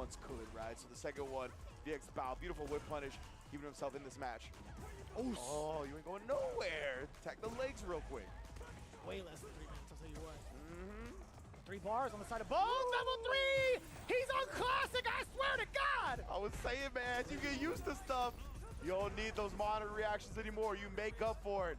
once could, right? So the second one, VX Bao, beautiful whip punish, keeping himself in this match. Oh, you ain't going nowhere. Attack the legs real quick. Way less than 3 minutes, I'll tell you what. 3 bars on the side of Bones, level 3! He's on classic, I swear to God! I was saying, man, you get used to stuff. You don't need those monitor reactions anymore. You make up for it.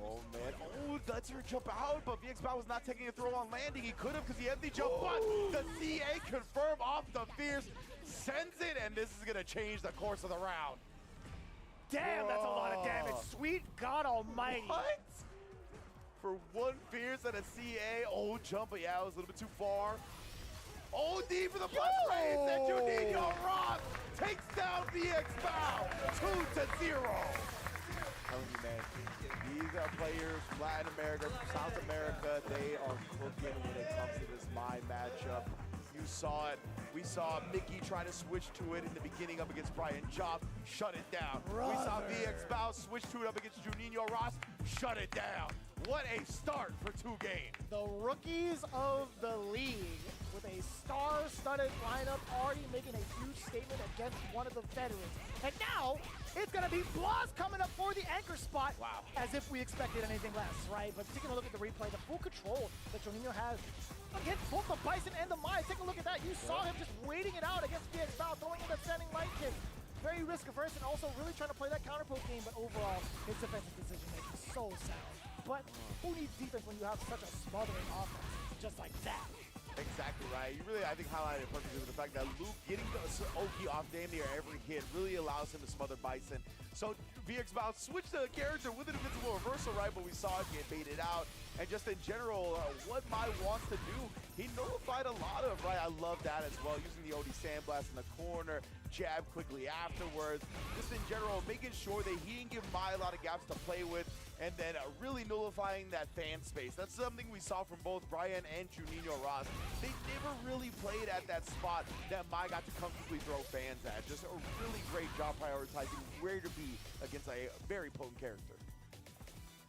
Oh, man. Oh, lets her jump out, but VX Bao was not taking a throw on landing. He could have because he had the jump, but the CA confirm off the Fierce, sends it, and this is going to change the course of the round. Damn, that's a lot of damage. Sweet God almighty. What? For one Fierce and a CA. Oh, jump, but yeah, it was a little bit too far. OD for the plus raise, and Juninho Ross takes down VX Bao 2-0. Telling you, man, these are players from Latin America, from South America. They are cooking when it comes to this mind matchup. You saw it. We saw Mickey try to switch to it in the beginning up against Brian Job, shut it down. Brother. We saw VX Bao switch to it up against Juninho Ross, shut it down. What a start for 2 games. The rookies of the league with a star-studded lineup already making a huge statement against one of the veterans. And now it's going to be Blas coming up for the anchor spot. Wow. As if we expected anything less, right? But taking a look at the replay, the full control that Juninho has against both the Bison and the Mai. Take a look at that. You saw him just waiting it out against VX Bao, throwing in that standing light kick. Very risk-averse and also really trying to play that counter-poke game, but overall, his defensive decision-making is so sound. But who needs defense when you have such a smothering offense just like that? Exactly right. You really, I think, highlighted perfectly with the fact that Luke getting the Oki off damn near every hit really allows him to smother Bison. So VX Bao switched the character with an invincible reversal, right? But we saw it get baited out. And just in general, what Mai wants to do, he nullified a lot of, right? I love that as well, using the OD Sandblast in the corner, jab quickly afterwards. Just in general, making sure that he didn't give Mai a lot of gaps to play with, and then really nullifying that fan space. That's something we saw from both Brian and Juninho Ross. They never really played at that spot that Mai got to comfortably throw fans at. Just a really great job prioritizing where to be against a very potent character.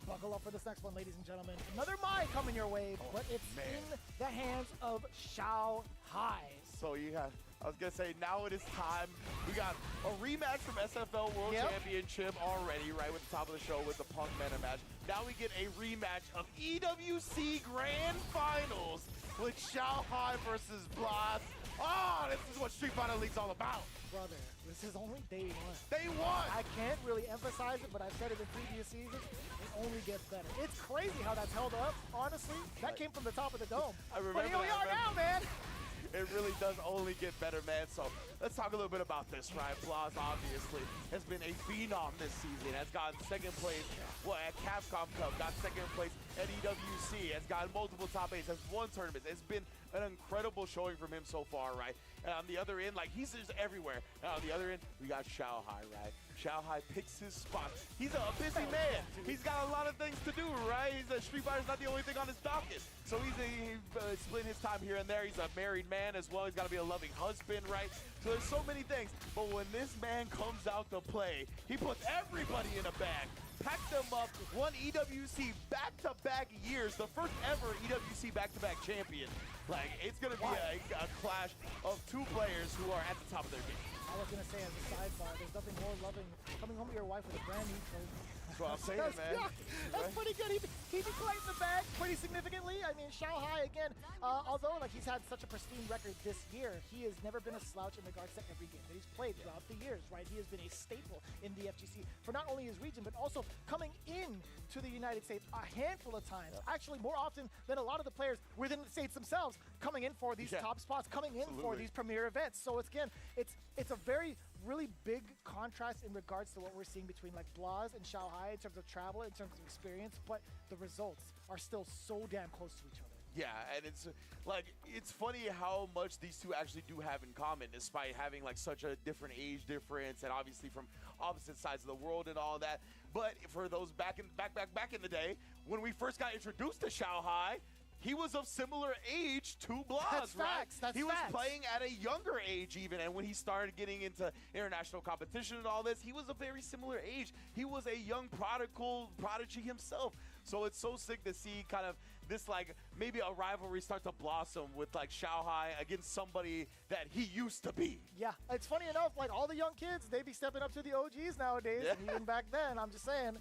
Buckle up for this next one, ladies and gentlemen. Another Mai coming your way, but it's in the hands of Xiao Hai. So you got, I was gonna say, now it is time. We got a rematch from SFL World Championship already, right, with the top of the show with the Punk Meta match. Now we get a rematch of EWC Grand Finals with Xiao Hai versus Blas. Oh, this is what Street Fighter League's all about. Brother, this is only day 1. Day 1! I can't really emphasize it, but I've said it in previous seasons. It only gets better. It's crazy how that's held up, honestly. That came from the top of the dome. I remember but here we are now, man. It really does only get better, man. So let's talk a little bit about this, right? Blas obviously has been a phenom this season. Has gotten second place at Capcom Cup, got second place at EWC, has gotten multiple top 8s, has won tournaments. It's been an incredible showing from him so far, right? And on the other end, like, he's just everywhere. And on the other end, we got Xiao Hai, right? Xiao Hai picks his spot. He's a busy man. He's got a lot of things to do, right? He's a Street Fighter's not the only thing on his docket. So he's splitting his time here and there. He's a married man as well. He's got to be a loving husband, right? So there's so many things. But when this man comes out to play, he puts everybody in a bag. Packed them up, won EWC back-to-back years, the first ever EWC back-to-back champion. Like, it's going to be a clash of 2 players who are at the top of their game. I was going to say as a sidebar, there's nothing more loving coming home to your wife with a brand new trophy. That's what I'm saying, man. Yeah, that's pretty good. He declined the bag pretty significantly. I mean, Xiao Hai, again, although like he's had such a pristine record this year, he has never been a slouch in regards to every game that he's played throughout the years, right? He has been a staple in the FGC for not only his region, but also coming in to the United States a handful of times. Actually, more often than a lot of the players within the States themselves coming in for these top spots, coming in for these premier events. So it's, again, it's a very, really big contrast in regards to what we're seeing between like Blas and Xiao Hai in terms of travel, in terms of experience, but the results are still so damn close to each other. Yeah, and it's like, it's funny how much these two actually do have in common, despite having like such a different age difference and obviously from opposite sides of the world and all that. But for those back in the day, when we first got introduced to Xiao Hai, he was of similar age to Blas, That's right? facts. That's he facts. was playing at a younger age even, and when he started getting into international competition and all this, he was a very similar age. He was a young prodigy himself. So it's so sick to see kind of this, like, maybe a rivalry start to blossom with, like, Xiaohai against somebody that he used to be. Yeah, it's funny enough, like all the young kids, they be stepping up to the OGs nowadays, and even back then, I'm just saying,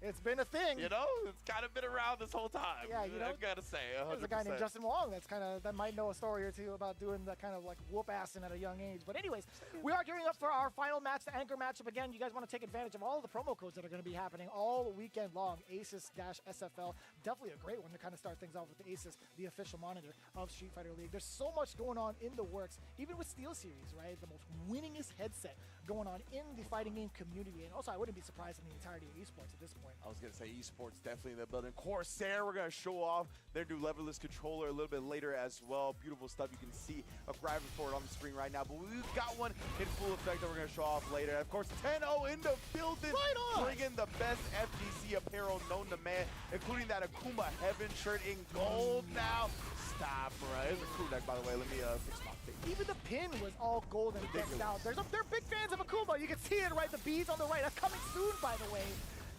it's been a thing. You know, it's kind of been around this whole time. Yeah, you know, I gotta say, 100%. There's a guy named Justin Wong that might know a story or two about doing that kind of like whoop assing at a young age. But anyways, we are gearing up for our final match, the anchor matchup. Again, you guys want to take advantage of all the promo codes that are going to be happening all weekend long. Asus-SFL, definitely a great one to kind of start things off with the Asus, the official monitor of Street Fighter League. There's so much going on in the works, even with SteelSeries, right? The most winningest headset going on in the fighting game community. And also, I wouldn't be surprised in the entirety of esports at this point. I was going to say esports definitely in the building. Corsair, we're going to show off their new leverless controller a little bit later as well. Beautiful stuff. You can see a graphic for it on the screen right now. But we've got one in full effect that we're going to show off later. Of course, 10-0 in the building. Right on. Bringing the best FGC apparel known to man, including that Akuma Heaven shirt in gold now. Stop, bro. It's a crew neck, by the way. Let me fix my face. Even the pin was all gold and decked out. They're big fans of Akuma. You can see it, right? The beads on the right. That's coming soon, by the way.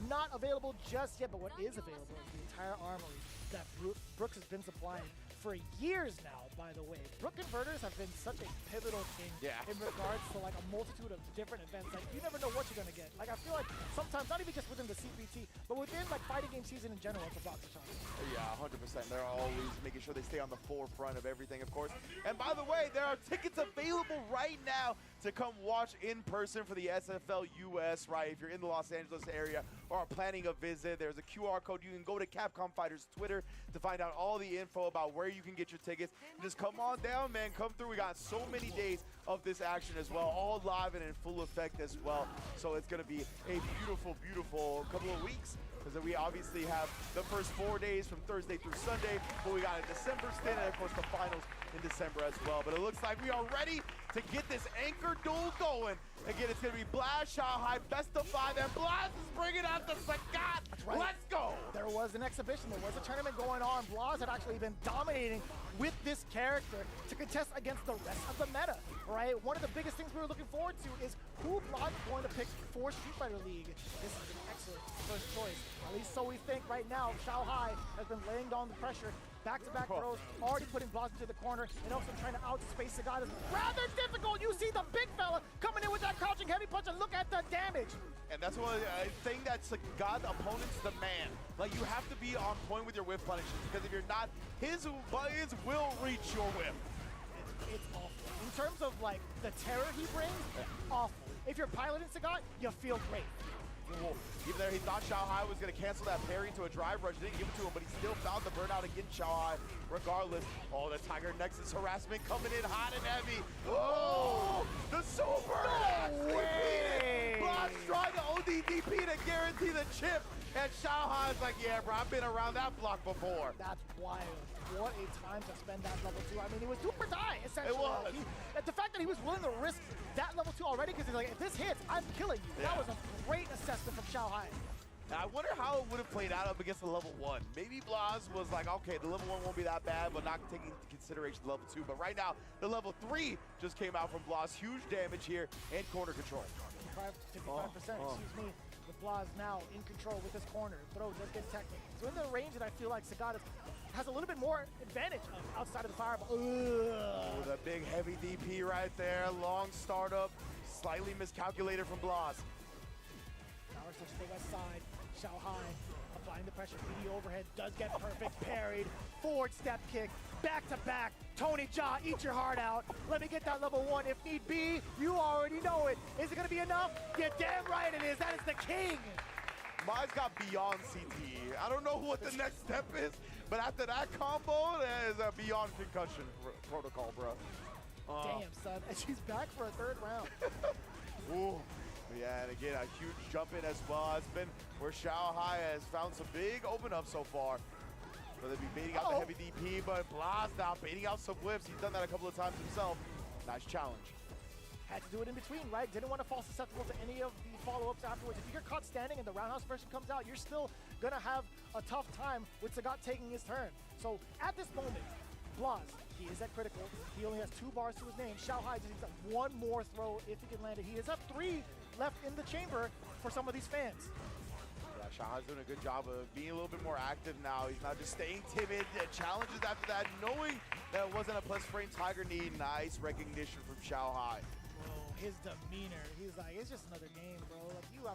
Not available just yet, but what is available is the entire armory that Brooks has been supplying for years now, by the way. Brook converters have been such a pivotal thing in regards to like a multitude of different events. Like, you never know what you're going to get. Like, I feel like sometimes, not even just within the CPT, but within like fighting game season in general, it's a box of chocolates. Yeah, 100%. They're always making sure they stay on the forefront of everything, of course. And by the way, there are tickets available right now to come watch in person for the SFL US, right? If you're in the Los Angeles area or are planning a visit, there's a QR code. You can go to Capcom Fighters Twitter to find out all the info about where you can get your tickets. And just come on down, man. Come through. We got so many days of this action as well, all live and in full effect as well. So it's going to be a beautiful, beautiful couple of weeks. Because we obviously have the first 4 days from Thursday through Sunday, but we got a December stint and of course the finals in December as well. But it looks like we are ready to get this anchor duel going. Again, it's going to be Blast, Xiaohai, best of 5, and Blast is bringing out the Sagat. Right. Let's go. There was an exhibition, there was a tournament going on. Blaz had actually been dominating with this character to contest against the rest of the meta, right? One of the biggest things we were looking forward to is who Blaz is going to pick for Street Fighter League. This is an excellent first choice. At least so we think right now. Xiaohai has been laying down the pressure. Back-to-back throws, already putting Blaz into the corner, and also trying to outspace the guy. That's rather difficult. You see the big fella coming in with that crouching heavy punch, and look at the damage. And that's one thing that's like, God, opponents demand. Like, you have to be on point with your whiff punishes, because if you're not, his will reach your whiff. It's awful. In terms of, like, the terror he brings, awful. If you're piloting Sagat, you feel great. Even there, he thought Xiaohai was going to cancel that parry into a drive rush. Didn't give it to him, but he still found the burnout against Xiaohai regardless. Oh, the Tiger Nexus harassment coming in hot and heavy. Oh, the super! No way! Blast trying to ODDP to guarantee the chip. And Xiaohai's like, yeah, bro, I've been around that block before. That's wild. What a time to spend that level 2. I mean, it was do or die, essentially. It was. The fact that he was willing to risk that level 2 already, because he's like, if this hits, I'm killing you. Yeah. That was a great assessment from Xiaohai. I wonder how it would have played out up against the level 1. Maybe Blaz was like, okay, the level 1 won't be that bad, but not taking into consideration the level 2. But right now, the level 3 just came out from Blaz. Huge damage here and corner control. 55%, excuse me. With Blaz now in control with this corner. Throw does get technical. So in the range that I feel like Sagat has a little bit more advantage of outside of the fireball. Oh, the big heavy DP right there. Long startup. Slightly miscalculated from Blaz. Power switch to the west side. Xiaohai applying the pressure. BD overhead does get perfect. Parried. Forward step kick. Back to back. Tony Jaa, eat your heart out. Let me get that level 1 if need be. You already know it. Is it going to be enough? You're damn right it is. That is the king. Mine's got beyond CTE. I don't know what the next step is, but after that combo, that is a beyond concussion protocol, bro. Damn, son. And she's back for a 3rd round. Ooh. Yeah, and again, a huge jump in as well. It's been where Xiaohai has found some big open up so far. So they'll be baiting out the heavy DP, but Blaz now baiting out some whips. He's done that a couple of times himself. Nice challenge. Had to do it in between, right? Didn't want to fall susceptible to any of the follow-ups afterwards. If you get caught standing and the roundhouse version comes out, you're still going to have a tough time with Sagat taking his turn. So at this moment, Blaz, he is at critical. He only has 2 bars to his name. Xiaohai just needs 1 more throw if he can land it. He has 3 left in the chamber for some of these fans. Yeah, Shahai's doing a good job of being a little bit more active now. He's not just staying timid. Challenges after that, knowing that it wasn't a plus frame Tiger need. Nice recognition from Shahai. Bro, his demeanor, he's like, it's just another game, bro. Like you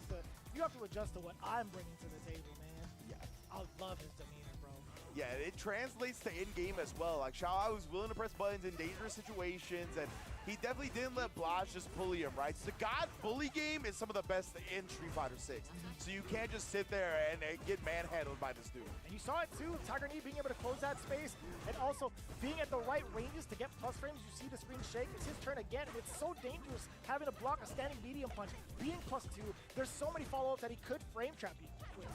have to adjust to what I'm bringing to the table, man. Yeah. I love his demeanor, bro. Yeah, it translates to in-game as well. Like, Shahai was willing to press buttons in dangerous situations, and he definitely didn't let Blas just bully him, right? Sagat bully game is some of the best in Street Fighter 6. So you can't just sit there and get manhandled by this dude. And you saw it too, Tiger Knee being able to close that space, and also being at the right ranges to get plus frames. You see the screen shake, it's his turn again, and it's so dangerous having to block a standing medium punch, being +2. There's so many follow-ups that he could frame trap you with.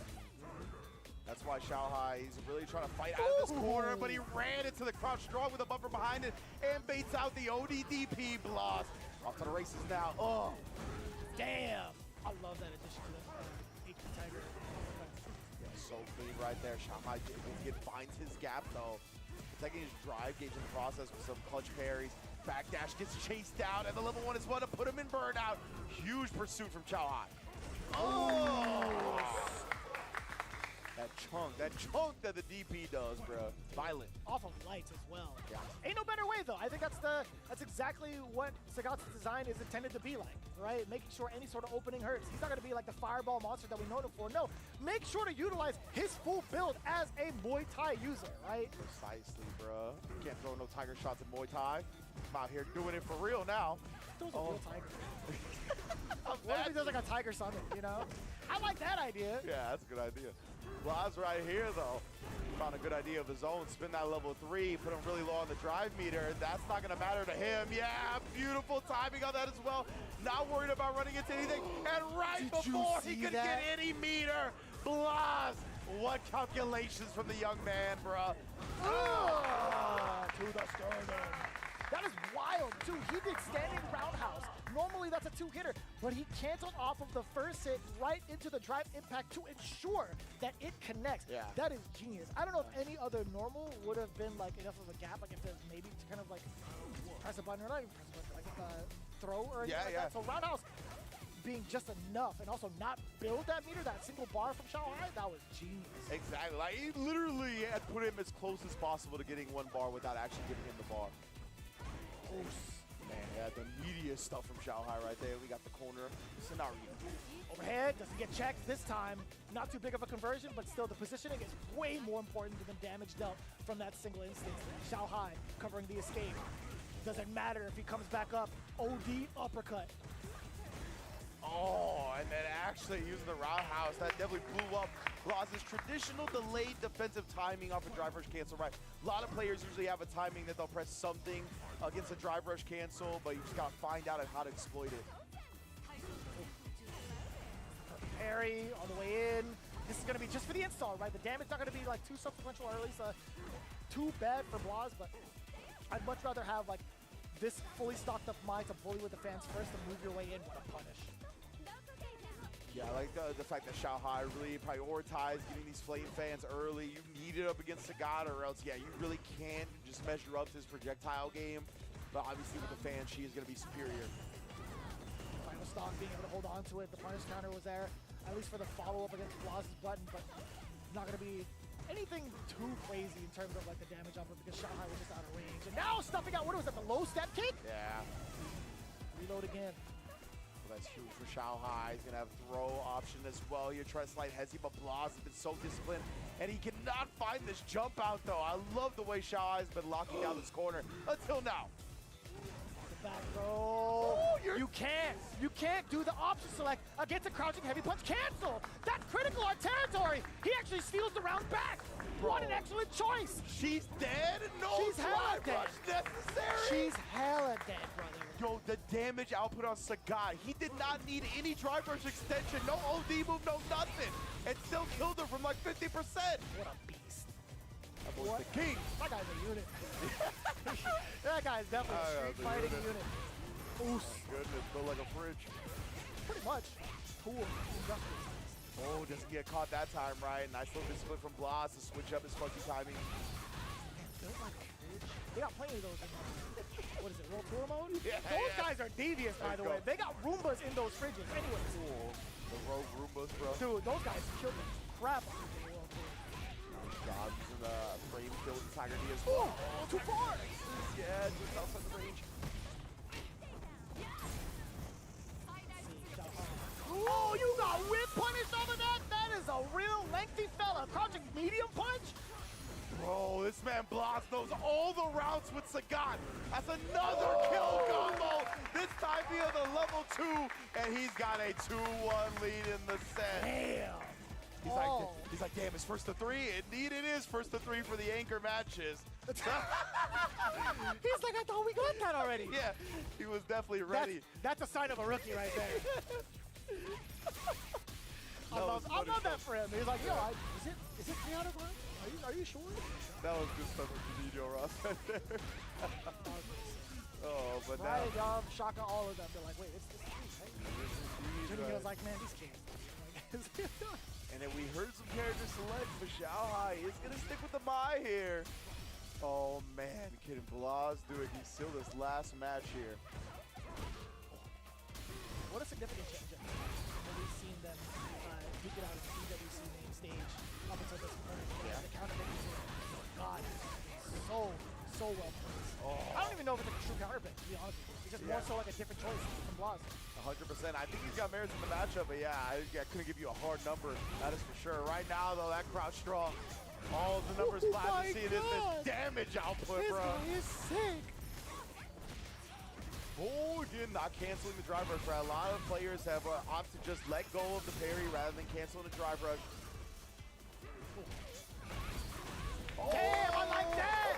That's why Shahai, he's really trying to fight out of this corner, but he ran into the crouch strong with a buffer behind it and baits out the ODDP Blas. Off to the races now. Oh, damn. I love that addition to the HP Tiger. yeah, so clean right there. Shahai finds his gap though. Taking his drive gauge in the process with some clutch parries. Backdash gets chased down, and the level 1 is one to put him in burnout. Huge pursuit from Shahai. Oh! That chunk that the DP does, bro. Violent. Off of lights as well. Yeah. Ain't no better way though. I think that's exactly what Sagat's design is intended to be like, right? Making sure any sort of opening hurts. He's not gonna be like the fireball monster that we know him for. No, make sure to utilize his full build as a Muay Thai user, right? Precisely, bro. You can't throw no tiger shots in Muay Thai. I'm out here doing it for real now. Throws a real tiger. What if he does like a tiger summon, you know? I like that idea. Yeah, that's a good idea. Blas right here, though. Found a good idea of his own. Spin that level 3, put him really low on the drive meter. That's not going to matter to him. Yeah, beautiful timing on that as well. Not worried about running into anything. And right before he could get any meter, Blas, what calculations from the young man, bro. To the sternum. That is wild, too. He did standing roundhouse. Normally that's a 2-hitter, but he canceled off of the first hit right into the drive impact to ensure that it connects. Yeah. That is genius. I don't know if any other normal would have been like enough of a gap, like if there's maybe to kind of like press a button or not even press a button, like throw or anything like that. So roundhouse being just enough and also not build that meter, that single bar from Shahai, that was genius. Exactly. Like, he literally had put him as close as possible to getting 1 bar without actually giving him the bar. Man, yeah, the media stuff from Shahai right there. We got the corner scenario. Overhead, doesn't get checked this time. Not too big of a conversion, but still the positioning is way more important than the damage dealt from that single instance. Shahai covering the escape. Doesn't matter if he comes back up. OD uppercut. Oh, and then actually using the roundhouse, that definitely blew up Blas's traditional delayed defensive timing off a drive rush cancel, right? A lot of players usually have a timing that they'll press something against a drive rush cancel, but you just gotta find out how to exploit it. Parry on the way in. This is gonna be just for the install, right? The damage not gonna be like too subsequential or at least too bad for Blas, but I'd much rather have like this fully stocked up Mai to bully with the fans first and move your way in with a punish. Yeah, I like the fact that Shahai really prioritized getting these flame fans early. You need it up against Sagat, or else, yeah, you really can't just measure up to his projectile game. But obviously with the fans, she is going to be superior. Final stock, being able to hold on to it. The punish counter was there, at least for the follow-up against Blas's button, but not going to be anything too crazy in terms of like the damage on it because Shahai was just out of range. And now stuffing out, what was that, the low step kick? Yeah. Reload again. That's huge for Shahai. He's going to have throw option as well. Here, try to slide Hezi, but Blas has been so disciplined, and he cannot find this jump out, though. I love the way Shahai has been locking down this corner until now. Back row. You can't do the option select against a crouching heavy punch cancel. That's critical on territory. He actually steals the round back. Bro. What an excellent choice. She's dead? No, she's hella dead. Necessary. She's hella dead, brother. Yo, the damage output on Sagat. He did not need any drive rush extension, no OD move, no nothing, and still killed her from like 50%. What a beast. That boy's the king. That guy's a unit. That guy's definitely a street fighting unit. Oof. Goodness, built like a fridge. Pretty much. Cool. Oh, doesn't get caught that time, right? Nice little discipline from Blas to switch up his funky timing. Man, built like a fridge. They got plenty of those in there. What is it, Roll Tour mode. Yeah, Those guys are devious, by the way. They got Roombas in those fridges. Anyways. Cool. The rogue Roombas, bro. Dude, those guys killed the crap out of the world. God, using the frame kill with the Tiger D as well. Oh, too far! Yeah, just outside the range. Oh, you got whip punished off of that? That is a real lengthy fella. Crouching medium punch? Bro, this man Blas knows all the routes with Sagat. That's another kill combo. This time via the level 2, and he's got a 2-1 lead in the set. Damn. He's like, damn, it's first to 3. Indeed it is first to 3 for the anchor matches. He's like, I thought we got that already. Yeah, he was definitely ready. That's a sign of a rookie right there. I love that for him. He's like, yo, is it 3 out of 1? Are you sure? That was good stuff with Janino Ross right there. Oh, but right, now. Shaka, all of them. They're like, wait, it's 3, right? Janino's like, man, these kids. And then we heard some characters select, but Xiaohai is going to stick with the Mai here. Oh, man. Can Blas do it? He sealed this last match here. What a significant change up. We've seen them duke it out of the PWC main stage up until this point. Yeah. The counter pick is, God, so well placed. Oh. I don't even know if it's a true counter pick, to be honest with you. It's just more so like a different choice from Blas. 100%. I think he's got merits in the matchup, but yeah, I couldn't give you a hard number. That is for sure. Right now, though, that crowd's strong. All the numbers glad to see this damage output, this bro. This guy is sick. Oh, again, not canceling the drive rush. A lot of players have opted to just let go of the parry rather than cancel the drive rush. Oh. Damn, I like that!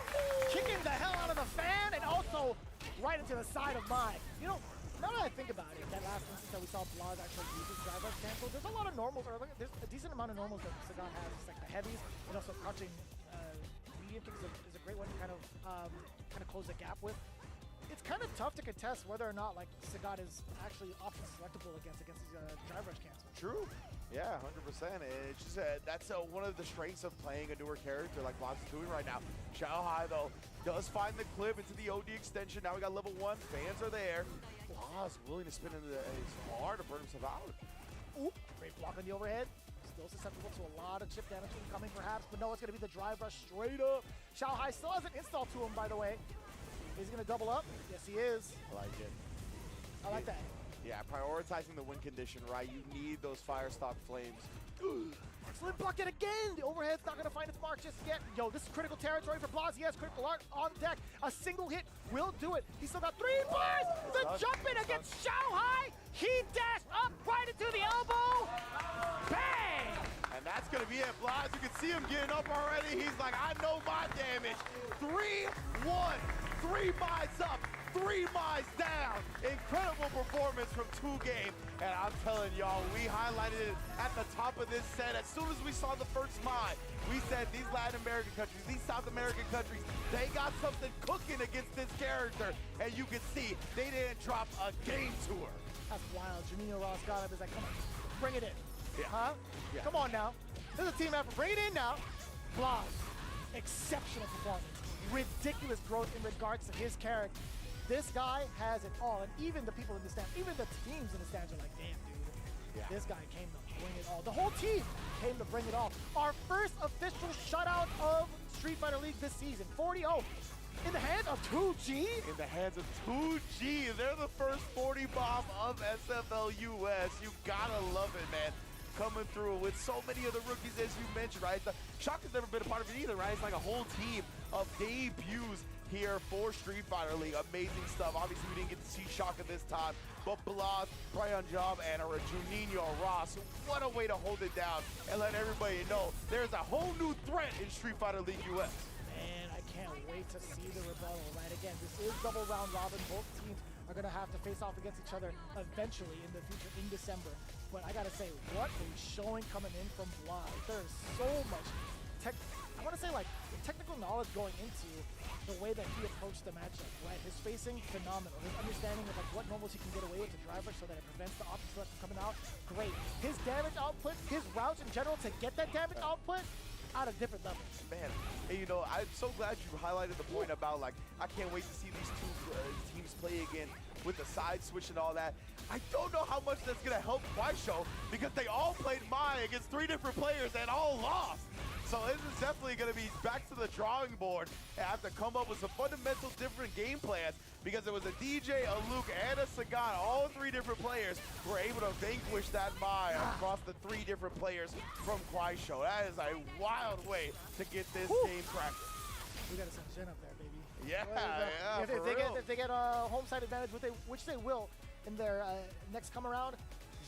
Kicking the hell out of the fan and also right into the side of mine. You know, now that I think about it, that last instance that we saw Blas actually use his drive rush cancel, there's a lot of normals, or there's a decent amount of normals that Sagat has, just like the heavies, and also crouching medium kicks is a great one to kind of close the gap with. It's kind of tough to contest whether or not like Sagat is actually often selectable against his drive rush cancel. True. Yeah, 100%. It's just that's one of the strengths of playing a newer character like Blas is doing right now. Xiaohai, though, does find the clip into the OD extension. Now we got level 1. Fans are there. Blas willing to spin into his R to burn himself out. Oop, great block on the overhead. Still susceptible to a lot of chip damage coming perhaps, but no, it's going to be the drive rush straight up. Xiaohai still has an install to him, by the way. Is he going to double up? Yes, he is. I like it. I like that. Yeah, prioritizing the win condition, right? You need those Firestock flames. Excellent block yet again. The overhead's not going to find its mark just yet. Yo, this is critical territory for Blas. He has critical art on deck. A single hit will do it. He's still got 3 bars. The jump in against Xiaohai. He dashed up right into the elbow. Bang! And that's going to be it, Blas. You can see him getting up already. He's like, I know my damage. 3-1. 3 buys up, 3 buys down. Incredible performance from 2Game. And I'm telling y'all, we highlighted it at the top of this set. As soon as we saw the first buy, we said these Latin American countries, these South American countries, they got something cooking against this character. And you can see they didn't drop a game to her. That's wild. Janino Ross got him. He's like, come on, bring it in. Yeah. Huh? Yeah. Come on now. This is a team effort. Bring it in now. Blas, exceptional performance. Ridiculous growth in regards to his character. This guy has it all, and even the people in the stand, even the teams in the stands are like, damn, dude, this guy came to bring it all. The whole team came to bring it all. Our first official shutout of Street Fighter League this season, 40-0. In the hands of 2G? In the hands of 2G. They're the first 40 bomb of SFL US. You gotta love it, man. Coming through with so many of the rookies, as you mentioned, right? Shaka's never been a part of it either, right? It's like a whole team of debuts here for Street Fighter League. Amazing stuff. Obviously, we didn't get to see Shaka this time, but Blas, Brian Job, and Juninho Ross, what a way to hold it down and let everybody know there's a whole new threat in Street Fighter League US. Man, I can't wait to see the rebuttal, right? Again, this is double round robin. Both teams are going to have to face off against each other eventually in the future in December. But I gotta say, what a showing coming in from Blas. There's so much I want to say like technical knowledge going into the way that he approached the matchup, right? His spacing, phenomenal. His understanding of like what normals he can get away with the driver so that it prevents the option select from coming out, great. His damage output, his routes in general to get that damage output, out of different levels. Man, and you know, I'm so glad you highlighted the point about like, I can't wait to see these two teams play play again with the side switch and all that. I don't know how much that's going to help Kwaisho because they all played Mai against 3 different players and all lost. So this is definitely going to be back to the drawing board and have to come up with some fundamental different game plans because it was a DJ, a Luke, and a Sagat. All 3 different players were able to vanquish that Mai across the 3 different players from Kwaisho. That is a wild way to get this game cracking. We got to send Jen up there, baby. Yeah, if they get a home side advantage, which they will in their next come around,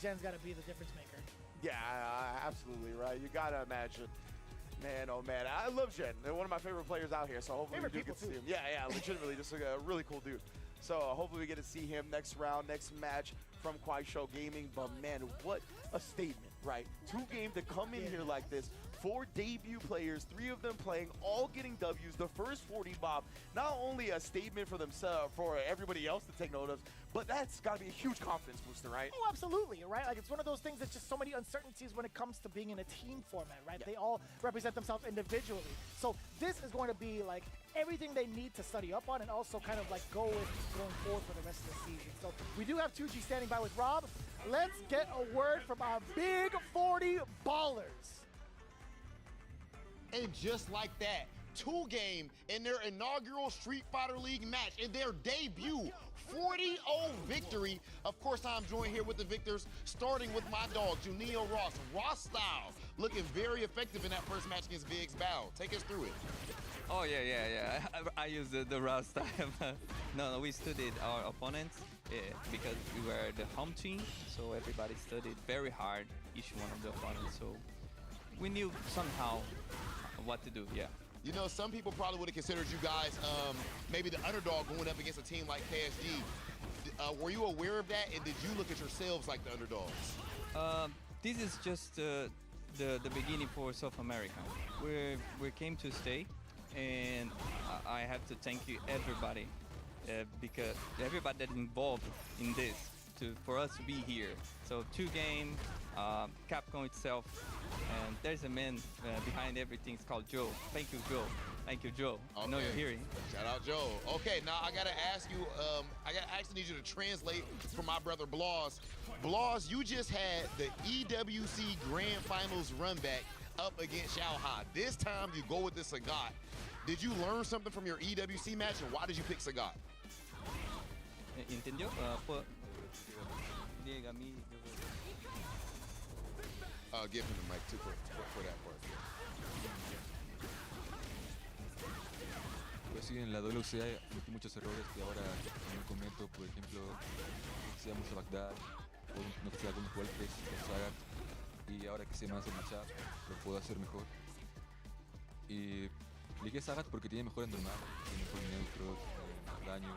Jen's got to be the difference maker. Yeah, absolutely right. You got to imagine. Man, oh man, I love Jen. They're one of my favorite players out here, so hopefully we do get to see him. Yeah, legitimately, just like a really cool dude. So hopefully we get to see him next round, next match from Kwaisho Gaming. But man, what a statement, right? 2 games to come in here like this. 4 debut players, 3 of them playing, all getting W's. The first 40 Bob, not only a statement for themselves, for everybody else to take note of, but that's got to be a huge confidence booster, right? Oh, absolutely, right? Like, it's one of those things that's just so many uncertainties when it comes to being in a team format, right? Yeah. They all represent themselves individually. So this is going to be, like, everything they need to study up on and also kind of, like, go with going forward for the rest of the season. So we do have 2G standing by with Rob. Let's get a word from our big 40 ballers. And just like that, 2Game in their inaugural Street Fighter League match, in their debut 40-0 victory. Of course, I'm joined here with the victors, starting with my dog, Junio Ross. Ross style, looking very effective in that first match against Vig's Bow. Take us through it. Oh, yeah. I use the raw style. No, we studied our opponents because we were the home team, so everybody studied very hard, each one of the opponents. So we knew somehow what to do, yeah. You know, some people probably would have considered you guys maybe the underdog going up against a team like KSG. Were you aware of that, and did you look at yourselves like the underdogs? This is just the beginning for South America. We came to stay, and I have to thank you everybody because everybody that's involved in this for us to be here. So 2Game, Capcom itself, and there's a man behind everything. It's called Joe. Thank you, Joe. Thank you, Joe. Okay. I know you're hearing. Shout out, Joe. Okay, now I gotta ask you. I actually need you to translate for my brother Blas. Blas, you just had the EWC Grand Finals run back up against Xiaohai. This time you go with the Sagat. Did you learn something from your EWC match, and why did you pick Sagat? ¿Entendió? Diga a mí. Give him the mic too for that part. Pues sí, en la WCA cometí muchos errores que ahora no cometo. Por ejemplo, que íbamos a Bagdad, o no que sea algunos golpes con Sagat, y ahora que sé más el matchup, lo puedo hacer mejor. Y elegí a Sagat porque tiene mejor en normal, tiene mejor neutro, más daño,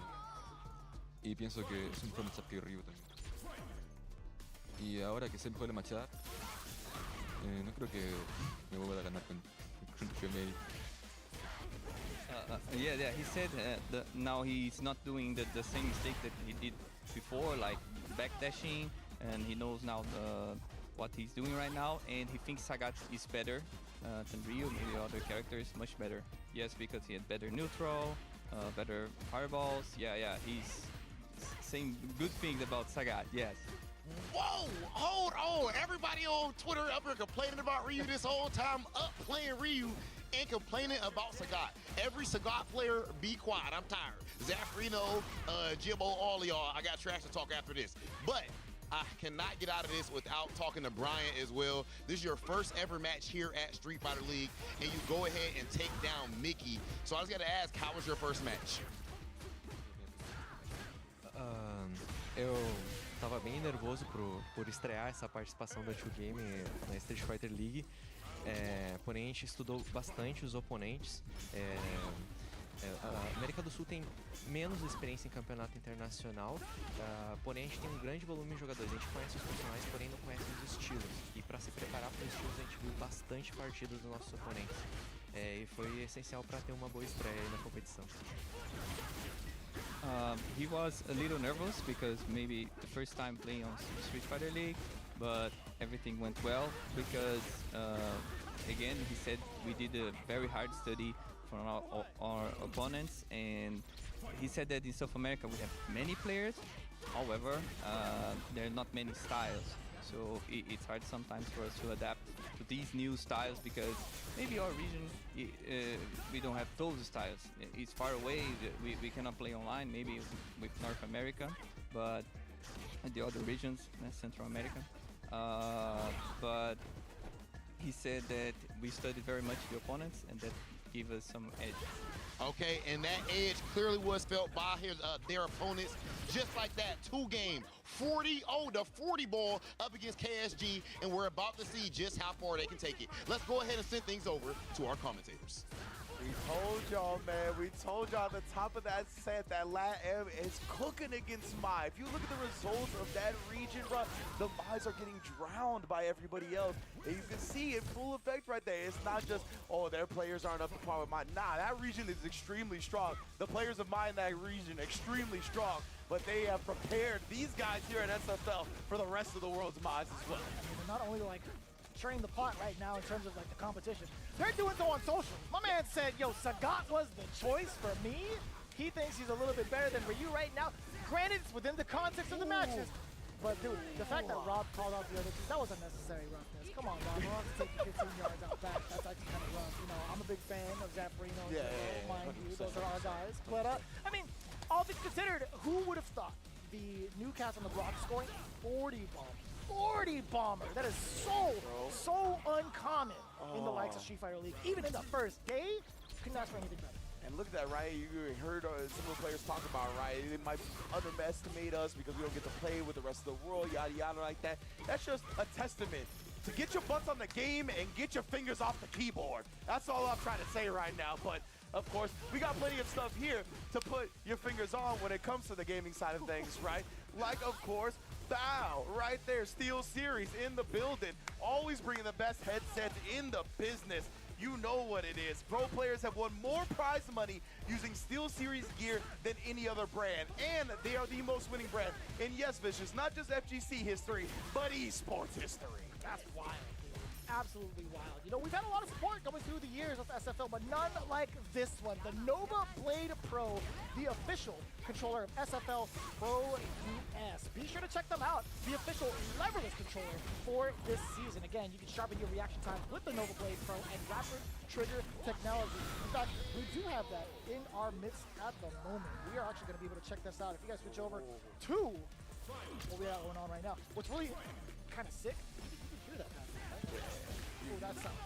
y pienso que es un mejor matchup que Ryu también. Y ahora que sé mejor el matchup, no creo que me vuelva a ganar con Femei. Yeah. He said now he's not doing the same mistake that he did before, like backdashing, and he knows now what he's doing right now, and he thinks Sagat is better than Ryu, maybe other characters, much better. Yes, because he had better neutral, better fireballs. Yeah, he's saying good things about Sagat, yes. Whoa, hold on. Everybody on Twitter up here complaining about Ryu this whole time, up playing Ryu and complaining about Sagat. Every Sagat player, be quiet. I'm tired. Zafrino, Jimbo, all of y'all, I got trash to talk after this. But I cannot get out of this without talking to Brian as well. This is your first ever match here at Street Fighter League, and you go ahead and take down Mickey. So I just got to ask, how was your first match? Eu tava bem nervoso por estrear essa participação da 2Game na Street Fighter League, porém a gente estudou bastante os oponentes. A América do Sul tem menos experiência em campeonato internacional, porém a gente tem um grande volume de jogadores. A gente conhece os personagens, porém não conhece os estilos. E para se preparar para os estilos, a gente viu bastante partidas dos nossos oponentes. E foi essencial para ter uma boa estreia aí na competição. He was a little nervous because maybe the first time playing on Street Fighter League, but everything went well because again he said we did a very hard study from our opponents, and he said that in South America we have many players. However, there are not many styles, so it's hard sometimes for us to adapt to these new styles because maybe our region we don't have those styles. It's far away. We cannot play online. Maybe with North America, but the other regions, Central America. But he said that we studied very much the opponents and that gave us some edge. Okay, and that edge clearly was felt by their opponents. Just like that, 2-game, 40-0, the 40 ball up against KSG, and we're about to see just how far they can take it. Let's go ahead and send things over to our commentators. We told y'all, man. We told y'all at the top of that set that LATM is cooking against Mai. If you look at the results of that region, bro, the Mai's are getting drowned by everybody else. And you can see in full effect right there. It's not just, oh, their players aren't up to par with Mai. Nah, that region is extremely strong. The players of Mai in that region, extremely strong. But they have prepared these guys here at SFL for the rest of the world's Mai's as well. I mean, they're not only like train the pot right now in terms of like the competition. They're doing so on social. My man said, yo, Sagat was the choice for me. He thinks he's a little bit better than Ryu right now. Granted, it's within the context of the matches. But dude, the fact that Rob called out the other team, that was unnecessary roughness. Come on, Rob. We're on to take 15 yards out back. That's actually kind of rough. You know, I'm a big fan of Zaffarino. Mind you, those are our guys. But, I mean, all things considered, who would have thought the Newcastle on the block scoring 40 bombs? 40 bomber. That is so uncommon in the likes of Street Fighter League. Even in the first day, couldn't ask for anything better. And look at that, right? You heard some of the players talk about, right? They might underestimate us because we don't get to play with the rest of the world, yada, yada, like that. That's just a testament to get your butts on the game and get your fingers off the keyboard. That's all I'm trying to say right now. But, of course, we got plenty of stuff here to put your fingers on when it comes to the gaming side of things, right? Like, of course, Bow right there, Steel Series in the building, always bringing the best headsets in the business. You know what it is. Pro players have won more prize money using Steel Series gear than any other brand, and they are the most winning brand. And yes, Vicious, not just FGC history, but esports history. That's wild, dude. Absolutely wild. You know, we've had a lot of support coming through the years of SFL, but none like this one. The Nova Blade Pro, the official controller of SFL Pro US. Be sure to check them out. The official leverless controller for this season. Again, you can sharpen your reaction time with the Nova Blade Pro and rapid trigger technology. In fact, we do have that in our midst at the moment. We are actually going to be able to check this out. If you guys switch over to what we got going on right now, what's really kind of sick, you can hear that back there, right? Ooh, that sounds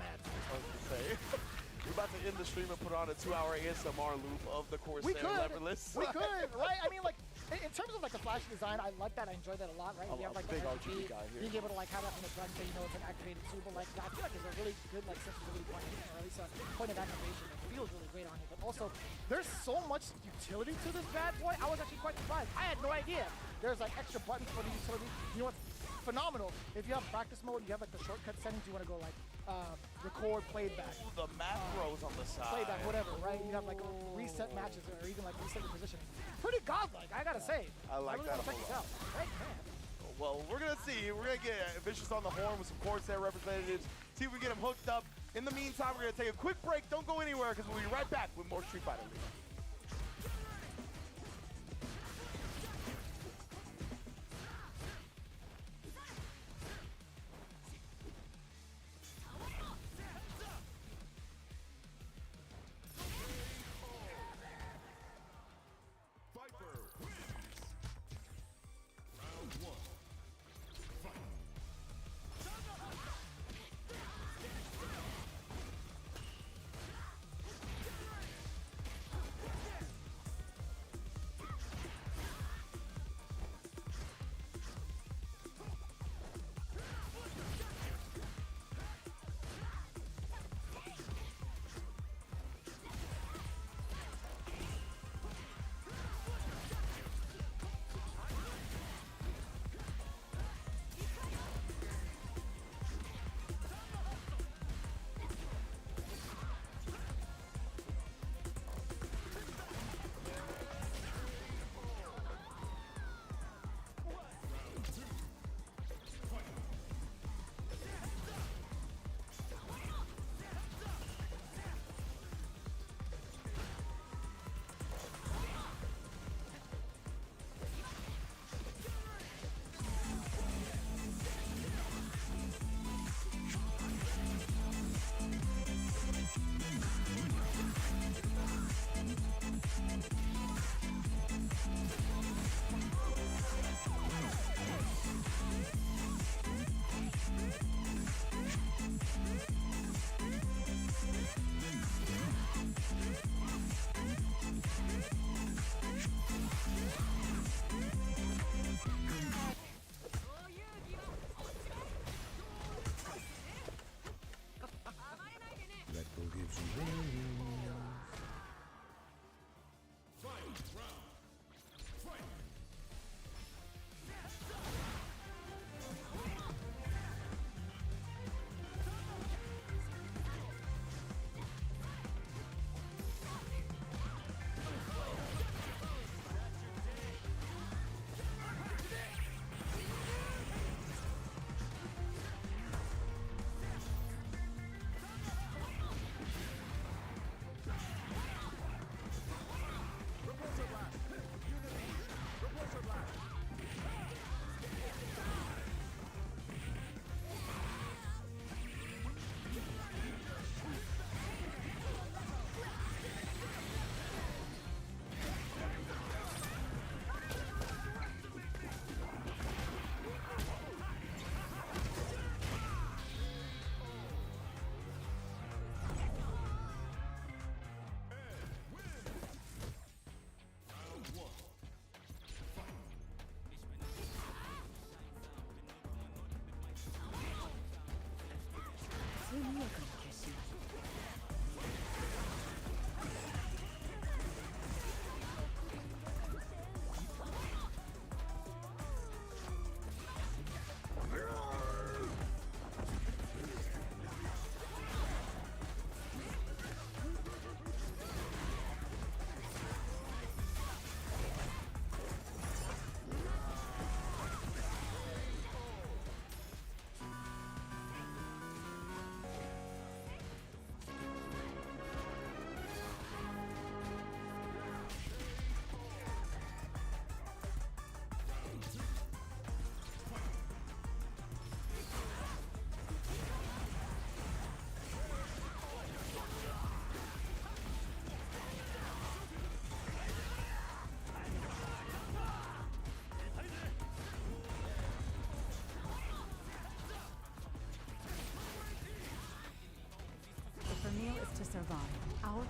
mad. I was gonna say. We're about to end the stream and put on a 2-hour ASMR loop of the Corsair leverless. We could, right? I mean, like, in terms of like the flashy design, I like that. I enjoy that a lot, right? We have like big the RGB guy here. being able to like have that in the gun so you know it's an activated super. Like, I feel like it's a really good like sensitivity point, or at least a point of activation. It feels really great on it. But also, there's so much utility to this bad boy. I was actually quite surprised. I had no idea. There's like extra buttons for the utility. You know what's phenomenal? If you have practice mode, you have like the shortcut settings. You want to go like record, playback. Ooh, the macros on the side. Playback, whatever, right? You have like reset matches or even like reset your position. Pretty godlike, I gotta say. I like really that wanna check a this whole out. Right, man. Well, we're gonna see. We're gonna get Vicious on the horn with some Corsair representatives. See if we get them hooked up. In the meantime, we're gonna take a quick break. Don't go anywhere because we'll be right back with more Street Fighter League.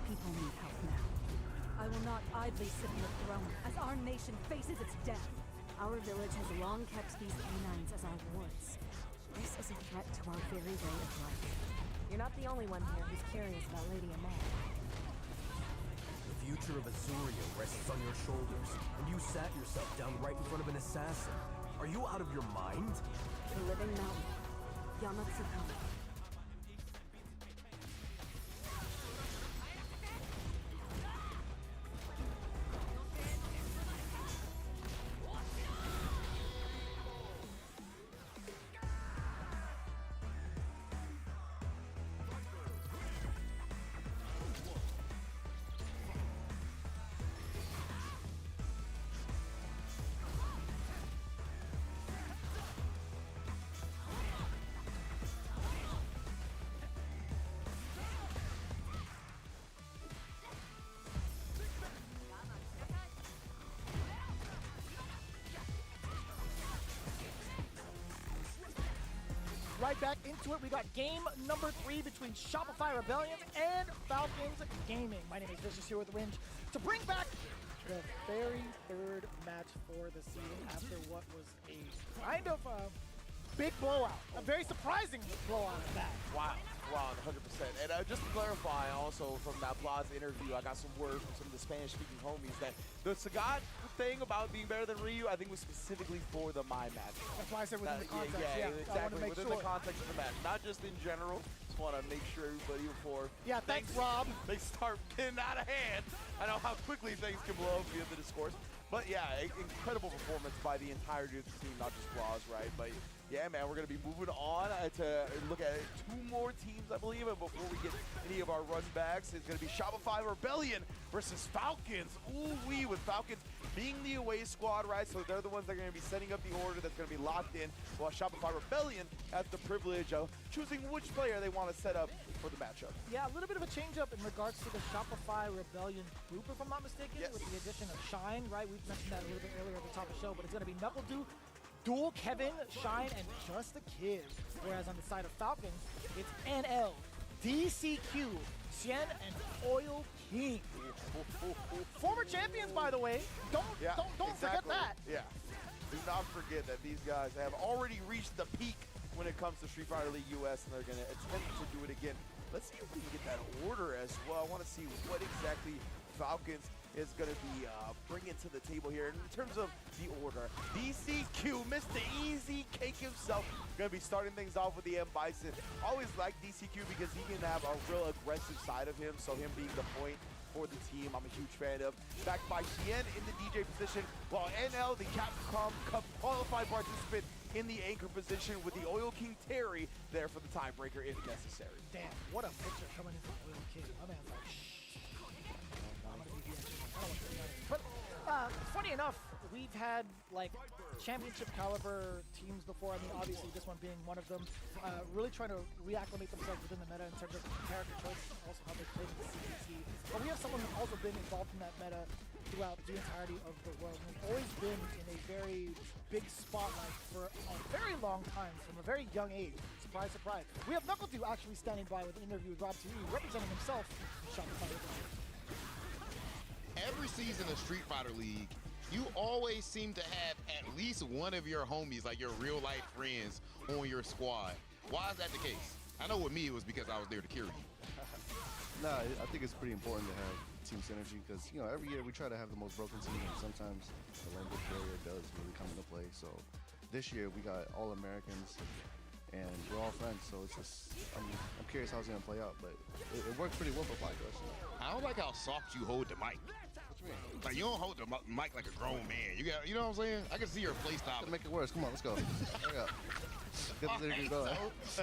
people need help now. I will not idly sit on the throne as our nation faces its death. Our village has long kept these canines as our wards. This is a threat to our very way of life. You're not the only one here who's curious about Lady Amal. The future of Azuria rests on your shoulders, and you sat yourself down right in front of an assassin. Are you out of your mind? The living mountain, Yamatsukami. Right back into it. We got game number 3 between Shopify Rebellion and Falcons Gaming. My name is Vicious here with Ringe to bring back the very third match for the season after what was a kind of big blowout. A very surprising blowout at that. Wow, 100%. And just to clarify, also from that Plaza interview, I got some word from some of the Spanish-speaking homies that the Sagat thing about being better than Ryu, I think was specifically for the My match. That's why I said within the context. Yeah, I wanted exactly. to make Within sure. the context of the match, not just in general. Just want to make sure everybody before Thanks, Rob. they start getting out of hand. I know how quickly things can blow up via the discourse. But yeah, incredible performance by the entirety of the team, not just Flaws, right? But yeah, man, we're going to be moving on to look at 2 more teams, I believe. And before we get any of our run backs, it's going to be Shopify Rebellion versus Falcons. Ooh-wee, with Falcons being the away squad, right? So they're the ones that are going to be setting up the order that's going to be locked in, while Shopify Rebellion has the privilege of choosing which player they want to set up for the matchup. Yeah, a little bit of a change-up in regards to the Shopify Rebellion group, if I'm not mistaken, Yes. with the addition of Shine, right? We've mentioned that a little bit earlier at the top of the show, but it's going to be Knuckle Duel, Kevin, Shine, and Just a Kid. Whereas on the side of Falcons, it's NL, DCQ, Xian, and Oil King. Former champions, by the way. Don't forget Exactly. that. Yeah. Do not forget that these guys have already reached the peak when it comes to Street Fighter League US, and they're going to attempt to do it again. Let's see if we can get that order as well. I want to see what exactly Falcons is going to be bringing to the table here. In terms of the order, DCQ, Mr. Easy Cake himself, going to be starting things off with the M. Bison. Always like DCQ because he can have a real aggressive side of him, so him being the point for the team, I'm a huge fan of. Backed by Xian in the DJ position, while NL, the Capcom Cup qualified participant, in the anchor position with the Oil King Terry there for the tiebreaker if necessary. Damn, what a picture coming in from Oil King. My man's like, shh. I'm gonna be the extra. I don't want to be honest. But funny enough, we've had like championship caliber teams before. I mean, obviously this one being one of them. Really trying to reacclimate themselves within the meta in terms of character choice, also how they play in the CPT. But we have someone who's also been involved in that meta throughout the entirety of the world. We've always been in a very big spotlight for a very long time, from a very young age. Surprise, surprise. We have Knuckle Dude actually standing by with an interview with Rob TV, representing himself in Shopify Rebellion. Every season of Street Fighter League, you always seem to have at least one of your homies, like your real life friends, on your squad. Why is that the case? I know with me it was because I was there to carry you. Nah, I think it's pretty important to have team synergy because, you know, every year we try to have the most broken team, and sometimes the language barrier does really come into play. So this year we got all Americans and we're all friends, so it's just, I'm curious how it's going to play out, but it works pretty well for Black Us. I don't like how soft you hold the mic. What you mean? Like, you don't hold the mic like a grown man. You know what I'm saying? I can see your play style. Gotta make it worse. Come on, let's go. Hurry up. Get this interview going. So,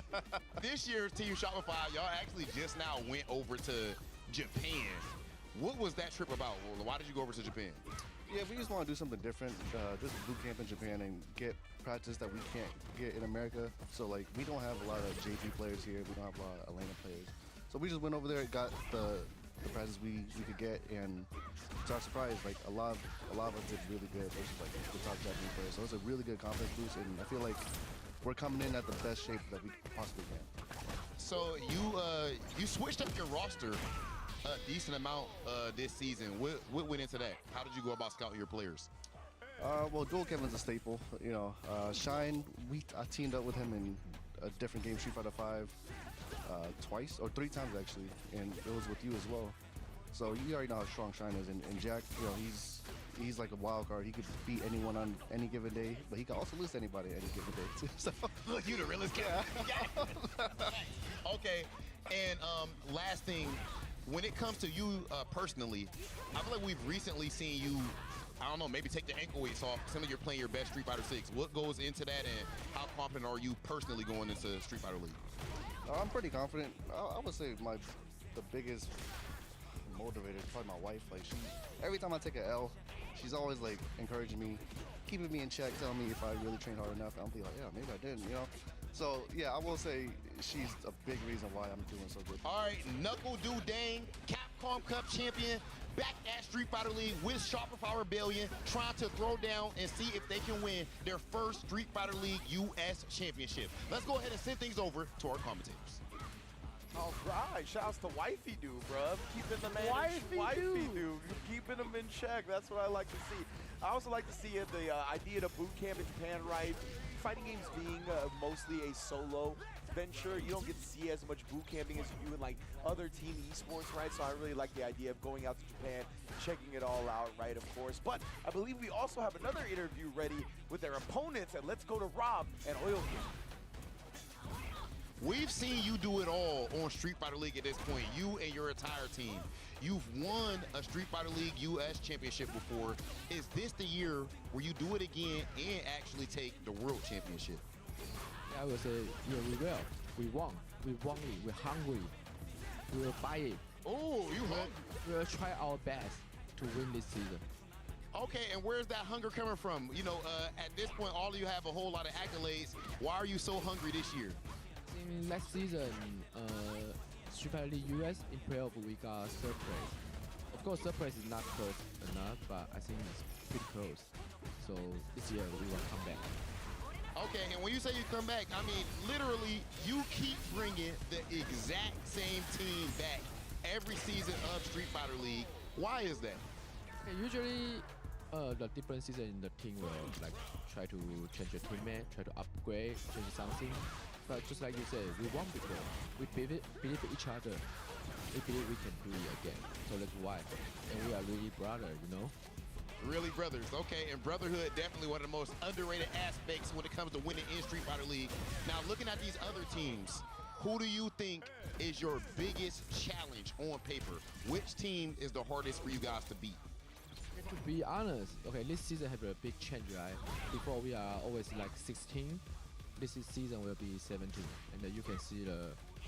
this year's Team Shopify, y'all actually just now went over to Japan. What was that trip about? Why did you go over to Japan? Yeah, we just want to do something different. Just boot camp in Japan and get practice that we can't get in America. So, like, we don't have a lot of JP players here. We don't have a lot of Atlanta players. So we just went over there, got the practice we could get, and to our surprise, like, a lot of us did really good versus, like, the top Japanese players. So it's a really good confidence boost, and I feel like we're coming in at the best shape that we possibly can. So you switched up your roster a decent amount this season. What went into that? How did you go about scouting your players? Well, dual Kevin's a staple. You know, Shine, I teamed up with him in a different game, Street Fighter 5, twice or 3 times actually, and it was with you as well. So you already know how strong Shine is, and Jack, you know, he's like a wild card. He could beat anyone on any given day, but he can also lose anybody any given day too. So Look, you the realest guy. Okay, and last thing, when it comes to you personally, I feel like we've recently seen you, I don't know, maybe take the ankle weights off. Some of you're playing your best Street Fighter 6. What goes into that, and how confident are you personally going into Street Fighter League? I'm pretty confident. I would say the biggest motivator is probably my wife. Like every time I take an L, she's always like encouraging me, keeping me in check, telling me if I really trained hard enough. I'll be like, yeah, maybe I didn't, you know. So yeah, I will say she's a big reason why I'm doing so good. All right, Knuckle Doo Dang, Capcom Cup champion, back at Street Fighter League with Shopify Rebellion, trying to throw down and see if they can win their first Street Fighter League US Championship. Let's go ahead and send things over to our commentators. All right, shouts to Wifey Doo, bruh. Keeping the man Wifey Doo. Keeping him in check. That's what I like to see. I also like to see the idea to boot camp in Japan, right? Fighting games being mostly a solo venture, you don't get to see as much boot camping as you do in like other team esports, right? So I really like the idea of going out to Japan, checking it all out, right? Of course. But I believe we also have another interview ready with their opponents, and let's go to Rob and Oil King. We've seen you do it all on Street Fighter League at this point, you and your entire team. You've won a Street Fighter League US Championship before. Is this the year where you do it again and actually take the World Championship? I would say, yeah, we will. We won. We won it. We're hungry. We will buy it. Oh, you hungry? We will try our best to win this season. Okay, and where's that hunger coming from? You know, at this point, all of you have a whole lot of accolades. Why are you so hungry this year? In last season, Street Fighter League US in playoff we got third place. Of course, third place is not close enough, but I think it's pretty close. So this year we will come back. Okay, and when you say you come back, I mean literally you keep bringing the exact same team back every season of Street Fighter League. Why is that? Okay, usually, the different season in the team will like try to change the teammate, try to upgrade, change something. But just like you said, we won before. We believe each other. We believe we can do it again. So that's why. And we are really brothers, you know? Really brothers, okay, and brotherhood definitely one of the most underrated aspects when it comes to winning in Street Fighter League. Now, looking at these other teams, who do you think is your biggest challenge on paper? Which team is the hardest for you guys to beat? To be honest, okay, this season have a big change, right? Before we are always like 16. This season will be 17, and you can see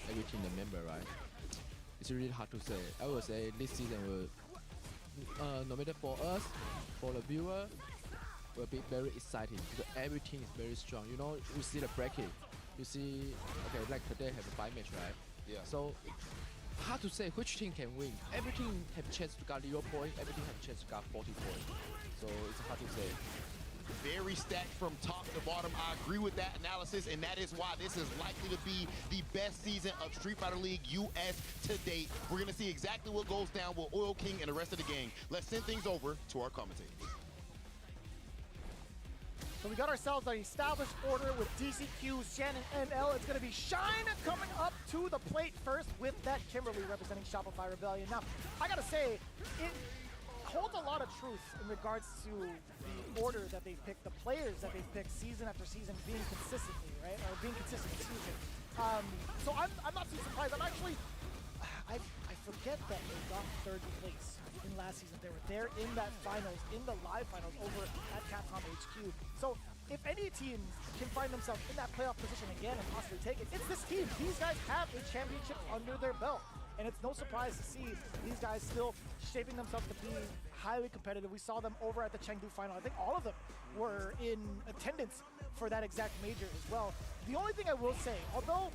every team the member, right? It's really hard to say. I would say this season will, no matter for us, for the viewer, will be very exciting because every team is very strong. You know, you see the bracket, you see, okay, like today have a 5 match, right? Yeah. So hard to say which team can win. Every team have a chance to get 0 points. Every team have a chance to get 40 points. So it's hard to say. Very stacked from top to bottom. I agree with that analysis, and that is why this is likely to be the best season of Street Fighter League US to date. We're going to see exactly what goes down with Oil King and the rest of the gang. Let's send things over to our commentators. So we got ourselves an established order with DCQ, Shannon, NL. It's going to be Shine coming up to the plate first with that Kimberly representing Shopify Rebellion. Now, I got to say, it holds a lot of truth in regards to the order that they picked, the players that they picked season after season being consistently, right? Or being consistent, excuse me. So I'm not too surprised. I'm actually, I forget that they got third place in last season. They were there in that finals, in the live finals over at Capcom HQ. So if any team can find themselves in that playoff position again and possibly take it, it's this team. These guys have a championship under their belt. And it's no surprise to see these guys still shaping themselves to be highly competitive. We saw them over at the Chengdu final. I think all of them were in attendance for that exact major as well. The only thing I will say, although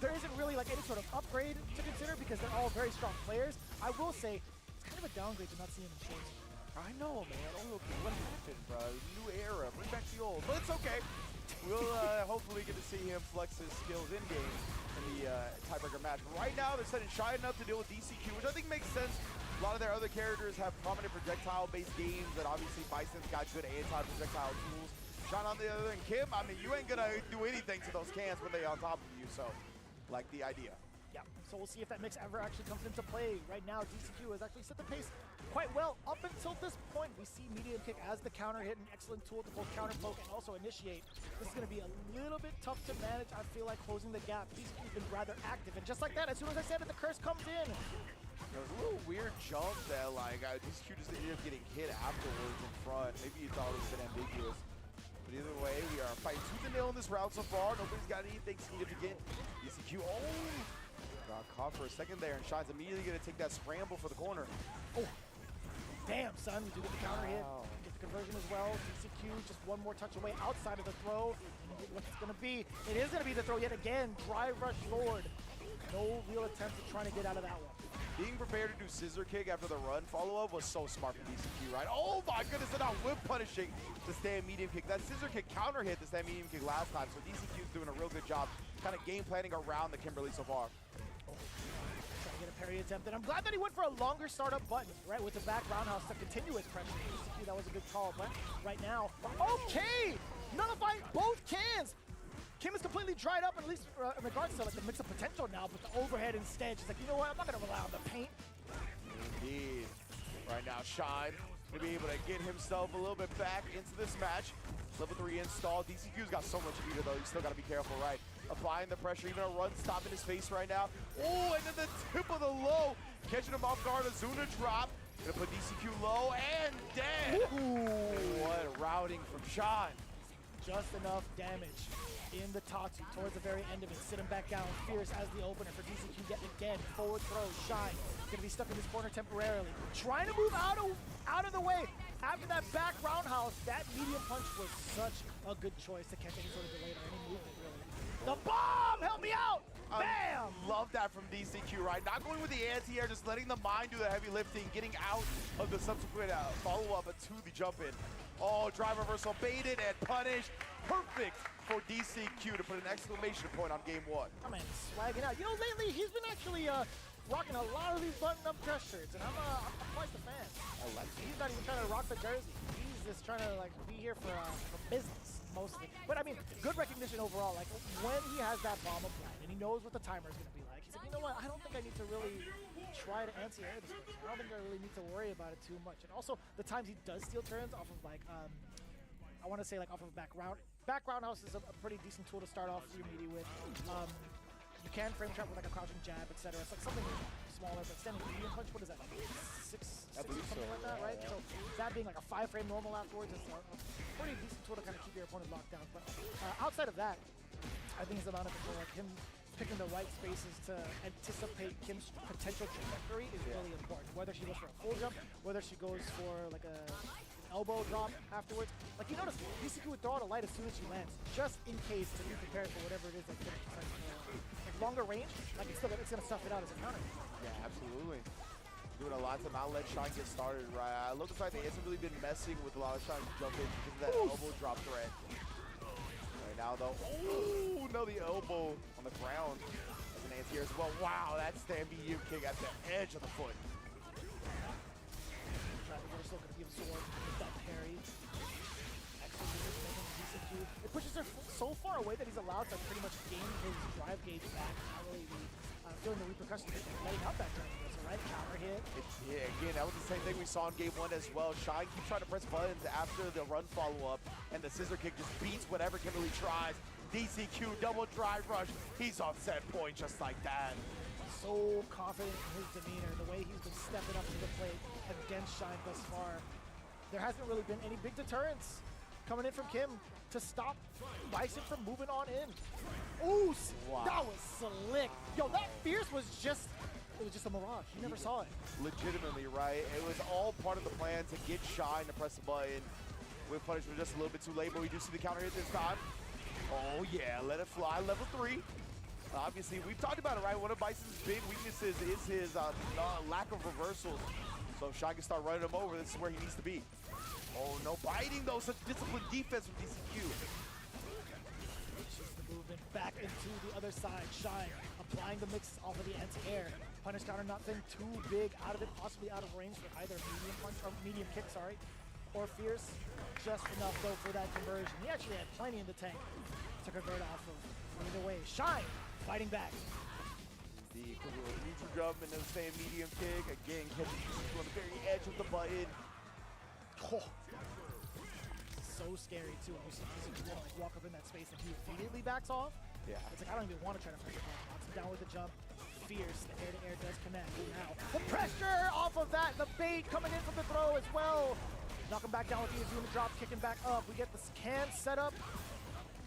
there isn't really like any sort of upgrade to consider because they're all very strong players, I will say it's kind of a downgrade to not seeing them short. I know, man. Oh, what happened, bro? New era. Bring back the old. But it's okay. we'll hopefully get to see him flex his skills in-game in the tiebreaker match. Right now, they're setting Shy enough to deal with DCQ, which I think makes sense. A lot of their other characters have prominent projectile-based games, and obviously Bison's got good anti-projectile tools. Sean on the other end, Kim, I mean, you ain't gonna do anything to those cans when they're on top of you, so like the idea. Yeah, so we'll see if that mix ever actually comes into play. Right now, DCQ has actually set the pace quite well. Up until this point, we see medium kick as the counter hit, an excellent tool to both counter poke and also initiate. This is going to be a little bit tough to manage. I feel like closing the gap. DCQ's been rather active, and just like that, as soon as I said it, the curse comes in. There was a little weird jump that, like, DCQ just ended up getting hit afterwards in front. Maybe you thought it was a bit ambiguous. But either way, we are fighting tooth and nail in this round so far. Nobody's got anything significant. DCQ, got caught for a second there, and Shine's immediately going to take that scramble for the corner. Oh, damn, son. We do get the counter hit, get the conversion as well. DCQ just one more touch away outside of the throw. And what's it going to be? It is going to be the throw yet again. Drive rush forward. No real attempt at trying to get out of that one. Being prepared to do scissor kick after the run follow-up was so smart from DCQ, right? Oh my goodness, and now whip punishing the stand medium kick. That scissor kick counter hit the stand medium kick last time, so DCQ's doing a real good job kind of game planning around the Kimberly so far. Trying to get a parry attempt, and I'm glad that he went for a longer startup button, right, with the back roundhouse to continue his pressure. DCQ, that was a good call, but right now, okay! Nullifying both cans! Kim is completely dried up, at least in regards to like the mix of potential now, but the overhead instead, she's like, you know what, I'm not gonna rely on the paint. Indeed. Right now, Shine gonna be able to get himself a little bit back into this match. Level 3 install. DCQ's got so much meter though, you still gotta be careful, right? Applying the pressure, even a run stop in his face right now. Oh, and then the tip of the low, catching him off guard, a Zuna drop. Gonna put DCQ low and dead. Ooh, what routing from Shine. Just enough damage in the Tatsu towards the very end of it. Sit him back down. Fierce as the opener for DCQ yet again. Forward throw. Shine. Gonna be stuck in this corner temporarily. Trying to move out of the way. After that back roundhouse, that medium punch was such a good choice to catch any sort of delay or any movement, really. The bomb! Help me out! Bam! Love that from DCQ, right? Not going with the anti-air, just letting the mind do the heavy lifting, getting out of the subsequent follow-up to the jump in. Oh, drive reversal baited and punished. Perfect for DCQ to put an exclamation point on game 1. Oh man, swagging out. You know, lately he's been actually rocking a lot of these button-up dress shirts, and I'm quite the fan. I like it. He's not even trying to rock the jersey. He's just trying to like be here for business mostly. But I mean, good recognition overall. Like when he has that bomb applied and he knows what the timer is going to be like, he's like, you know what? I don't think I need to really try to anti-air this person. I don't think I really need to worry about it too much. And also the times he does steal turns off of like I want to say like off of background. Background house is a pretty decent tool to start off your meaty with. You can frame trap with like a crouching jab, etc. It's like something smaller, but standing medium punch, what is that, like six something like that, right? Yeah. So that being like a 5-frame normal afterwards is a pretty decent tool to kind of keep your opponent locked down. But outside of that, I think it's amount of control, like him picking the right spaces to anticipate Kim's potential trajectory is really important. Whether she goes for a full jump, whether she goes for like an elbow drop afterwards. Like you notice, DCQ would throw out a light as soon as she lands, just in case to be prepared for whatever it is that Kim decides to like longer range, like it's gonna stuff it out as a counter. Yeah, absolutely. Doing a lot to not let Shine get started, right? I love the fact that he hasn't really been messing with a lot of Shine's jump in because of that elbow drop threat. Right now though, oh no, the elbow on the ground as an anti-air as well. Wow, that stand medium kick at the edge of the foot. We're still gonna give sword with that parry. It pushes her so far away that he's allowed to pretty much gain his drive gauge back. Not really feeling the repercussions of letting out that drive gauge, right? Counter hit. Yeah, again, that was the same thing we saw in game 1 as well. Shine keeps trying to press buttons after the run follow-up, and the scissor kick just beats whatever Kimberly tries. DCQ, double drive rush. He's on set point just like that. So confident in his demeanor, the way he's been stepping up to the plate against Shine thus far. There hasn't really been any big deterrents coming in from Kim to stop Bison from moving on in. Ooh, wow. That was slick. Yo, that Fierce was just, it was just a mirage. You never saw it. Legitimately, right? It was all part of the plan to get Shine to press the button. With punishment just a little bit too late, but we do see the counter hit this time. Oh yeah, let it fly, level 3. Obviously, we've talked about it, right? One of Bison's big weaknesses is his lack of reversals. So if Shine can start running him over, this is where he needs to be. Oh, no biting, though. Such disciplined defense from DCQ. finishes the movement back into the other side. Shine applying the mix off of the anti-air. Punish counter, nothing too big out of it, possibly out of range for either medium punch or medium kick, sorry, or fierce. Just enough though for that conversion. He actually had plenty in the tank to convert off of. Either way, Shine fighting back. The equivalent of neutral jump and then the same medium kick. Again, catching on the very edge of the button. Oh. So scary too. You see DCQ like walk up in that space and he immediately backs off. Yeah. It's like I don't even want to try to press the button. Knocks him down with the jump. Fierce. The air-to-air does connect. And now the pressure off of that. The bait coming in from the throw as well. Knock him back down with the Azuma drop, kicking back up. We get the can set up.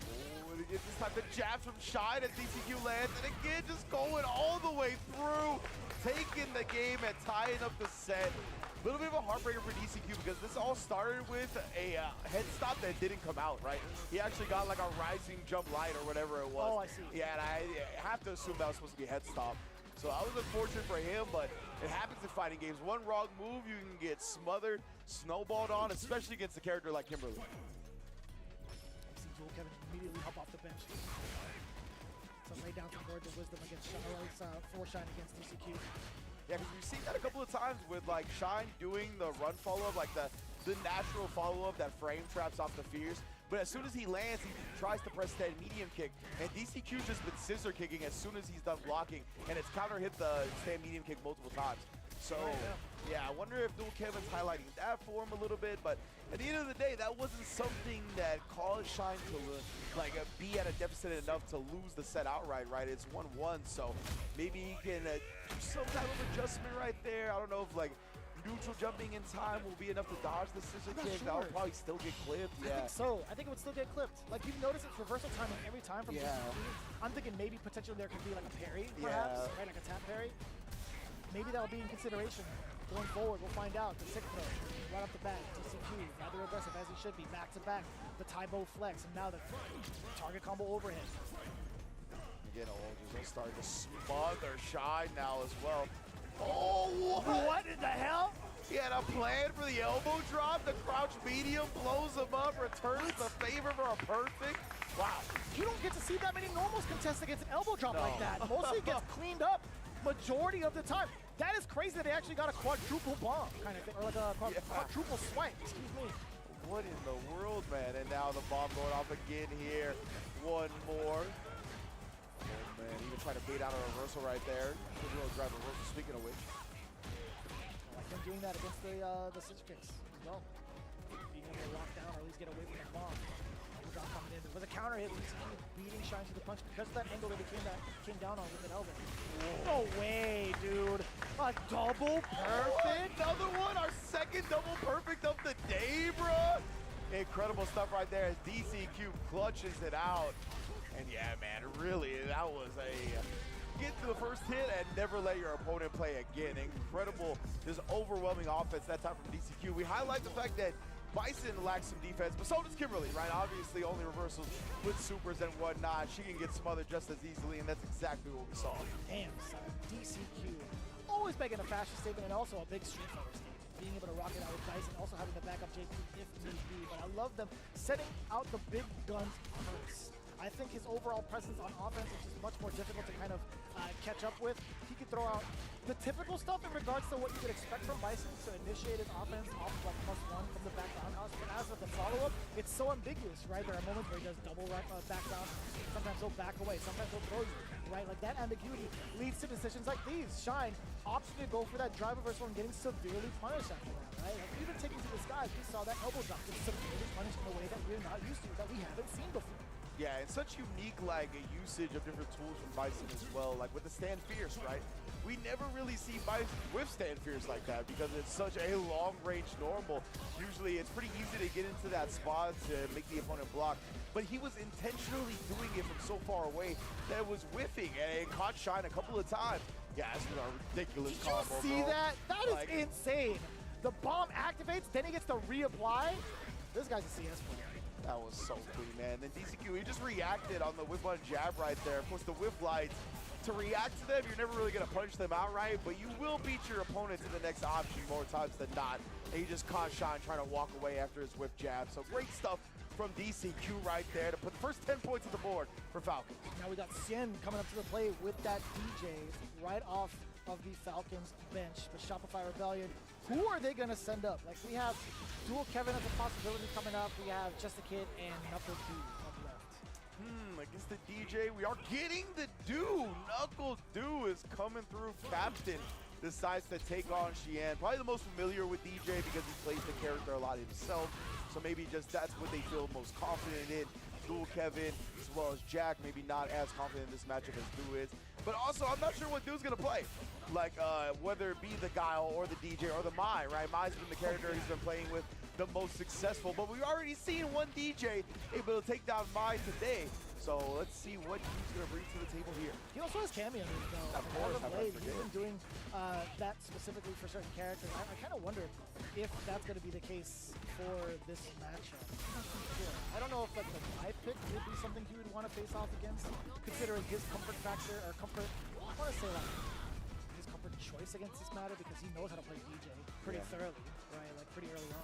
Oh, and again, this time the jab from Shine as DCQ lands, and again, just going all the way through, taking the game and tying up the set. A little bit of a heartbreaker for DCQ because this all started with a head stop that didn't come out, right? He actually got like a rising jump light or whatever it was. Oh, I see. Yeah, and I have to assume that was supposed to be a head stop. So I was unfortunate for him, but it happens in fighting games. One wrong move, you can get smothered, snowballed on, especially against a character like Kimberly. See Joel Kevin immediately hop off the bench. So lay down some words of wisdom against Shine, for Shine against DCQ. Yeah, because we've seen that a couple of times with like Shine doing the run follow-up, like the natural follow-up that frame traps off the fears. But as soon as he lands, he tries to press that medium kick, and DCQ's just been scissor kicking as soon as he's done blocking, and it's counter hit the stand medium kick multiple times. So, yeah, I wonder if Dual Kevin's highlighting that for him a little bit, but at the end of the day, that wasn't something that caused Shine to be at a deficit enough to lose the set outright, right? It's 1-1, so maybe he can do some type of adjustment right there. I don't know if like neutral jumping in time will be enough to dodge the scissor kick. That would probably still get clipped. I think so. I think it would still get clipped. Like you've noticed it's reversal timing every time from DCQ. I'm thinking maybe potentially there could be like a parry, perhaps, right? Like a tap parry. Maybe that'll be in consideration going forward. We'll find out. The sick throw right off the bat. DCQ rather aggressive as he should be. Back to back. The Taibo flex, and now the target combo overhead. Again, Older's starting to smother Shine now as well. Oh, what in the hell? He had a plan for the elbow drop. The crouch medium blows him up, returns the favor for a perfect. Wow. You don't get to see that many normals contest against an elbow drop like that. Mostly gets cleaned up majority of the time. That is crazy that they actually got a quadruple bomb kind of thing, or like a quadruple swipe, excuse me. What in the world, man? And now the bomb going off again here. One more. Oh, man, even trying to bait out a reversal right there. Good little drive reversal, speaking of which. I like him doing that against the scissor kicks as well. Being able to lock down or at least get away from the bomb. Drop coming in. There was a counter hit. Beating Shine to the punch because of that angle that he came down on with an elbow. No way, dude. A double perfect? Another one. Our second double perfect of the day, bro. Incredible stuff right there as DCQ clutches it out. And yeah, man, really, that was a get to the first hit and never let your opponent play again. Incredible, this overwhelming offense that time from DCQ. We highlight the fact that Bison lacks some defense, but so does Kimberly, right? Obviously, only reversals with supers and whatnot. She can get smothered just as easily, and that's exactly what we saw. Damn, son. DCQ. Always making a fashion statement and also a big Street Fighter statement. Being able to rock it out with Bison, also having the backup JP if need be. But I love them setting out the big guns first. I think his overall presence on offense is just much more difficult to kind of catch up with. He could throw out the typical stuff in regards to what you could expect from Bison to initiate his offense off of like +1 from the back roundhouse. But as of the follow-up, it's so ambiguous, right? There are moments where he does double back down. Sometimes he'll back away. Sometimes he'll throw you, right? Like that ambiguity leads to decisions like these. Shine opts to go for that drive reversal and getting severely punished after that, right? Like even taking to the skies, we saw that elbow drop get severely punished in a way that we're not used to, that we haven't seen before. Yeah, and such unique like a usage of different tools from Bison as well. Like with the Stand Fierce, right? We never really see Bison withstand Fierce like that because it's such a long-range normal. Usually it's pretty easy to get into that spot to make the opponent block, but he was intentionally doing it from so far away that it was whiffing and it caught Shine a couple of times. Yeah, this was a ridiculous combo, Did you see bro. that? That is insane. The bomb activates, then he gets to reapply. This guy's a CS player. That was so clean, man. Then DCQ, he just reacted on the whiff on jab right there. Of course, the whiff lights, to react to them, you're never really going to punch them outright, but you will beat your opponent to the next option more times than not. And he just caught Shine trying to walk away after his whiff jab. So great stuff from DCQ right there to put the first 10 points on the board for Falcons. Now we got Cien coming up to the plate with that DJ right off of the Falcons bench. But Shopify Rebellion, who are they going to send up? Like, we have Dual Kevin as a possibility coming up. We have Just a Kid and Knuckle 2 up left. Against the DJ, we are getting the Dew. Knuckle Dew is coming through. Captain decides to take on Chillin. Probably the most familiar with DJ because he plays the character a lot himself. So maybe just that's what they feel most confident in. Dual Kevin as well as Jack, maybe not as confident in this matchup as Dew is. But also, I'm not sure what Dew's gonna play. Like, whether it be the Guile or the DJ or the Mai, right? Mai's been the character he's been playing with the most successful, but we've already seen one DJ able to take down Mai today. So let's see what he's going to bring to the table here. He also has cameo moves, though. Of course, As of late, he's been doing that specifically for certain characters. I kind of wonder if that's going to be the case for this matchup. I'm not too sure. I don't know if like the Mai pick would be something he would want to face off against, considering his comfort factor or comfort. I want to say like his comfort choice against this matter because he knows how to play DJ pretty thoroughly, right? Like pretty early on.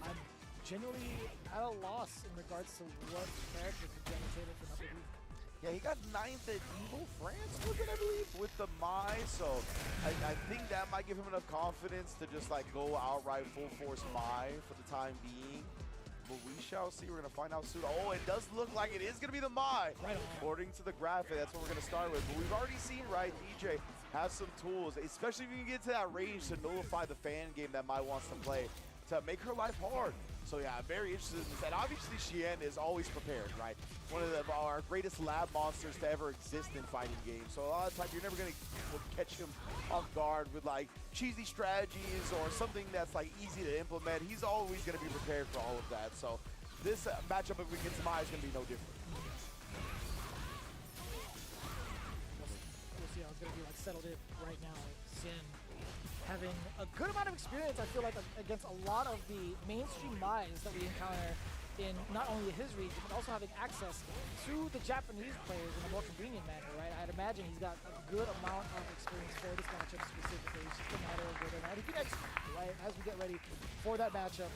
I'm genuinely at a loss in regards to what characters would be on the table for Knuckle Dew. Yeah, he got 9th at Evil France, was it, I believe, with the Mai. So I think that might give him enough confidence to just like go outright full force Mai for the time being. But we shall see. We're going to find out soon. Oh, it does look like it is going to be the Mai. Right on. According to the graphic, that's what we're going to start with. But we've already seen, right, DJ has some tools, especially if you can get to that range to nullify the fan game that Mai wants to play, to make her life hard. So yeah, I'm very interested in this. And obviously Chillin is always prepared, right? One of our greatest lab monsters to ever exist in fighting games. So a lot of times you're never going to catch him off guard with like cheesy strategies or something that's like easy to implement. He's always going to be prepared for all of that. So this matchup against Mai is going to be no different. We'll see how it's going to be like settled in right now. Cien having a good amount of experience, I feel like, against a lot of the mainstream Mais that we encounter in not only his region, but also having access to the Japanese players in a more convenient manner, right? I'd imagine he's got a good amount of experience for this matchup specifically. It's just a matter of whether or not he can execute, right? As we get ready for that matchup,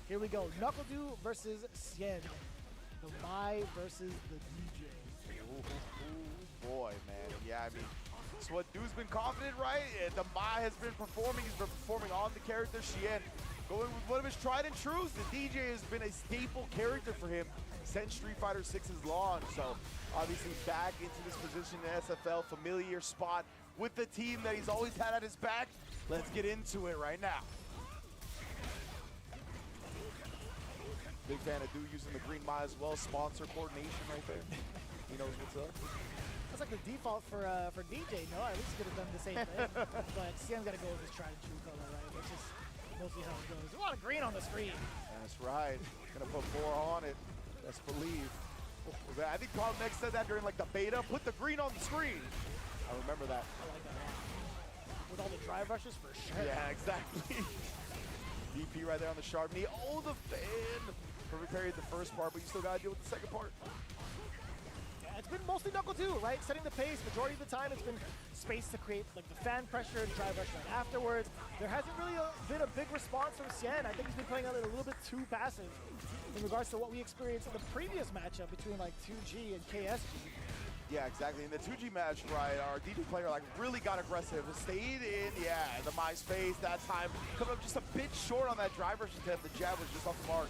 here we go. Knuckle Dew versus Cien. The Mai versus the DJ. Ooh, boy, man. Yeah, I mean, so what Dew's been confident, right? The Mai has been performing. He's been performing on the character Chillin. Going with one of his tried and trues. The DJ has been a staple character for him since Street Fighter 6's launch. So obviously back into this position in SFL, familiar spot with the team that he's always had at his back. Let's get into it right now. Big fan of Dew using the green Mai as well. Sponsor coordination right there. He knows what's up. That's like the default for DJ, no? At least he could have done the same thing. But Cien's got to go with his tried and true color, right? That's just mostly how it goes. There's a lot of green on the screen. That's right. Gonna put more on it. Best believe. I think Carl Next said that during like the beta. Put the green on the screen. I remember that. I like that a lot. With all the drive rushes, for sure. Yeah, exactly. DP right there on the sharp knee. Oh, the fan. Perfect parried the first part, but you still gotta deal with the second part. It's been mostly Knuckle Dew, right? Setting the pace. Majority of the time, it's been space to create like the fan pressure and drive rush right afterwards. There hasn't really been a big response from Cien. I think he's been playing a little bit too passive in regards to what we experienced in the previous matchup between like 2G and KSG. Yeah, exactly. In the 2G match, right, our DJ player like really got aggressive. Stayed in, the My space that time. Coming up just a bit short on that drive rush attempt. The jab was just off the mark.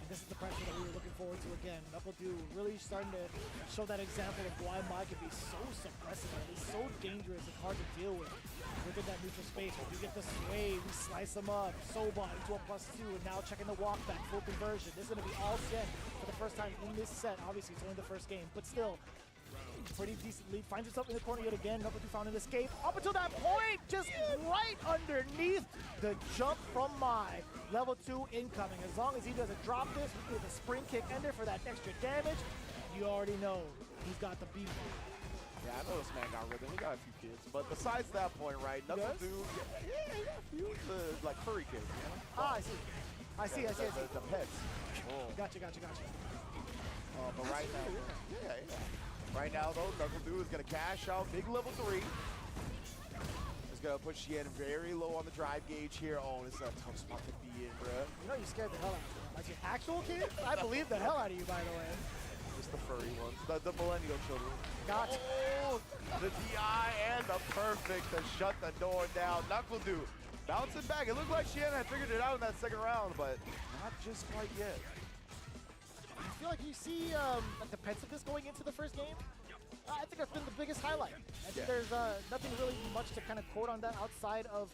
This is the pressure that we were looking forward to again. Knuckle Dew really starting to show that example of why Mai can be so suppressive. It's so dangerous and hard to deal with within that neutral space. When we get the sway, we slice them up. Soba into a +2, and now checking the walk back, full conversion. This is going to be all Cien for the first time in this set. Obviously, it's only the first game, but still, pretty decent lead. Finds himself in the corner yet again. Knuckle Dew found an escape. Up until that point, just right underneath the jump from Mai. Level 2 incoming. As long as he doesn't drop this, we get the spring kick ender for that extra damage. You already know he's got the beat. Yeah, I know this man got rhythm. He got a few kids. But besides that point, right, Knuckle Dew, he got a few like furry kids, you know? Ah, I see. The pets. Oh. Gotcha. But right now, right now though, Knuckle Dew is gonna cash out big level 3. He's gonna put Chillin very low on the drive gauge here. Oh, this is a tough spot to be in, bro. You know you scared the hell out of him. Are you actual kids? I believe the hell out of you, by the way. Just the furry ones, the millennial children. Got Oh, the DI and the perfect to shut the door down. Knuckle Dew bouncing back. It looked like Chillin had figured it out in that second round, but not just quite yet. I feel like you see like defensiveness going into the first game. I think that's been the biggest highlight. I think there's nothing really much to kind of quote on that outside of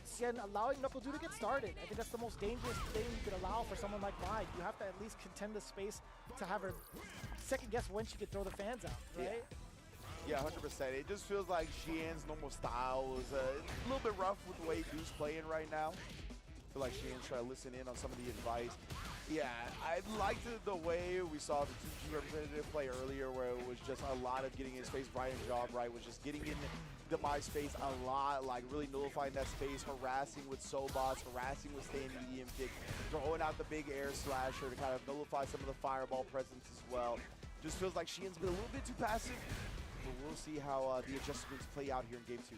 Xian allowing Knuckle Dew to get started. I think that's the most dangerous thing you could allow for someone like Mai. You have to at least contend the space to have her second guess when she could throw the fans out, right? Yeah, 100%. It just feels like Xian's normal style is a little bit rough with the way Dew's playing right now. I feel like Xian's trying to listen in on some of the advice. Yeah, I liked the way we saw the 2G representative play earlier, where it was just a lot of getting in his face. Brian's job, right, was just getting in the my space a lot, like really nullifying that space, harassing with Sobots, harassing with staying medium kick, throwing out the big air slasher to kind of nullify some of the fireball presence as well. Just feels like Xian's been a little bit too passive, but we'll see how the adjustments play out here in game 2.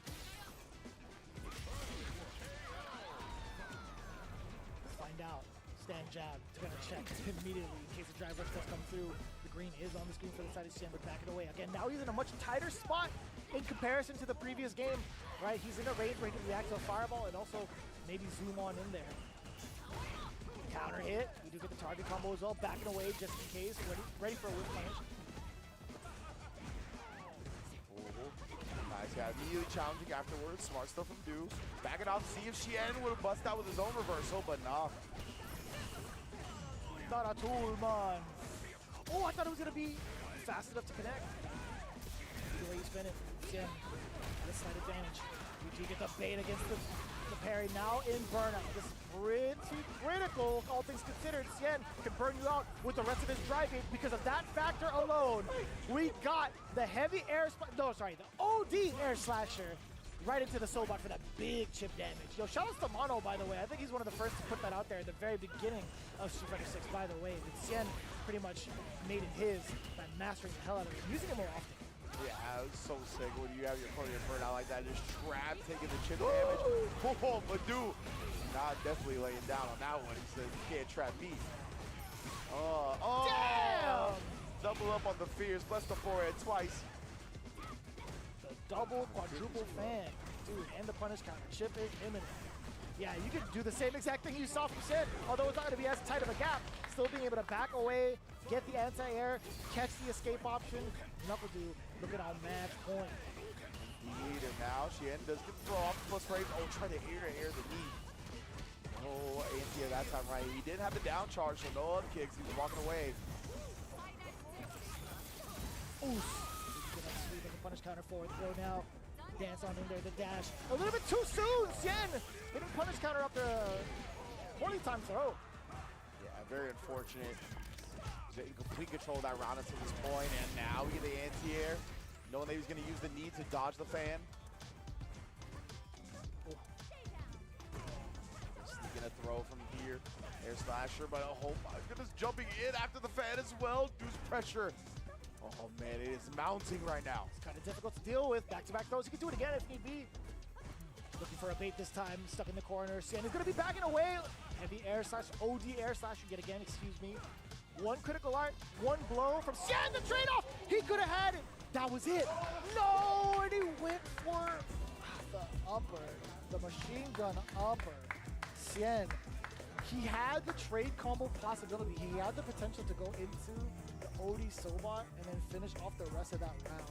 Find out. Stand jab. It's going to check immediately in case the drive rush does come through. The green is on the screen for the side of Xian, but backing away. Again, now he's in a much tighter spot in comparison to the previous game, right? He's in a range where he can react to a fireball and also maybe zoom on in there. Counter hit. You do get the target combo as well. Backing away just in case. Ready for a whip punish. Nice, yeah, immediately challenging afterwards. Smart stuff from Dew. Backing off to see if Xian would have busted out with his own reversal, but nah. Not a tool, man. Oh, I thought it was going to be fast enough to connect. The way you spin it, Xian, a slight advantage. You do get the bait against the parry. Now in burnout. This is pretty critical, all things considered. Xian can burn you out with the rest of his drive hit. Because of that factor alone, we got the heavy air, the OD air slasher right into the Sobot for that big chip damage. Yo, shout out to Mono, by the way. I think he's one of the first to put that out there at the very beginning of Street Fighter 6, by the way. But Xian pretty much made it his by mastering the hell out of it, using it more often. Yeah, it was so sick when you have your opponent burn out like that, just trapped, taking the chip damage. Oh, but dude, not definitely laying down on that one. He said, you can't trap me. Oh, damn! Double up on the fears, bless the forehead twice. The double, quadruple fan. Dude, and the punish counter. Chip is imminent. Yeah, you can do the same exact thing you saw from Sid, although it's not going to be as tight of a gap. Still being able to back away, get the anti-air, catch the escape option. Knuckle Dew looking on match point. Indeed, and now Xian does get the throw off plus range. Oh, try to air the knee. Oh, anti-air that time, right? He didn't have the down charge, so no up kicks. He was walking away. Oof. Get that sweep and the punish counter forward throw now. Dance on in there, the dash. A little bit too soon, Xian! Hitting punish counter up the poorly timed throw. Yeah, very unfortunate. He's in complete control of that round until this point, and now we get the anti-air, knowing that he's going to use the knee to dodge the fan. Sneaking a throw from here. Air slasher, but oh my goodness, jumping in after the fan as well. Deuce pressure. Oh man, it is mounting right now. It's kind of difficult to deal with. Back-to-back throws. He can do it again if need be. Looking for a bait this time. Stuck in the corner. Xian is going to be backing away. Heavy air slash, OD air slash yet again, excuse me. One critical art, one blow from Xian, the trade-off! He could have had it. That was it. No, and he went for the upper, the machine gun upper. Xian, he had the trade combo possibility. He had the potential to go into the OD Sobot and then finish off the rest of that round.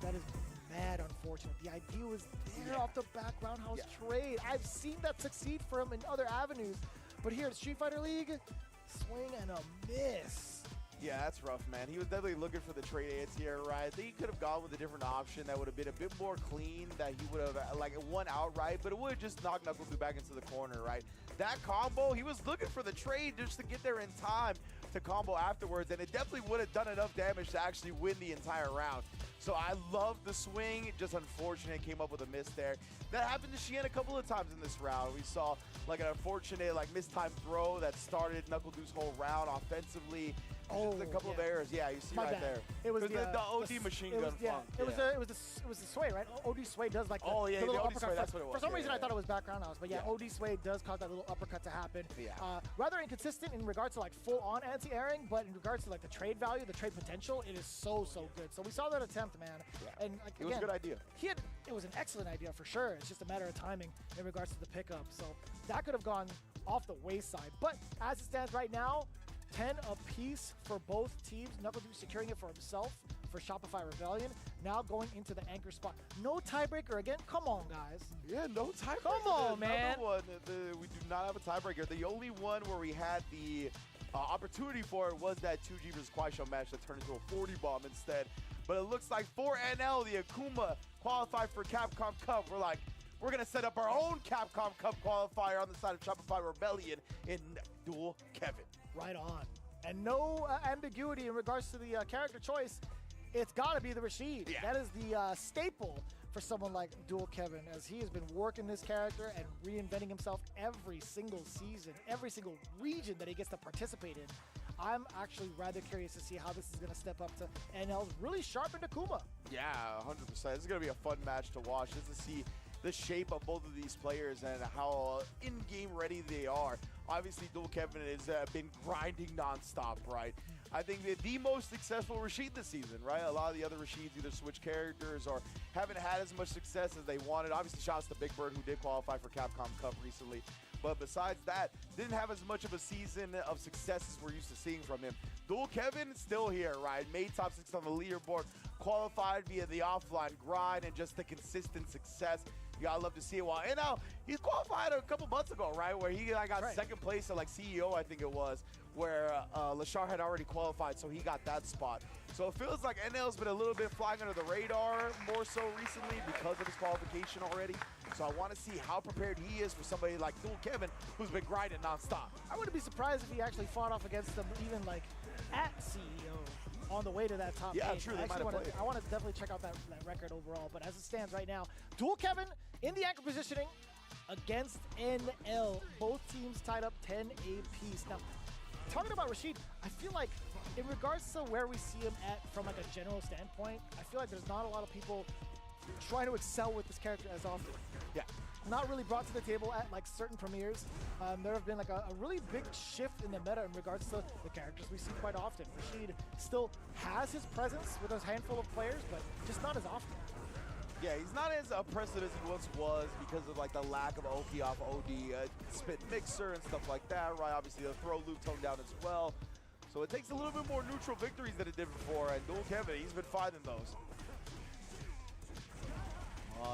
That is mad unfortunate. The idea was there off the back roundhouse trade. I've seen that succeed for him in other avenues, but here at Street Fighter League, swing and a miss. Yeah, that's rough, man. He was definitely looking for the trade anti-air, right? I think he could have gone with a different option that would have been a bit more clean, that he would have like won outright, but it would have just knocked Knuckle Dew back into the corner, right? That combo, he was looking for the trade just to get there in time to combo afterwards, and it definitely would have done enough damage to actually win the entire round. So I love the swing, just unfortunate, came up with a miss there. That happened to Chillin a couple of times in this round. We saw like an unfortunate mistimed throw that started NuckleDu's whole round offensively. Just a couple of errors. Yeah, you see My right bad. there. It was the OD machine gun funk. It was the sway, right? OD sway does like the, Oh, yeah, the little the OD sway, uppercut. that's what it was. For some Yeah, reason, yeah, I thought it was background house, but yeah, Yeah. OD sway does cause that little uppercut to happen. Yeah. Rather inconsistent in regards to like full-on anti-airing, but in regards to like the trade value, the trade potential, it is so good. So we saw that attempt, man. Yeah. And like, It was a good idea. It was an excellent idea for sure. It's just a matter of timing in regards to the pickup. So that could have gone off the wayside. But as it stands right now, 10 apiece for both teams. NuckleDu securing it for himself for Shopify Rebellion. Now going into the anchor spot. No tiebreaker again? Come on, guys. Yeah, no tiebreaker. Come on, man. Another one. We do not have a tiebreaker. The only one where we had the opportunity for it was that 2G versus Quaisho match that turned into a 40 bomb instead. But it looks like for NL, the Akuma qualified for Capcom Cup. We're going to set up our own Capcom Cup qualifier on the side of Shopify Rebellion in Dual Kevin. Right on. And no ambiguity in regards to the character choice. It's got to be the Rashid. Yeah. That is the staple for someone like Dual Kevin, as he has been working this character and reinventing himself every single season, every single region that he gets to participate in. I'm actually rather curious to see how this is going to step up to NL's really sharpened Akuma. Yeah, 100%. This is going to be a fun match to watch, just to see the shape of both of these players and how in-game ready they are. Obviously, Dual Kevin has been grinding nonstop, right? I think the most successful Rashid this season, right? A lot of the other Rashids either switch characters or haven't had as much success as they wanted. Obviously, shouts to Big Bird, who did qualify for Capcom Cup recently. But besides that, didn't have as much of a season of success as we're used to seeing from him. Dual Kevin, still here, right? Made top 6 on the leaderboard, qualified via the offline grind and just the consistent success. You gotta love to see it. Well, and now he's qualified a couple months ago, right? Where he got second place at CEO, I think it was, where Lashar had already qualified, so he got that spot. So it feels like NL's been a little bit flying under the radar more so recently because of his qualification already. So I want to see how prepared he is for somebody like Dual Kevin, who's been grinding nonstop. I wouldn't be surprised if he actually fought off against them even at CEO on the way to that top Yeah, eight. true, they might have played. I want to definitely check out that record overall. But as it stands right now, Dual Kevin in the anchor positioning against NL. Both teams tied up 10 apiece. Now, talking about Rashid, I feel like in regards to where we see him at from a general standpoint, I feel like there's not a lot of people trying to excel with this character as often. Yeah. Not really brought to the table at certain premieres. There have been a really big shift in the meta in regards to the characters we see quite often. Rashid still has his presence with a handful of players, but just not as often. Yeah, he's not as oppressive as he once was because of the lack of Oki off OD, spit mixer and stuff like that, right? Obviously the throw loop toned down as well. So it takes a little bit more neutral victories than it did before, and Dual Kevin, he's been finding those.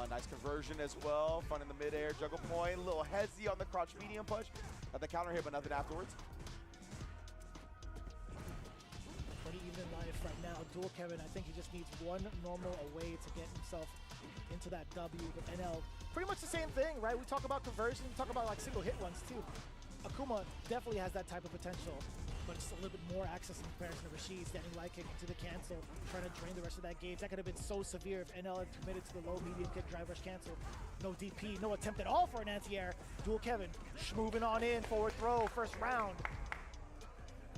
Nice conversion as well, finding the mid-air juggle point, a little hezzy on the crouch medium punch. Got the counter hit, but nothing afterwards. Pretty even life right now. Dual Kevin, I think he just needs one normal away to get himself into that W with NL. Pretty much the same thing, right? We talk about conversion, we talk about single hit ones too. Akuma definitely has that type of potential, but it's a little bit more access in comparison to Rashid, standing light kick into the cancel, trying to drain the rest of that gauge. That could have been so severe if NL had committed to the low medium kick drive rush cancel. No DP, no attempt at all for an anti-air. Dual Kevin moving on in, forward throw, first round.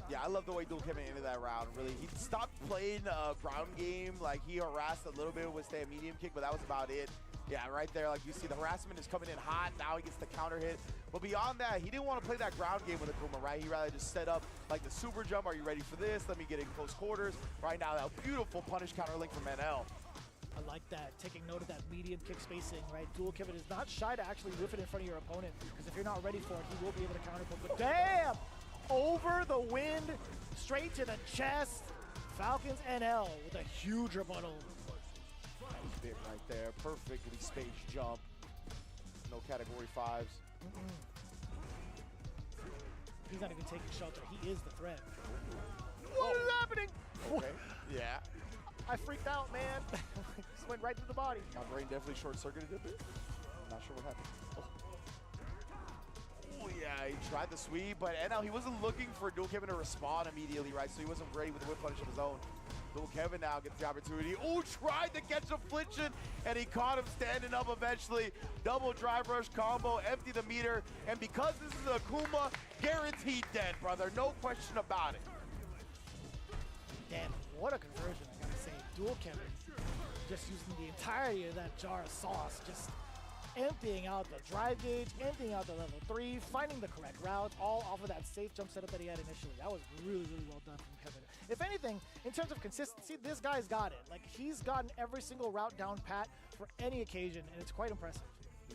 Yeah, I love the way Dual Kevin ended that round, really. He stopped playing ground game, he harassed a little bit with stay medium kick, but that was about it. Yeah, right there, you see the harassment is coming in hot, now he gets the counter hit. But beyond that, he didn't want to play that ground game with Akuma, right? He rather just set up the super jump, are you ready for this? Let me get in close quarters. Right now, that beautiful punish counter link from NL. I like that, taking note of that medium kick spacing, right? Dual Kevin is not shy to actually whip it in front of your opponent, because if you're not ready for it, he will be able to counter pull. But damn! Over the wind, straight to the chest. Falcons NL with a huge rebuttal. Nice bit right there, perfectly spaced jump. No category 5s. He's not even taking shelter, he is the threat. What is happening? Okay, yeah. I freaked out, man. Just went right through the body. My brain definitely short-circuited a bit. I'm not sure what happened. Oh, yeah, he tried the sweep, but NL, he wasn't looking for Dual Kevin to respond immediately, right? So he wasn't ready with the whip punish of his own. Little Kevin now gets the opportunity. Oh, tried to catch affliction, and he caught him standing up eventually. Double drive rush combo, empty the meter, and because this is a Akuma, guaranteed dead, brother. No question about it. Damn, what a conversion, I gotta say. Dual Kevin, just using the entirety of that jar of sauce, just emptying out the drive gauge, emptying out the level 3, finding the correct route, all off of that safe jump setup that he had initially. That was really, really well done from Kevin. If anything, in terms of consistency, this guy's got it. Like, he's gotten every single route down pat for any occasion, and it's quite impressive.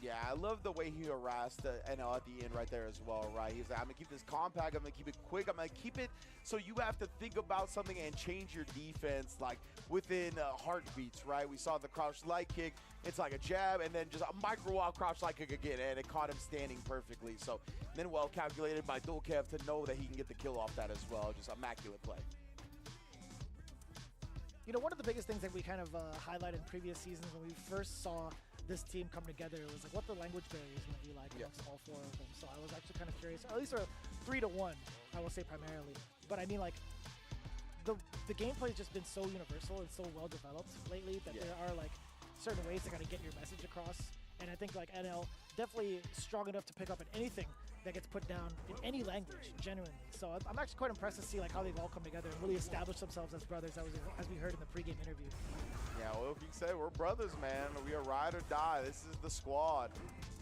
Yeah, I love the way he harassed NL at the end right there as well, right? He's like, I'm going to keep this compact, I'm going to keep it quick, I'm going to keep it so you have to think about something and change your defense, like, within heartbeats, right? We saw the crouch light kick, it's like a jab, and then just a micro-wall crouch light kick again, and it caught him standing perfectly. So then well calculated by Dulkev to know that he can get the kill off that as well. Just immaculate play. You know, one of the biggest things that we kind of highlighted in previous seasons when we first saw this team come together was like what the language barrier is going to be like amongst all four of them. So I was actually kind of curious. Or at least 3-1, I will say primarily. But I mean, like, the gameplay has just been so universal and so well developed lately that there are like certain ways to kind of get your message across. And I think like NL definitely strong enough to pick up at anything that gets put down in any language, genuinely. So I'm actually quite impressed to see like how they've all come together and really establish themselves as brothers, as we heard in the pregame interview. Yeah, well, if you say we're brothers, man. We are ride or die. This is the squad.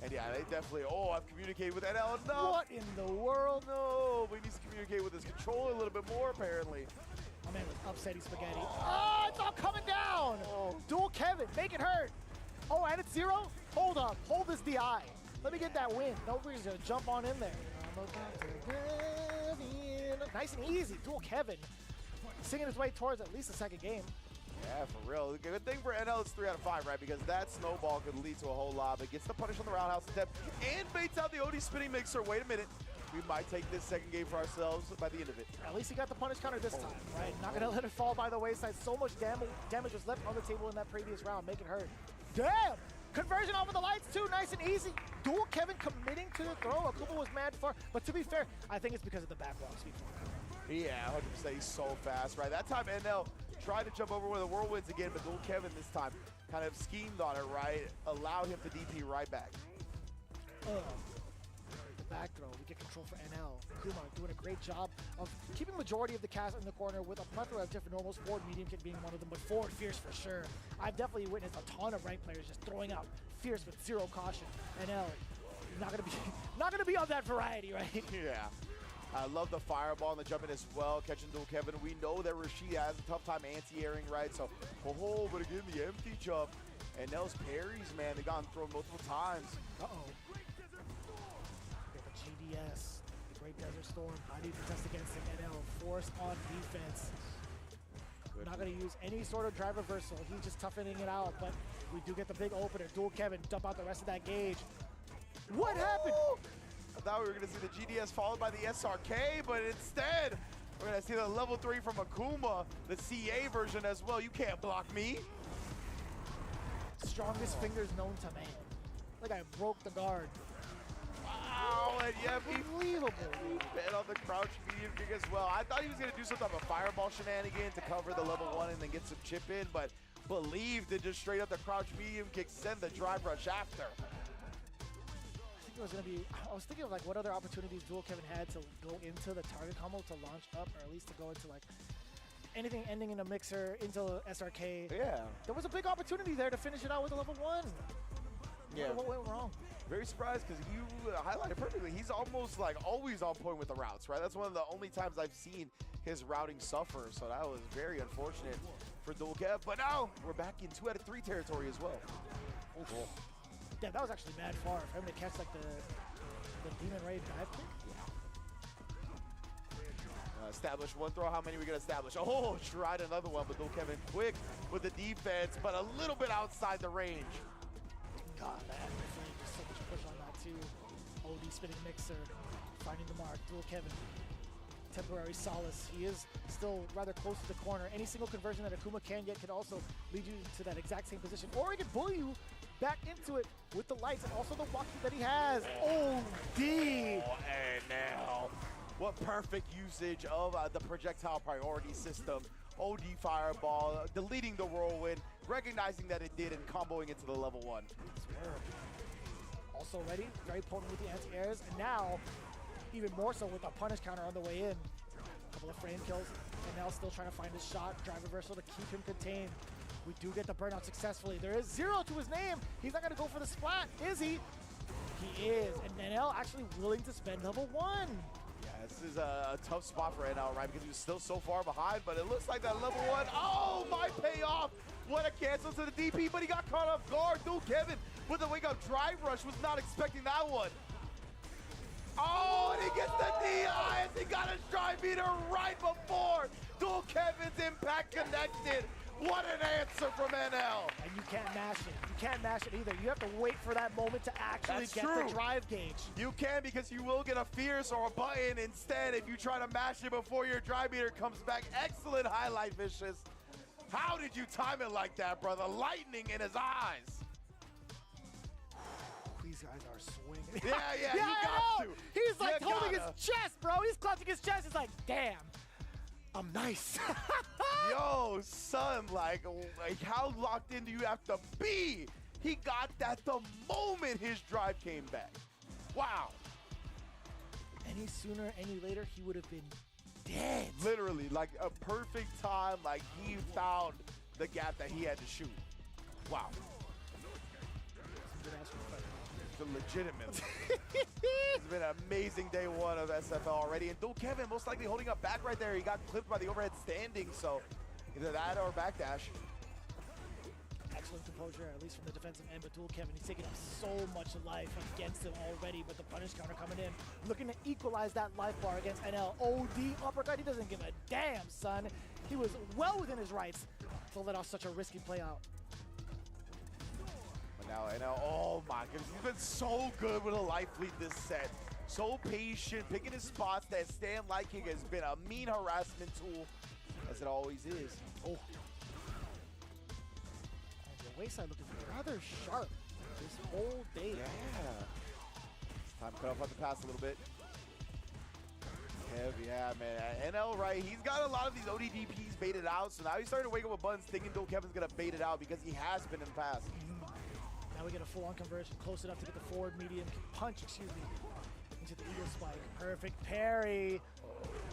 And yeah, they definitely, I've communicated with NL. No. What in the world? No, we need to communicate with his controller a little bit more, apparently. My man was upsetting spaghetti. Oh, it's all coming down. Dual Kevin, make it hurt. Oh, and it's 0? Hold up, hold this DI. Let me get that win. Nobody's gonna jump on in there. Nice and easy. Dual Kevin singing his way towards at least the second game. Yeah, for real. The good thing for NL is 3 out of 5, right? Because that snowball could lead to a whole lot, but gets the punish on the roundhouse attempt and baits out the OD spinning mixer. Wait a minute. We might take this second game for ourselves by the end of it. At least he got the punish counter this time, right? Not gonna let it fall by the wayside. So much damage was left on the table in that previous round. Make it hurt. Damn! Conversion off of the lights too, nice and easy. Dual Kevin committing to the throw. Akuma was mad for, but to be fair, I think it's because of the backwalks before. Yeah, 100%. He's so fast, right? That time NL tried to jump over with the whirlwinds again, but Dual Kevin this time kind of schemed on it, right? Allowed him to DP right back. The back throw, we get control for NL. Akuma doing a great job of keeping majority of the cast in the corner with a plethora of different normals, forward medium kick being one of them, but forward fierce for sure. I've definitely witnessed a ton of ranked players just throwing out fierce with 0 caution. NL, not gonna be on that variety, right? Yeah. I love the fireball and the jumping as well, catching Dual Kevin. We know that Rashid has a tough time anti-airing, right? So, but again, the empty jump. And Nell's parries, man, they've gotten thrown multiple times. GDS, the Great Desert Storm, how do you protest against it? NL, force on defense. Not going to use any sort of drive reversal. He's just toughening it out, but we do get the big opener. Dual Kevin, dump out the rest of that gauge. What happened? I thought we were going to see the GDS followed by the SRK, but instead, we're going to see the level 3 from Akuma, the CA version as well. You can't block me. Strongest fingers known to man. Like I broke the guard. Wow, and yeah, unbelievable. He bet on the crouch medium kick as well. I thought he was going to do some type of fireball shenanigan to cover the level 1 and then get some chip in, but believed to just straight up the crouch medium kick, send the drive rush after. I was thinking of like what other opportunities Dual Kevin had to go into the target combo to launch up, or at least to go into like anything ending in a mixer into SRK. Yeah. There was a big opportunity there to finish it out with a level 1. Yeah. What went wrong? Very surprised because you highlighted perfectly. He's almost like always on point with the routes, right? That's one of the only times I've seen his routing suffer. So that was very unfortunate for Dual Kev. But now we're back in 2 out of 3 territory as well. Cool. Yeah, that was actually mad far for him to catch like the Demon Ray dive kick. Establish one throw. How many are we going to establish? Oh, tried another one, but Dual Kevin quick with the defense, but a little bit outside the range. God, man, just so much push on that too. OD spinning mixer, finding the mark. Dual Kevin, temporary solace. He is still rather close to the corner. Any single conversion that Akuma can get can also lead you to that exact same position, or he can bully you back into it with the lights and also the walkie that he has. OD! Oh, and now What perfect usage of the projectile priority system. OD Fireball, deleting the Whirlwind, recognizing that it did, and comboing into the level 1. Also ready, very potent with the anti-airs, and now even more so with a punish counter on the way in. A couple of frame kills, and now still trying to find his shot, drive reversal to keep him contained. We do get the burnout successfully. There is 0 to his name. He's not gonna go for the splat, is he? He is, and NL actually willing to spend level 1. Yeah, this is a tough spot for NL, right? Because he was still so far behind, but it looks like that level 1, oh, my payoff! What a cancel to the DP, but he got caught off guard. Dual Kevin with a wake-up drive rush, was not expecting that one. Oh, and he gets the DI as he got his drive meter right before Dual Kevin's impact connected. What an answer from NL. And you can't mash it. You can't mash it either. You have to wait for that moment to actually get the drive gauge. You can, because you will get a fierce or a button instead if you try to mash it before your drive meter comes back. Excellent highlight, Vicious. How did you time it like that, brother? Lightning in his eyes. These guys are swinging. Yeah, you got to. He's like You holding gotta. his chest, bro. He's clutching his chest. He's like, damn, I'm nice. Yo, son, like how locked in do you have to be? He got that the moment his drive came back. Wow. Any sooner, any later, he would have been dead. Literally, like a perfect time, like he found the gap that he had to shoot. Wow. Legitimately. It's been an amazing day 1 of SFL already, and Dual Kevin most likely holding up back right there. He got clipped by the overhead standing, so either that or backdash. Excellent composure, at least from the defensive end, but Dual Kevin, he's taking up so much life against him already, but the punish counter coming in, looking to equalize that life bar against NL. OD uppercut, he doesn't give a damn, son. He was well within his rights to let off such a risky play out. Now, oh my goodness, he's been so good with a life lead this set. So patient, picking his spots. That stand light kick has been a mean harassment tool, as it always is. Oh. And the wayside looking rather sharp this whole day. Yeah. Time to cut off on the pass a little bit. Heavy, yeah, man. NL, right, he's got a lot of these ODDPs baited out, so now he's starting to wake up with buttons thinking Dual Kevin's gonna bait it out because he has been in the past. Now we get a full-on conversion, close enough to get the forward medium punch, into the eagle spike. Perfect parry.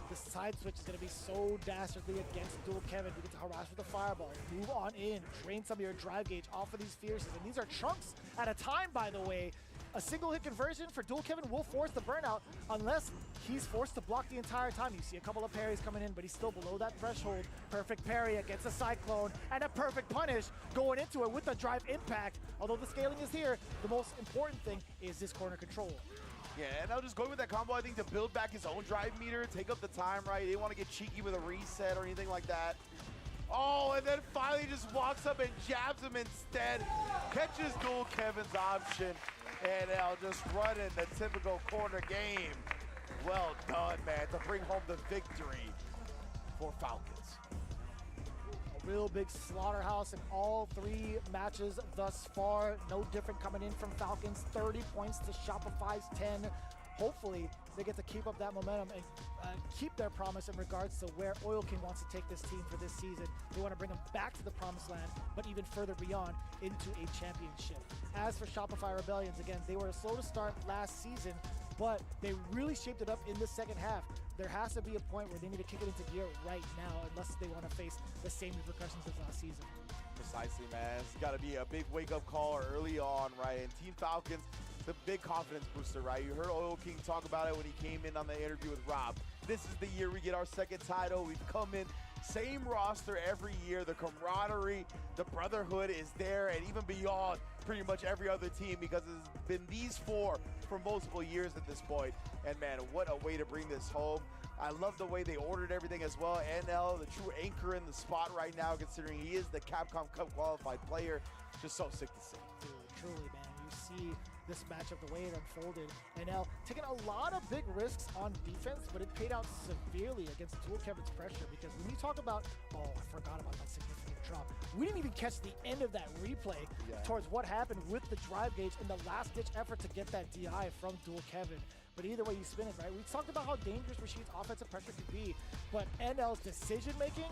The side switch is going to be so dastardly against Dual Kevin. We get to harass with the fireball. Move on in, drain some of your drive gauge off of these fierces. And these are chunks at a time, by the way. A single hit conversion for Dual Kevin will force the burnout unless he's forced to block the entire time. You see a couple of parries coming in, but he's still below that threshold. Perfect parry against a cyclone and a perfect punish going into it with the drive impact. Although the scaling is here, the most important thing is this corner control. Yeah, and now just going with that combo, I think, to build back his own drive meter, take up the time, right? He didn't want to get cheeky with a reset or anything like that. Oh, and then finally just walks up and jabs him instead. Catches Dual Kevin's option. And now just running the typical corner game. Well done, man, to bring home the victory for Falcons. A real big slaughterhouse in all 3 matches thus far. No different coming in from Falcons. 30 points to Shopify's 10. Hopefully, they get to keep up that momentum and keep their promise in regards to where Oil King wants to take this team for this season. They want to bring them back to the promised land, but even further beyond into a championship. As for Shopify Rebellions, again, they were slow to start last season, but they really shaped it up in the second half. There has to be a point where they need to kick it into gear right now unless they want to face the same repercussions as last season. Precisely, man. It's got to be a big wake-up call early on, right? And Team Falcons, the big confidence booster, right? You heard Oil King talk about it when he came in on the interview with Rob. This is the year we get our second title. We've come in, same roster every year. The camaraderie, the brotherhood is there, and even beyond pretty much every other team, because it's been these 4 for multiple years at this point. And man, what a way to bring this home. I love the way they ordered everything as well. NL, the true anchor in the spot right now, considering he is the Capcom Cup qualified player. Just so sick to see. Dude, truly, man. You see this matchup, the way it unfolded. NL taking a lot of big risks on defense, but it paid out severely against Dual Kevin's pressure, because when you talk about, oh, I forgot about that significant drop. We didn't even catch the end of that replay towards what happened with the drive gauge in the last-ditch effort to get that DI from Dual Kevin. But either way you spin it, right? We talked about how dangerous Rashid's offensive pressure could be, but NL's decision making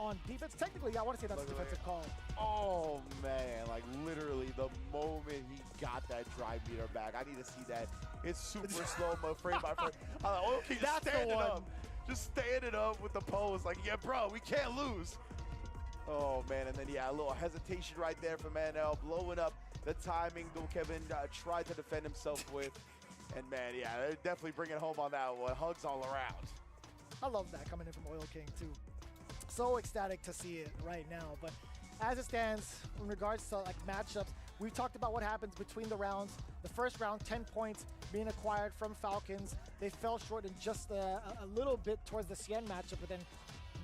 on defense, technically, I want to say that's a defensive call. Oh man, like literally the moment he got that drive meter back, I need to see that. It's super slow-mo, frame by frame. Oil King just standing up. Just standing up with the pose, like, yeah, bro, we can't lose. Oh man, and then yeah, a little hesitation right there from NL, blowing up the timing Kevin tried to defend himself with. And man, yeah, they're definitely bringing it home on that one. Hugs all around. I love that coming in from Oil King too. So ecstatic to see it right now. But as it stands, in regards to like matchups, we've talked about what happens between the rounds. The first round, 10 points being acquired from Falcons. They fell short in just a little bit towards the Cien matchup, but then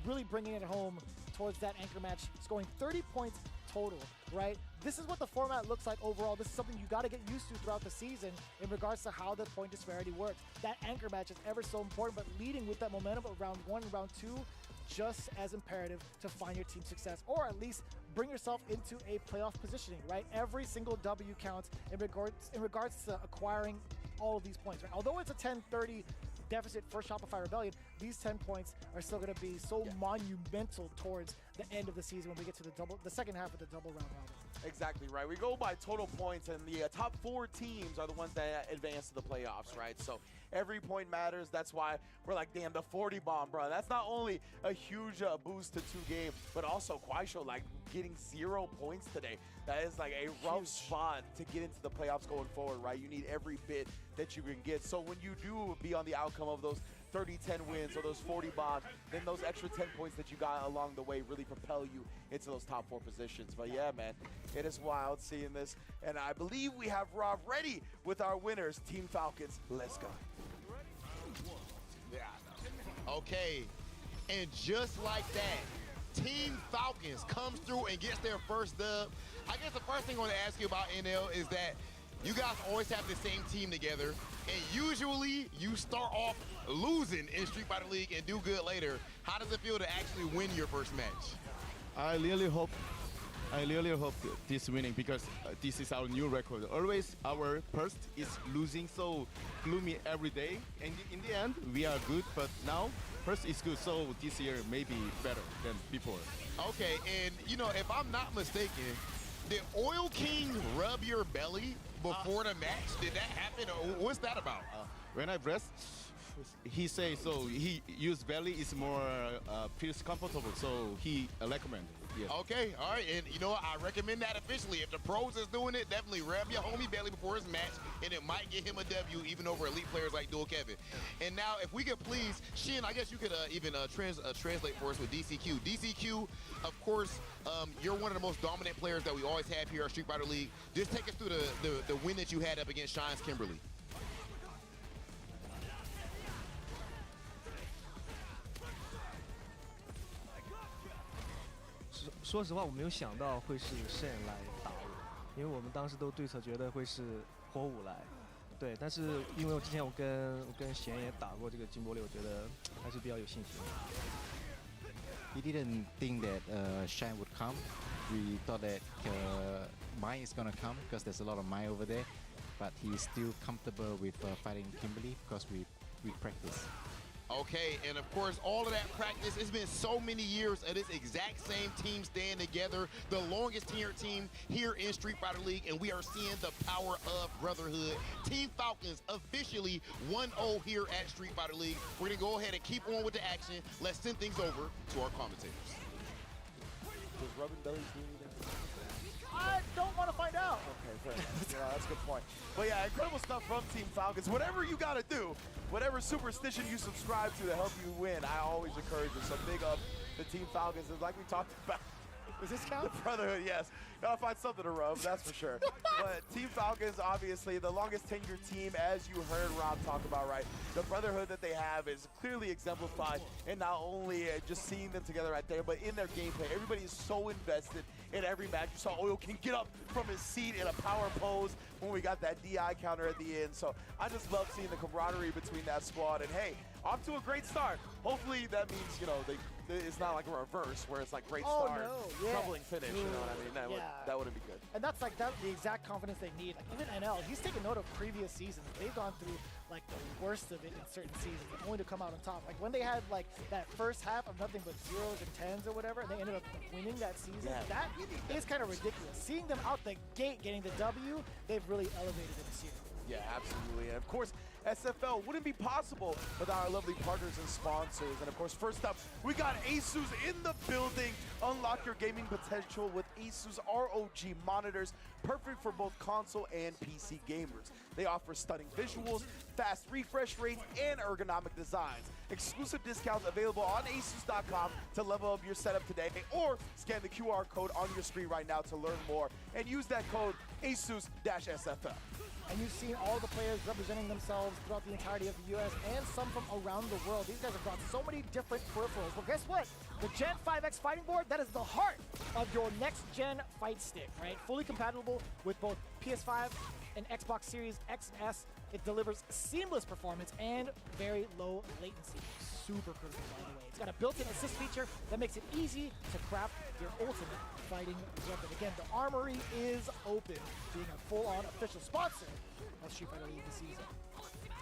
really bringing it home towards that anchor match, scoring 30 points total, right? This is what the format looks like overall. This is something you got to get used to throughout the season in regards to how the point disparity works. That anchor match is ever so important, but leading with that momentum of round 1 and round 2, just as imperative to find your team success, or at least bring yourself into a playoff positioning, right? Every single W counts in regards to acquiring all of these points, right? Although it's a 10-30 deficit for Shopify Rebellion, these 10 points are still going to be so monumental towards the end of the season when we get to the second half of the double round robin. Exactly right. We go by total points, and the top 4 teams are the ones that advance to the playoffs, right? So every point matters. That's why we're like, damn, the 40 bomb, bro. That's not only a huge boost to 2 games, but also Kwaisho, like, getting 0 points today. That is like a rough spot to get into the playoffs going forward, right? You need every bit that you can get. So when you do be on the outcome of those 30-10 wins or those 40 bombs, then those extra 10 points that you got along the way really propel you into those top 4 positions. But yeah, man, it is wild seeing this. And I believe we have Rob ready with our winners, Team Falcons. Let's go. Yeah. Okay, and just like that, Team Falcons comes through and gets their first dub. I guess the first thing I want to ask you about NL is that you guys always have the same team together, and usually you start off losing in Street Fighter League and do good later. How does it feel to actually win your first match? I really hope this winning, because this is our new record. Always our first is losing so gloomy every day, and in the end we are good, but now first is good, so this year maybe better than before. Okay, and you know, if I'm not mistaken, did Oil King rub your belly before the match? Did that happen, or what's that about? When I press, he say so he use belly is more feels comfortable, so he recommend. Yeah. Okay, all right, and you know what? I recommend that officially. If the pros is doing it, definitely rub your homie belly before his match, and it might get him a W even over elite players like Dual Kevin. And now, if we could please, Shin, I guess you could even translate for us with DCQ. DCQ, of course, you're one of the most dominant players that we always have here at Street Fighter League. Just take us through the win that you had up against Shine's Kimberly. 说实话，我没有想到会是Shen来打我，因为我们当时都对策觉得会是火舞来，对。但是因为我之前我跟贤也打过这个金波力，我觉得还是比较有信心。We didn't think that Shine would come. We thought that Mai is gonna come because there's a lot of Mai over there, but he's still comfortable with fighting Kimberly because we practice. Okay, and of course, all of that practice, it's been so many years of this exact same team staying together, the longest tenured team here in Street Fighter League, and we are seeing the power of brotherhood. Team Falcons officially 1-0 here at Street Fighter League. We're gonna go ahead and keep on with the action. Let's send things over to our commentators. Does rubbing bellies do anything? I don't want to find out. Okay, fair enough. You know, that's a good point. But yeah, incredible stuff from Team Falcons. Whatever you got to do, whatever superstition you subscribe to help you win, I always encourage it. So big up the Team Falcons. And like we talked about, does this count? The brotherhood, yes. Gotta find something to rub, that's for sure. But Team Falcons, obviously, the longest tenured team, as you heard Rob talk about, right? The brotherhood that they have is clearly exemplified, and not only just seeing them together right there, but in their gameplay. Everybody is so invested in every match. You saw Oil King get up from his seat in a power pose when we got that DI counter at the end. So I just love seeing the camaraderie between that squad. And hey, off to a great start. Hopefully that means, you know, it's not like a reverse where it's like great start, troubling finish, you know what I mean? That wouldn't be good. And that's like the exact confidence they need. Like even NL, he's taken note of previous seasons. They've gone through like the worst of it in certain seasons, only to come out on top. Like when they had like that first half of nothing but 0s and 10s or whatever, and they ended up winning that season. That is kind of ridiculous. Seeing them out the gate getting the W, they've really elevated it this year. Yeah, absolutely. And of course, SFL wouldn't be possible without our lovely partners and sponsors. And of course, first up, we got ASUS in the building. Unlock your gaming potential with ASUS ROG monitors, perfect for both console and PC gamers. They offer stunning visuals, fast refresh rates, and ergonomic designs. Exclusive discounts available on asus.com to level up your setup today, or scan the QR code on your screen right now to learn more and use that code ASUS-SFL. And you've seen all the players representing themselves throughout the entirety of the US and some from around the world. These guys have brought so many different peripherals. Well, guess what? The Gen 5X fighting board, that is the heart of your next gen fight stick, right? Fully compatible with both PS5 and Xbox Series X and S. It delivers seamless performance and very low latency. Super critical, by the way. It's got a built-in assist feature that makes it easy to craft your ultimate fighting weapon. Again, the Armory is open, being a full-on official sponsor of Street Fighter League this season.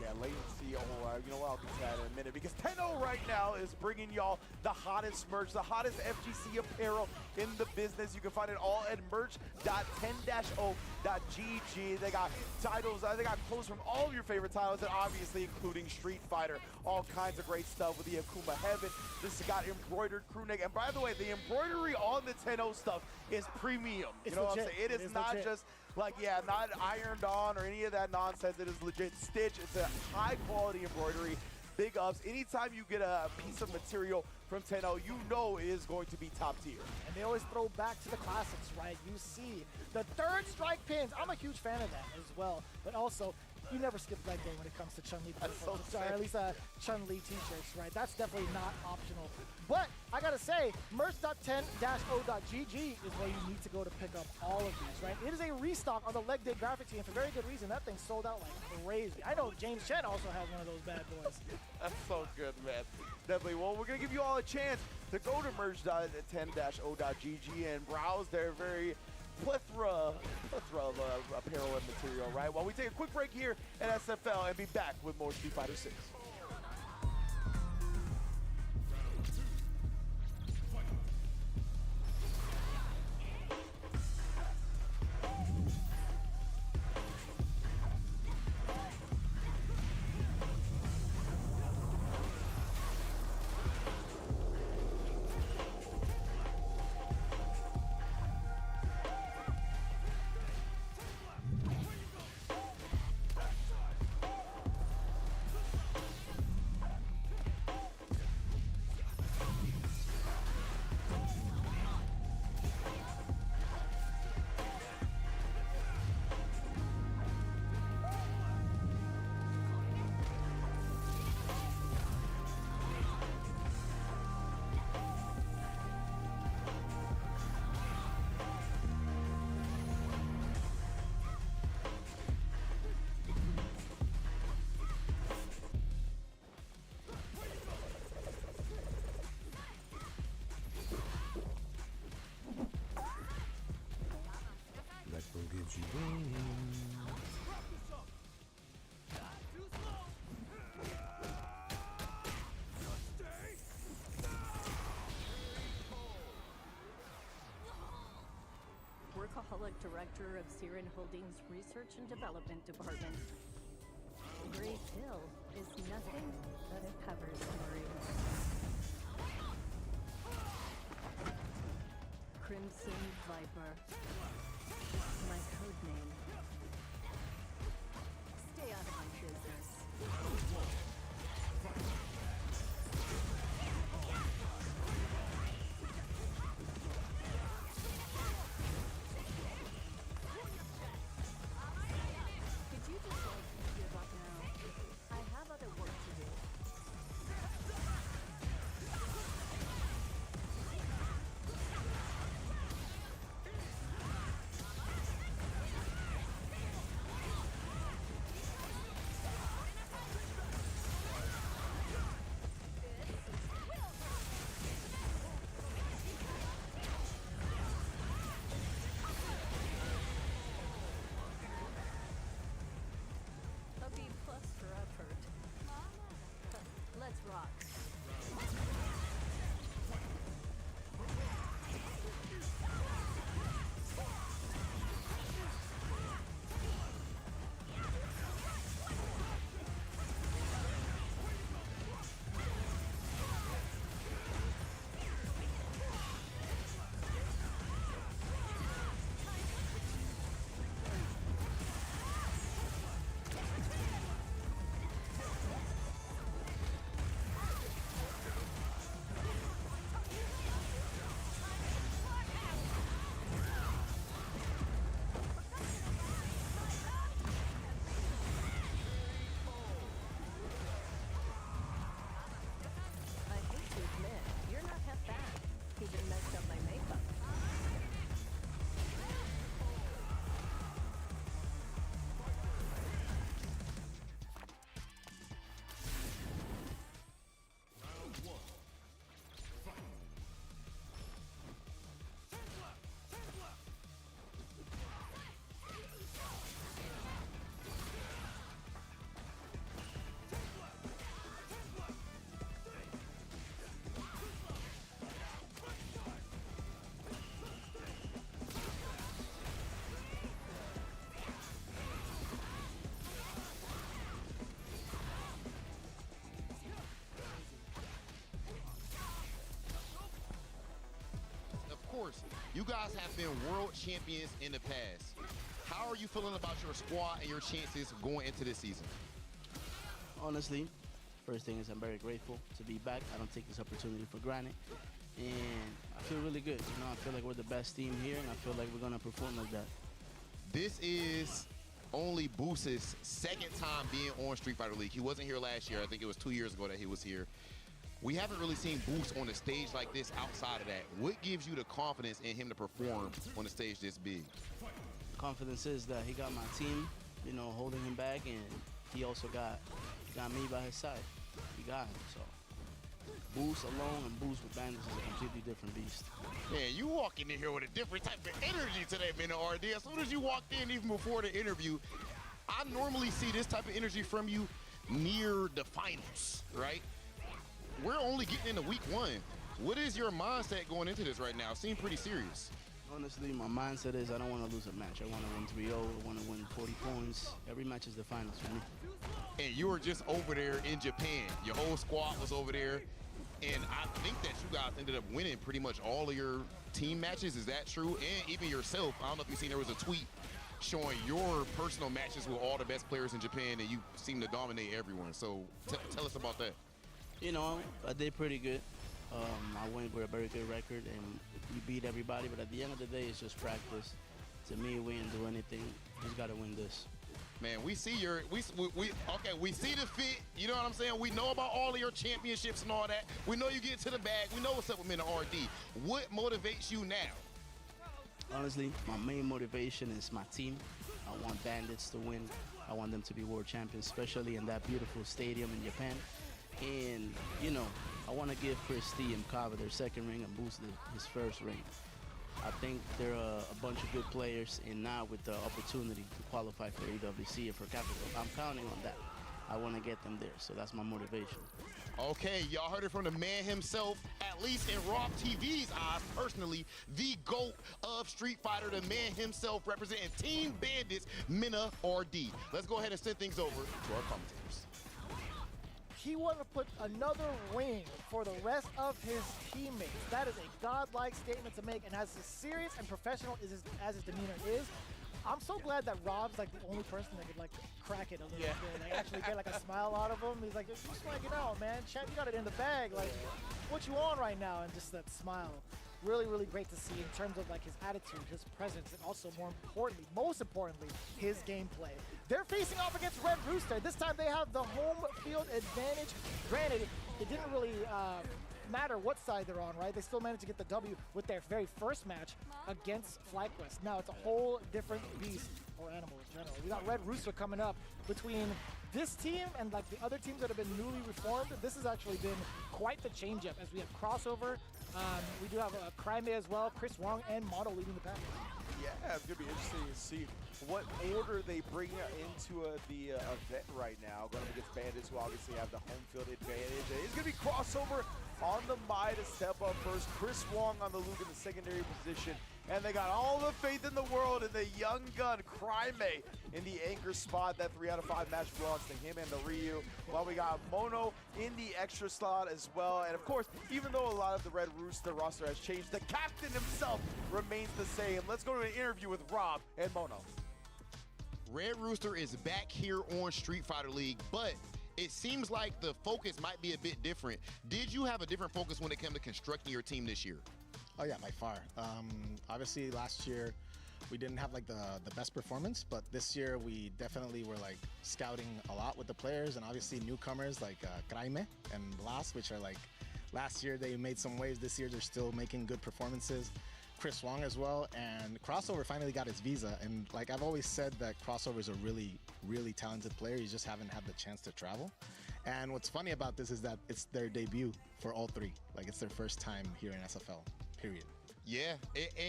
Yeah, latency, you know what, I'll get to that in a minute, because 10-0 right now is bringing y'all the hottest merch, the hottest FGC apparel in the business. You can find it all at merch.10-0.gg. They got titles, they got clothes from all of your favorite titles, and obviously including Street Fighter. All kinds of great stuff with the Akuma Heaven. This has got embroidered crew neck, and by the way, the embroidery on the 10-0 stuff is premium. You know what I'm saying? It is not just like, not ironed on or any of that nonsense. It is legit stitch. It's a high quality embroidery. Big ups. Anytime you get a piece of material from 10-0, you know it is going to be top tier. And they always throw back to the classics, right? You see the third strike pins. I'm a huge fan of that as well. But also, you never skip leg day when it comes to Chun-Li peripherals, or at least Chun-Li t-shirts, right? That's definitely not optional. But I gotta say, merch.10-o.gg is where you need to go to pick up all of these, right? It is a restock on the leg day graphic team for very good reason. That thing sold out like crazy. I know James Chen also has one of those bad boys. That's so good, man. Definitely. Well, we're gonna give you all a chance to go to merch.10-o.gg and browse their very plethora of apparel and material, right? While we take a quick break here at SFL and be back with more Street Fighter 6. Workaholic Director of Siren Holdings Research and Development Department. Gray Pill is nothing but a cover story. Crimson Viper. My code name. Stay out of my business. Could you just give up now? I have other work to do. course, you guys have been world champions in the past. How are you feeling about your squad and your chances going into this season? Honestly, first thing is I'm very grateful to be back. I don't take this opportunity for granted. And I feel really good. You know, I feel like we're the best team here, and I feel like we're going to perform like that. This is only Boost's second time being on Street Fighter League. He wasn't here last year. I think it was 2 years ago that he was here. We haven't really seen Boost on a stage like this outside of that. What gives you the confidence in him to perform on a stage this big? Confidence is that he got my team, you know, holding him back, and he also got me by his side. He got him, so. Boost alone and Boost with Bandits is a completely different beast. Man, you walk in here with a different type of energy today, man, RD. As soon as you walked in, even before the interview, I normally see this type of energy from you near the finals, right? We're only getting into week 1. What is your mindset going into this right now? It seems pretty serious. Honestly, my mindset is I don't want to lose a match. I want to win 3-0. I want to win 40 points. Every match is the finals for me. And you were just over there in Japan. Your whole squad was over there. And I think that you guys ended up winning pretty much all of your team matches. Is that true? And even yourself, I don't know if you've seen, there was a tweet showing your personal matches with all the best players in Japan, and you seem to dominate everyone. So tell us about that. You know, I did pretty good. I went with a very good record, and we beat everybody. But at the end of the day, it's just practice. To me, we didn't do anything. We just got to win this. Man, we see we see the fit. You know what I'm saying? We know about all of your championships and all that. We know you get to the bag. We know what's up with men in RD. What motivates you now? Honestly, my main motivation is my team. I want Bandits to win. I want them to be world champions, especially in that beautiful stadium in Japan. And, you know, I want to give Christy and Kava their second ring and Boost his first ring. I think they're a bunch of good players, and now with the opportunity to qualify for EWC and for Capital, I'm counting on that. I want to get them there, so that's my motivation. Okay, y'all heard it from the man himself, at least in Rob TV's eyes, personally, the GOAT of Street Fighter, the man himself representing Team Bandits, Mina RD. Let's go ahead and send things over to our commentators. He wanted to put another ring for the rest of his teammates. That is a godlike statement to make, and as serious and professional as his demeanor is, I'm so glad that Rob's like the only person that could like crack it a little bit, like actually get like a smile out of him. He's like, just swag it out, man. Champ, you got it in the bag. Like, what you on right now? And just that smile. Really, really great to see in terms of like his attitude, his presence, and also most importantly, his gameplay. They're facing off against Red Rooster. This time they have the home field advantage. Granted, it didn't really matter what side they're on, right? They still managed to get the W with their very first match against FlyQuest. Now it's a whole different beast, or animal in general. We got Red Rooster coming up between this team and like the other teams that have been newly reformed. This has actually been quite the change-up as we have Crossover. We do have Crime as well, Chris Wong, and Mono leading the pack. Yeah, it's going to be interesting to see what order they bring into the event right now. Going up against Bandits, who obviously have the home field advantage. And it's going to be Crossover on the Mai to step up first. Chris Wong on the Luke in the secondary position. And they got all the faith in the world in the young gun, Crime, in the anchor spot. That 3 out of 5 match belongs to him and the Ryu. While we got Mono in the extra slot as well. And of course, even though a lot of the Red Rooster roster has changed, the captain himself remains the same. Let's go to an interview with Rob and Mono. Red Rooster is back here on Street Fighter League, but it seems like the focus might be a bit different. Did you have a different focus when it came to constructing your team this year? Oh yeah, by far. Obviously last year we didn't have like the best performance, but this year we definitely were like scouting a lot with the players, and obviously newcomers like Kraime and Blas, which are like, last year they made some waves, this year they're still making good performances. Chris Wong as well, and Crossover finally got his visa, and like I've always said that Crossover is a really, really talented player. You just haven't had the chance to travel. And what's funny about this is that it's their debut for all three. Like it's their first time here in SFL. Period. Yeah,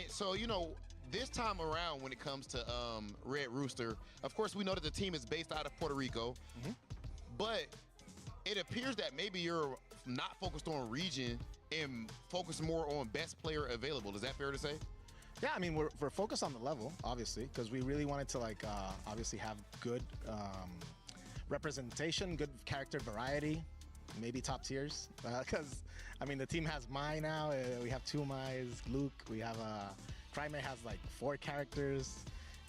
so, you know, this time around when it comes to Red Rooster, of course, we know that the team is based out of Puerto Rico, but it appears that maybe you're not focused on region and focused more on best player available. Is that fair to say? Yeah, I mean, we're focused on the level, obviously, because we really wanted to, like, obviously have good representation, good character variety. maybe top tiers. Because, I mean, the team has Mai now. We have 2 Mais, Luke. We have Cryme has like 4 characters.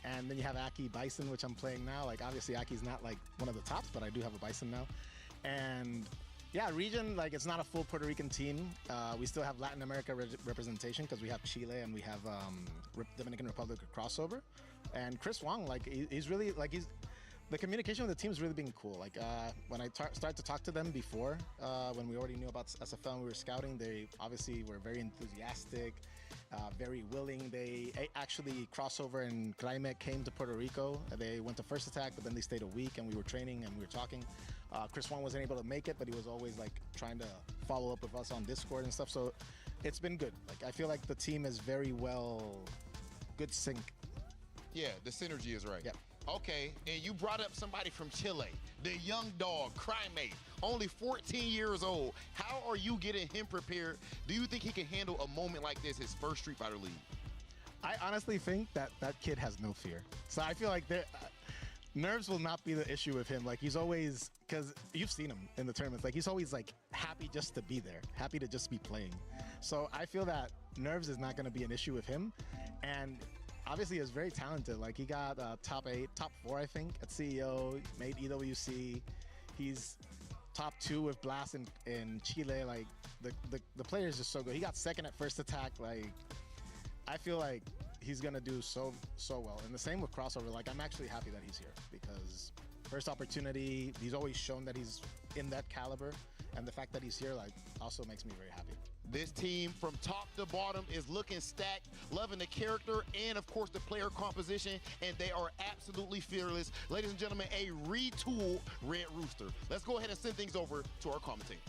And then you have Aki Bison, which I'm playing now. Like, obviously, Aki's not like one of the tops, but I do have a Bison now. And yeah, region, like, it's not a full Puerto Rican team. We still have Latin America representation because we have Chile and we have Dominican Republic crossover. And Chris Wong, like, he's really, like, the communication with the team has really been cool. Like, when I started to talk to them before, when we already knew about SFL and we were scouting, they obviously were very enthusiastic, very willing. They actually, crossover and Cryme came to Puerto Rico. They went to First Attack, but then they stayed a week and we were training and we were talking. Chris Wong wasn't able to make it, but he was always like trying to follow up with us on Discord and stuff. So it's been good. Like, I feel like the team is very well, good sync. Yeah, the synergy is right. Yep. Okay, and you brought up somebody from Chile, the young dog, Cryme, only 14 years old. How are you getting him prepared? Do you think he can handle a moment like this, his first Street Fighter League? I honestly think that kid has no fear. So I feel like nerves will not be the issue with him. Like, he's always, because you've seen him in the tournaments, like, he's always like happy just to be there, happy to just be playing. So I feel that nerves is not going to be an issue with him. And obviously is very talented. Like, he got top 4, I think, at CEO, made EWC. He's top 2 with Blast in Chile. Like, the player is just so good. He got 2nd at First Attack. Like, I feel like he's gonna do so well. And the same with crossover. Like, I'm actually happy that he's here because first opportunity, he's always shown that he's in that caliber, and the fact that he's here, like, also makes me very happy. This team from top to bottom is looking stacked, loving the character and, of course, the player composition, and they are absolutely fearless. Ladies and gentlemen, a retooled Red Rooster. Let's go ahead and send things over to our commentators.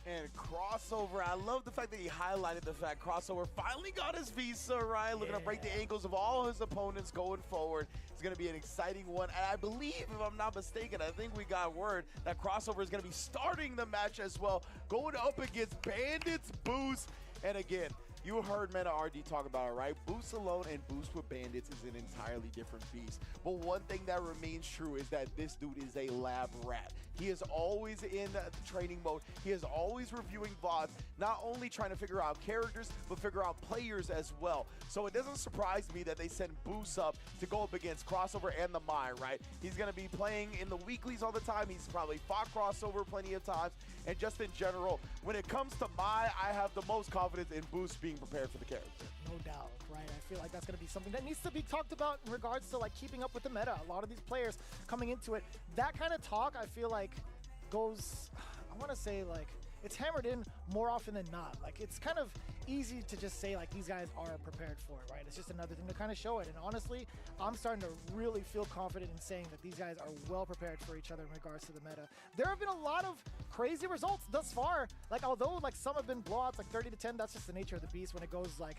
And crossover, I love the fact that he highlighted the fact crossover finally got his visa, right? Looking to break the ankles of all his opponents going forward. It's going to be an exciting one. And I believe, if I'm not mistaken, I think we got word that crossover is going to be starting the match as well, going up against Bandits Boost. And again, you heard Meta RD talk about it, right? Boost alone and Boost with Bandits is an entirely different beast. But one thing that remains true is that this dude is a lab rat. He is always in training mode. He is always reviewing VODs, not only trying to figure out characters, but figure out players as well. So it doesn't surprise me that they send Boost up to go up against Crossover and the Mai, right? He's going to be playing in the weeklies all the time. He's probably fought Crossover plenty of times. And just in general, when it comes to Mai, I have the most confidence in Boost being prepared for the character. No doubt, right? I feel like that's going to be something that needs to be talked about in regards to, like, keeping up with the meta. A lot of these players coming into it, that kind of talk, I feel like goes, I want to say, like, it's hammered in more often than not. Like, it's kind of easy to just say, like, these guys are prepared for it, right? It's just another thing to kind of show it. And honestly, I'm starting to really feel confident in saying that these guys are well prepared for each other in regards to the meta. There have been a lot of crazy results thus far. Like, although, like, some have been blowouts, like 30-10, that's just the nature of the beast when it goes, like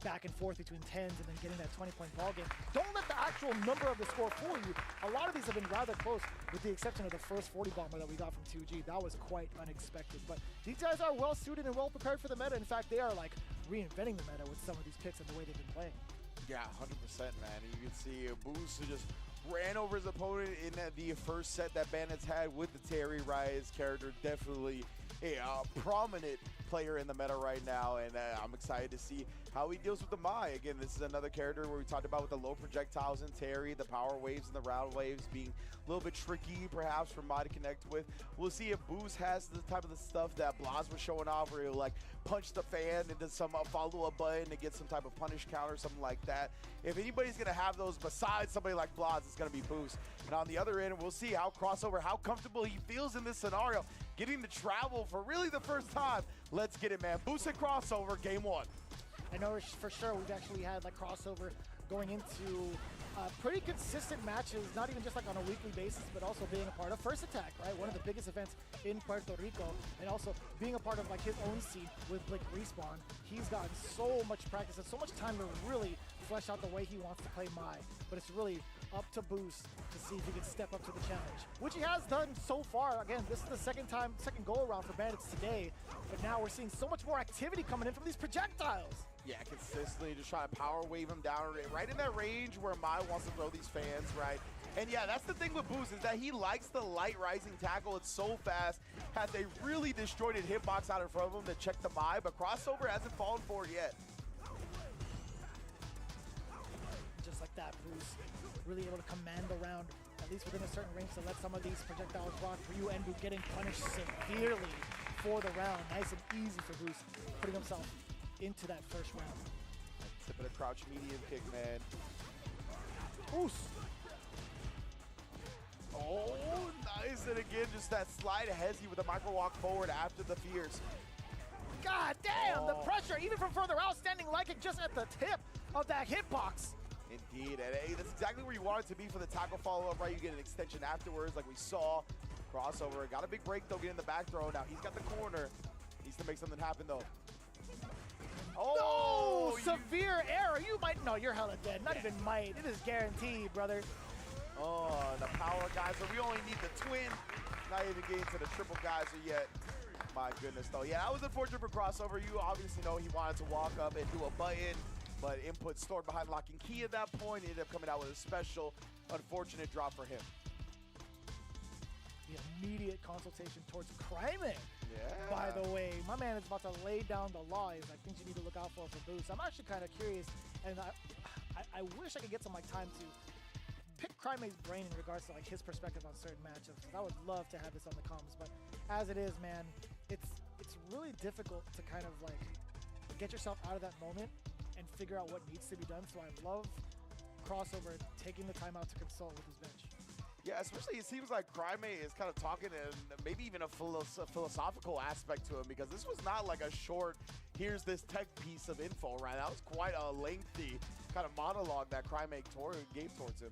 back and forth between 10s and then getting that 20-point ball game. Don't let the actual number of the score fool you. A lot of these have been rather close, with the exception of the first 40 bomber that we got from 2G. That was quite unexpected. But these guys are well suited and well prepared for the meta. In fact, they are like reinventing the meta with some of these picks and the way they've been playing. Yeah, 100%, man. You can see Boost who just ran over his opponent in the first set that Bandits had with the Terry, right? His character definitely a prominent player in the meta right now, and I'm excited to see how he deals with the Mai. Again, this is another character where we talked about with the low projectiles in Terry, the power waves and the round waves being a little bit tricky perhaps for Mai to connect with. We'll see if Boost has the type of the stuff that Blas was showing off, where he'll like punch the fan into some follow-up button to get some type of punish counter, something like that. If anybody's going to have those besides somebody like Blas, it's going to be Boost. And on the other end, we'll see how Crossover, how comfortable he feels in this scenario, getting to travel for really the first time. Let's get it, man. Boost and Crossover, game one. I know for sure we've actually had like Crossover going into pretty consistent matches, not even just like on a weekly basis, but also being a part of First Attack, right? One of the biggest events in Puerto Rico, and also being a part of like his own scene with like Respawn. He's gotten so much practice and so much time to really flesh out the way he wants to play Mai, but it's really up to Boost to see if he can step up to the challenge, which he has done so far. Again, this is the second go around for Bandits today, but now we're seeing so much more activity coming in from these projectiles. Yeah, consistently just trying to power wave him down right in that range where Mai wants to throw these fans, right? And yeah, that's the thing with Boost is that he likes the light rising tackle. It's so fast. Has a really disjointed hitbox out in front of him to check the Mai, but crossover hasn't fallen for it yet. Just like that, Bruce really able to command the round, at least within a certain range, to let some of these projectiles rock. Ryu and Boot getting punished severely for the round. Nice and easy for Bruce, putting himself into that first round. Tip of the crouch medium kick, man. Bruce. Oh, nice. And again, just that slide hezzy with a micro walk forward after the Fierce. God damn, the pressure, even from further out, standing like it just at the tip of that hitbox. Indeed, and hey, that's exactly where you want it to be for the tackle follow-up, right? You get an extension afterwards, like we saw. Crossover, got a big break, though, getting the back throw. Now he's got the corner. Needs to make something happen, though. Oh, no! Severe error. You might, no, you're hella dead. Not even might. It is guaranteed, brother. Oh, the power geyser. We only need the twin. Not even getting to the triple geyser yet. My goodness, though. Yeah, that was unfortunate for crossover. You obviously know he wanted to walk up and do a button, but input stored behind locking key at that point. He ended up coming out with a special. Unfortunate drop for him. The immediate consultation towards Cryman. Yeah. By the way, my man is about to lay down the law. He's like, things you need to look out for Boost. I'm actually kind of curious, and I wish I could get some like time to pick Crymate's brain in regards to like his perspective on certain matchups. I would love to have this on the comms, but as it is, man, it's really difficult to kind of like get yourself out of that moment and figure out what needs to be done. So I love crossover taking the time out to consult with his bench. Yeah, especially it seems like Crymate is kind of talking and maybe even a philosophical aspect to him, because this was not like a short, here's this tech piece of info, right? That was quite a lengthy kind of monologue that Crymate gave towards him.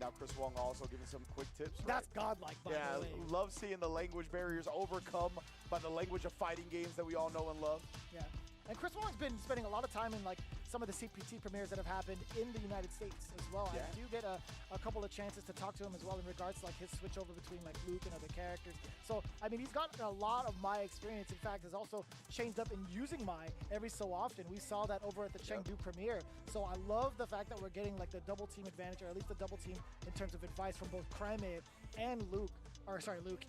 Now Chris Wong also giving some quick tips. Right? That's godlike, by the way. Yeah, love seeing the language barriers overcome by the language of fighting games that we all know and love. Yeah, and Chris Wong's been spending a lot of time in like some of the CPT premieres that have happened in the United States as well. Yeah. I do get a couple of chances to talk to him as well in regards to like his switch over between like Luke and other characters. So, I mean, he's got a lot of Mai experience. In fact, has also changed up in using Mai every so often. We saw that over at the Chengdu premiere. So I love the fact that we're getting like the double team advantage, or at least the double team in terms of advice from both Crymate and Luke. Or sorry, Luke.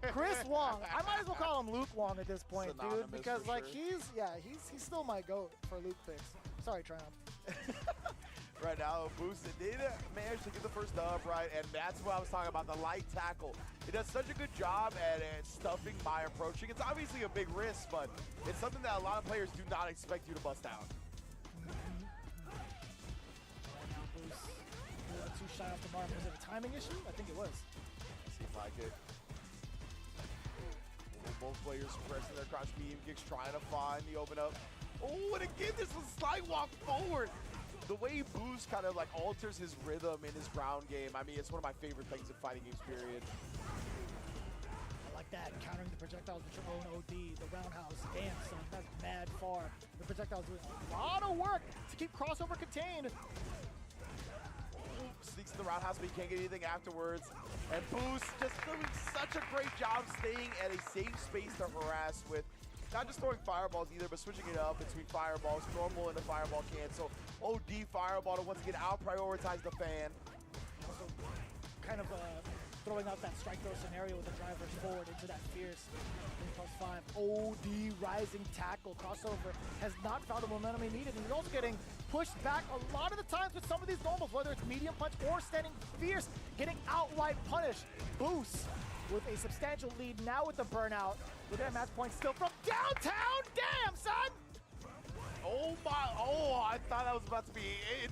Chris Wong. I might as well call him Luke Wong at this point, dude, because like he's still my GOAT for Luke picks. Sorry, Triumph. Right now, Boost did manage to get the first dub, right? And that's what I was talking about, the light tackle. It does such a good job at stuffing my approaching. It's obviously a big risk, but it's something that a lot of players do not expect you to bust out. Right now, Boost a little too shy off the mark. Was it a timing issue? I think it was. Seems like it. Both players pressing their crouch medium kicks, trying to find the open up. Oh, and again, this was a slide walk forward. The way Boost kind of like alters his rhythm in his ground game, I mean, it's one of my favorite things in fighting games, period. I like that, countering the projectiles with your own OD, the roundhouse. Damn, son, that's mad far. The projectiles doing a lot of work to keep crossover contained. Sneaks in the roundhouse, but he can't get anything afterwards. And Boost just doing such a great job staying at a safe space to harass with. Not just throwing fireballs either, but switching it up between fireballs, normal and the fireball cancel. OD fireball to once again out-prioritize the fan. Also kind of throwing out that strike throw scenario with the drivers forward into that fierce 3+5. OD rising tackle. Crossover has not found the momentum he needed. And he's also getting pushed back a lot of the times with some of these normals, whether it's medium punch or standing fierce, getting outright punished. Boost with a substantial lead now with the burnout. Look at that match point still from downtown. Damn, son! Oh my, I thought that was about to be,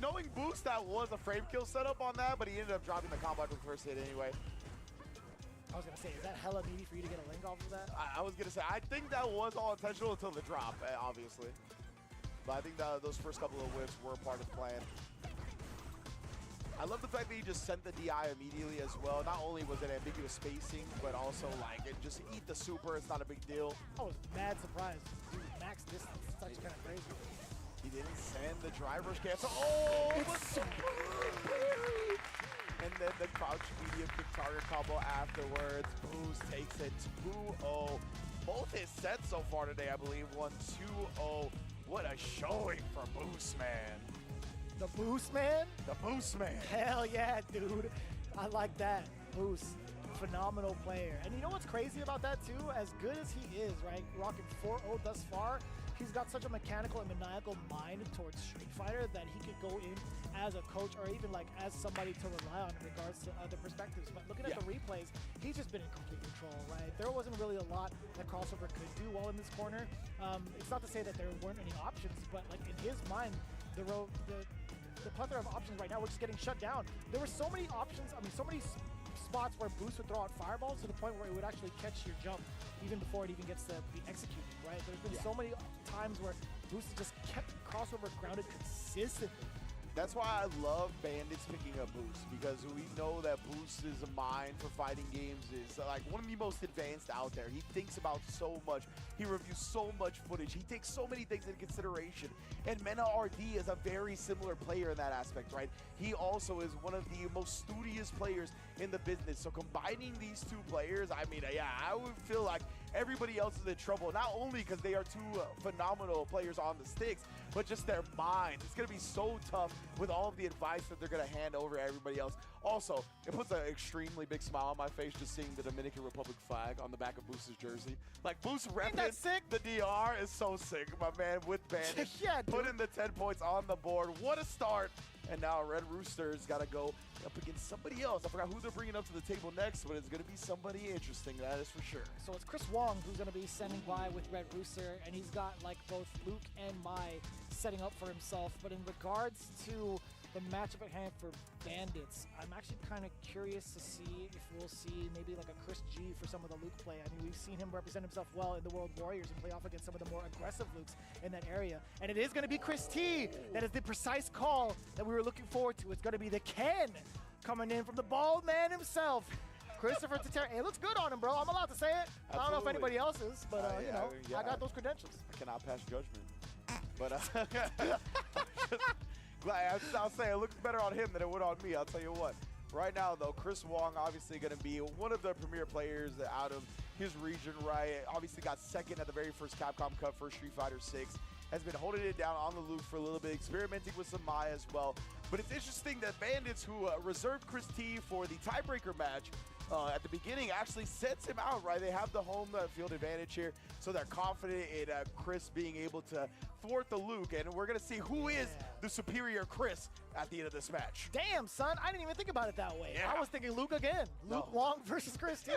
knowing Boost, that was a frame kill setup on that, but he ended up dropping the combo with the first hit anyway. I was gonna say, is that hella needy for you to get a link off of that? I was gonna say, I think that was all intentional until the drop, obviously. But I think that those first couple of whips were part of the plan. I love the fact that he just sent the DI immediately as well. Not only was it ambiguous spacing, but also like it just eat the super. It's not a big deal. I was mad surprised. Dude, max distance. It's actually kind of crazy. He didn't send the driver's cancel. Oh, it's and then the crouch medium kick target combo afterwards. Boost takes it 2-0. Both his sets so far today, I believe, won 2-0. What a showing for Boost, man. The boost, man? The boost, man. Hell yeah, dude. I like that. Boost. Phenomenal player. And you know what's crazy about that, too? As good as he is, right? Rocking 4-0 thus far, he's got such a mechanical and maniacal mind towards Street Fighter that he could go in as a coach or even like as somebody to rely on in regards to other perspectives. But looking at the replays, he's just been in complete control, right? There wasn't really a lot that Crossover could do well in this corner. It's not to say that there weren't any options, but like in his mind, the plethora of options right now were just getting shut down. There were so many options, I mean, so many spots where Boost would throw out fireballs to the point where it would actually catch your jump even before it even gets to be executed, right? There's been so many times where Boost just kept Crossover grounded consistently. That's why I love Bandits picking up Boost, because we know that Boost's mind for fighting games is like one of the most advanced out there. He thinks about so much. He reviews so much footage. He takes so many things into consideration. And Mena RD is a very similar player in that aspect, right? He also is one of the most studious players in the business. So combining these two players, I mean, yeah, I would feel like everybody else is in trouble, not only because they are two phenomenal players on the sticks, but just their mind. It's going to be so tough with all of the advice that they're going to hand over to everybody else. Also, it puts an extremely big smile on my face just seeing the Dominican Republic flag on the back of Boost's jersey. Like, Boost repping the DR is so sick, my man, with Bandit. Yeah, dude. Putting the 10 points on the board. What a start. And now Red Rooster's got to go up against somebody else. I forgot who they're bringing up to the table next, but it's going to be somebody interesting, that is for sure. So it's Chris Wong who's going to be sending by with Red Rooster, and he's got like both Luke and Mai setting up for himself. But in regards to the matchup at hand for Bandits, I'm actually kind of curious to see if we'll see maybe like a Chris G for some of the Luke play. I mean, we've seen him represent himself well in the World Warriors and play off against some of the more aggressive Lukes in that area. And it is going to be Chris T. That is the precise call that we were looking forward to. It's going to be the Ken coming in from the bald man himself. Christopher Tateri. Hey, it looks good on him, bro. I'm allowed to say it. Absolutely. I don't know if anybody else is, but you know, I got those credentials. I cannot pass judgment. But I'll say it looks better on him than it would on me, I'll tell you what. Right now, though, Chris Wong obviously going to be one of the premier players out of his region, right? Obviously got second at the very first Capcom Cup for Street Fighter 6. Has been holding it down on the Luke for a little bit, experimenting with some Mai as well. But it's interesting that Bandits, who reserved Chris T for the tiebreaker match at the beginning, actually sets him out, right? They have the home field advantage here, so they're confident in Chris being able to thwart the Luke, and we're going to see who is the superior Chris at the end of this match. Damn, son, I didn't even think about it that way. Yeah. I was thinking Luke again. Luke Wong versus Chris T.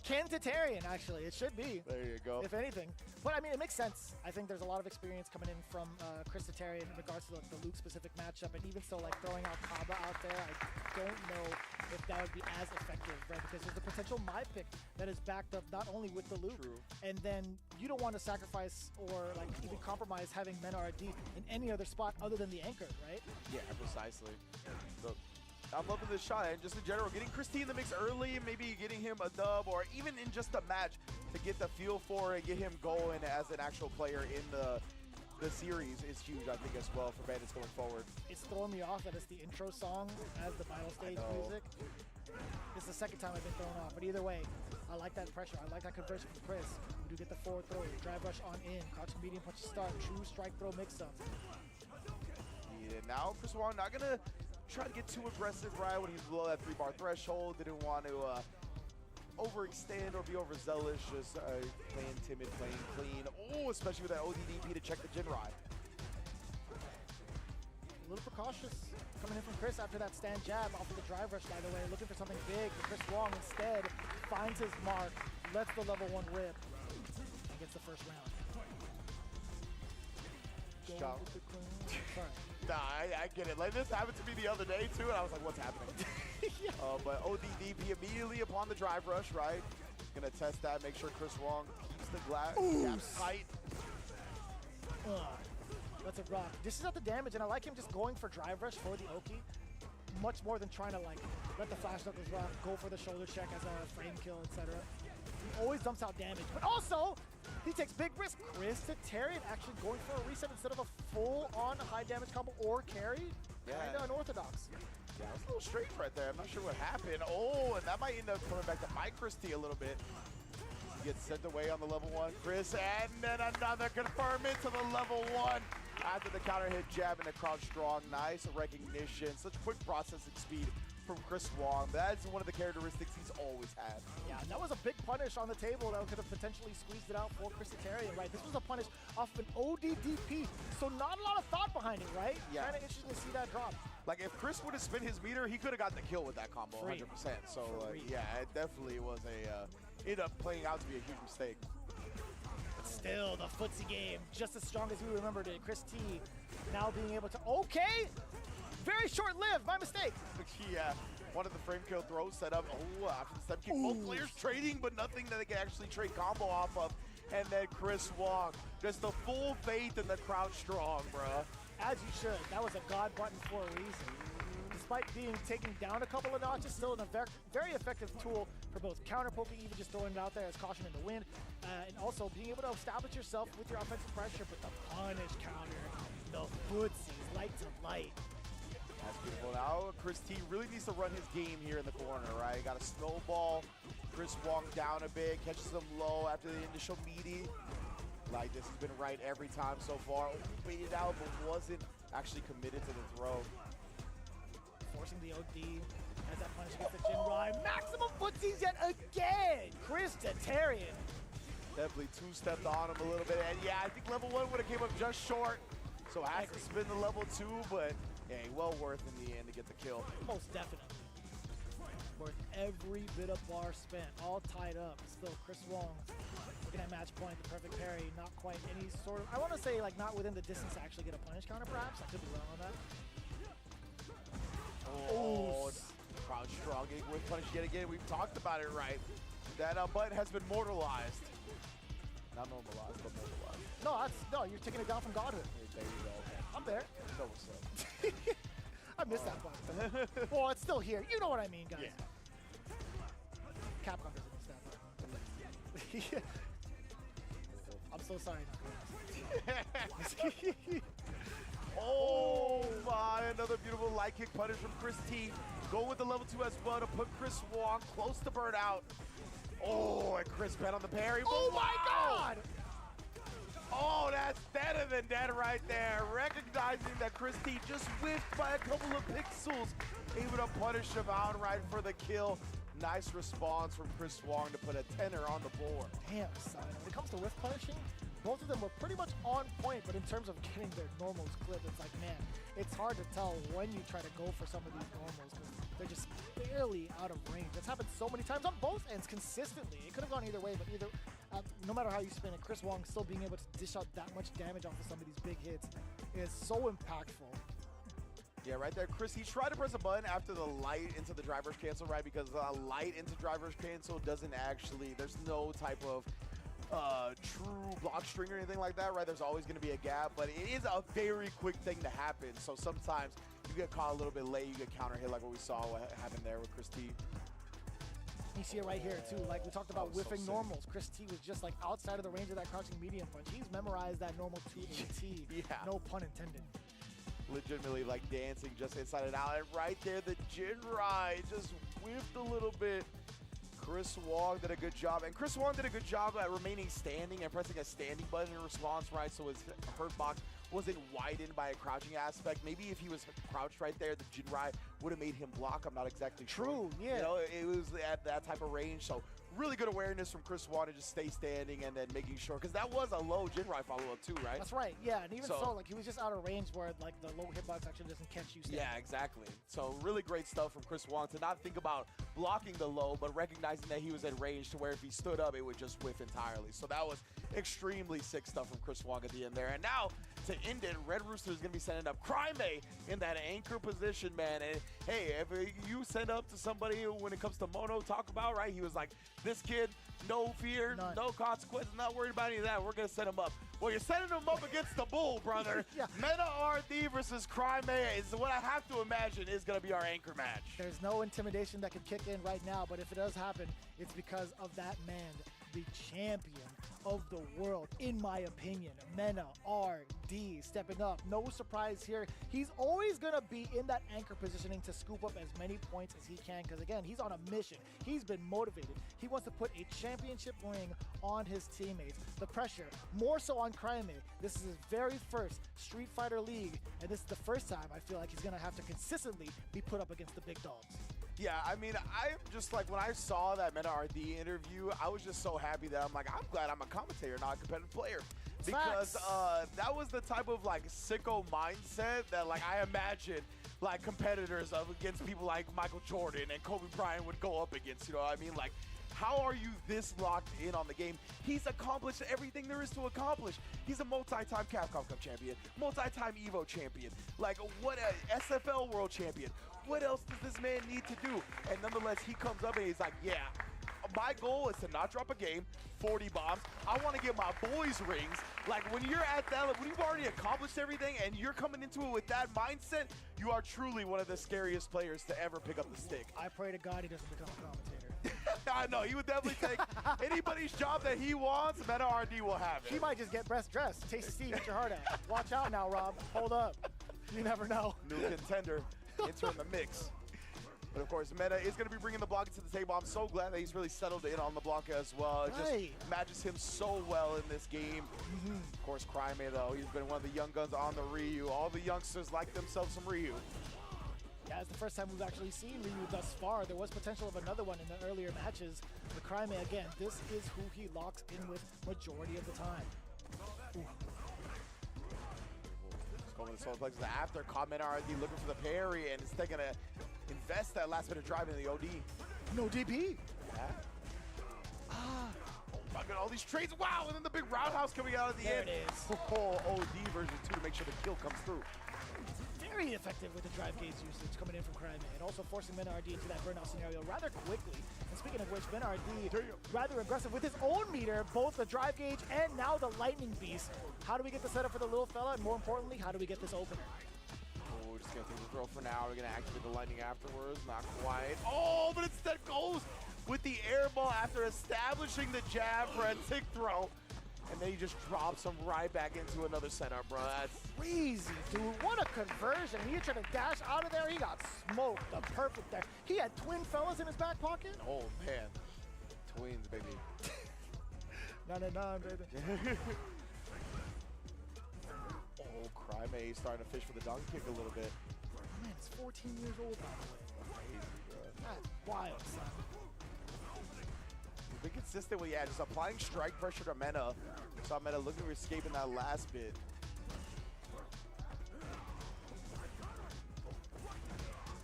Ken Tatarian, actually. It should be. There you go. If anything. But, I mean, it makes sense. I think there's a lot of experience coming in from Chris Tatarian in regards to the Luke-specific matchup, and even so, like, throwing out Kaba out there, I don't know if that would be as effective, right? Because there's a potential My pick that is backed up not only with the Luke, and then you don't want to sacrifice or, like, even compromise having Men RD in any other spot other than the anchor, right? Yeah, precisely. So, I'm loving this shot, and just in general, getting Chris T in the mix early, maybe getting him a dub, or even in just a match to get the feel for it, get him going as an actual player in the series is huge, I think, as well for Bandits going forward. It's throwing me off that it's the intro song as the final stage music. It's the second time I've been thrown off, but either way, I like that pressure. I like that conversion from Chris. We do get the forward throw, drive rush on in, crouch medium punch start, true strike throw mix-up. Yeah, now Chris Wong not going to try to get too aggressive, right, when he's below that 3-bar threshold. Didn't want to overextend or be overzealous, just playing timid, playing clean. Oh, especially with that ODDP to check the Jinrai. A little precautious coming in from Chris after that stand jab off of the drive rush, by the way. Looking for something big, but Chris Wong instead finds his mark, lets the level 1 rip, and gets the first round. Sorry. Nah, I get it. Like, this happened to me the other day, too, and I was like, what's happening? But ODDP immediately upon the drive rush, right? Gonna test that, make sure Chris Wong keeps the gap tight. That's a rock. This is not the damage, and I like him just going for drive rush for the Oki, much more than trying to, like, let the flash knuckles rock, go for the shoulder check as a frame kill, etc. He always dumps out damage, but also he takes big risk. Chris Tatarian actually going for a reset instead of a full-on high damage combo or carry. Kinda unorthodox. Yeah, it was a little strange right there. I'm not sure what happened. Oh, and that might end up coming back to my Chris T a little bit. He gets sent away on the level 1. Chris, and then another confirmment to the level 1. After the counter hit jab and the crouch strong, nice recognition, such quick processing speed from Chris Wong. That's one of the characteristics he's always had. Yeah, that was a big punish on the table that could have potentially squeezed it out for Chrisitarian, right? This was a punish off of an ODDP, so not a lot of thought behind it, right? Yeah. Kind of interesting to see that drop. Like, if Chris would have spent his meter, he could have gotten the kill with that combo, 100%. So, yeah, it definitely was ended up playing out to be a huge mistake. But still, the footsie game, just as strong as we remembered it. Chris T now being able to, okay! Very short-lived, my mistake. Yeah, one of the frame kill throws set up. Oh, after the step kick, both players trading, but nothing that they can actually trade combo off of. And then Chris Wong, just the full faith in the crouch strong, bruh. As you should. That was a god button for a reason. Despite being taken down a couple of notches, still a very effective tool for both counter poking, even just throwing it out there as caution in the wind, and also being able to establish yourself with your offensive pressure, but the punish counter, the footsies, light to light. That's beautiful. Now Chris T really needs to run his game here in the corner, right? Got a snowball. Chris Wong down a bit, catches him low after the initial meaty. Like, this has been right every time so far. Waited out, but wasn't actually committed to the throw. Forcing the OD as that punish against the Jinrai. Maximum footsies yet again! Chrisitarian. Definitely two-stepped on him a little bit. And yeah, I think level 1 would have came up just short. So has to spin the level 2, but yeah, well worth in the end to get the kill. Most definitely. Worth every bit of bar spent, all tied up. Still, Chris Wong looking at match point, the perfect parry, not quite any sort of, I want to say like not within the distance to actually get a punish counter perhaps. I could be wrong on that. Oh, crouch strong with punish yet again. We've talked about it, right? That button has been mortalized. Not normalized, but mortalized. No, you're taking it down from godhood. There you go. Okay. I'm there. Know what's up. I missed that button. Well, it's still here. You know what I mean, guys. Yeah. Capcom doesn't miss that button. I'm so sorry. Oh my, another beautiful light kick punish from Chris T. Go with the level 2 as well to put Chris Wong close to burnout. Oh, and Chris bet on the parry. Oh my God! Oh, that's better than that right there. Recognizing that Chris T just whiffed by a couple of pixels. Able to punish him outright for the kill. Nice response from Chris Wong to put a 10er on the board. Damn, son. When it comes to whiff punishing, both of them were pretty much on point, but in terms of getting their normals clipped, it's like, man, it's hard to tell when you try to go for some of these normals because they're just barely out of range. That's happened so many times on both ends consistently. It could have gone either way, but no matter how you spin it, Chris Wong still being able to dish out that much damage off of some of these big hits is so impactful. Yeah, right there, Chris, he tried to press a button after the light into the driver's cancel, right? Because light into driver's cancel doesn't actually, there's no type of true block string or anything like that, right? There's always going to be a gap, but it is a very quick thing to happen. So sometimes you get caught a little bit late, you get counter hit like what we saw what happened there with Chris T. You see it right here too, like we talked about whiffing normals. Chris T was just like outside of the range of that crouching medium punch. He's memorized that normal 2 T, Yeah. No pun intended. Legitimately like dancing just inside and out. And right there, the Jinrai just whiffed a little bit. Chris Wong did a good job. And Chris Wong did a good job at remaining standing and pressing a standing button in response, right? So his hurt box wasn't widened by a crouching aspect. Maybe if he was crouched right there, the Jinrai would have made him block. I'm not exactly sure. True, yeah. You know, it was at that type of range. So really good awareness from Chris Wong to just stay standing and then making sure, because that was a low Jinrai follow-up too, right? That's right, yeah, and even so, like he was just out of range where like the low hitbox actually doesn't catch you standing. Yeah, exactly. So really great stuff from Chris Wong to not think about blocking the low, but recognizing that he was at range to where if he stood up, it would just whiff entirely. So that was extremely sick stuff from Chris Wong at the end there. And now to end it, Red Rooster is going to be sending up Crimea in that anchor position, man. And hey, if you send up to somebody when it comes to Mono talk about, right, he was like, this kid, no fear, no consequences, not worried about any of that. We're going to set him up. Well, you're setting him up against the Bull, brother. Yeah. Meta RD versus Crimea is what I have to imagine is going to be our anchor match. There's no intimidation that can kick in right now, but if it does happen, it's because of that man. the champion of the world, in my opinion. Mena RD stepping up. No surprise here. He's always going to be in that anchor positioning to scoop up as many points as he can because, again, he's on a mission. He's been motivated. He wants to put a championship ring on his teammates. The pressure, more so on Cryme. This is his very first Street Fighter League, and this is the first time I feel like he's going to have to consistently be put up against the big dogs. Yeah, I mean, I'm just like, when I saw that Meta RD interview, I was just so happy that I'm like, I'm glad I'm a commentator, not a competitive player. Because that was the type of like sicko mindset that like I imagine like competitors of against people like Michael Jordan and Kobe Bryant would go up against, you know what I mean? Like, how are you this locked in on the game? He's accomplished everything there is to accomplish. He's a multi-time Capcom Cup champion, multi-time EVO champion, like what a SFL world champion. What else does this man need to do? And nonetheless, he comes up and he's like, yeah, my goal is to not drop a game, 40 bombs. I want to get my boys rings. Like when you're at that, like, when you've already accomplished everything and you're coming into it with that mindset, you are truly one of the scariest players to ever pick up the stick. I pray to God he doesn't become a commentator. I know, he would definitely take anybody's job that he wants, Meta RD will have it. He might just get best dressed. Tasty Steve, get your heart out. Watch out now, Rob. Hold up. You never know. New contender entering the mix. But of course, Meta is going to be bringing the block into the table. I'm so glad that he's really settled in on the block as well. It just matches him so well in this game. Of course, Cryme, though, he's been one of the young guns on the Ryu. All the youngsters like themselves some Ryu. Yeah, it's the first time we've actually seen Ryu thus far. There was potential of another one in the earlier matches. But Cryme, again, this is who he locks in with majority of the time. Ooh. Going to solar plexus after comment RD looking for the parry, and instead gonna invest that last bit of drive in the OD. No DP. Yeah. Look at all these trades. Wow, and then the big roundhouse coming out at the end. There it is. Oh, OD version 2 to make sure the kill comes through. Very effective with the drive gauge usage coming in from Cryme, and also forcing Mena RD into that burnout scenario rather quickly. And speaking of which, Mena RD rather aggressive with his own meter, both the drive gauge and now the lightning beast. How do we get the setup for the little fella, and more importantly, how do we get this opener? Oh, we're just gonna take the throw for now. We're gonna activate the lightning afterwards. Not quite. Oh, but instead goes with the air ball after establishing the jab for a tick throw. And then he just drops him right back into another setup, bro. That's crazy, dude. What a conversion. He tried to dash out of there. He got smoked. The perfect there. He had twin fellas in his back pocket. Oh, man. Twins, baby. 99, baby. Oh, Cryme starting to fish for the dunk kick a little bit. Man, it's 14 years old, by the way. Crazy, bro. That's wild, son. Been consistent with, yeah, just applying strike pressure to Mena. Saw Mena looking for escaping that last bit.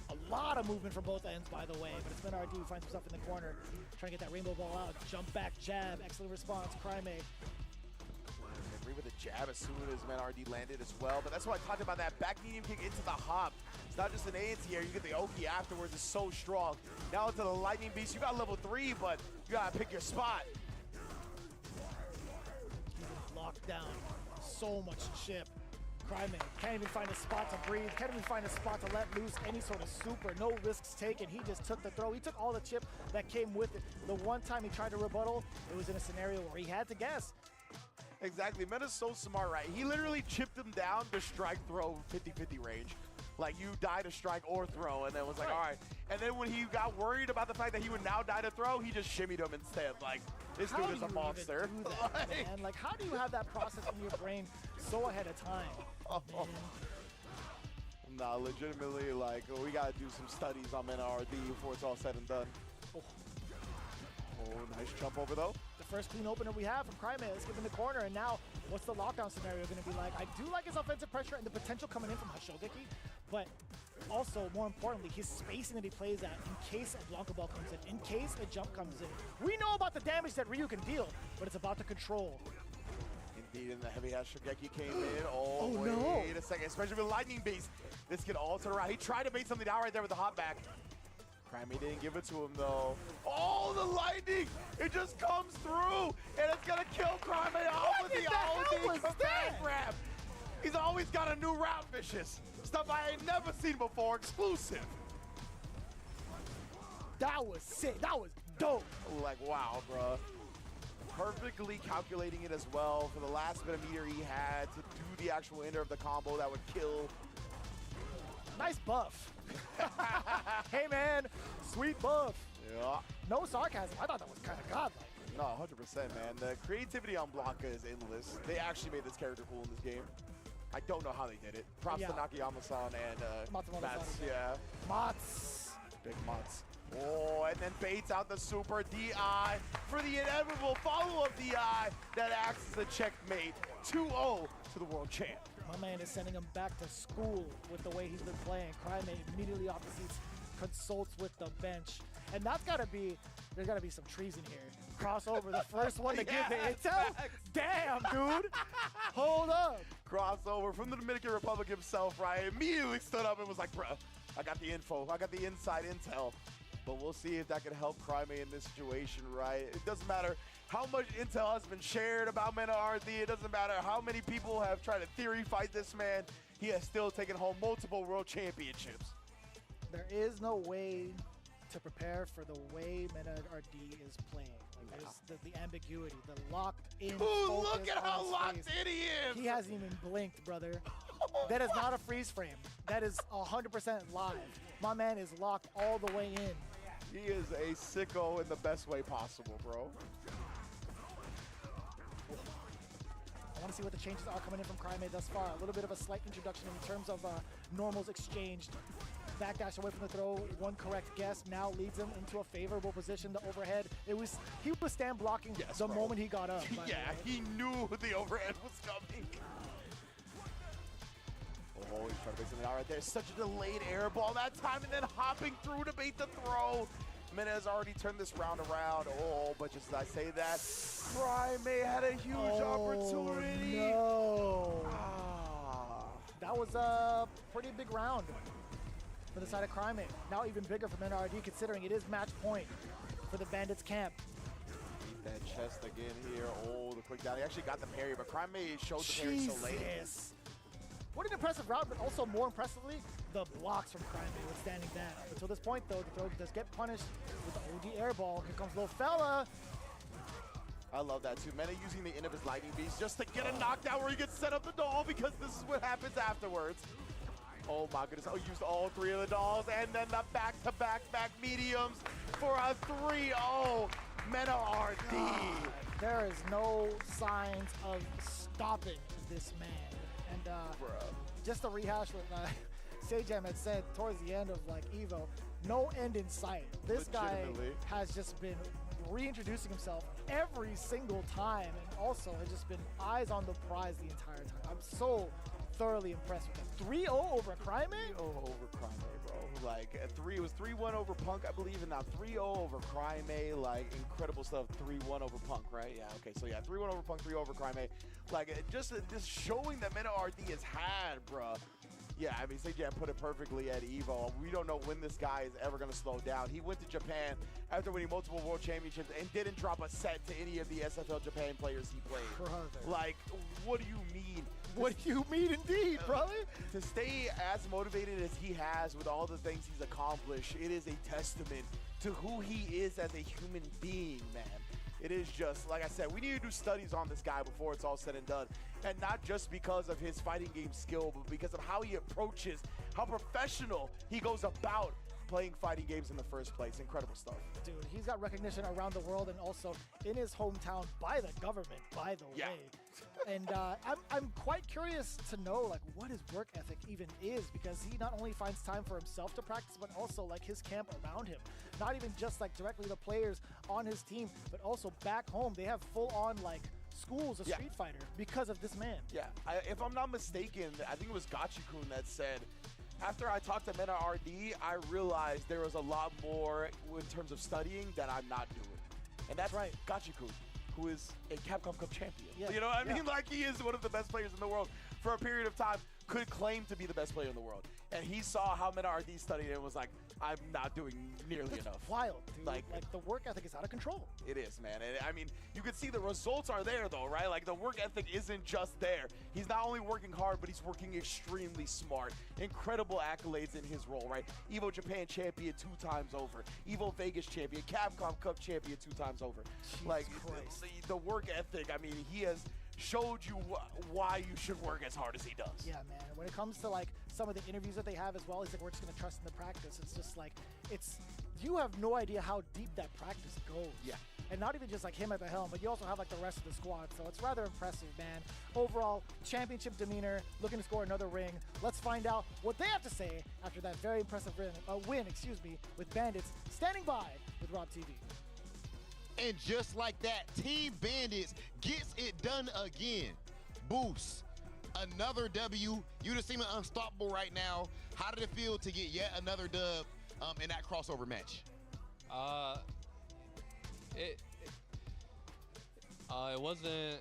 A lot of movement from both ends, by the way, but it's Mena RD who finds himself in the corner, trying to get that rainbow ball out. Jump back jab, excellent response, Cryme. Agree with the jab as soon as Mena RD landed as well, but that's why I talked about that back medium kick into the hop. It's not just an anti-air, you get the Oki afterwards, it's so strong. Now into the lightning beast, you got level 3, but you gotta pick your spot. He's locked down, so much chip. Cryme can't even find a spot to breathe, can't even find a spot to let loose any sort of super, no risks taken. He just took the throw, he took all the chip that came with it. The one time he tried to rebuttal, it was in a scenario where he had to guess. Exactly, Mena's so smart, right? He literally chipped him down to strike throw 50-50 range. Like, you die to strike or throw, and then was like, all right. And then when he got worried about the fact that he would now die to throw, he just shimmied him instead. Like, this dude is a monster. Man, like, how do you have that process in your brain so ahead of time? Nah, legitimately, like, we gotta do some studies on Mena RD before it's all said and done. Oh, nice jump over, though. The first clean opener we have from Cryme. Let's give him the corner, and now what's the lockdown scenario going to be like? I do like his offensive pressure and the potential coming in from Hashogeki, but also, more importantly, his spacing that he plays at in case a Blanca ball comes in case a jump comes in. We know about the damage that Ryu can deal, but it's about the control. Indeed, and the heavy Hashogeki came in. Oh, no. Wait a second, especially with Lightning Beast. This could alter around. He tried to bait something down right there with the hop back. Cryme didn't give it to him, though. Oh, the lightning! It just comes through, and it's gonna kill Cryme off with the OD command grab. He's always got a new route, Vicious. Stuff I ain't never seen before, exclusive. That was sick. That was dope. Like, wow, bro. perfectly calculating it as well for the last bit of meter he had to do the actual enter of the combo that would kill. Nice buff. Hey man, sweet buff. Yeah. No sarcasm. I thought that was kind of godlike. No, 100%, man. The creativity on Blanca is endless. They actually made this character cool in this game. I don't know how they did it. Props to Nakayama-san and Mats. Yeah. Mats. Big Mats. Oh, and then baits out the super DI for the inevitable follow-up DI that acts as a checkmate. 2-0 to the world champ. My man is sending him back to school with the way he's been playing. Crime immediately off the seats, consults with the bench. And that's gotta be, there's gotta be some treason here. Crossover, the first one to give the intel? Damn, dude. Hold up. Crossover from the Dominican Republic himself, right? Immediately stood up and was like, bruh, I got the info. I got the inside intel. But we'll see if that can help Crime in this situation, right? It doesn't matter how much intel has been shared about Mena RD. It doesn't matter how many people have tried to theory fight this man. He has still taken home multiple world championships. There is no way to prepare for the way Mena RD is playing. Like there's the ambiguity, the locked in. Ooh, look at how locked in he is. He hasn't even blinked, brother. That is not a freeze frame. That is 100% live. My man is locked all the way in. He is a sicko in the best way possible, bro. I want to see what the changes are coming in from Crime thus far. A little bit of a slight introduction in terms of normals exchanged. Backdash away from the throw, one correct guess now leads him into a favorable position. The overhead, he was stand blocking the moment he got up. Yeah, he knew the overhead was coming. Oh, he's trying to make something out right there. Such a delayed air ball that time, and then hopping through to bait the throw. Mena has already turned this round around. Oh, but just as I say that, Crime had a huge opportunity. No. That was a pretty big round for the side of Crime. Now even bigger for Mena RD, considering it is match point for the Bandits camp. Beat that chest again here. Oh, the quick down. He actually got the parry, but Crime showed the parry so late. What an impressive round, but also more impressively, the blocks from Crime withstanding that. Up until this point, though, the throw does get punished with the OD air ball. Here comes little fella. I love that too. Mena using the end of his lightning beast just to get a knockdown where he gets set up the doll, because this is what happens afterwards. Oh my goodness, oh, used all three of the dolls, and then the back mediums for a 3-0 Mena RD. There is no signs of stopping this man. And just to rehash what Sajam had said towards the end of Evo, no end in sight. This guy has just been reintroducing himself every single time, and also has just been eyes on the prize the entire time. I'm so thoroughly impressed with him. 3-0 over Crime? 3-0 over Crime, bro. It was 3-1 over Punk, I believe, and now 3-0 over Crime. Incredible stuff. 3-1 over Punk, right? Yeah, okay. So yeah, 3-1 over Punk, 3-0 over Crime. Just showing that Mena RD has had, bro. Yeah, I mean, Sajam put it perfectly at Evo. We don't know when this guy is ever going to slow down. He went to Japan after winning multiple world championships and didn't drop a set to any of the SFL Japan players he played. Brother. What do you mean? What do you mean indeed, brother? To stay as motivated as he has with all the things he's accomplished, it is a testament to who he is as a human being, man. It is just, like I said, we need to do studies on this guy before it's all said and done. And not just because of his fighting game skill, but because of how he approaches, how professional he goes about playing fighting games in the first place. Incredible stuff. Dude, he's got recognition around the world and also in his hometown by the government, by the way. And I'm quite curious to know what his work ethic even is, because he not only finds time for himself to practice, but also his camp around him. Not even just directly the players on his team, but also back home they have full on schools of Street Fighter because of this man. Yeah, if I'm not mistaken, I think it was Gachikun that said, after I talked to Mena RD, I realized there was a lot more in terms of studying that I'm not doing. And that's right, Gachikun, who is a Capcom Cup champion. Yeah. You know what I mean? He is one of the best players in the world for a period of time. could claim to be the best player in the world. And he saw how Meta RD studied it and was like, I'm not doing nearly enough. Wild, dude. Like the work ethic is out of control. It is, man. And I mean, you can see the results are there, though, right? Like, the work ethic isn't just there. He's not only working hard, but he's working extremely smart. Incredible accolades in his role, right? Evo Japan champion 2 times over. Evo Vegas champion. Capcom Cup champion 2 times over. Jesus like, Christ. the work ethic, I mean, he has showed you why you should work as hard as he does. Yeah, man. When it comes to like some of the interviews that they have as well, he's like, we're just gonna trust in the practice. It's just like, you have no idea how deep that practice goes. Yeah. And not even just like him at the helm, but you also have like the rest of the squad. So it's rather impressive, man. Overall, championship demeanor, looking to score another ring. Let's find out what they have to say after that very impressive win, with Bandits standing by with Rob TV. And just like that, Team Bandits gets it done again. Boost, another W. You just seem unstoppable right now. How did it feel to get yet another dub in that crossover match? It wasn't.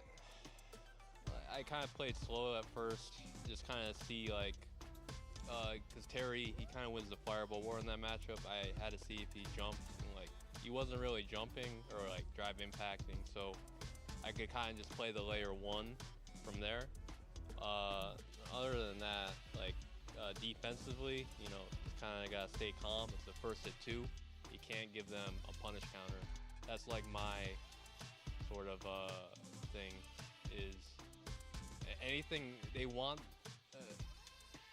I kind of played slow at first, just kind of see like, because Terry, he kind of wins the Fireball War in that matchup. I had to see if he jumped, and like he wasn't really jumping or like drive impacting, so I could kind of just play the layer 1 from there. Other than that, like defensively, you know, just kind of gotta stay calm. It's the first hit 2. You can't give them a punish counter. That's like my sort of thing, is anything they want.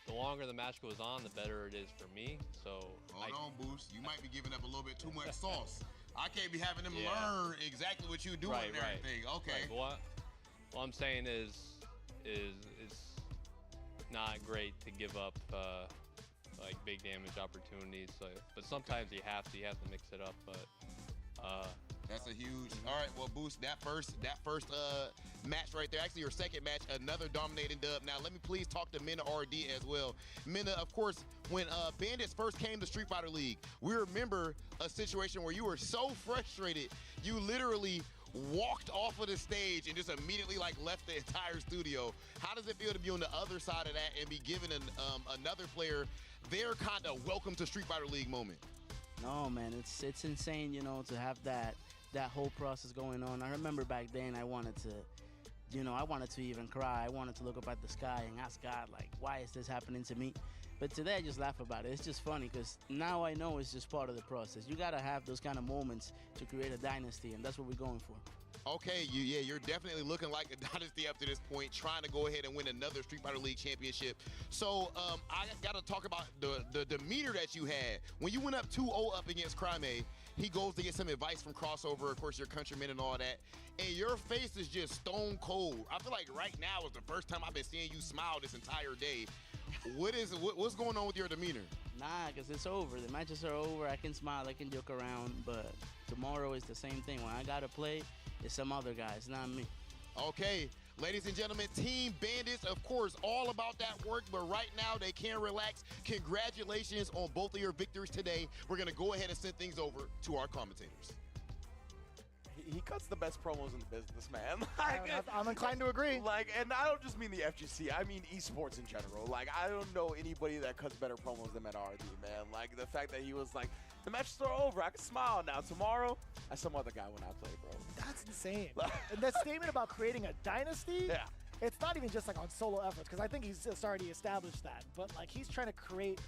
The longer the match goes on, the better it is for me. So hold on, Boost. You might be giving up a little bit too much sauce. I can't be having them learn exactly what you doing and everything. Okay. Right. What I'm saying is it's not great to give up like big damage opportunities. So, but sometimes you have to mix it up. But that's a huge. All right, well, Boost, that first match right there, actually your second match, another dominating dub. Now, let me please talk to Minna RD as well. Minna, of course, when Bandits first came to Street Fighter League, we remember a situation where you were so frustrated, you literally walked off of the stage and just immediately like left the entire studio. How does it feel to be on the other side of that and be given another player their kind of welcome to Street Fighter League moment? No, man, it's insane, you know, to have that whole process going on. I remember back then I wanted to even cry. I wanted to look up at the sky and ask God, like, why is this happening to me? But today I just laugh about it. It's just funny because now I know it's just part of the process. You got to have those kind of moments to create a dynasty, and that's what we're going for. Okay, you're definitely looking like a dynasty up to this point, trying to go ahead and win another Street Fighter League championship. So I got to talk about the demeanor that you had. When you went up 2-0 up against Crime, he goes to get some advice from Crossover, of course, your countrymen and all that, and your face is just stone cold. I feel like right now is the first time I've been seeing you smile this entire day. What's going on with your demeanor? Nah, because it's over. The matches are over. I can smile, I can joke around, but tomorrow is the same thing. When I got to play, it's some other guy. It's not me. Okay, ladies and gentlemen, Team Bandits, of course, all about that work, but right now they can't relax. Congratulations on both of your victories today. We're going to go ahead and send things over to our commentators. He cuts the best promos in the business, man. I'm inclined to agree. And I don't just mean the FGC. I mean esports in general. Like, I don't know anybody that cuts better promos than Meta RD, man. Like, the fact that he was like, the match is over. I can smile now. Tomorrow, I some other guy when I play, bro. That's insane. And that statement about creating a dynasty, it's not even just like on solo efforts, because I think he's just already established that. But like, he's trying to create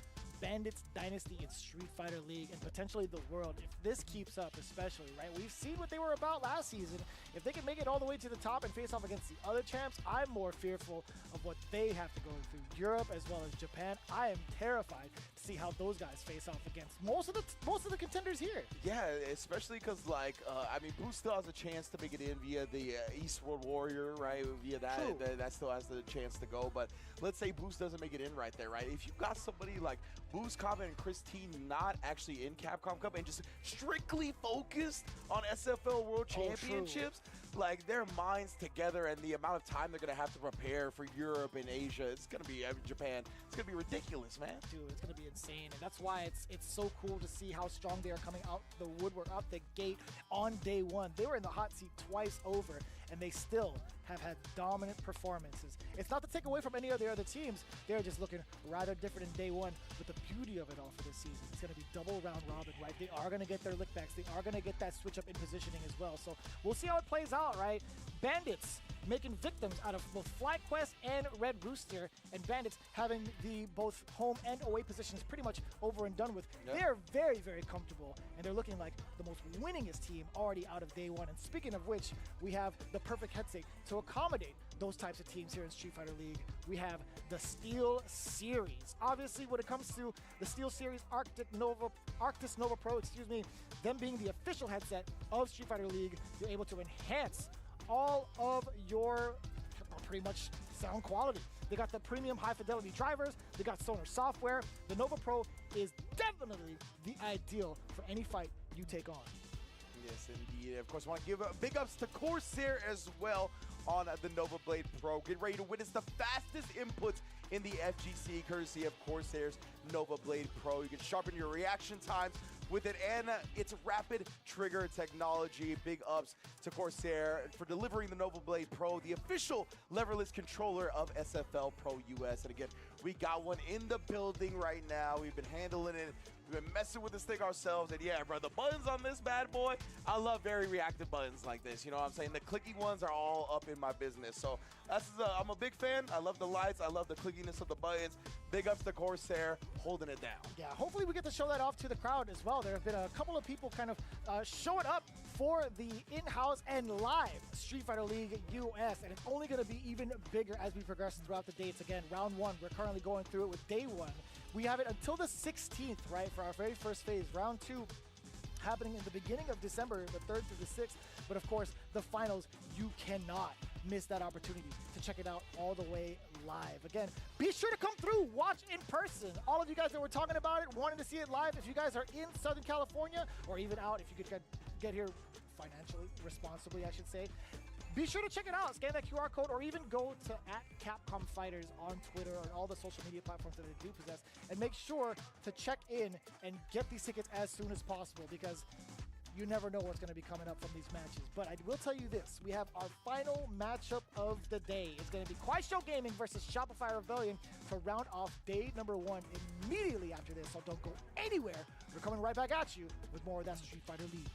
Bandits dynasty in Street Fighter League and potentially the world. If this keeps up, especially, right? We've seen what they were about last season. If they can make it all the way to the top and face off against the other champs, I'm more fearful of what they have to go through. Europe as well as Japan. I am terrified to see how those guys face off against most of the contenders here. Yeah, especially because like I mean, Boost still has a chance to make it in via the East World Warrior, right? Via that still has the chance to go. But let's say Boost doesn't make it in right there, right? If you've got somebody like Boost, Common, and Christine not actually in Capcom Cup and just strictly focused on SFL World Championships, like their minds together and the amount of time they're gonna have to prepare for Europe and Asia, it's gonna be Japan. It's gonna be ridiculous, man. Dude, it's gonna be insane, and that's why it's so cool to see how strong they are coming out the woodwork, out the gate on day one. They were in the hot seat twice over, and they still have had dominant performances. It's not to take away from any of the other teams. They're just looking rather different in day one. But the beauty of it all for this season, it's going to be double round robin, right? They are going to get their lickbacks. They are going to get that switch up in positioning as well. So we'll see how it plays out, right? Bandits making victims out of both FlyQuest and Red Rooster, and Bandits having the both home and away positions pretty much over and done with. Yep. They're very, very comfortable, and they're looking like the most winningest team already out of day one. And speaking of which, we have the perfect head state to accommodate those types of teams here in Street Fighter League. We have the Steel Series. Obviously, when it comes to the Steel Series Arctis Nova Pro, them being the official headset of Street Fighter League, you're able to enhance all of your pretty much sound quality. They got the premium high fidelity drivers, they got Sonar software. The Nova Pro is definitely the ideal for any fight you take on. Yes, indeed. Of course, I want to give big ups to Corsair as well on the Nova Blade Pro. Get ready to witness the fastest inputs in the FGC, courtesy of Corsair's Nova Blade Pro. You can sharpen your reaction times with it and its rapid trigger technology. Big ups to Corsair for delivering the Nova Blade Pro, the official leverless controller of SFL Pro US. And again, we got one in the building right now. We've been handling it. We've been messing with this thing ourselves. And yeah, bro, the buttons on this bad boy, I love very reactive buttons like this. You know what I'm saying? The clicky ones are all up in my business. So I'm a big fan. I love the lights. I love the clickiness of the buttons. Big ups to Corsair holding it down. Yeah, hopefully we get to show that off to the crowd as well. There have been a couple of people kind of showing up for the in-house and live Street Fighter League US, and it's only going to be even bigger as we progress throughout the dates. Again, round one, we're currently going through it with day one. We have it until the 16th, right, for our very first phase. Round two happening in the beginning of December, the 3rd through the 6th. But of course, the finals, you cannot miss that opportunity to check it out all the way live. Again, be sure to come through, watch in person. All of you guys that were talking about it, wanting to see it live, if you guys are in Southern California, or even out, if you could get here financially responsibly, I should say, be sure to check it out. Scan that QR code, or even go to @CapcomFighters on Twitter or all the social media platforms that they do possess, and make sure to check in and get these tickets as soon as possible, because you never know what's going to be coming up from these matches. But I will tell you this, we have our final matchup of the day. It's going to be Kuaishou Gaming versus Shopify Rebellion to round off day number one immediately after this, so don't go anywhere. We're coming right back at you with more of that Street Fighter League.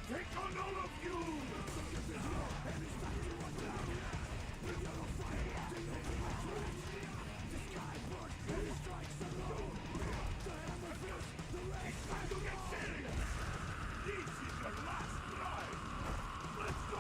Take on all of you! It's time to get serious! This is your last drive! Let's go!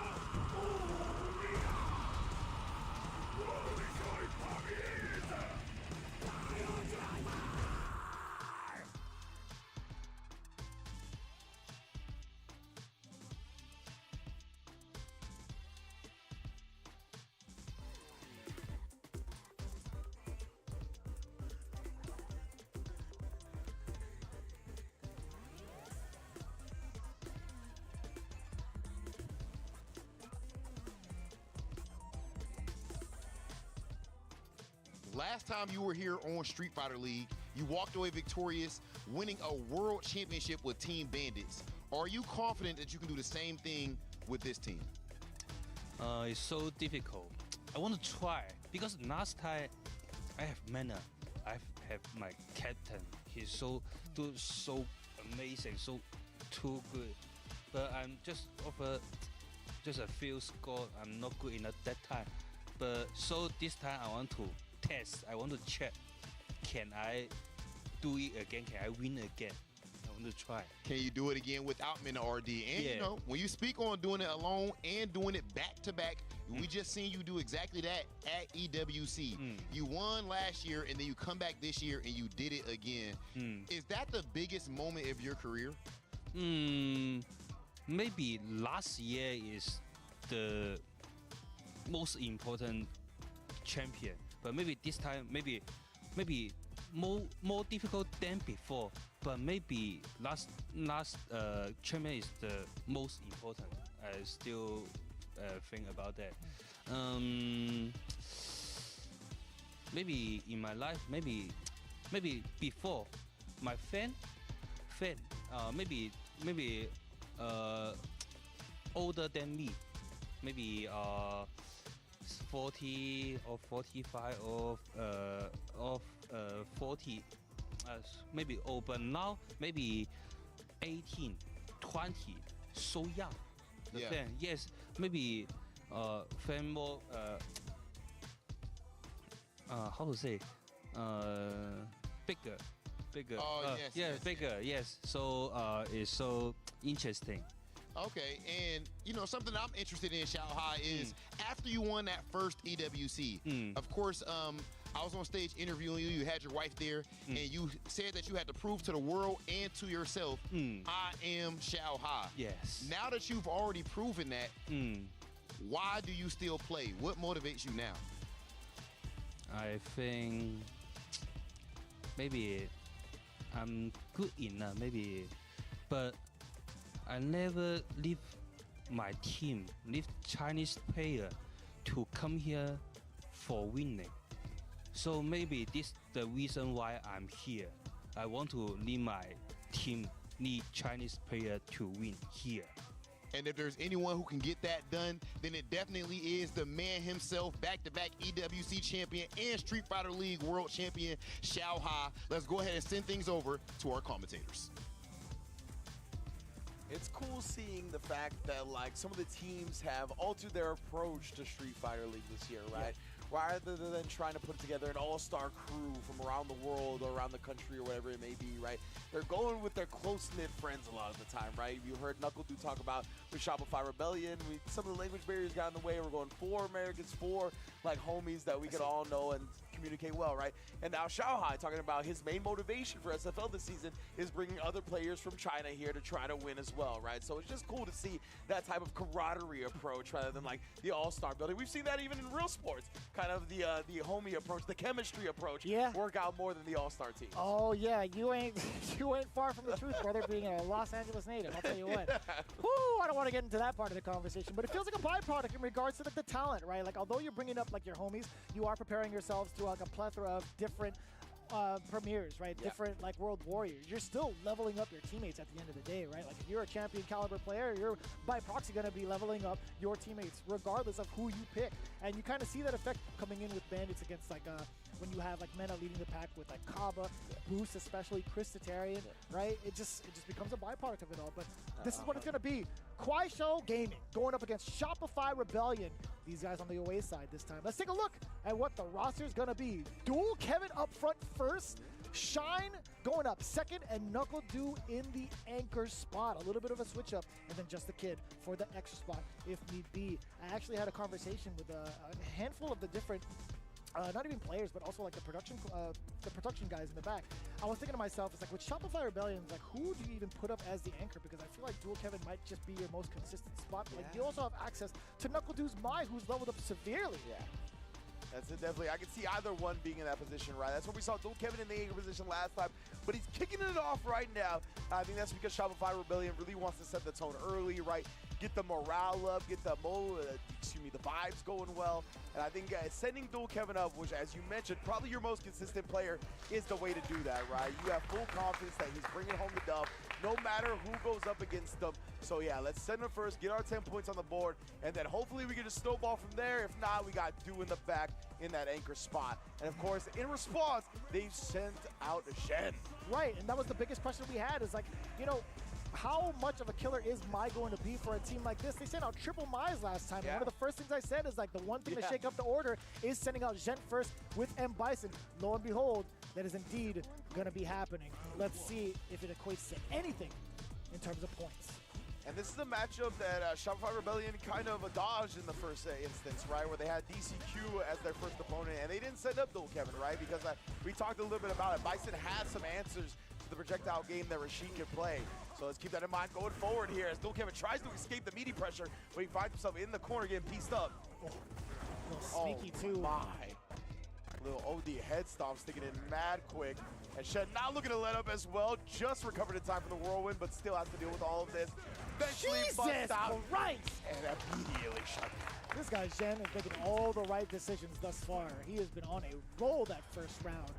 Last time you were here on Street Fighter League, you walked away victorious, winning a world championship with Team Bandits. Are you confident that you can do the same thing with this team? It's so difficult. I want to try because last time I have Mana. I have my captain. He's so amazing, so too good. But I'm just just a few score. I'm not good enough that time. But so this time I want to test. I want to check. Can I do it again? Can I win again? I want to try. Can you do it again without Mina RD? And you know, when you speak on doing it alone and doing it back to back, we just seen you do exactly that at EWC. You won last year and then you come back this year and you did it again. Is that the biggest moment of your career? Maybe last year is the most important champion, but maybe this time maybe more difficult than before. But maybe last champion is the most important. I still think about that. Maybe in my life, maybe before my fan, maybe older than me, maybe 40 or 45 of 40, maybe old, but now maybe 18, 20, so young. The fan, yes, maybe fan more how to say bigger. Oh, yes, bigger. Yes. So it's so interesting. Okay, and you know something I'm interested in, Xiaohai, is after you won that first EWC, of course, I was on stage interviewing you. You had your wife there, and you said that you had to prove to the world and to yourself, I am Xiaohai. Yes. Now that you've already proven that, why do you still play? What motivates you now? I think maybe I'm good enough, maybe, but I never leave my team, leave Chinese player to come here for winning. So maybe this the reason why I'm here. I want to lead my team, need Chinese player to win here. And if there's anyone who can get that done, then it definitely is the man himself, back-to-back EWC champion and Street Fighter League world champion, Xiaohai. Let's go ahead and send things over to our commentators. It's cool seeing the fact that like some of the teams have altered their approach to Street Fighter League this year, right? Rather than trying to put together an all-star crew from around the world or around the country or whatever it may be, right? They're going with their close-knit friends a lot of the time, right? You heard Knuckle do talk about with Shopify Rebellion, some of the language barriers got in the way. We're going 4 Americans, 4 like homies that we could all know and communicate well, right? And now Xiaohai talking about his main motivation for SFL this season is bringing other players from China here to try to win as well, right? So it's just cool to see that type of camaraderie approach rather than like the all-star building. We've seen that even in real sports, kind of the homie approach, the chemistry approach, work out more than the all-star teams. Oh yeah, you ain't far from the truth, brother. Being a Los Angeles native, I'll tell you what. Woo! I don't want to get into that part of the conversation, but it feels like a byproduct in regards to the talent, right? Like although you're bringing up like your homies, you are preparing yourselves to like a plethora of different premieres, right? Different like world warriors. You're still leveling up your teammates at the end of the day, right? Like if you're a champion caliber player, you're by proxy going to be leveling up your teammates regardless of who you pick. And you kind of see that effect coming in with Bandits against like when you have like Mena leading the pack with like Kaba, Boost, especially Chris Tatarian, right? It just becomes a byproduct of it all. But this is what it's gonna be. Kuaishou Gaming going up against Shopify Rebellion. These guys on the away side this time. Let's take a look at what the roster is gonna be. Dual Kevin up front first. Shine going up second, and Knuckle Dew in the anchor spot. A little bit of a switch up, and then just the kid for the extra spot if need be. I actually had a conversation with a handful of the different, not even players, but also like the production guys in the back. I was thinking to myself, it's like with Shopify Rebellion, like who do you even put up as the anchor? Because I feel like Dual Kevin might just be your most consistent spot. Like you also have access to Knuckle Dew's Mai, who's leveled up severely. Yeah. That's it, definitely. I can see either one being in that position, right? That's what we saw Dual Kevin in the anchor position last time, but he's kicking it off right now. I think that's because Shopify Rebellion really wants to set the tone early, right? Get the morale up, get the vibes going well. And I think sending Dual Kevin up, which as you mentioned, probably your most consistent player, is the way to do that, right? You have full confidence that he's bringing home the dub, no matter who goes up against them. So yeah, let's send him first, get our 10 points on the board, and then hopefully we can just snowball from there. If not, we got Dew in the back in that anchor spot. And of course, in response, they've sent out Shen. Right, and that was the biggest question we had is like, you know, how much of a killer is Mai going to be for a team like this? They sent out triple Mai's last time, and one of the first things I said is like the one thing to shake up the order is sending out Zhen first with M. Bison. Lo and behold, that is indeed going to be happening. Let's see if it equates to anything in terms of points. And this is a matchup that Shopify Rebellion kind of dodged in the first instance, right? Where they had DCQ as their first opponent, and they didn't send up Dual Kevin, right? Because we talked a little bit about it. Bison has some answers to the projectile game that Rashid can play. So let's keep that in mind going forward here as Dual Kevin tries to escape the meaty pressure, but he finds himself in the corner getting pieced up. Oh, a little sneaky too. My. Little OD head stomp sticking in mad quick. And Shen not looking to let up as well. Just recovered in time for the whirlwind, but still has to deal with all of this. Eventually busts out. Christ! And immediately shut down. This guy, Zhen, is making all the right decisions thus far. He has been on a roll that first round.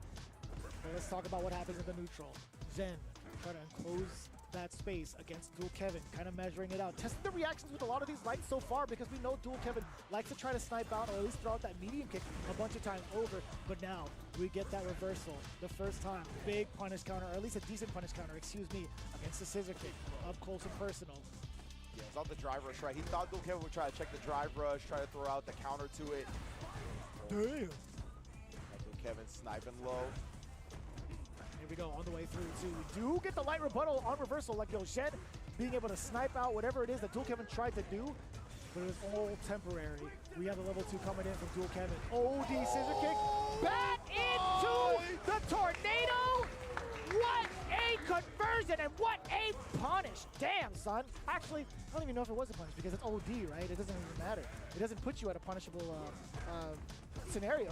But let's talk about what happens in the neutral. Zhen trying to enclose that space against Dual Kevin, kind of measuring it out. Testing the reactions with a lot of these lights so far because we know Dual Kevin likes to try to snipe out or at least throw out that medium kick a bunch of times over. But now we get that reversal the first time. Big punish counter, or at least a decent punish counter, excuse me, against the scissor kick up close and personal. Yeah, it's not the drive rush, right? He thought Dual Kevin would try to check the drive rush, try to throw out the counter to it. Damn. Dual Kevin sniping low. Here we go, on the way through too. We do get the light rebuttal on reversal, like Shen being able to snipe out whatever it is that Dual Kevin tried to do, but it was all temporary. We have the level 2 coming in from Dual Kevin. OD scissor kick, back into the tornado! What a conversion and what a punish! Damn, son. Actually, I don't even know if it was a punish because it's OD, right? It doesn't even matter. It doesn't put you at a punishable scenario.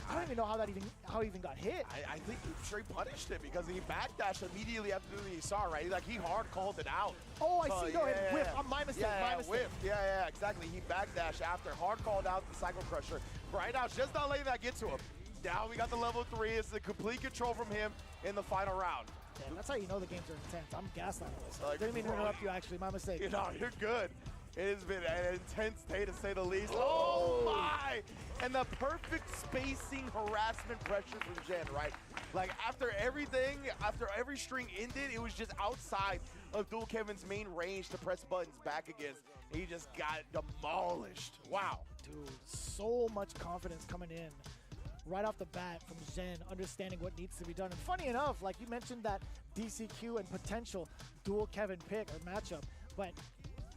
I don't even know how he even got hit. I think he straight punished it because he backdashed immediately after doing the saw, right? Like he hard called it out. Oh, I see. No, whiff. My mistake. My mistake. Whiff. Yeah, exactly. He backdashed after hard called out the Cycle Crusher. Right now, just not letting that get to him. Now we got the level 3. It's the complete control from him in the final round. Yeah, that's how you know the games are intense. I'm gaslighting this. Didn't mean to interrupt you, actually. My mistake. You know, you're good. It has been an intense day, to say the least. Oh, my! And the perfect spacing harassment pressure from Zhen, right? Like, after everything, after every string ended, it was just outside of Dual Kevin's main range to press buttons back against. He just got demolished. Wow. Dude, so much confidence coming in right off the bat from Zhen, understanding what needs to be done. And funny enough, like you mentioned that DCQ and potential Dual Kevin pick or matchup, but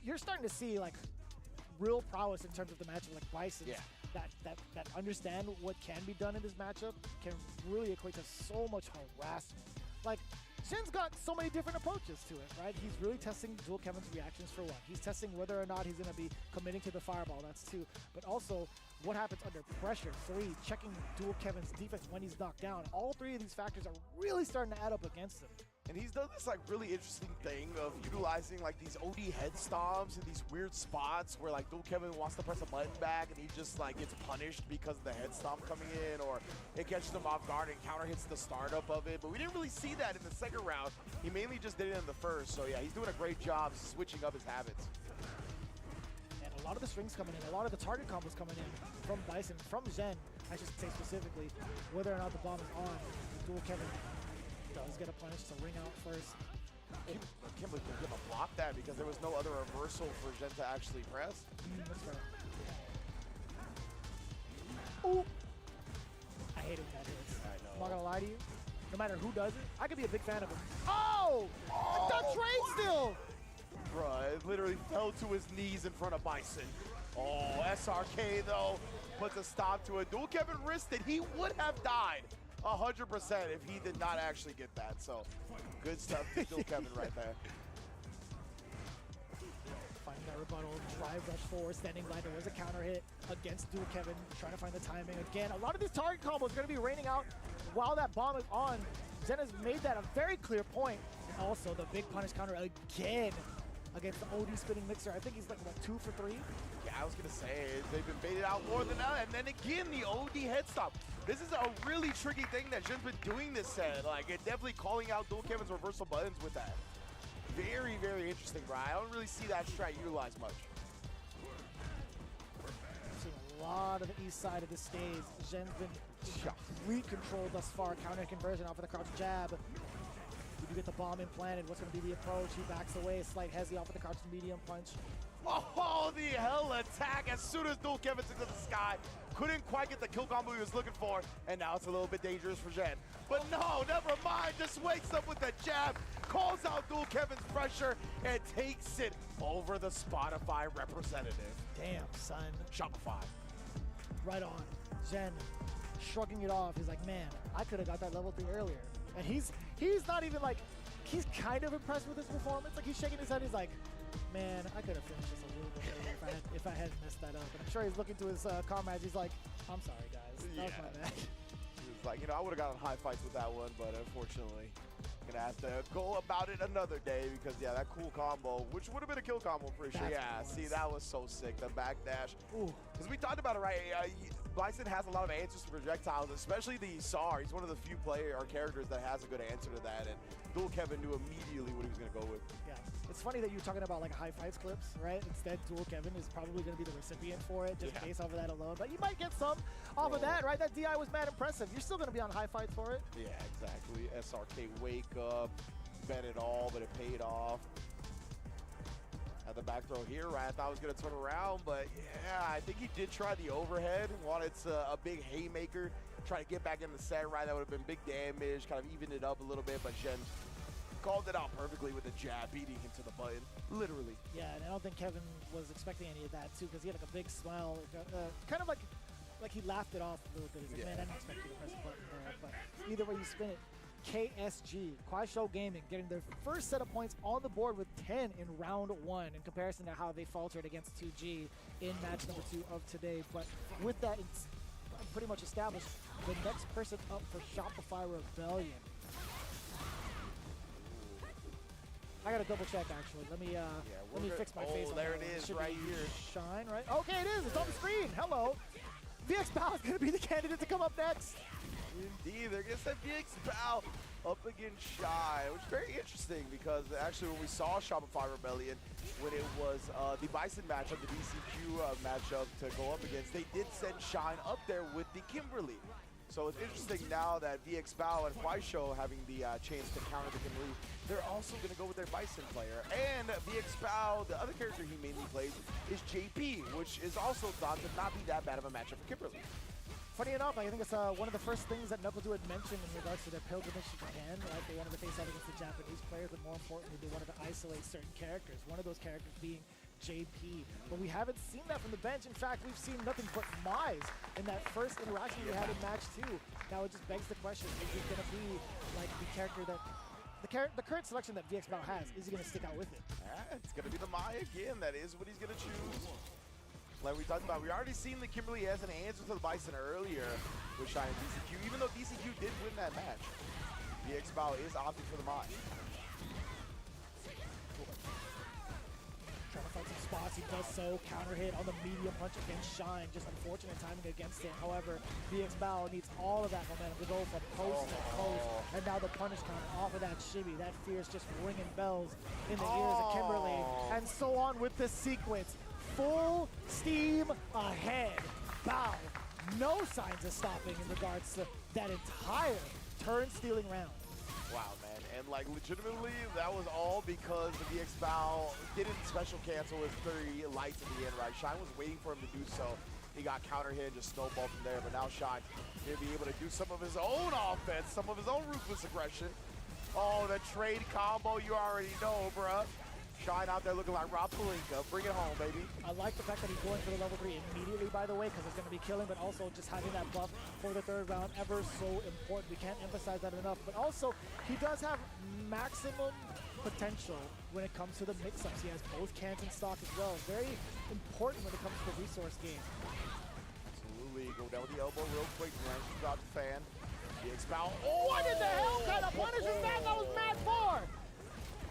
you're starting to see like real prowess in terms of the matchup, like Bison. Yeah. That understand what can be done in this matchup can really equate to so much harassment. Like, Shen's got so many different approaches to it, right? He's really testing Dual Kevin's reactions for one. He's testing whether or not he's going to be committing to the fireball, that's two. But also, what happens under pressure, three. Checking Dual Kevin's defense when he's knocked down. All three of these factors are really starting to add up against him. And he's done this like really interesting thing of utilizing like these OD head stomps in these weird spots where like Dual Kevin wants to press a button back and he just like gets punished because of the head stomp coming in, or it catches him off guard and counter hits the startup of it. But we didn't really see that in the second round. He mainly just did it in the first. So yeah, he's doing a great job switching up his habits. And a lot of the strings coming in, a lot of the target combos coming in from Bison, from Zhen. I should say specifically, whether or not the bomb is on. Dual Kevin does get a punish to ring out first. Kimberly couldn't have blocked that because there was no other reversal for Zhen to actually press. That's fair. Ooh! I hate it when that hits. I know. I'm not gonna lie to you. No matter who does it, I could be a big fan of him. Oh! That trade still! Bruh, it literally fell to his knees in front of Bison. Oh, SRK though puts a stop to it. Dual Kevin wristed. He would have died 100% if he did not actually get that. So good stuff to Dual Kevin right there. Finding that rebuttal, drive rush forward, standing line. There was a counter hit against Dual Kevin, trying to find the timing. Again, a lot of these target combos are going to be raining out while that bomb is on. Zen has made that a very clear point. And also the big punish counter again against the OD spinning mixer. I think he's like, what, 2 for 3? Yeah, I was going to say, they've been baited out more than that. And then again, the OD head stop. This is a really tricky thing that Jin's been doing this set. Like, it definitely calling out Dual Kevin's reversal buttons with that. Very, very interesting, bro. I don't really see that strat utilized much. Seeing a lot of the east side of this stage. Zhen's been complete control thus far. Counter conversion off of the crouch jab. Did you get the bomb implanted? What's going to be the approach? He backs away. Slight hezzy off of the crouch medium punch. Oh, the hell attack as soon as Dual Kevin took to the sky. Couldn't quite get the kill combo he was looking for, and now it's a little bit dangerous for Zhen. But no, never mind. Just wakes up with the jab, calls out Dual Kevin's pressure, and takes it over the Spotify representative. Damn, son. Shopify. Right on. Zhen shrugging it off. He's like, man, I could have got that level 3 earlier. And he's not even like, he's kind of impressed with his performance. Like, he's shaking his head. He's like, man, I could have finished this a little bit earlier if I hadn't messed that up. And I'm sure he's looking to his comrades. He's like, I'm sorry, guys. That was my bad. He was like, I would have gotten high fights with that one, but unfortunately, gonna have to go about it another day because, yeah, that cool combo, which would have been a kill combo, I'm pretty sure. Yeah, see, that was so sick, the backdash. Because we talked about it, right? Bison has a lot of answers to projectiles, especially the SAR. He's one of the few characters that has a good answer to that, and Dual Kevin knew immediately what he was going to go with. Yeah, it's funny that you're talking about like high fights clips, right? Instead, Dual Kevin is probably going to be the recipient for it, just based off of that alone. But you might get some off of that, right? That DI was mad impressive. You're still going to be on high fights for it. Yeah, exactly. SRK wake up, bet it all, but it paid off. At the back throw here, right? I thought I was going to turn around, but yeah, I think he did try the overhead. Wanted a big haymaker, try to get back in the set, right? That would have been big damage, kind of evened it up a little bit, but Zhen called it out perfectly with a jab, beating him to the button, literally. Yeah, and I don't think Kevin was expecting any of that, too, because he had like a big smile, kind of like he laughed it off a little bit. He's like, man, I didn't expect you to press the button there, but either way you spin it. KSG, Kwai Gaming, getting their first set of points on the board with 10 in round 1 in comparison to how they faltered against 2G in match number 2 of today. But with that, it's pretty much established. The next person up for Shopify Rebellion. I gotta double check actually. Let me fix my face. Oh, there it is, right here. Shine, right? Okay, it is. It's on the screen. Hello. VX Pal is gonna be the candidate to come up next. Indeed, they're going to set VX Bow up against Shy, which is very interesting because actually when we saw Shopify Rebellion, when it was the Bison matchup, the DCQ matchup to go up against, they did send Shine up there with the Kimberly. So it's interesting now that VX Bow and Huaisho having the chance to counter the Kimberly, they're also going to go with their Bison player. And VX Bow, the other character he mainly plays, is JP, which is also thought to not be that bad of a matchup for Kimberly. Funny enough, I think it's one of the first things that Knuckledo had mentioned in regards to their pilgrimage to Japan, right? They wanted to face out against the Japanese players, but more importantly, they wanted to isolate certain characters, one of those characters being JP. But we haven't seen that from the bench. In fact, we've seen nothing but Mize in that first interaction we had in match 2. Now it just begs the question, is he going to be like the character that the current selection that VXBow has, is he going to stick out with it? Yeah, it's going to be the Mai again. That is what he's going to choose. Like we talked about, we already seen the Kimberly as an answer to the Bison earlier with Shy and DCQ, even though DCQ did win that match. VXBow is opting for the Mai. Trying to find some spots, he does so. Counter hit on the medium punch against Shine. Just unfortunate timing against it. However, VXBow needs all of that momentum to go from post to post. And now the punish counter off of that shimmy. That fear is just ringing bells in the ears of Kimberly. And so on with this sequence. Full steam ahead. Bow no signs of stopping in regards to that entire turn-stealing round. Wow, man. And, like, legitimately, that was all because the VX Bow didn't special cancel his 30 lights in the end, right? Shine was waiting for him to do so. He got counter hit and just snowballed from there, but now Shine will be able to do some of his own offense, some of his own ruthless aggression. Oh, the trade combo, you already know, bruh. Shine out there looking like Rob Pelinka. Bring it home, baby. I like the fact that he's going for the level 3 immediately, by the way, because it's going to be killing, but also just having that buff for the third round, ever so important. We can't emphasize that enough. But also, he does have maximum potential when it comes to the mix-ups. He has both cans in stock as well. Very important when it comes to the resource game. Absolutely. Go down with the elbow real quick. Managed to drop the fan. The X-Bow. Oh, what in the hell kind of punish is that? That was mad far.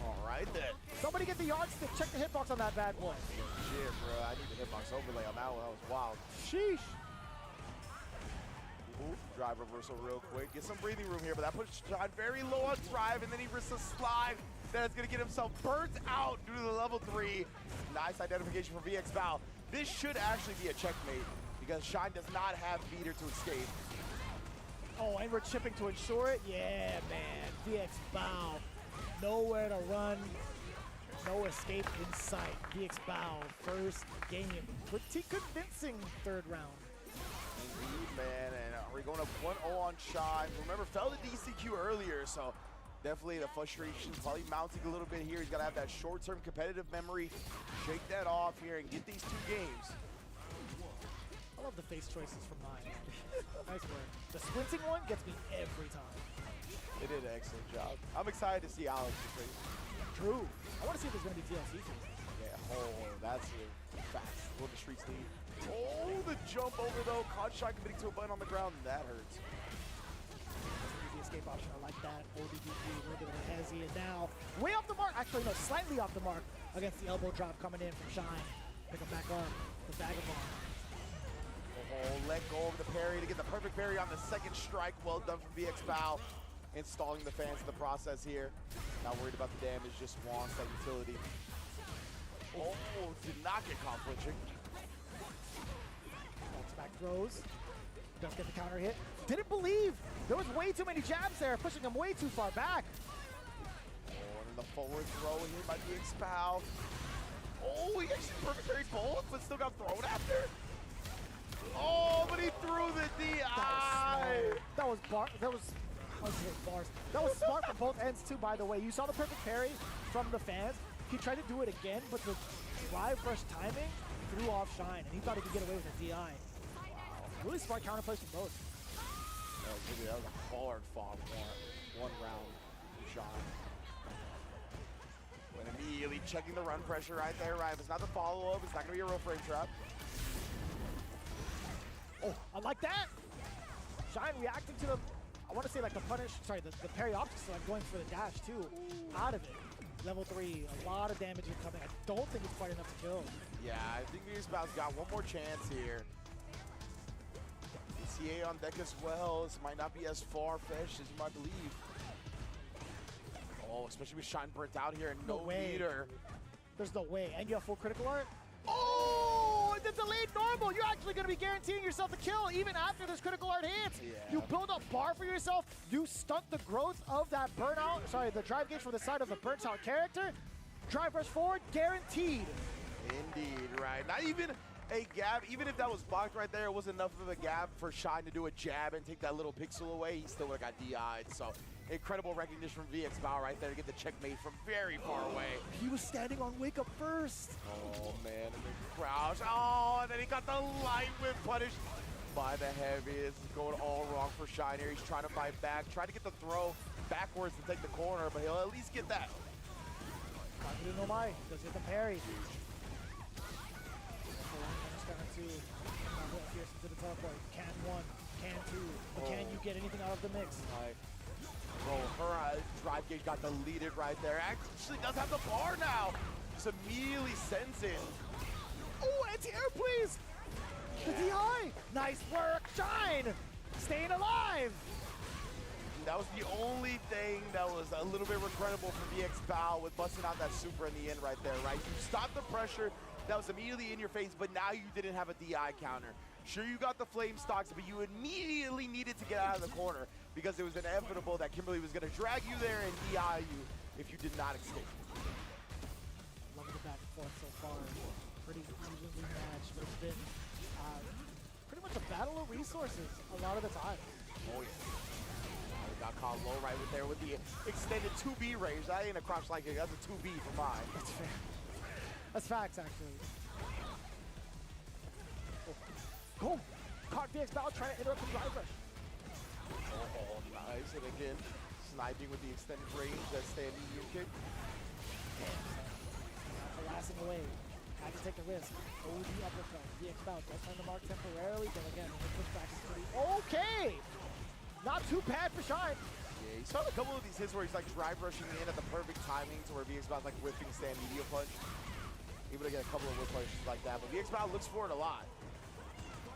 All right, then. Somebody get the yardstick. Check the hitbox on that bad boy. Shit, bro. I need the hitbox overlay on that one. That was wild. Sheesh. Ooh, drive reversal real quick. Get some breathing room here, but that puts Shine very low on drive, and then he risks a slide that is going to get himself burnt out due to the level 3. Nice identification from VX Bow. This should actually be a checkmate because Shine does not have meter to escape. Oh, and we're chipping to ensure it? Yeah, man. VX Bow. Nowhere to run. No escape in sight. VX Bow, first game. Pretty convincing third round. Indeed, man. And we're going up 1-0 on Shine. Remember, fell to DCQ earlier, so definitely the frustration's probably mounting a little bit here. He's got to have that short-term competitive memory. Shake that off here and get these 2 games. I love the face choices from mine. Nice work. The squinting one gets me every time. They did an excellent job. I'm excited to see Alex play. True. I want to see if there's going to be DLC to this. Yeah, oh, that's it. Fast. What the streets need. Oh, the jump over, though. Caught Shine committing to a button on the ground. That hurts. Easy escape option. I like that. ODDP, a little bit of a hezzy. And now, way off the mark. Actually, no, slightly off the mark against the elbow drop coming in from Shine. Pick him back up. The Vagabond. Oh, let go of the parry to get the perfect parry on the second strike. Well done from VX Bow. Installing the fans in the process here. Not worried about the damage, just wants that utility. Oh, did not get caught flinching. Back throws. Doesn't get the counter hit. Didn't believe. There was way too many jabs there, pushing him way too far back. Oh, and then the forward throw here by VX Bow. Oh, he actually perfect parried both, but still got thrown after. Oh, but he threw the DI. That was bars. That was smart from both ends too, by the way. You saw the perfect parry from the fans. He tried to do it again, but the drive rush timing threw off Shine, and he thought he could get away with a DI. Wow. Really smart counterplays from both. That was a hard-fought one round from Shine. And immediately checking the run pressure right there, right? If it's not the follow-up, it's not going to be a real frame trap. Oh, I like that. Shine reacting to the, I want to say like the punish, sorry, the parry optics, so I'm going for the dash too. Out of it. Level 3, a lot of damage incoming. I don't think it's quite enough to kill. Yeah, I think VX Bow's got one more chance here. ECA on deck as well. This might not be as far-fetched as you might believe. Oh, especially with Shine burnt out here and no meter. There's no way. And you have full critical art? Oh, the delayed normal. You're actually going to be guaranteeing yourself the kill even after this critical art hits. Yeah. You build a bar for yourself. You stunt the growth of that burnout. Sorry, the drive gauge from the side of the burnt out character. Drive rush forward, guaranteed. Indeed, right. Not even a gap. Even if that was blocked right there, it wasn't enough of a gap for Shine to do a jab and take that little pixel away. He still would have got DI'd. So incredible recognition from VX Bow right there to get the checkmate from very far away. He was standing on wake up first. Oh, man, and then crouch. Oh, and then he got the light whip punished by the heavy. This is going all wrong for Shine here. He's trying to fight back, trying to get the throw backwards to take the corner, but he'll at least get that. No my, does get the parry. To the teleport. Can 1, can 2, but can you get anything out of the mix? Right. Bro, her drive gauge got deleted right there. Actually does have the bar now. Just immediately sends it. Oh, anti-air, please! The DI! Nice work, Shine! Staying alive! That was the only thing that was a little bit regrettable for VX Bow with busting out that super in the end right there, right? You stopped the pressure. That was immediately in your face, but now you didn't have a DI counter. Sure, you got the flame stocks, but you immediately needed to get out of the corner because it was inevitable that Kimberly was going to drag you there and DI you if you did not escape. Loving the back and forth so far. Pretty evenly matched, but it's been pretty much a battle of resources a lot of the time. Oh, yeah. We got caught low right with the extended 2B range. That ain't a crouch like it. That's a 2B for mine. That's fair. That's facts, actually. Oh, caught VXBao trying to interrupt the drive rush. Oh, nice. And again, sniping with the extended range, that standing medium kick. Harassing away. Had to take a risk. OD uppercut. VXBao does find the mark temporarily, but again, the pushback is pretty okay. Not too bad for Shine. Yeah, he's found a couple of these hits where he's like drive rushing in at the perfect timing to where VXBao's like whipping stand medium punch. Able to get a couple of whip punches like that, but VXBao looks for it a lot.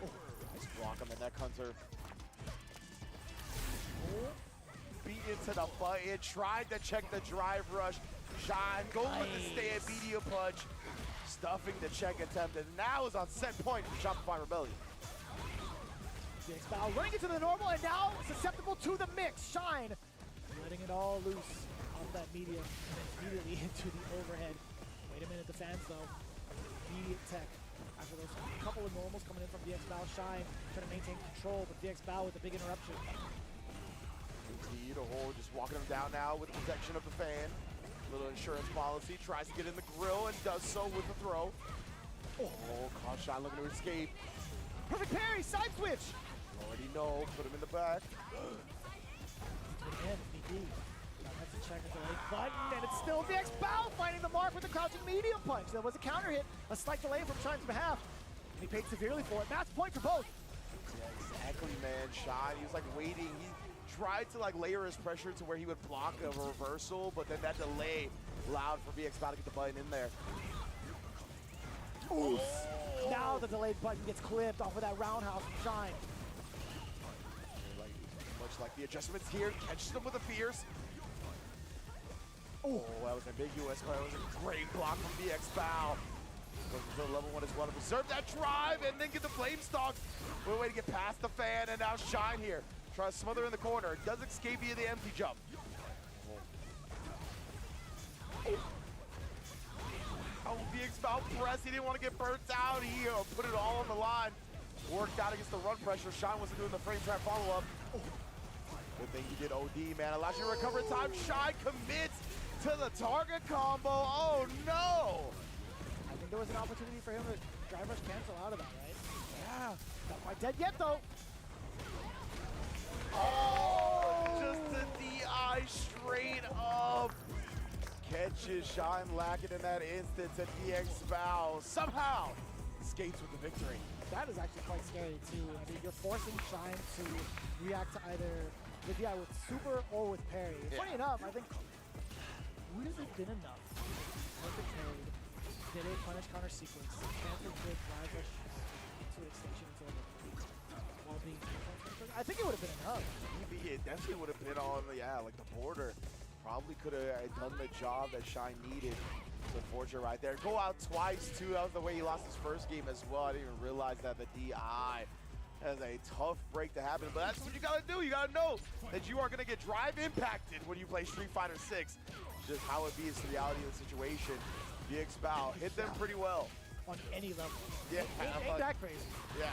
Oh, nice block on the neck hunter. Oh, beat into the button, tried to check the drive rush. Shine goes with the stand medium punch, stuffing the check attempt, and now is on set point for Shopify Rebellion. VXBao running into the normal and now susceptible to the mix. Shine letting it all loose off that medium and then immediately into the overhead. Wait a minute, the fans though. Immediate tech after those couple of normals coming in from VXBao. Shine trying to maintain control, but VXBao with a big interruption. Indeed, just walking him down now with the protection of the fan. Little insurance policy, tries to get in the grill and does so with the throw. Oh, caught Shine looking to escape. Perfect parry, side switch. Already know, put him in the back. Again, BD. Has to check the delay button, and it's still VXBao finding the mark with the crouching medium punch. There was a counter hit, a slight delay from Shine's behalf. And he paid severely for it. Match point for both. Yeah, exactly, man. Shine, he was like waiting. He tried to like layer his pressure to where he would block a reversal, but then that delay allowed for VXBao to get the button in there. Oof. Oh. Now the delayed button gets clipped off of that roundhouse from Shine. Much like the adjustments here, catches him with a fierce. Oh, that was ambiguous, but it was a great block from VXBao. Goes to the level 1 as well to preserve that drive and then get the flame stalk. What a way to get past the fan, and now Shine here. Tries to smother in the corner, does escape via the empty jump. Oh, VXBao press, he didn't want to get burnt out. He put it all on the line. Worked out against the run pressure. Shine wasn't doing the frame trap follow-up. Good thing he did OD, man. Allows you to recover time. Shine commits to the target combo. Oh, no. I think there was an opportunity for him to drive rush cancel out of that, right? Yeah. Not quite dead yet, though. Oh, just the DI straight up. Catches Shine lacking in that instant, and VXBao somehow escapes with the victory. That is actually quite scary, too. I mean, you're forcing Shine to react to either with super or with parry. Yeah. Funny enough, I think, would have it been enough? Perfect parry, did a punish counter sequence, canceled good drive rush into extension until while being I think it would have been enough. It definitely would have been on like the border. Probably could have done the job that Shine needed. It's unfortunate right there. Go out twice too. That was the way he lost his first game as well. I didn't even realize that the DI has a tough break to happen, but that's what you gotta do. You gotta know that you are gonna get drive impacted when you play Street Fighter 6. Just how it be is the reality of the situation. VXBao hit them pretty well. On any level. Yeah. Ain't that crazy. Yeah.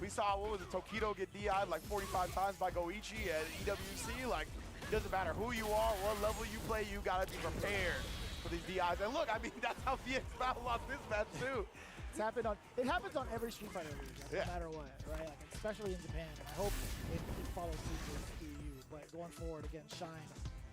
We saw, what was it, Tokido get DI'd like 45 times by Goichi at EWC. Like, doesn't matter who you are, what level you play, you gotta be prepared for these DIs. And look, I mean, that's how VXBao lost this match too. It happens on every Street Fighter league, no matter what, right? Like, especially in Japan. And I hope it follows suit with EU. But going forward, again, Shine,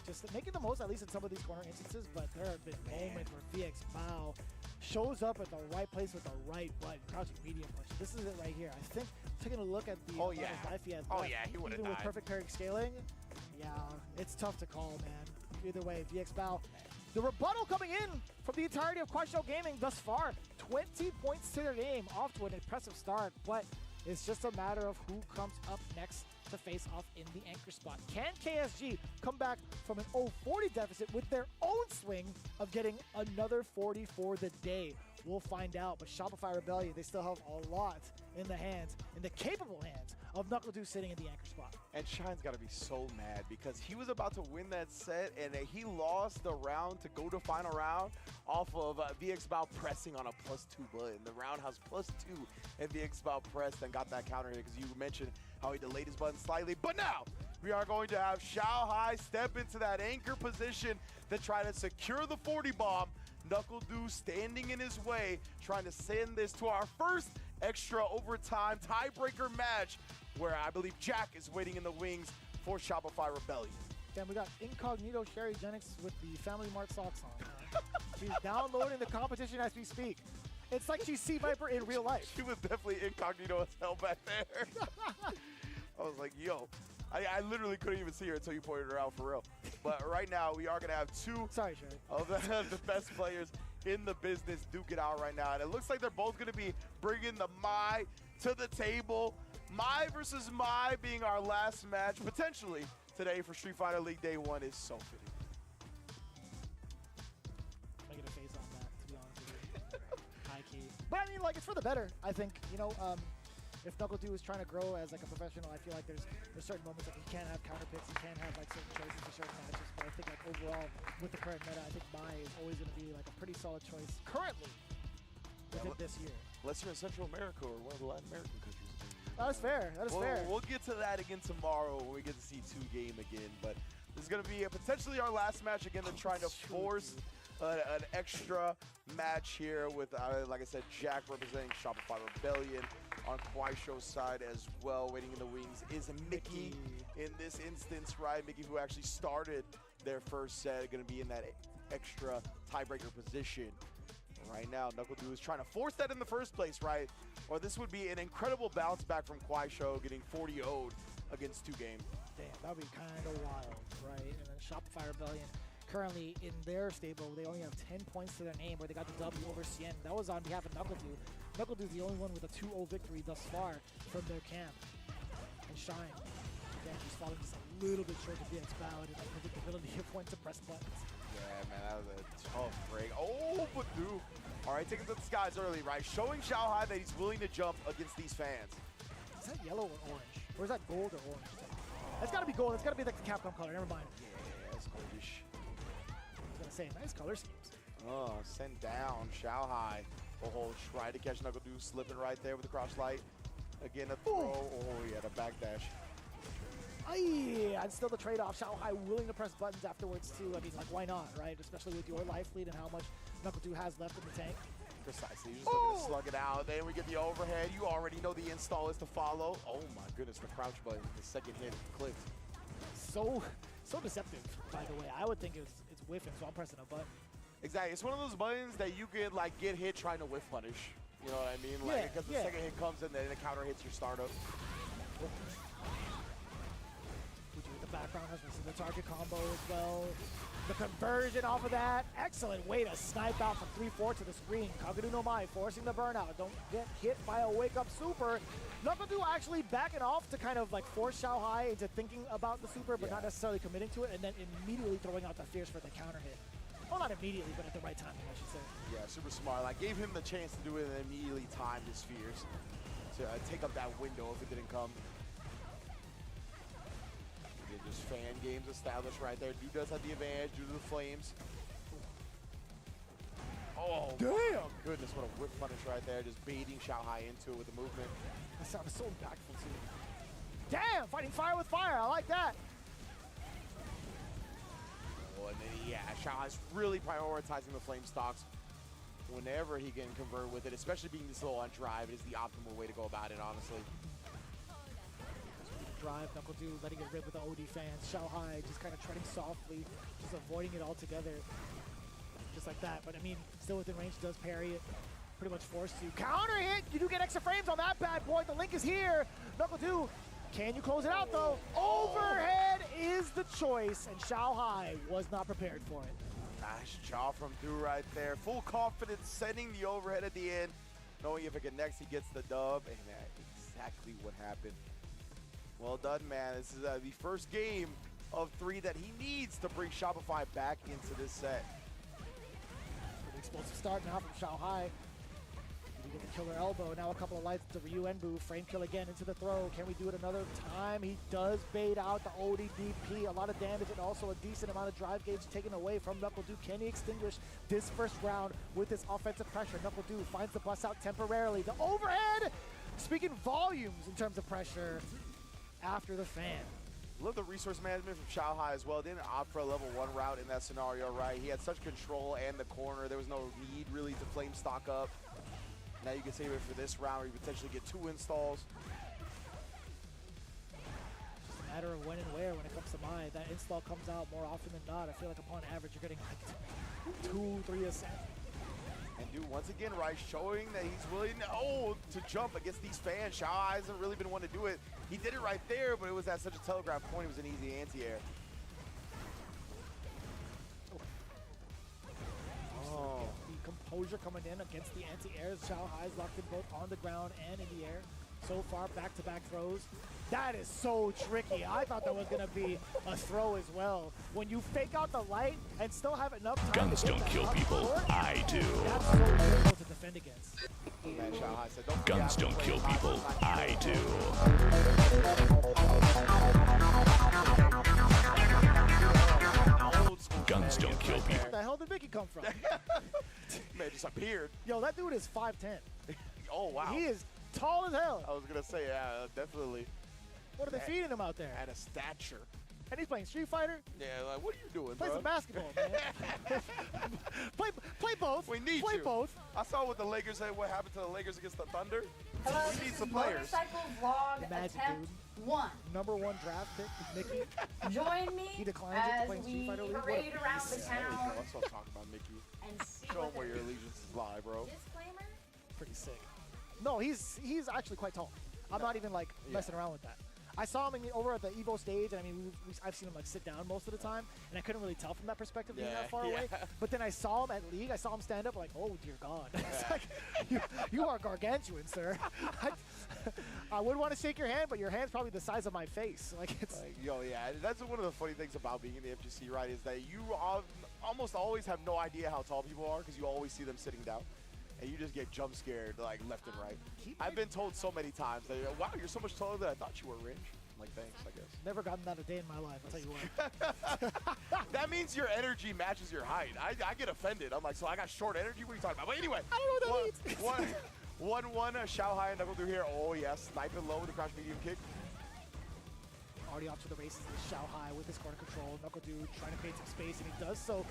just making the most, at least in some of these corner instances. But there have been moments where VXBao shows up at the right place with the right button, crouching medium push. This is it right here. I think taking a look at the life he has left, he would have even died. with perfect parry scaling, yeah, it's tough to call, man. Either way, VXBao. The rebuttal coming in from the entirety of Quad Show Gaming thus far. 20 points to their game, off to an impressive start, but it's just a matter of who comes up next to to face off in the anchor spot. Can KSG come back from an 0-40 deficit with their own swing of getting another 40 for the day? We'll find out, but Shopify Rebellion, they still have a lot in the hands, in the capable hands of NuckleDu sitting in the anchor spot. And Shine's got to be so mad because he was about to win that set and he lost the round to go to final round off of VXBow pressing on a +2 button. The roundhouse +2 and VXBow pressed and got that counter hit because you mentioned how he delayed his button slightly. But now we are going to have Xiaohai step into that anchor position to try to secure the 40 bomb. NuckleDu standing in his way, trying to send this to our first extra overtime tiebreaker match where I believe Jack is waiting in the wings for Shopify Rebellion. Damn, we got Incognito Sherry Jennings with the Family Mart socks on. She's downloading the competition as we speak. It's like she's Sea Viper in real life. She was definitely incognito as hell back there. I was like, yo. I literally couldn't even see her until you pointed her out for real. But right now, we are going to have two of the best players in the business duke it out right now. And it looks like they're both going to be bringing the Mai to the table. Mai versus Mai being our last match, potentially, today for Street Fighter League Day 1 is so fitting. I'm making a face on that, to be honest with you. High key. But I mean, like, it's for the better, I think. You know, if NuckleDu is trying to grow as like a professional, I feel like there's certain moments like he can't have counter picks, he can't have like certain choices for certain matches. But I think like overall with the current meta, I think Mai is always going to be like a pretty solid choice currently within this year. Unless you're in Central America or one of the Latin American countries. That is fair. That is fair. We'll get to that again tomorrow when we get to see 2 game again. But this is going to be potentially our last match again. They're trying to force an extra match here with, like I said, Jack representing Shopify Rebellion. On Kwaisho's side as well, waiting in the wings is Mickey in this instance, right? Mickey, who actually started their first set, going to be in that extra tiebreaker position. Right now, NuckleDu is trying to force that in the first place, right? Or this would be an incredible bounce back from Kwaisho, getting 40-0'd against 2 game. Damn, that would be kind of wild, right? And then Shopify Rebellion, currently in their stable, they only have 10 points to their name, where they got the W over Cien. That was on behalf of NuckleDu. NuckleDu's the only one with a 2-0 victory thus far from their camp. And Shine, again, just falling just a little bit short of VXBow and the predictability of when to press buttons. Yeah, man, that was a tough break. Oh, but dude. All right, taking to the skies early, right? Showing Xiaohai that he's willing to jump against these fans. Is that yellow or orange? Or is that gold or orange? That's got to be gold. That's got to be like the Capcom color. Never mind. Yeah, it's goldish. I was going to say, nice color schemes. Oh, send down Xiaohai. Oh, try to catch NuckleDu slipping right there with the cross light. Again, a throw. Oh, yeah, the backdash. And still the trade-off. Xiaohai willing to press buttons afterwards, too. I mean, like, why not, right? Especially with your life lead and how much NuckleDu has left in the tank. Precisely. You're just looking to slug it out. Then we get the overhead. You already know the install is to follow. Oh, my goodness. The crouch button. The second hit clicked. So deceptive, by the way. I would think it's whiffing, so I'm pressing a button. Exactly. It's one of those buttons that you could like get hit trying to whiff punish. You know what I mean? Like because the second hit comes and then the counter hits your startup. The background has the target combo as well. The conversion off of that. Excellent way to snipe out from 3-4 to the screen. Kaguru no Mai forcing the burnout. Don't get hit by a wake-up super. NuckleDu actually backing off to kind of like force Xiaohai into thinking about the super, but not necessarily committing to it, and then immediately throwing out the fierce for the counter hit. Well, not immediately, but at the right timing, I should say. Yeah, super smart. Like, gave him the chance to do it and immediately timed his fears to take up that window if it didn't come. Again, just fan games established right there. Dude does have the advantage due to the flames. Oh, damn! Goodness, what a whip punish right there. Just baiting Xiaohai into it with the movement. That sound is so impactful, too. Damn! Fighting fire with fire. I like that. And then, yeah, Xiaohai's really prioritizing the flame stocks whenever he can convert with it, especially being this low on drive. It is the optimal way to go about it, honestly. Drive, NuckleDu letting it rip with the OD fans. Xiaohai just kind of treading softly, just avoiding it altogether. Just like that. But I mean, still within range, does parry it. Pretty much forced to. Counter hit! You do get extra frames on that bad boy. The link is here. NuckleDu, can you close it out though? Overhead is the choice, and Xiaohai was not prepared for it. Nice job from Du right there. Full confidence, sending the overhead at the end. Knowing if it connects, he gets the dub, and that's exactly what happened. Well done, man. This is the first game of 3 that he needs to bring Shopify back into this set. Pretty explosive start now from Xiaohai. We get the killer elbow. Now a couple of lights to Ryu Enbu. Frame kill again into the throw. Can we do it another time? He does bait out the ODDP. A lot of damage and also a decent amount of drive gauge taken away from NuckleDu. Can he extinguish this first round with his offensive pressure? NuckleDu finds the bus out temporarily. The overhead, speaking volumes in terms of pressure after the fan. Love the resource management from Xiaohai as well. Didn't opt for a level 1 route in that scenario, right? He had such control and the corner. There was no need really to flame stock up. Now you can save it for this round where you potentially get 2 installs. Just a matter of when and where when it comes to Mai. That install comes out more often than not. I feel like upon average you're getting like 2-3 ascent. And dude, once again, right, showing that he's willing to jump against these fans. Xiaohai hasn't really been one to do it. He did it right there, but it was at such a telegraph point. It was an easy anti-air. Oh. The composure coming in against the anti-airs. Xiaohai's locked in both on the ground and in the air. So far, back-to-back throws. That is so tricky. I thought that was going to be a throw as well. When you fake out the light and still have enough time Guns to get don't that kill up people, forward, I do. That's so difficult to defend against. Man, Xiaohai said, don't Guns don't kill people, I do. Guns don't kill people. Where the hell did Vicky come from? Man, just appeared. Yo, that dude is 5'10". Oh, wow. He is tall as hell. I was going to say, yeah, definitely. What are they feeding him out there? At a stature. And he's playing Street Fighter? Yeah, like, what are you doing, Play bro? some basketball, man. play both. We need play you. both. I saw what the Lakers said, what happened to the Lakers against the Thunder. Hello, We this need is some players. Motorcycle Vlog Magic, attempt 1. Number 1 draft pick, Mickey. Join me He declines it to as playing Street we Fighter League. What a parade around the beast. There we town go. That's what I'm talking about, Mickey. and see Show what him where your the allegiances lie, bro. disclaimer. Pretty sick. No, he's actually quite tall. I'm not even like messing around with that. I saw him over at the Evo stage, and I mean, I've seen him like sit down most of the time, and I couldn't really tell from that perspective being that far away. But then I saw him at League. I saw him stand up, like, oh dear God, it's like, you are gargantuan, sir. I would want to shake your hand, but your hand's probably the size of my face. Like it's. Yo, yeah, that's one of the funny things about being in the FGC, right? Is that you almost always have no idea how tall people are because you always see them sitting down. And you just get jump scared like left and right. I've been told so many times that, wow, you're so much taller than I thought you were, Ringe. I'm like, thanks, I guess. Never gotten that a day in my life, I'll tell you what. That means your energy matches your height. I get offended. I'm like, so I got short energy? What are you talking about? But anyway. I don't know what that means. 1-1, Xiaohai and NuckleDu here. Oh, yeah, sniping low with the crouch medium kick. Already off to the races is Xiaohai with his corner control. NuckleDu trying to create some space, and he does so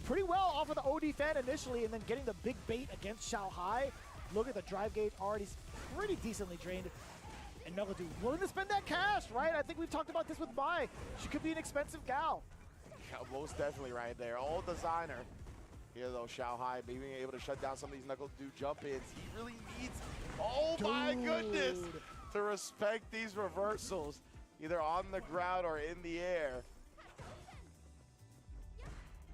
pretty well off of the OD fan initially, and then getting the big bait against Xiaohai. Look at the drive gauge already pretty decently drained. And NuckleDu willing to spend that cash, right? I think we've talked about this with Mai. She could be an expensive gal. Yeah, most definitely right there. All designer. Here, though, Xiaohai being able to shut down some of these NuckleDu jump-ins. He really needs, oh my goodness, to respect these reversals, either on the ground or in the air.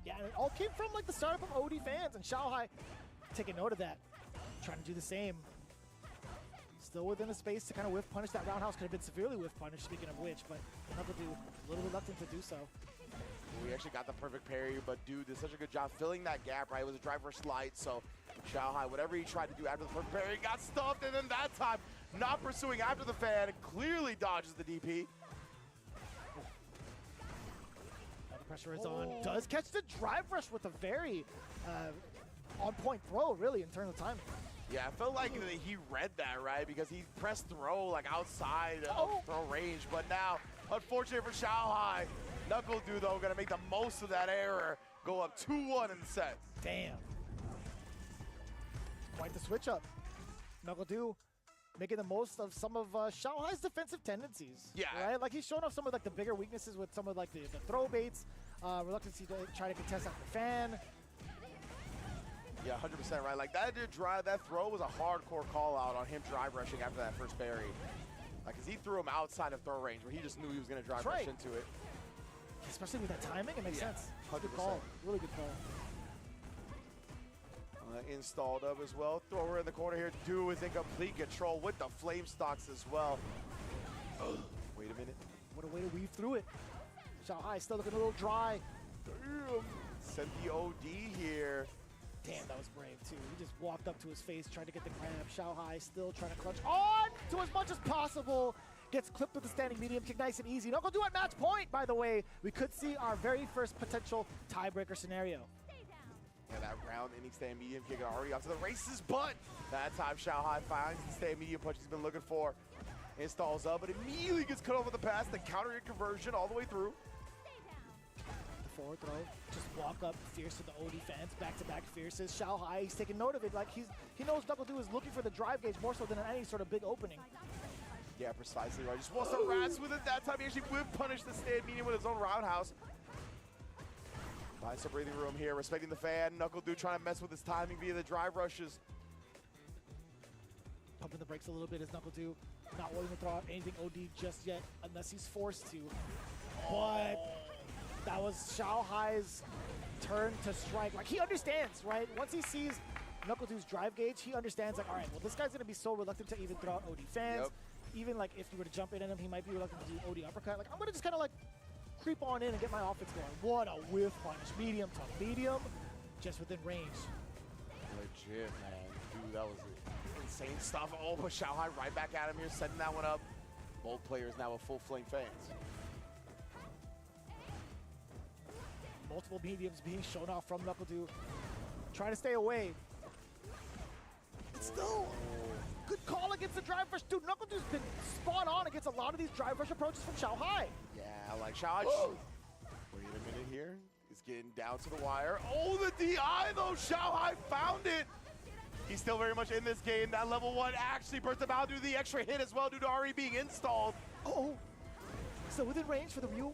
Yeah, and it all came from like the startup of OD fans, and Xiaohai taking note of that, trying to do the same. Still within the space to kind of whiff punish. That roundhouse could have been severely whiff punished, speaking of which, but NuckleDu a little reluctant to do so. We actually got the perfect parry, but dude did such a good job filling that gap, right? It was a drive versus light, so Xiaohai, whatever he tried to do after the perfect parry, got stuffed, and then that time, not pursuing after the fan, clearly dodges the DP. Now the pressure is on. Does catch the drive rush with a very on-point throw, really, in terms of timing. Yeah, I felt like he read that, right? Because he pressed throw like outside of throw range, but now, unfortunate for Xiaohai, NuckleDu, though, gonna make the most of that error, go up 2-1 in the set. Damn. Quite the switch up. NuckleDu making the most of some of Xiaohai's defensive tendencies. Yeah. Right? Like he's showing off some of like the bigger weaknesses with some of like the throw baits, reluctancy to try to contest out the fan. Yeah, 100% right. Like that throw was a hardcore call out on him drive rushing after that first parry. Like, cause he threw him outside of throw range, where he just knew he was gonna drive rush into it. Especially with that timing, it makes sense. 100%. Good call. Really good call. Installed up as well. Thrower in the corner here. Du is in complete control with the flame stocks as well. what a way to weave through it. Shanghai still looking a little dry. Damn. Sent the OD here. Damn, that was brave too. He just walked up to his face, tried to get the grab. Shanghai still trying to clutch on to as much as possible. Gets clipped with the standing medium kick, nice and easy. Knuckle do at match point, by the way. We could see our very first potential tiebreaker scenario. Yeah, that round ending stand medium kick already off to the races, but that time Shanghai finds the stand medium punch he's been looking for. Installs up, but immediately gets cut off with the pass, the counter hit conversion all the way through. The forward throw, just walk up, fierce to the OD fans, back-to-back fierces. Shanghai, he's taking note of it, like he knows Knuckle Do is looking for the drive gauge more so than any sort of big opening. Yeah, precisely right. Just wants to rats with it. That time he actually would punish the stand medium with his own roundhouse. Finds some breathing room here, respecting the fan. Knuckle Dude trying to mess with his timing via the drive rushes. Pumping the brakes a little bit as Knuckle Do not willing to throw out anything OD just yet unless he's forced to. But that was Shanghai's turn to strike. Like, he understands, right? Once he sees Knuckle Dude's drive gauge, he understands, like, all right, well, this guy's going to be so reluctant to even throw out OD fans. Yep. Even, like, if you were to jump in on him, he might be reluctant to do OD uppercut. Like, I'm going to just kind of, like, creep on in and get my offense going. What a whiff punish. Medium to medium, just within range. Legit, man. Dude, that was insane stuff. Oh, but Shanghai right back at him here, setting that one up. Both players now with full flame fans. Multiple mediums being shown off from Knuckle Do. Trying to stay away. It's still good call against the drive rush. Dude, Knuckle Do's been spot on against a lot of these drive rush approaches from Shanghai. Yeah, like Shanghai. Wait a minute here. He's getting down to the wire. Oh, the DI though. Shanghai found it. He's still very much in this game. That level 1 actually burst him out due to the extra hit as well due to already being installed. Oh, so within range for the Ryu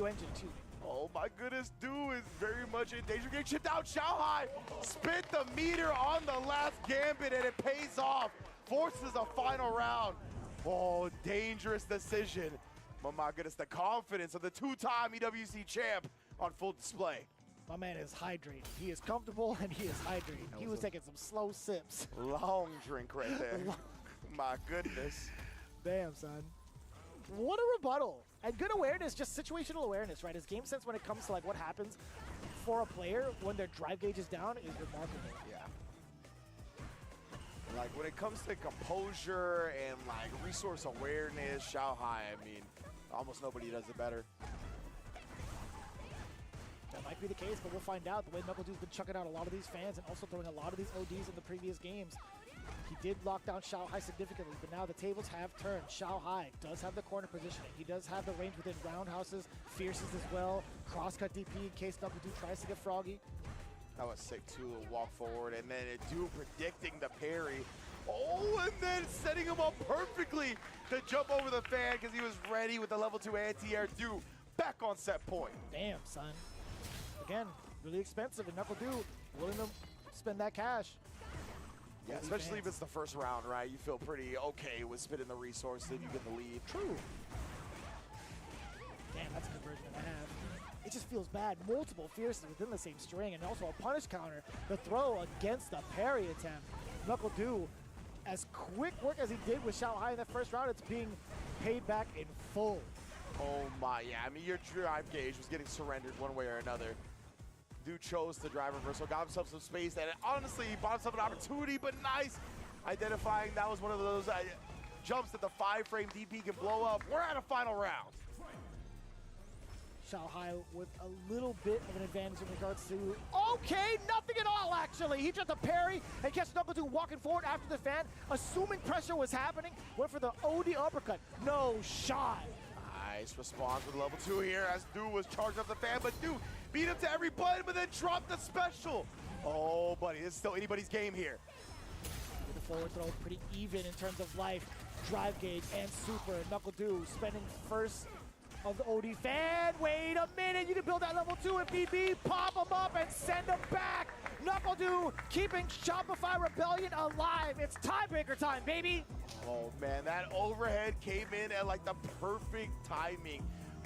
engine too. Oh my goodness, dude is very much in danger. Getting chipped out. Shanghai spit the meter on the last gambit and it pays off. Forces a final round. Oh, dangerous decision. But my goodness, the confidence of the two-time EWC champ on full display. My man is hydrated. He is comfortable and he is hydrated. He was taking some slow sips. Long drink right there. My goodness. Damn, son. What a rebuttal. And good awareness, just situational awareness, right? His game sense when it comes to like what happens for a player when their drive gauge is down is remarkable. Yeah. Like when it comes to composure and like resource awareness, Shanghai, I mean, almost nobody does it better. That might be the case, but we'll find out. The way Knuckle Dude's been chucking out a lot of these fans and also throwing a lot of these ODs in the previous games. He did lock down Shanghai significantly, but now the tables have turned. Shanghai does have the corner positioning. He does have the range within roundhouses, fierces as well, crosscut DP in case Knuckle Dude tries to get froggy. That was sick too, a walk forward, and then Dude predicting the parry. Oh, and then setting him up perfectly to jump over the fan because he was ready with the level 2 anti-air. Dude back on set point. Damn, son. Again, really expensive, and Knuckle Dude willing to spend that cash. Yeah, especially if it's the first round, right? You feel pretty okay with spitting the resource, then you get the lead. True. Damn, that's a conversion and a half. It just feels bad. Multiple fierces within the same string, and also a punish counter. The throw against the parry attempt. Knuckle Do, as quick work as he did with Shanghai in the first round, it's being paid back in full. Oh my, yeah, I mean, your drive gauge was getting surrendered one way or another. Dude chose to drive reversal, got himself some space, and honestly, he bought himself an opportunity, but nice. Identifying that was one of those jumps that the 5-frame DP can blow up. We're at a final round. Shanghai with a little bit of an advantage in regards to, okay, nothing at all, actually. He just a parry and gets Knuckle Dude walking forward after the fan, assuming pressure was happening, went for the OD uppercut. No shot. Nice response with level 2 here as Dude was charged up the fan, but Dude beat him to every button, but then dropped the special. Oh, buddy, this is still anybody's game here. The forward throw pretty even in terms of life. Drive gauge and super. Knuckle Dude spending first of the OD fan. Wait a minute, you can build that level 2 if need be. Pop him up and send him back. Knuckle Dude keeping Shopify Rebellion alive. It's tiebreaker time, baby. Oh man, that overhead came in at like the perfect timing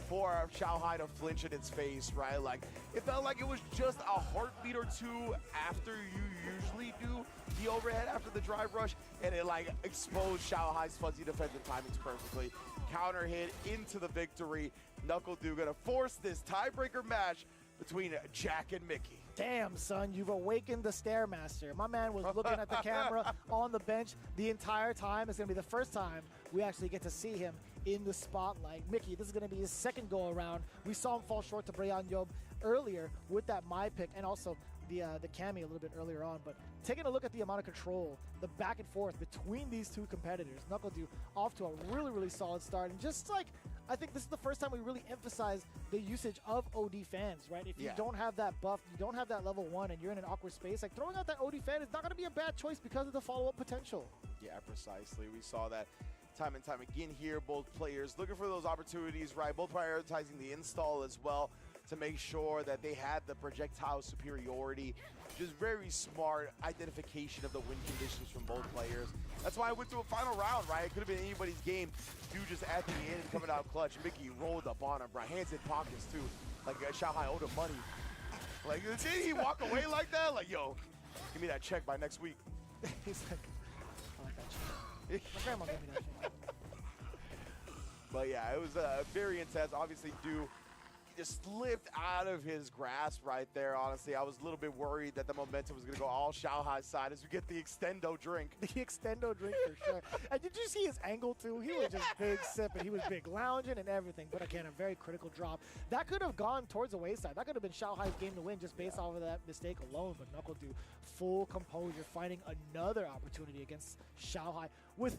for Shanghai to flinch in its face, right? Like, it felt like it was just a heartbeat or two after you usually do the overhead after the drive rush, and it like exposed Shanghai's fuzzy defensive timings perfectly. counter hit into the victory. NuckleDu gonna force this tiebreaker match between Jack and Mickey. Damn, son, you've awakened the Stairmaster. My man was looking at the camera on the bench the entire time. It's going to be the first time we actually get to see him in the spotlight. Mickey, this is going to be his second go-around. We saw him fall short to Brian Yob earlier with that My Pick and also the Cammy a little bit earlier on. But taking a look at the amount of control, the back and forth between these two competitors, NuckleDu off to a really, really solid start. And just like, I think this is the first time we really emphasize the usage of OD fans, right? If you don't have that buff, you don't have that level 1, and you're in an awkward space, like throwing out that OD fan is not going to be a bad choice because of the follow-up potential. Yeah, precisely. We saw that time and time again here. Both players looking for those opportunities, right? Both prioritizing the install as well to make sure that they had the projectile superiority. Just very smart identification of the win conditions from both players. That's why I went to a final round, right? It could have been anybody's game. Dude just at the end coming out clutch. Mickey rolled up on him, bro. Hands in pockets too. Like Xiaohai owed him money. Like, did he walk away like that? Like, yo, give me that check by next week. He's like, I like that check. My grandma gave me that check. But yeah, it was very intense. Obviously, Du just slipped out of his grasp right there, honestly. I was a little bit worried that the momentum was going to go all Xiaohai's side as we get the extendo drink. The extendo drink for sure. And did you see his angle too? He was just big sipping. He was big lounging and everything. But again, a very critical drop. That could have gone towards the wayside. That could have been Xiaohai's game to win just based off of that mistake alone. But NuckleDu, full composure, finding another opportunity against Xiaohai with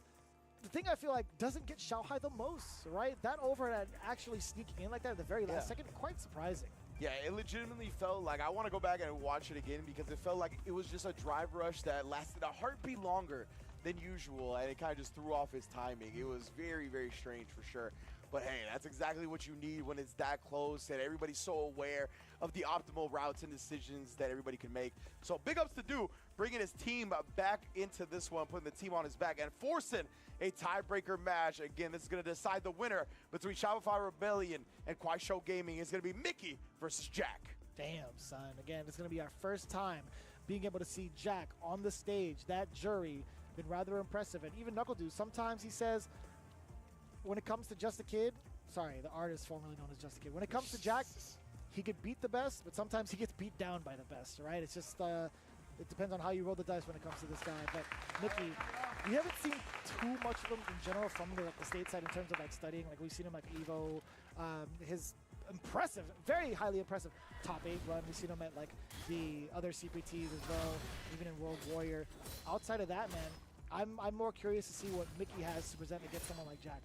the thing I feel like doesn't get Xiaohai the most, right? That overhead actually sneaking in like that at the very last second, quite surprising. Yeah, it legitimately felt like, I want to go back and watch it again because it felt like it was just a drive rush that lasted a heartbeat longer than usual, and it kind of just threw off his timing. It was very, very strange for sure. But hey, that's exactly what you need when it's that close and everybody's so aware of the optimal routes and decisions that everybody can make. So big ups to Du, bringing his team back into this one, putting the team on his back and forcing a tiebreaker match. Again, this is going to decide the winner between Shopify Rebellion and Kuaishou Gaming. It's going to be Mickey versus Jack. Damn, son. Again, it's going to be our first time being able to see Jack on the stage. That jury been rather impressive. And even NuckleDu, sometimes he says, when it comes to Just a Kid, sorry, the artist formerly known as Just a Kid, when it comes to Jack, he could beat the best, but sometimes he gets beat down by the best, right? It's just, it depends on how you roll the dice when it comes to this guy. But Mickey, we haven't seen too much of him in general from the stateside in terms of like studying. Like we've seen him like Evo, his impressive, very highly impressive top 8 run. We've seen him at like the other CPTs as well, even in World Warrior. Outside of that, man, I'm more curious to see what Mickey has to present against someone like Jack.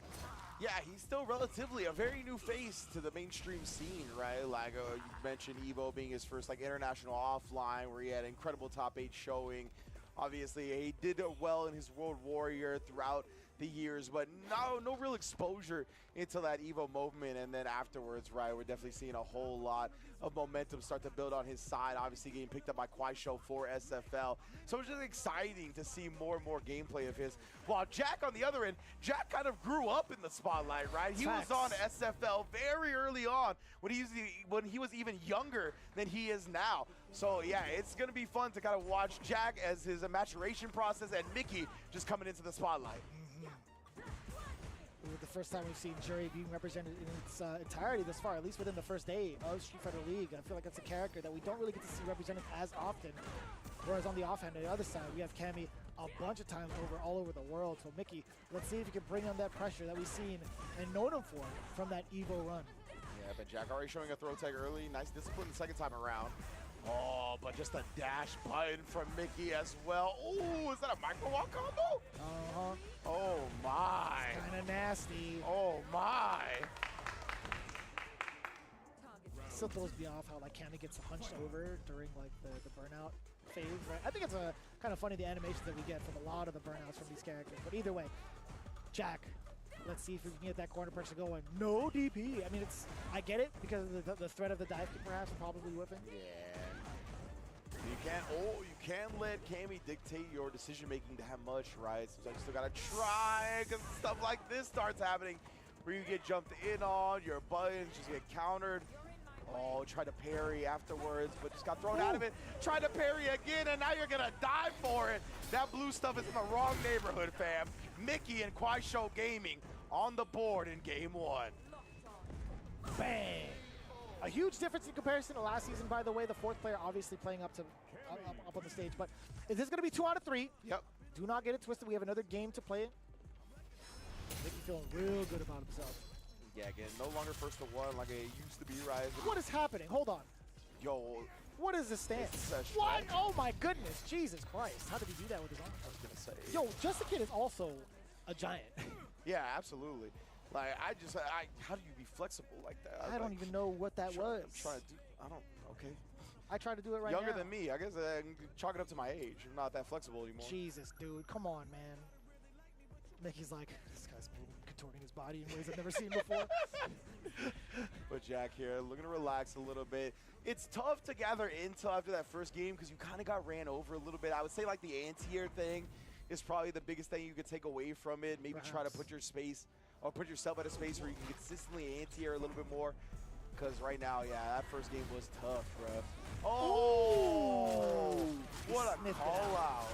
Yeah, he's still relatively a very new face to the mainstream scene, right? Like you mentioned Evo being his first like international offline where he had incredible top 8 showing. Obviously, he did well in his World Warrior throughout the years, but no real exposure into that Evo movement. And then afterwards, right, we're definitely seeing a whole lot of momentum start to build on his side, obviously getting picked up by Kuaishou for SFL. So it's just exciting to see more and more gameplay of his. While Jack, on the other end, Jack kind of grew up in the spotlight, right? He was on SFL very early on when he was even younger than he is now. So yeah, it's going to be fun to kind of watch Jack as his maturation process and Mickey just coming into the spotlight. The first time we've seen Jury being represented in its entirety thus far, at least within the first day of Street Fighter League. I feel like that's a character that we don't really get to see represented as often. Whereas on the offhand, on the other side, we have Cammy a bunch of times all over the world. So Mickey, let's see if he can bring on that pressure that we've seen and known him for from that Evo run. Yeah, but Jack already showing a throw tag early. Nice discipline the second time around. Oh, but just a dash button from Mickey as well. Oh, is that a micro walk combo? Uh-huh. Oh, my. Kind of nasty. Oh, my. Still throws me off how like Cammy gets hunched over during like the burnout phase, right? I think it's a kind of funny the animations that we get from a lot of the burnouts from these characters. But either way, Jack, let's see if we can get that corner pressure going. No DP. I mean, I get it because of the threat of the dive kick perhaps and probably whipping. Yeah. You can't let Cammy dictate your decision making that much, right? Sometimes you still gotta try because stuff like this starts happening where you get jumped in on, your buttons just get countered. Oh, try to parry afterwards, but just got thrown out of it. Try to parry again, and now you're gonna die for it. That blue stuff is in the wrong neighborhood, fam. Mickey and Kuaishou Gaming on the board in game 1. Bang! A huge difference in comparison to last season, by the way. The fourth player obviously playing up on the stage. But is this going to be 2 out of 3? Yep. Do not get it twisted. We have another game to play. Mickey feeling real good about himself. Yeah, again, no longer first to 1 like it used to be, right? What is happening? Hold on. Yo. What is this stance? It's a What? stretch. Oh my goodness. Jesus Christ. How did he do that with his arm? I was going to say. Yo, Just Kid is also a giant. Yeah, absolutely. Like, how do you be flexible like that? I don't even know what that was. I'm trying to do, okay. I tried to do it right now. Younger than me. I guess I can chalk it up to my age. I'm not that flexible anymore. Jesus, dude. Come on, man. Mickey's like, this guy's contorting his body in ways I've never seen before. But Jack here, looking to relax a little bit. It's tough to gather intel after that first game because you kind of got ran over a little bit. I would say like the anti-air thing is probably the biggest thing you could take away from it. Maybe try to put your space or put yourself at a space where you can consistently anti-air a little bit more. Because right now, yeah, that first game was tough, bro. Oh! What a call out.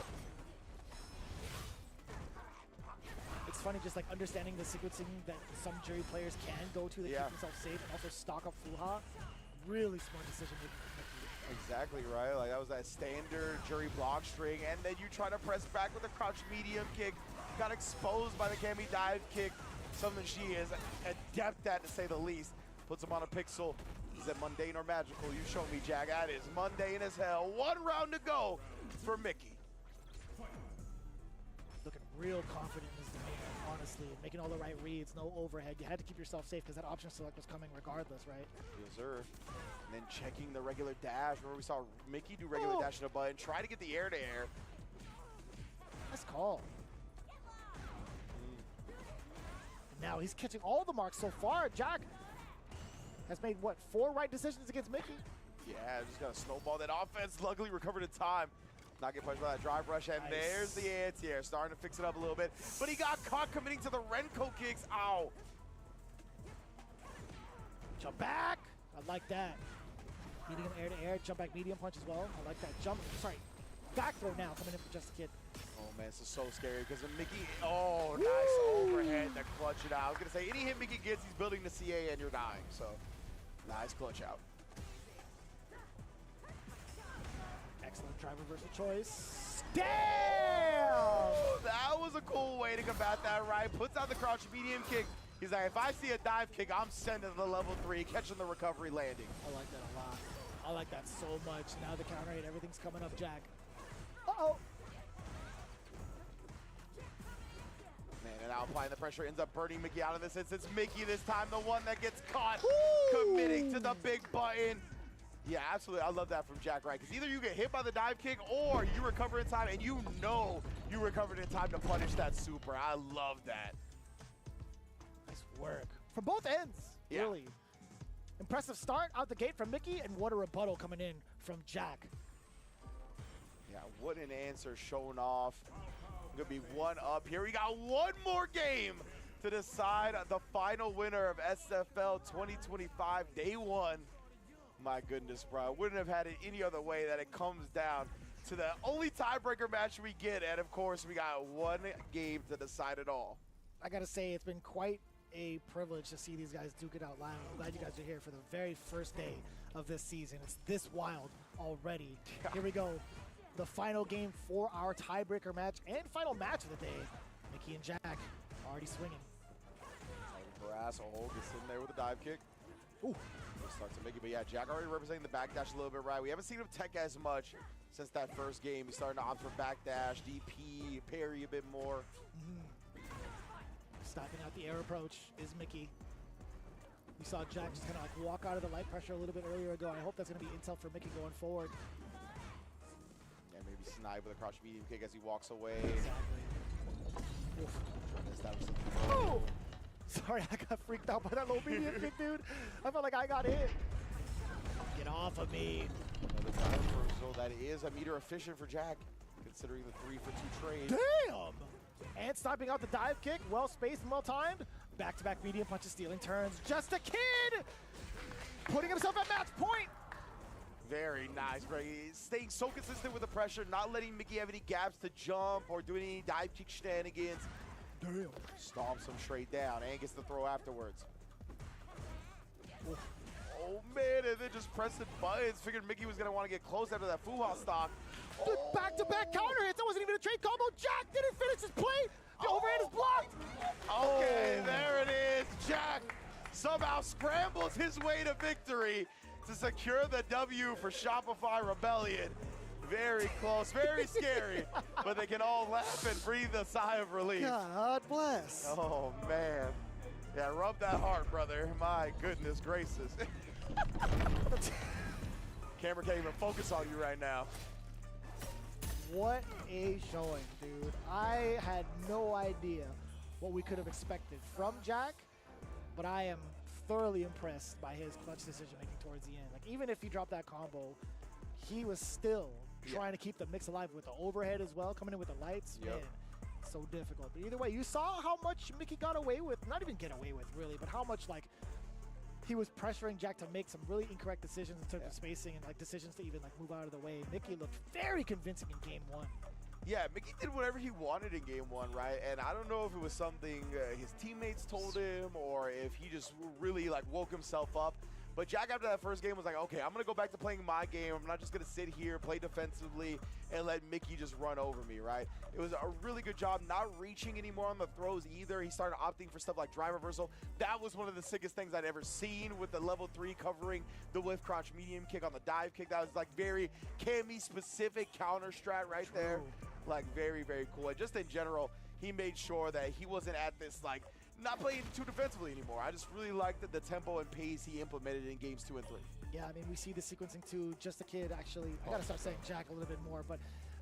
It's funny just like understanding the sequencing that some jury players can go to to keep themselves safe and also stock up Fuha. Really smart decision making from Mickey. Exactly right. Like that was that standard jury block string, and then you try to press back with a crouch medium kick. Got exposed by the Kami dive kick. Something she is adept at, to say the least. Puts him on a pixel. Is it mundane or magical? You show me, Jack. That is mundane as hell. 1 round to go for Mickey. Looking real confident in his demeanor, honestly. Making all the right reads, no overhead. You had to keep yourself safe because that option select was coming regardless, right? Yes, sir. And then checking the regular dash. Remember we saw Mickey do regular dash in a button. Try to get the air-to-air. Nice call. Now he's catching all the marks so far. Jack has made, what, 4 right decisions against Mickey? Yeah, just got to snowball that offense. Luckily recovered in time. Not get punched by that drive rush, and there's the anti-air. Starting to fix it up a little bit. But he got caught committing to the Renko kicks. Ow. Jump back. I like that. Beating him air-to-air. Jump back medium punch as well. I like that. Back throw now coming in for Just a Kid. Oh, man, this is so scary because of Mickey. Oh, nice overhead to clutch it out. I was going to say, any hit Mickey gets, he's building the CA and you're dying. So, nice clutch out. Excellent drive reversal choice. Damn! That was a cool way to combat that, right? Puts out the crouch medium kick. He's like, if I see a dive kick, I'm sending the level 3, catching the recovery landing. I like that a lot. I like that so much. Now the counter rate, everything's coming up, Jack. Uh-oh. Man, and now applying the pressure ends up burning Mickey out of this instance. Mickey this time, the one that gets caught, committing to the big button. Yeah, absolutely. I love that from Jack Wright, because either you get hit by the dive kick or you recover in time, and you know you recovered in time to punish that super. I love that. Nice work. From both ends, really. Impressive start out the gate from Mickey, and what a rebuttal coming in from Jack. Yeah, what an answer shown off. Gonna be 1 up here. We got 1 more game to decide the final winner of SFL 2025 Day 1. My goodness, bro. I wouldn't have had it any other way that it comes down to the only tiebreaker match we get. And of course, we got 1 game to decide it all. I gotta say, it's been quite a privilege to see these guys duke it out loud. I'm glad you guys are here for the very first day of this season. It's this wild already. Here we go. The final game for our tiebreaker match and final match of the day. Mickey and Jack already swinging. Brass, gets in there with a dive kick. Ooh. Starts to make it, but yeah, Jack already representing the backdash a little bit, right? We haven't seen him tech as much since that first game. He's starting to opt for backdash, DP, parry a bit more. Stopping out the air approach is Mickey. We saw Jack just kind of like walk out of the light pressure a little bit earlier ago. I hope that's going to be intel for Mickey going forward. Yeah, maybe snipe with a crouch medium kick as he walks away. Exactly. Oh! Sorry, I got freaked out by that low medium kick, dude. I felt like I got hit. Get off of me. Another dive reversal that is a meter efficient for Jack, considering the 3 for 2 trade. Damn! And stopping out the dive kick, well spaced and well timed. Back-to-back medium punches, stealing turns. Just a Kid! Putting himself at match point. Very nice, bro. He's staying so consistent with the pressure, not letting Mickey have any gaps to jump or doing any dive kick shenanigans. Damn. Stomps him straight down and gets the throw afterwards. Oh man, and then just pressing buttons. Figured Mickey was gonna want to get close after that Fuha stock. Dude, back-to-back counter hits. That wasn't even a trade combo. Jack didn't finish his play. The overhead is blocked. Okay, there it is. Jack somehow scrambles his way to victory to secure the W for Shopify Rebellion. Very close, very scary, but they can all laugh and breathe a sigh of relief. God bless. Oh, man. Yeah, rub that heart, brother. My goodness gracious. Camera can't even focus on you right now. What a showing, dude. I had no idea what we could have expected from Jack, but I am thoroughly impressed by his clutch decision-making towards the end. Like, even if he dropped that combo, he was still trying to keep the mix alive with the overhead as well, coming in with the lights. Yep. Man, so difficult. But either way, you saw how much Mickey got away with, not even get away with really, but how much like he was pressuring Jack to make some really incorrect decisions in terms of spacing and like decisions to even like move out of the way. Mickey looked very convincing in game one. Yeah, Mickey did whatever he wanted in game one, right? And I don't know if it was something his teammates told him or if he just really like woke himself up. But Jack, after that first game, was like, okay, I'm going to go back to playing my game. I'm not just going to sit here, play defensively, and let Mickey just run over me, right? It was a really good job not reaching anymore on the throws either. He started opting for stuff like drive reversal. That was one of the sickest things I'd ever seen with the level 3 covering the whiff crotch medium kick on the dive kick. That was like very Cammy-specific counter strat right there. Like very, very cool. And just in general, he made sure that he wasn't at this like not playing too defensively anymore. I just really liked the tempo and pace he implemented in games 2 and 3. Yeah, I mean, we see the sequencing too. Just a kid, actually. I gotta start saying Jack a little bit more, but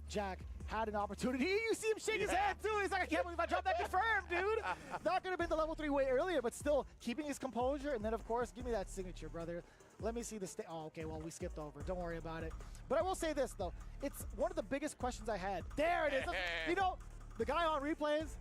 Jack had an opportunity. You see him shake his head too. He's like, I can't believe I dropped that confirmed, dude. That could have been the level 3 way earlier, but still keeping his composure. And then, of course, give me that signature, brother. Let me see the oh, okay, well, we skipped over. Don't worry about it. But I will say this, though. It's one of the biggest questions I had. There it is. You know, the guy on replays,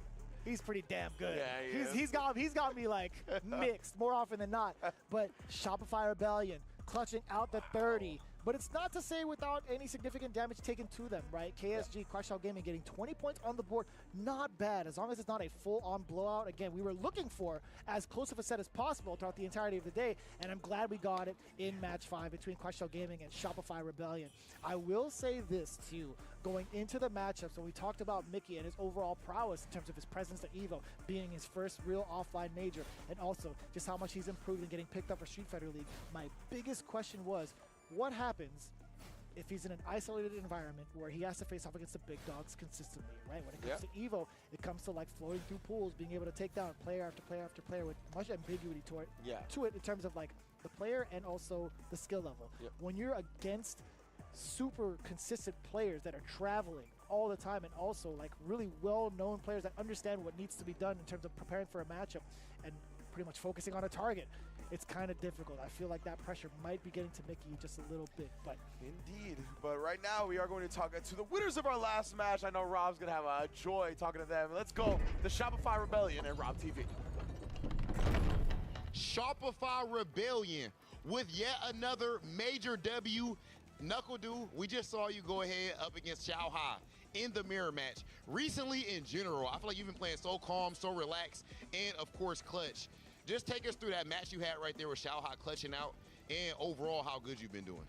he's pretty damn good. Yeah, he's got me like mixed more often than not. But Shopify Rebellion clutching out the 30. But it's not to say without any significant damage taken to them, right? KSG, Crash Out Gaming getting 20 points on the board. Not bad, as long as it's not a full-on blowout. Again, we were looking for as close of a set as possible throughout the entirety of the day, and I'm glad we got it in Match 5 between Crash Out Gaming and Shopify Rebellion. I will say this, too. Going into the matchups, when we talked about Mickey and his overall prowess in terms of his presence at EVO, being his first real offline major, and also just how much he's improved in getting picked up for Street Fighter League, my biggest question was, what happens if he's in an isolated environment where he has to face off against the big dogs consistently, right? When it comes to EVO, it comes to like floating through pools, being able to take down player after player after player with much ambiguity to it in terms of like the player and also the skill level. When you're against super consistent players that are traveling all the time and also like really well-known players that understand what needs to be done in terms of preparing for a matchup and pretty much focusing on a target, it's kind of difficult. I feel like that pressure might be getting to Mickey just a little bit, but indeed. But right now we are going to talk to the winners of our last match. I know Rob's gonna have a joy talking to them. Let's go to Shopify Rebellion and Rob TV. Shopify Rebellion with yet another major W. Knuckle Dude, we just saw you go ahead up against Xiao Hai in the mirror match. Recently, in general, I feel like you've been playing so calm, so relaxed, and of course, clutch. Just take us through that match you had right there with Xiao Hai clutching out, and overall, how good you've been doing.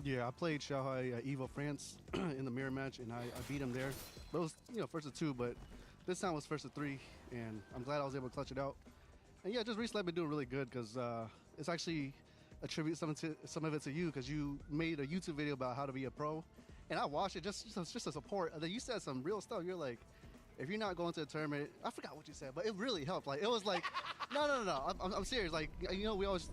Yeah, I played Xiao Hai EVO France in the mirror match, and I beat him there. But it was, first of 2, but this time was first of 3, and I'm glad I was able to clutch it out. And yeah, just recently I've been doing really good because it's actually attribute some of it to you because you made a YouTube video about how to be a pro, and I watched it just to support. And then you said some real stuff. You're like, if you're not going to a tournament, I forgot what you said, but it really helped. Like it was like, no, I'm serious. Like we always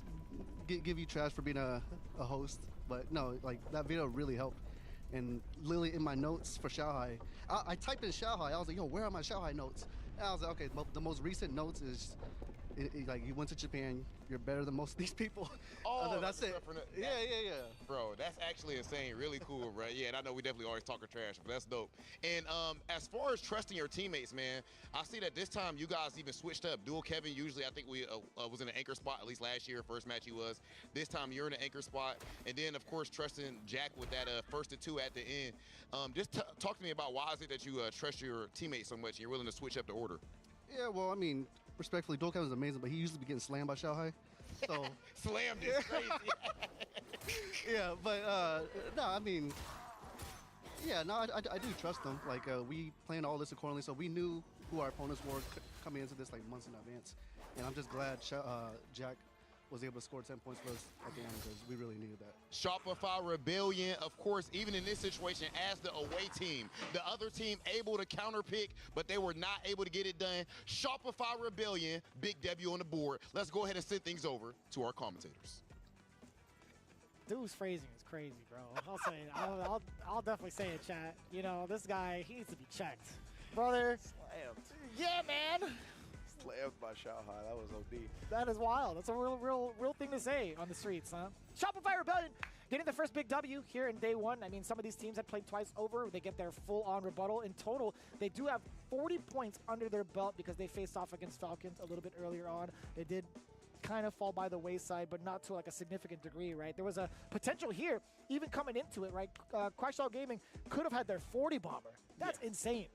give you trash for being a host, but no, like that video really helped. And literally in my notes for Xiao Hai, I typed in Xiao Hai. I was like, yo, where are my Xiao Hai notes? And I was like, okay, the most recent notes is. Like you went to Japan, you're better than most of these people. Oh, that's it. Yeah. Bro, that's actually insane. Really cool, bro. Yeah, and I know we definitely always talking trash, but that's dope. And as far as trusting your teammates, man, I see that this time you guys even switched up. Dual Kevin, usually I think we was in an anchor spot, at least last year, first match he was. This time you're in an anchor spot. And then, of course, trusting Jack with that first to 2 at the end. Just talk to me about why is it that you trust your teammates so much and you're willing to switch up the order? Yeah, well, I mean, respectfully, Dokkan is amazing, but he used to be getting slammed by Xiao Hai. So Slammed is crazy. yeah, but no, I mean, yeah, no, I do trust them. Like we planned all this accordingly, so we knew who our opponents were coming into this like months in advance. And I'm just glad Jack was able to score 10 points for us at the end because we really needed that. Shopify Rebellion, of course, even in this situation, as the away team, the other team able to counterpick, but they were not able to get it done. Shopify Rebellion, big W on the board. Let's go ahead and send things over to our commentators. Dude's phrasing is crazy, bro. I'll say it. I'll definitely say it, chat. You know, this guy, he needs to be checked. Brother. Slammed. Yeah, man. Slammed by Shanghai. That was OD. That is wild. That's a real thing to say on the streets, huh? Shopify Rebellion getting the first big W here in day one. I mean, some of these teams have played twice over. They get their full-on rebuttal. In total, they do have 40 points under their belt because they faced off against Falcons a little bit earlier on. They did kind of fall by the wayside, but not to like a significant degree, right? There was a potential here, even coming into it, right? Crashall Gaming could have had their 40 bomber. That's insane.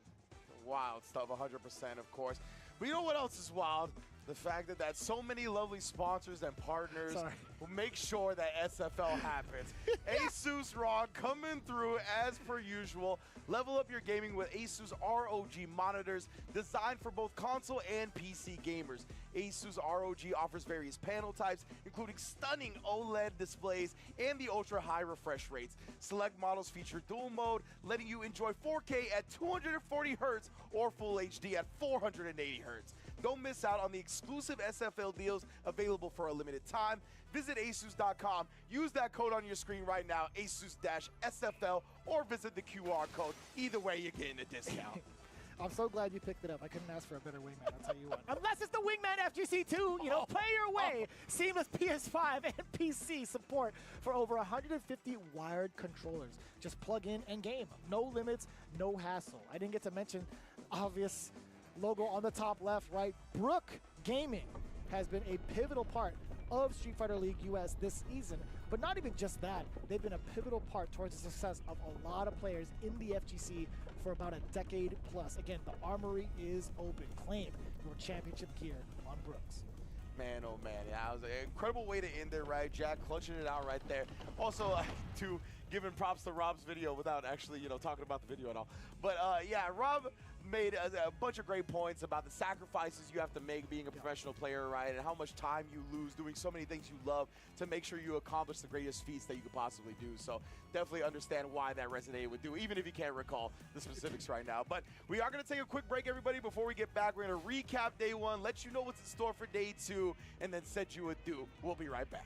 Wild stuff, 100%, of course. But you know what else is wild? The fact that so many lovely sponsors and partners will make sure that SFL happens. Asus ROG coming through as per usual. Level up your gaming with Asus ROG monitors designed for both console and PC gamers. Asus ROG offers various panel types, including stunning OLED displays and the ultra-high refresh rates. Select models feature dual mode, letting you enjoy 4K at 240 Hz or Full HD at 480 Hz. Don't miss out on the exclusive SFL deals available for a limited time. Visit asus.com, use that code on your screen right now, asus-SFL, or visit the QR code. Either way, you're getting a discount. I'm so glad you picked it up. I couldn't ask for a better wingman, I'll tell you what. Unless it's the Wingman FGC2, you know, play your way. Seamless PS5 and PC support for over 150 wired controllers. Just plug in and game. No limits, no hassle. I didn't get to mention obvious logo on the top left, right? Brook Gaming has been a pivotal part of Street Fighter League US this season, but not even just that. They've been a pivotal part towards the success of a lot of players in the FGC for about a decade plus. Again, the armory is open. Claim your championship gear on Brooks. Man, oh man, yeah, it was an incredible way to end it, right? Jack clutching it out right there. Also, to giving props to Rob's video without actually, you know, talking about the video and all. But yeah, Rob made a bunch of great points about the sacrifices you have to make being a professional player, right? And how much time you lose doing so many things you love to make sure you accomplish the greatest feats that you could possibly do. So definitely understand why that resonated with you, even if you can't recall the specifics right now. But we are going to take a quick break, everybody. Before we get back, we're going to recap day one, let you know what's in store for day two, and then set you adieu. We'll be right back.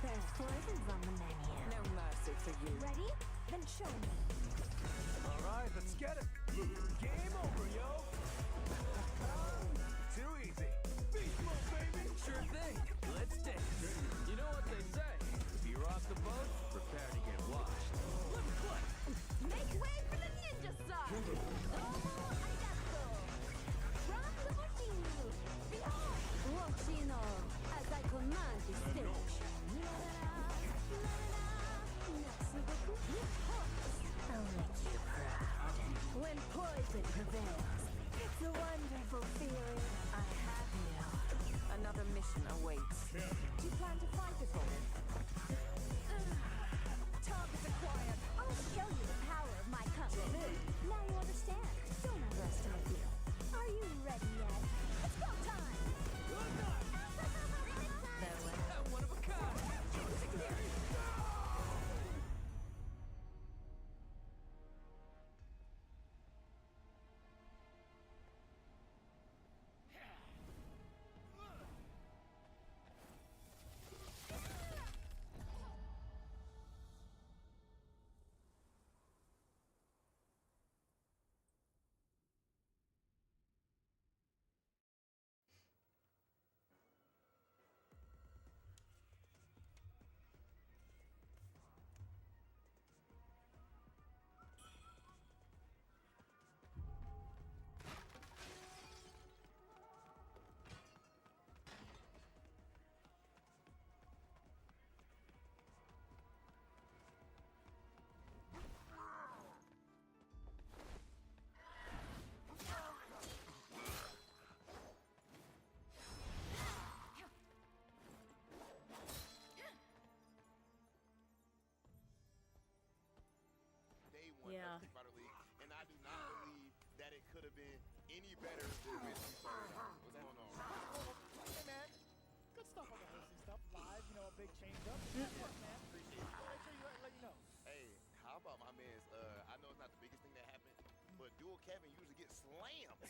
There's poisons on the menu. No mercy for you. Ready? Then show me. All right, let's get it. Game over, yo. Too easy. Beast mode, baby. Sure thing. Let's dance. You know what they say. If you rock the boat, prepare to get washed. Let's play. Make way for the ninja star. Domo arigato. From the Mochino. Behold, Mochino, as I command the stage. I'll make you proud. When poison prevails, it's a wonderful feeling. I have you. Another mission awaits. Do you plan to fight this one? Target acquired. I'll show you the power of my company. Now you understand. Don't underestimate me. Are you ready yet? It's go time! I'm one of a kind. Day one Yeah. of Street Fighter League, and I do not believe that it could have been any better than when Street Fighter. What's going on? Hey, man. Good stuff on the hosting stuff. Live, you know, a big change up. Good work, man. Appreciate it. Make sure you let you know. Hey, how about my man's? I know it's not the biggest thing that happened, but Dual Kevin usually gets slammed.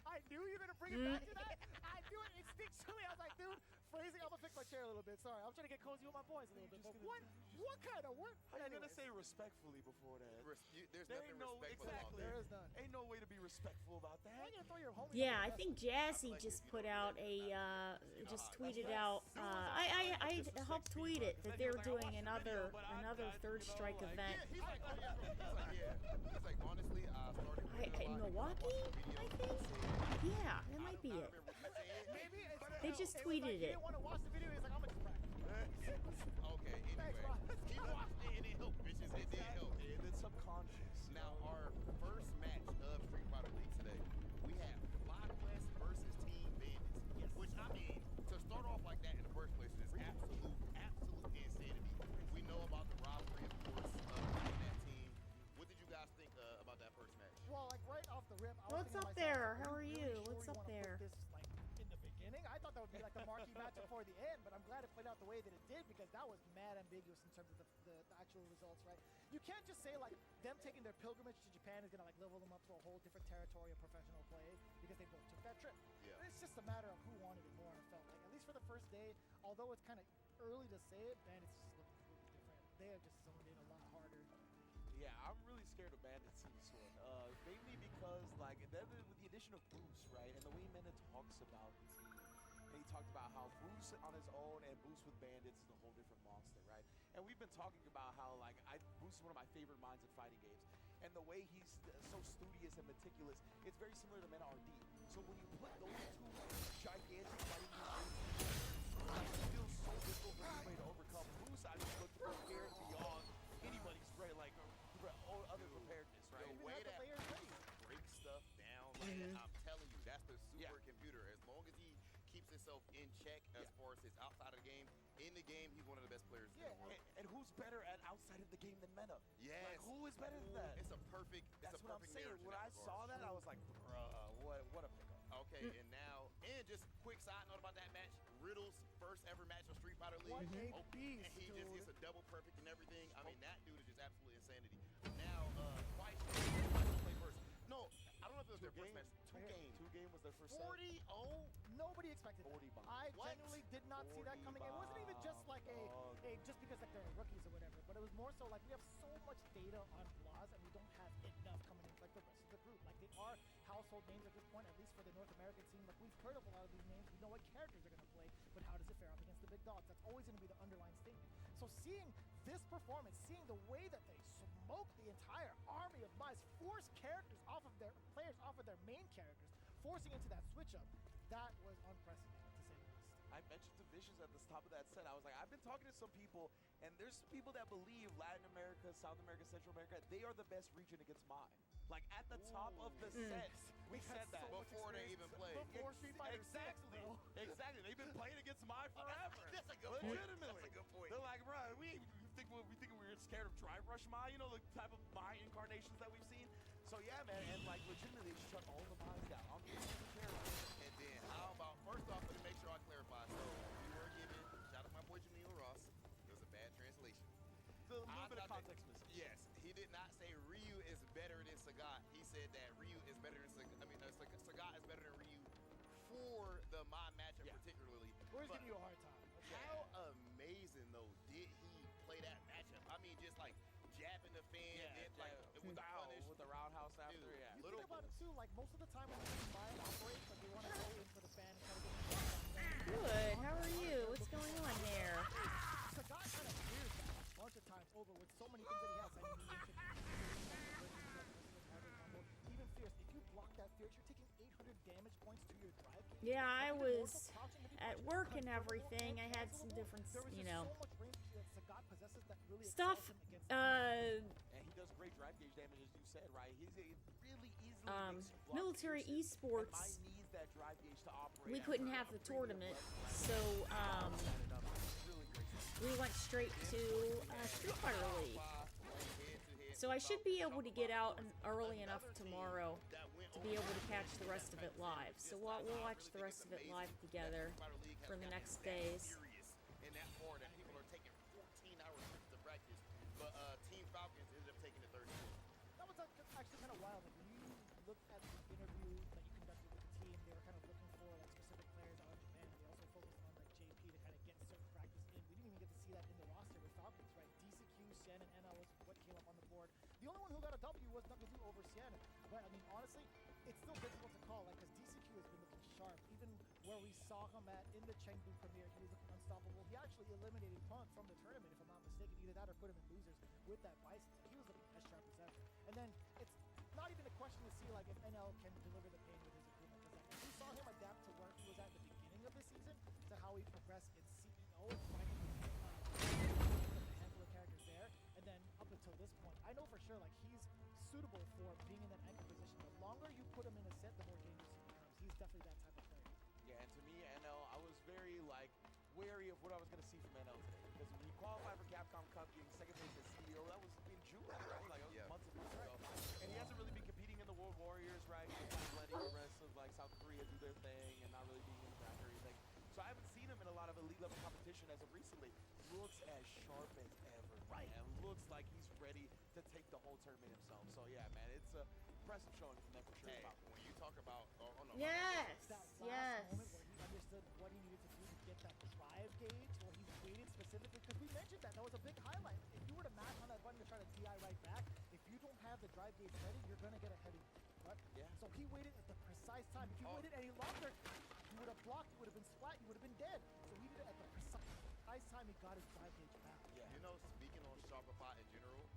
I knew you were going to bring it back to that. I knew it instinctually. I was like, dude, phrasing, I'm going to fix my chair a little bit. Sorry, I'm trying to get cozy with my boys a little bit. But what kind of work? How you gonna say respectfully before that? There's There nothing ain't no respectful exactly. about that. There is none. Ain't no way to be respectful about that. Why you gonna throw your homie Yeah, under I the think Jassy just put out a, just tweeted out, I helped tweet it that they're doing another Third Strike event. He's like, oh yeah, he's like, honestly, I started. In Milwaukee, I think? Yeah, that might be it. Maybe They just tweeted He it. didn't want to watch the video. He's like, I'm going to practice. Okay, anyway, he watched it and it helped, bitches. It did help. It's subconscious. Now, our first match of Street Fighter League today, we have Fly Quest versus Team Bandits. Which, I mean, to start off like that in the first place is absolute insanity. We know about the rivalry, of course, between that team. What did you guys think about that first match? Well, like right off the rip, I was What's thinking up to myself, there? like, How are really you? sure What's you up wanna put there? This, like, in the beginning, I thought that would be like the marquee match before the end, but I'm glad it played out the way that it did because that was mad ambiguous in terms of the actual results, right? You can't just say like them taking their pilgrimage to Japan is gonna like level them up to a whole different territory of professional play because they both took that trip. Yeah. It's just a matter of who wanted it more. And it felt like, at least for the first day, although it's kind of early to say it, man, it's just looking completely different. They have just zoned in a lot harder. Yeah, I'm really scared of Bandits in this one. Mainly because, like, then with the addition of Bruce, right, and the way Mena talks about the team, and he talked about how Bruce on his own and Bruce with Bandits is a whole different monster, right? And we've been talking about how, like, Bruce is one of my favorite minds in fighting games. And the way he's so studious and meticulous, it's very similar to Mena RD. So when you put those two gigantic fighting games, like, it feels so difficult for anybody to overcome. Bruce, I just looked prepared beyond anybody's other preparedness, right? The way that breaks stuff down, like I'm telling you, that's the supercomputer. As long as he keeps himself in check as far as his outside of the game, in the game, he's one of the best players in the world. And who's better at outside of the game than Mena? Yes. Like, who is better than that? It's a perfect. That's it's a what I'm perfect saying. marriage in When that I regard. saw that, I was like, bruh, what a pickup. Okay, and now, and just quick side note about that match, Riddle's first ever match of Street Fighter League. What a Oh, beast, and he dude. just hits a double perfect and everything. I mean, that dude is just absolute insanity. Now, twice play first. No, I don't know if it was their first match. Two games. 2 game was their first set. 40-0 Nobody expected that. 40 bucks. I What? genuinely did not see that coming. It wasn't even just like a just because like they're rookies or whatever, but it was more so like we have so much data on Blaz and we don't have enough coming in like the rest of the group. Like they are household names at this point, at least for the North American scene. Like we've heard of a lot of these names, we know what characters they're gonna play, but how does it fare up against the big dogs? That's always gonna be the underlying statement. So seeing this performance, seeing the way that they smoke the entire army of mice, force characters off of their players off of their main characters, forcing into that switch up, that was unprecedented to say the least. I mentioned divisions at the top of that set. I was like, I've been talking to some people, and there's some people that believe Latin America, South America, Central America, they are the best region against mine. Like at the top of the set, we said that before they even played. Before Street Fighter Exactly. 6, bro. Exactly. They've been playing against mine forever. That's a good point. Legitimately. That's a good point. They're like, bro, we think we were scared of Drive Rush Mai, you know, the type of Mai incarnations that we've seen. So yeah, man, and like legitimately, they shut all the Mai's down. I'm really careful. And then how about, first off, let me make sure I clarify. So we were given, shout out to my boy Jamil Ross. It was a bad translation. A little bit of context missing. Yes, he did not say Ryu is better than Sagat. He said that Ryu is better than Sagat. I mean, Sagat is better than Ryu for the Mai matchup particularly. We're But giving you a hard time. how amazing though did he play that matchup? I mean, just like jabbing the fan, and like with the punish, with the roundhouse after, Dude, yeah. You think about it too, like most of the time when these Mai operate, like they want to go in for the fan and try to get Good. How are you? What's going on there? Sagat kind of clears that a bunch of times over with so many things that he has. I mean, even Fierce, if you block that Fierce, you're taking 800 damage points to your drive. Yeah, I was at work and everything. I had some different, you know, stuff. And he does great drive gauge damage, as you said, right? He's a really easily Military esports. needs that drive gauge to operate. We couldn't have the tournament, so we went straight to Street Fighter League. So I should be able to get out early enough tomorrow to be able to catch the rest of it live. So we'll watch the rest of it live together for the next days. in that far that people are taking 14 hours to practice, but Team Falcons ended up taking the 30. That was actually kind of wild. Like when you looked at the interview that you conducted with the team, they were kind of looking for like specific players out of Japan. They also focused on like JP to kind of get certain practice in. We didn't even get to see that in the roster with Falcons, right? DCQ, Shen, and NL was what came up on the board. The only one who got a W was Nugadu over Shen. But I mean, honestly, it's still difficult to call, like, because DCQ has been looking sharp. Even where we saw him at in the Chengdu premiere, he was looking unstoppable. He actually eliminated Punk from the tournament, if I'm not mistaken. Either that or put him in losers with that Bison. He was looking as sharp as ever. And then it's not even a question to see, like, if NL can deliver the pain with his improvement. Because like, we saw him adapt to where he was at the beginning of the season to how he progressed in CEO and finding a handful of characters there. And then up until this point, I know for sure, like, he's suitable for being in that anchor position. The longer you put him in a set, the more dangerous he becomes. He's definitely that type of player. Yeah, and to me, NL, I was very, like, wary of what I was going to see from NL today. Because when he qualified for Capcom Cup, getting second place at CEO, that was in June, right? Like, it was months and months ago. And he hasn't really been competing in the World Warriors, right? He's kind of letting the rest of, like, South Korea do their thing and not really being in the back or anything. So I haven't seen him in a lot of elite level competition as of recently. Looks as sharp as ever, right? And looks like he's ready to take the whole tournament himself. So yeah, man, it's a impressive showing from them for sure. Hey, when you talk about, Yes, that last yes. moment where he understood what he needed to do to get that drive gauge, where he waited specifically, because we mentioned that was a big highlight. If you were to mash on that button to try to DI right back, if you don't have the drive gauge ready, you're gonna get a heavy. Right? Yeah. So he waited at the precise time. If you waited any longer, you would have blocked, you would have been splat, you would have been dead. So he did it at the precise time he got his drive gauge back. Yeah. You know, speaking on Shopify in general,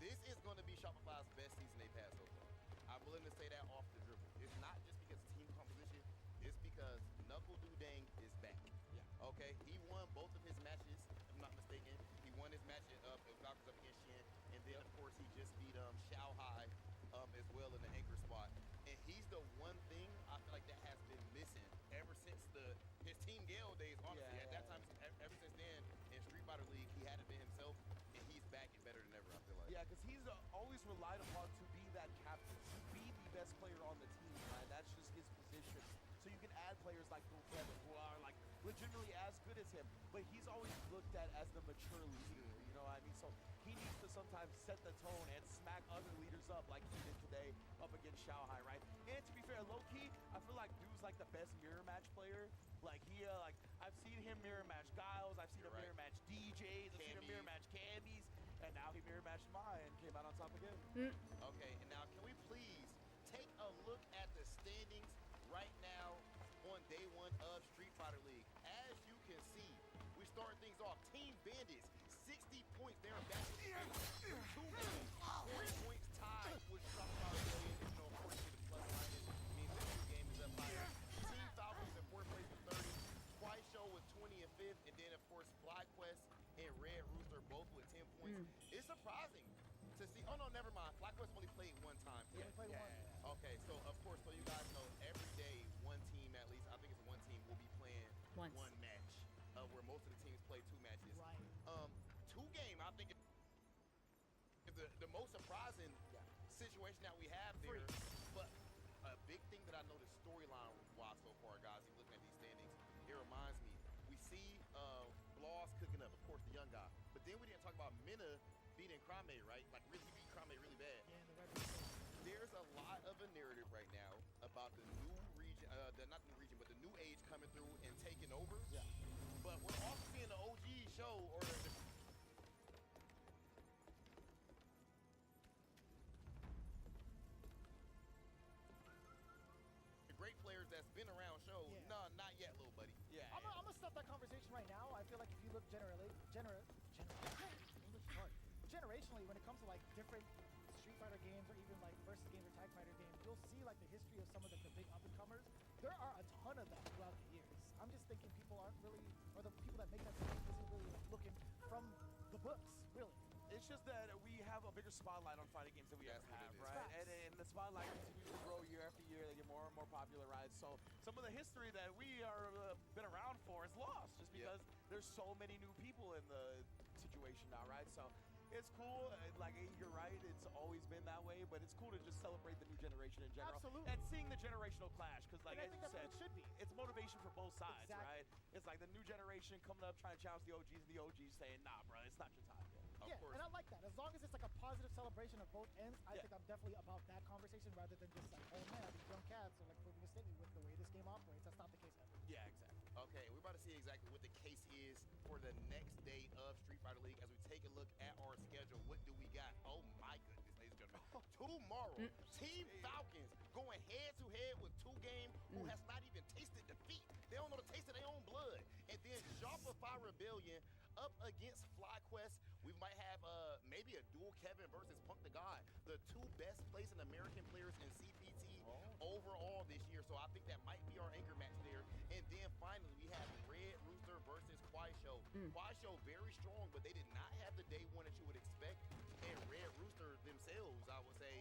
this is going to be Shopify's best season they've had so far. I'm willing to say that off the dribble. It's not just because team composition, it's because Knuckle Dudang is back. Yeah. Okay, he won both of his matches, if I'm not mistaken. He won his match at Falcons up against Shen, and then of course he just beat Xiao Hai as well in the anchor spot. And he's the one thing I feel like that has been missing ever since his Team Gale days, honestly. At that time, ever since then, in Street Fighter League, he hadn't been himself, and he's back and better than ever, I feel like. Yeah, because he's always relied upon to be that captain, to be the best player on the team, right? That's just his position. So you can add players like Kevin, who are like legitimately as good as him, but he's always looked at as the mature leader, you know what I mean? So he needs to sometimes set the tone and smack other leaders up like he did today up against Shanghai, right? And to be fair, low-key, I feel like Dude's like the best mirror match player. Like I've seen him mirror match Giles, I've seen him mirror match DJs, I've seen him mirror match Candies, and now he mirror matched Mai and came out on top again. Okay, and now can we please take a look at the standings right now on day one of Street Fighter League? As you can see, we start things off. Team Bandits, 60 points. They're back in 2 games, 40 points tied with Street Fighter League. You know, of course, the plus minus means that 2 games is up higher. Team Falcons in 4th place with 30. Twice Show with 20 and 5th, and then of course FlyQuest and Red Rooster both with 10 points. It's surprising to see. Oh no, never mind. FlyQuest only played 1 time. Yeah, played one. Okay, so of course, so you guys know every day one team, at least I think it's one team, will be playing one match, where most of the teams play 2 matches. Right. 2-game, I think is the most surprising situation that we have there. But a big thing that I noticed storyline-wise so far, guys, if you're looking at these standings, it reminds me, we see Bloss cooking up, of course, the young guy. But then we didn't talk about Minna beating Crame, right? Like, really beat Crame really bad. Yeah, the red There's a lot of a narrative right now about the new region, not the new region, but the new age coming through and taking over. Yeah. But we're also seeing the OG show, or the great players that's been around show. Yeah. No, not yet, little buddy. Yeah. I'm gonna stop that conversation right now. I feel like if you look generationally, when it comes to like different Street Fighter games or even like versus games or Tag Fighter games, you'll see like the history of some of the big up-and-comers. There are a ton of that throughout the years. I'm just thinking people aren't really, or the people that make that stuff isn't really like, looking from the books, really. It's just that we have a bigger spotlight on fighting games than we ever have, right? And the spotlight continues to grow year after year. They get more and more popularized. So some of the history that we are been around for is lost just because there's so many new people in the situation now, right? So it's cool. Like, you're right. It's always been that way, but it's cool to just celebrate the new generation in general. Absolutely. And seeing the generational clash, because like I think that's what it should be. It's motivation for both sides, Exactly. right? It's like the new generation coming up trying to challenge the OGs, and the OGs saying, nah, bro, it's not your time yet. Yeah, and I like that. As long as it's like a positive celebration of both ends, I think I'm definitely about that conversation rather than just like, oh man, these young cats are like proving a statement with the way this game operates. That's not the case ever. Yeah, exactly. Okay, we're about to see exactly what the case is for the next day of Street Fighter League. As we take a look at our schedule, what do we got? Oh my goodness, ladies and gentlemen. Tomorrow, Team Falcons going head-to-head with 2-game who has not even tasted defeat. They don't know the taste of their own blood. And then Shopify Rebellion up against FlyQuest. We might have maybe a dual Kevin versus Punk the God, the 2 best placed American players in CPT overall this year. So I think that might be our anchor match there. And then finally, we have Red Rooster versus Kwai Show. Kwai Show very strong, but they did not have the day one that you would expect. And Red Rooster themselves, I would say.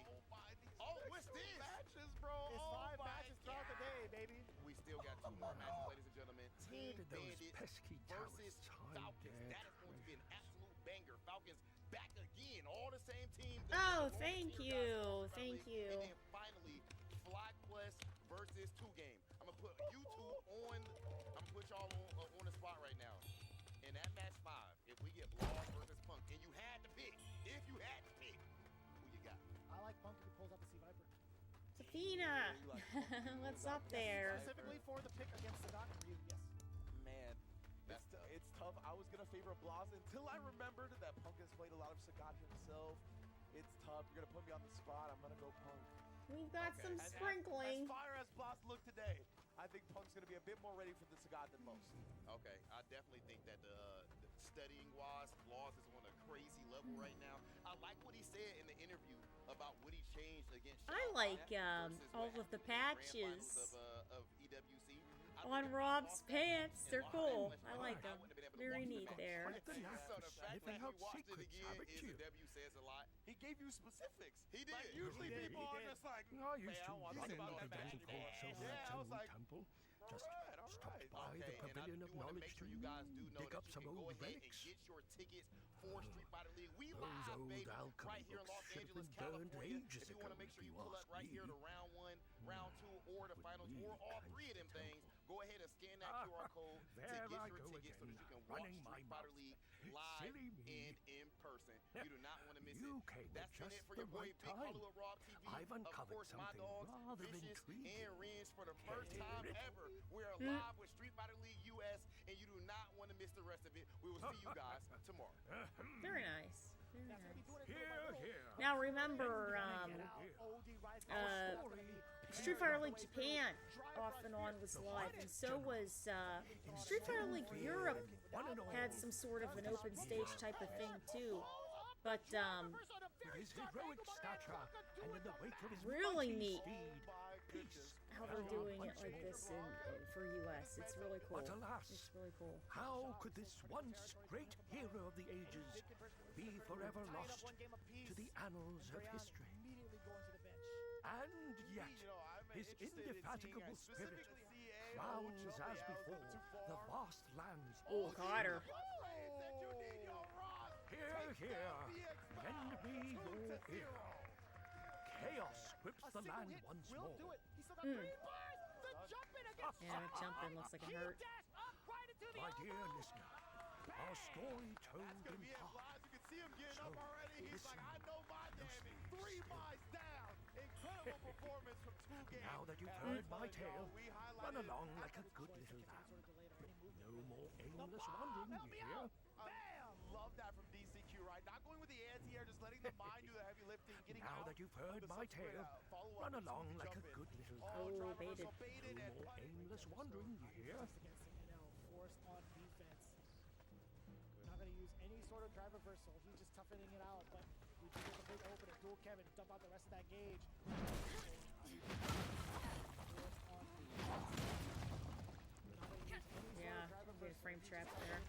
What's this? Matches, bro. It's 5 matches throughout the day, baby. We still got 2 more matches, ladies and gentlemen. Team Where did those Bandits pesky versus terrorists hide Falcons. their That is going to be an absolute banger. Falcons back again, all the same team. Oh, thank you. Thank you. And then finally, FlyQuest versus 2-game. I'm gonna put you two on. I'm gonna put y'all on the spot right now. In that match 5, if we get Bloss versus Punk, and you had to pick, who you got? I like Punk if he pulls out the Sea Viper. Tafina, what's up there? Specifically for the pick against Sagat and Ryu, yes. Man, it's tough. I was going to favor Bloss until I remembered that Punk has played a lot of Sagat himself. It's tough. You're going to put me on the spot. I'm going to go Punk. We've got some sprinkling. As far as Bloss looked today, I think Punk's going to be a bit more ready for the Sagat than most. Okay, I definitely think that the studying-wise, Bloss is on a crazy level right now. I like what he said in the interview about what he changed against I like all of the patches of EWC. on Rob's pants. They're cool. I like them. Very neat there. So the fact that he watched it again is a W says a lot. He gave you specifics. He did. Like, usually people are just like, I used man, I to don't want to run talk about the that match event called anymore. Silver Yeah, I was like, Temple. Just all stop right. by the Pavilion of Knowledge to you guys do know dig that up you some can go old ahead relics. and get your tickets for Street Fighter League. We Those live, old baby, alchemy right here in books Los should have Angeles, been burned California. ages If you ago, want to make if sure you you pull up ask right me. here to round 1, round 2, or the finals, or all 3 of them things, go ahead and scan that QR code to There get I your go tickets so that again, you can watch running my Street Fighter mouth. League live silly me. and in person. You do not want to miss You it. came That's at been it just for the your boy right Big time. Hollywood Raw TV. I've Of uncovered course, my something dogs, rather Vicious intriguing. and Ringe, for the first Hear time it? ever. We are live with Street Fighter League US, and you do not want to miss the rest of it. We will see you guys tomorrow. Very nice. Very nice. Here, here. Now remember, Street Fighter League Japan off and on was live, and so was Street Fighter League Europe had some sort of an open stage type of thing too. But With his heroic stature and in the wake of his really mighty neat speed, how they're doing it like this for US. It's really cool. But alas, It's really cool. how could this once great hero of the ages be forever lost to the annals of history? And yet, his indefatigable spirit crowns as before the vast lands Oh, of Carter. Here, here, lend me your ear. Chaos grips the land once more. Yeah, that jumping looks like it hurt. My dear listener, our story told in part. You can see him getting So up already. He's like, I know my damage. 3 buys down. Incredible performance from 2 games. Now that you've heard my tale, run along like a good little lamb. No more aimless wandering, you hear? Love that from DCQ, right? Not going with the anti-air, just letting the mind do the heavy lifting, getting Now out that you've heard of the my subsequent, tale, follow-up run into along the like a jump in. good little Oh, lamb. driver baited. also baited No and more aimless wandering, you hear? Forced on defense. Not going to use any sort of drive reversal. He's just toughening it out, but we do get the big opener. Dual Kevin, dump out the rest of that gauge. Yeah, get a frame trap there.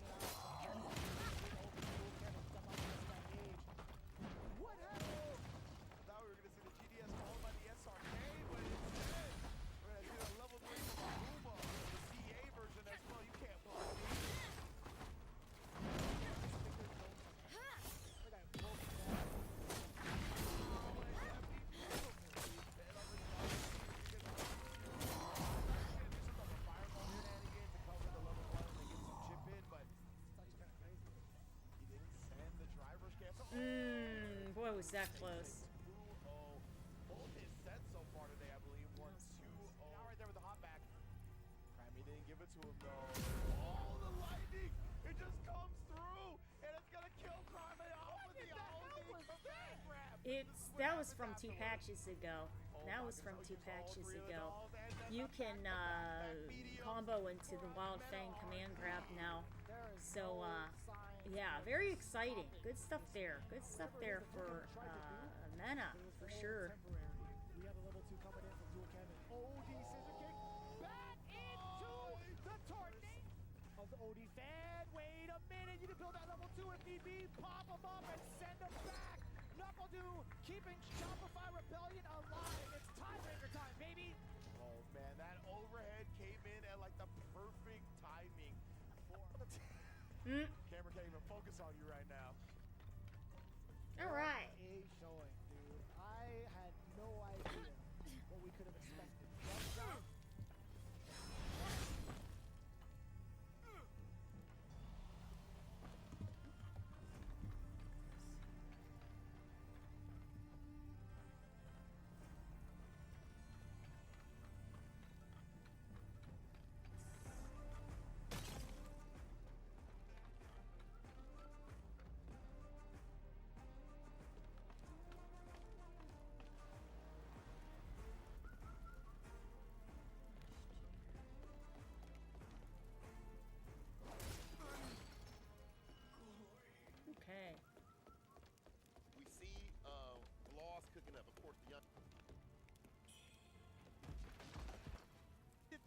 What happened? I thought we were going to see the GDS followed by the SRK, but instead, we're going to see a level 3 from Akuma, the CA version as well. You can't block me. Boy, was that close. 2-0. Both his sets so far today, I believe, won 2-0. Now right there with the hop back. Grammy didn't give it to him, though. Oh, the lightning! It just comes through, and it's gonna kill Grammy off with the command grab. That was from 2 patches ago. That was from 2 patches ago. You can combo into the Wild Fang command grab now. So, yeah, very exciting. Good stuff there. Good stuff there for Mena, for sure. We have a level 2 coming in from Dual Kevin. OD scissor kick back into the tornado of the OD fan. Wait a minute, you can build that level 2 if need be. Pop him up and send him back. Knuckle Dew keeping Shopify Rebellion alive. It's tiebreaker time, baby. Oh man, that overhead came in at like the perfect timing. Camera can't even focus on you right now. All right. A showing, dude. I had no idea what we could have expected. Jump shot. Okay. We see Laws cooking up, of course, the young.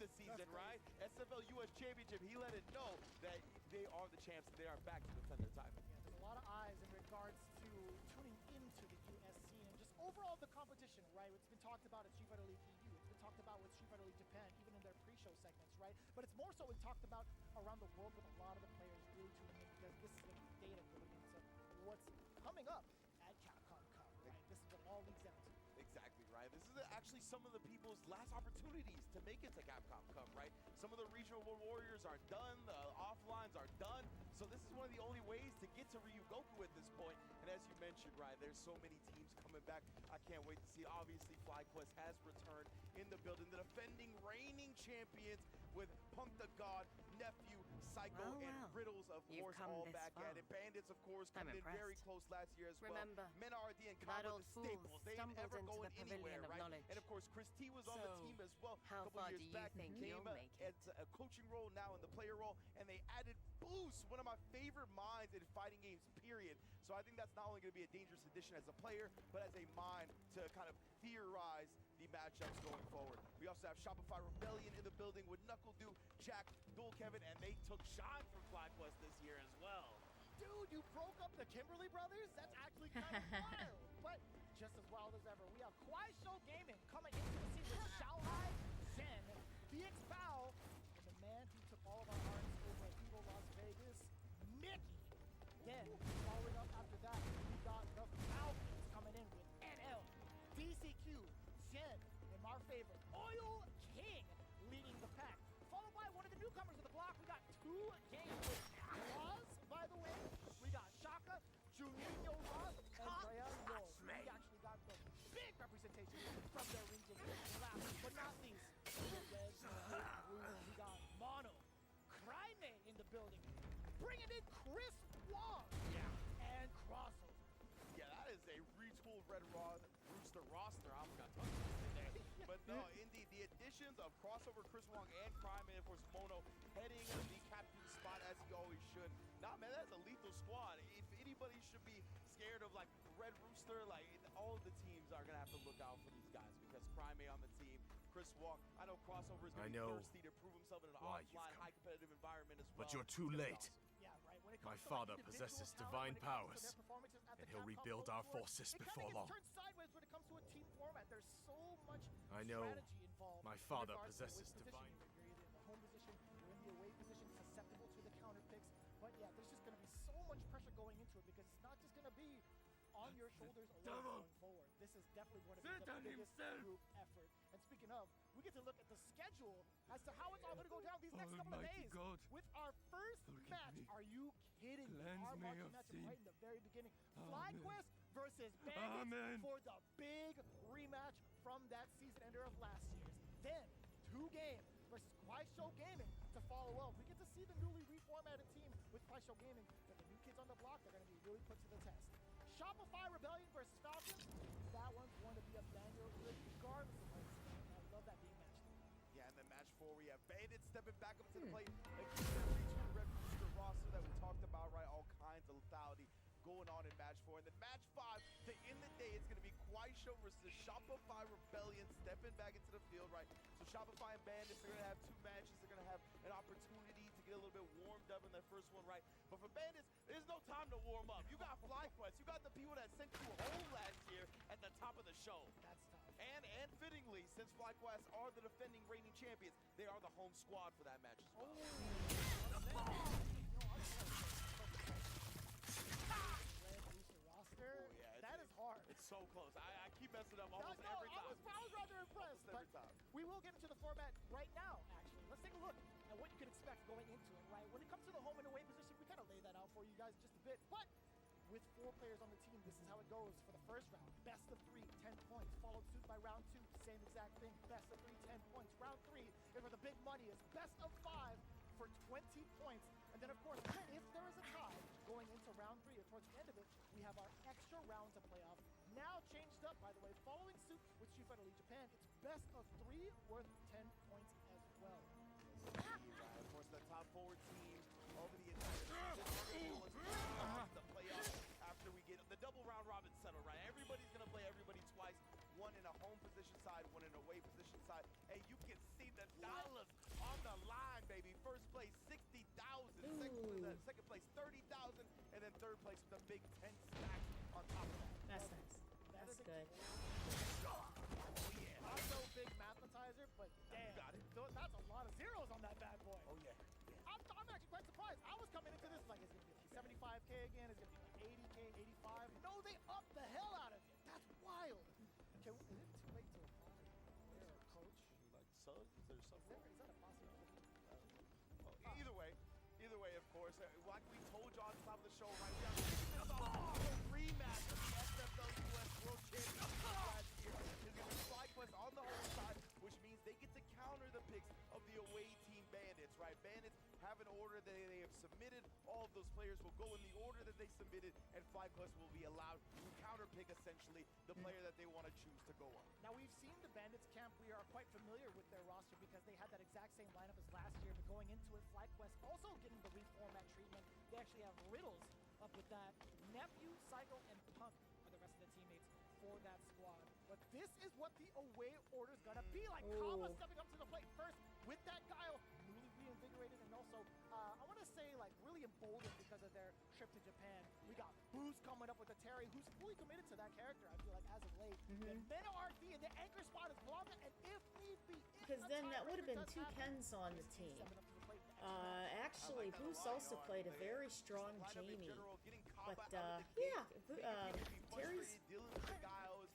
The season, right? SFL US Championship, he let it know that they are the champs and they are back to defend their title. Yeah, there's a lot of eyes in regards to tuning into the US scene and just overall the competition, right? It's been talked about at Street Fighter League EU. It's been talked about with Street Fighter League Japan, even in their pre-show segments, right? But it's more so been talked about around the world with a lot of the players really tuning in because this is the data going into what's coming up at Capcom Cup, right? This is what it all leads down to. Exactly, right? This is actually some of the people's last opportunities to make it to Capcom Cup, right? Some of the regional warriors are done, the offlines are done, So this is one of the only ways to get to Ryugoku at this point. And as you mentioned, right, there's so many teams coming back. I can't wait to see. Obviously, FlyQuest has returned in the building. The defending reigning champions with Punk the God, Nephew, Psycho, and Riddles, of You've course, come all this back far. at it. Bandits, of course, I'm coming in very impressed. close last year as Remember, well. Menardi and that Kaba, old the fool staples. They ain't stumbled ever into going the pavilion anywhere, of right? knowledge. And of course, Chris T was on the So, team as well how a couple far years do you back. think Came you'll make it? as a coaching role, now in the player role, and they added Boost, one of my favorite minds in fighting games, period. So I think that's not only going to be a dangerous addition as a player, but as a mind to kind of theorize the matchups going forward. We also have Shopify Rebellion in the building with Knuckle Dew, Jack, Dual Kevin, and they took Shine from FlyQuest this year as well. Dude, you broke up the Kimberly brothers? That's actually kind of wild. But just as wild as ever, we have Kwai Show Gaming coming into the season with Shanghai, Zen, BX Bao, and the man who took all of our hearts over at Eagle Las Vegas, Mickey. Then, following up after that, we got the Falcons coming in with NL, DCQ, Zen, and our favorite, Oil King, leading the pack. Followed by one of the newcomers of the block, we got 2 games with Roz, by the way. We got Shaka, Juninho Roz, and Raya Yo. We actually got the big representation from their region. Last but not least, Red, Blue, we got Mono, Crime in the building, bringing in Chris Wong, and Crossover. Yeah, that is a retooled Red Rooster roster. I forgot to touch this today. But no, indeed, the additions of Crossover, Chris Wong, and Crime, and of course Mono heading the captain spot as he always should. Nah, man, that's a lethal squad. If anybody should be scared of like Red Rooster, like all of the teams are gonna have to look out for these guys because Crime on the team, Chris Wong. I know Crossover is gonna be thirsty to prove himself in an offline, high competitive environment as well. But you're too late. Yeah, right. When it My comes to, father like, possesses individual divine talent, when it comes to powers, their performances at the and he'll Capcom rebuild our Gold Tour, forces it before kinda long. gets turned sideways when it comes to a team format. There's so much I know strategy involved. my in father regards to possesses which position divine. you're in the home position, you're in the away position, susceptible to the counter picks. But yeah, there's just going to be so much pressure going into it because it's not just going to be on your shoulders alone going forward. This is definitely going to be the biggest group effort. And speaking of, we get to look at the schedule as to how it's all going to go down these next couple of days. God. With our first match. Are you kidding me? Cleanse Our me marquee of matchup sin. right in the very beginning. Amen. FlyQuest versus Bandits Amen. for the big rematch from that season ender of last year's. Then, 2 games versus Kwai Show Gaming to follow up. We get to see the newly reformatted team with Kwai Show Gaming. But the new kids on the block, they're going to be really put to the test. Shopify Rebellion versus Falcons. That one's going to be a banger regardless of what it's about. I love that being matched up. Yeah, and then match 4, we have Bandits stepping back up to the plate against the regional Red Rooster roster that we talked about, right? All kinds of lethality going on in match 4. And then match 5, to end the day, it's going to be Kwai Show versus Shopify Rebellion stepping back into the field, right? So Shopify and Bandits are going to have 2 matches. They're going to have an opportunity to get a little bit warmed up in their first one, right? But for Bandits, there's no time to warm up. You got FlyQuest. You got the people that sent you home last year at the top of the show. That's tough. And fittingly, since FlyQuest are the defending reigning champions, they are the home squad for that match as well. Roster. That is hard. It's so close. I keep messing up almost No, every time. I was rather impressed. Almost every But time. we will get into the format right now, actually. Let's take a look at what you can expect going into it, right? When it comes to the home and away position, we kind of lay that out for you guys just a bit. But with 4 players on the team, this is how it goes for the first round. Best of 3, 10 points. Followed suit by round 2, same exact thing. Best of 3, 10 points. Round 3 is where the big money is. Best of 5 for 20 points. And then, of course, if there is a tie going into round 3 or towards the end of it, we have our extra round to play off. Now changed up, by the way, following suit with Street Fighter League Japan, it's best of 3 worth 10 points as well. Of course, the top forward team over the entire season. The playoffs after we get the double round robin settled, right? Everybody's going to play everybody twice. One in a home position side, one in a away position side. Hey, you can see the dollars on the line, baby. First place, 60,000. Second place, 30,000. And then third place with a big 10 stack on top of that. That's nice. That's good. I'm no big mathematizer, but damn, got it. That's a lot of zeros on that bad boy. Oh, yeah. I'm actually quite surprised. I was coming into this like it's going to be like 75K again. It's going to be like 80K, 85. No, they upped the hell out of it. That's wild. Is it too late to apply? Where's our coach? Like, so, is there something? Is that a possibility? Either way, of course, course, like we told you on top of the show, right? We have a rematch of the SFL US World Championship last year. It's going to be FlyQuest on the home side, which means they get to counter the picks of the away team Bandits, right? Bandits have an order that they have submitted. All of those players will go in the order that they submitted, and FlyQuest will be allowed to counterpick essentially the player that they want to choose to go on. Now we've seen the Bandits camp. We are quite familiar with their roster because they had that exact same lineup as last year, but going into it, FlyQuest also getting the reformat treatment. They actually have Riddles up with that. Nephew, Psycho, and Punk are the rest of the teammates for that squad. But this is what the away order is gonna be like. Kama stepping up to the plate first with that Guile, newly reinvigorated, and also I want to say like really emboldened because of their trip to Japan. We got Boost coming up with a Terry who's fully committed to that character. I feel like as of late. The Meta RD and the anchor spot is Blanca, and if need be, Because then that would have been two Kens on the team. Actually, Boost also played a very strong Jamie. But yeah, Terry's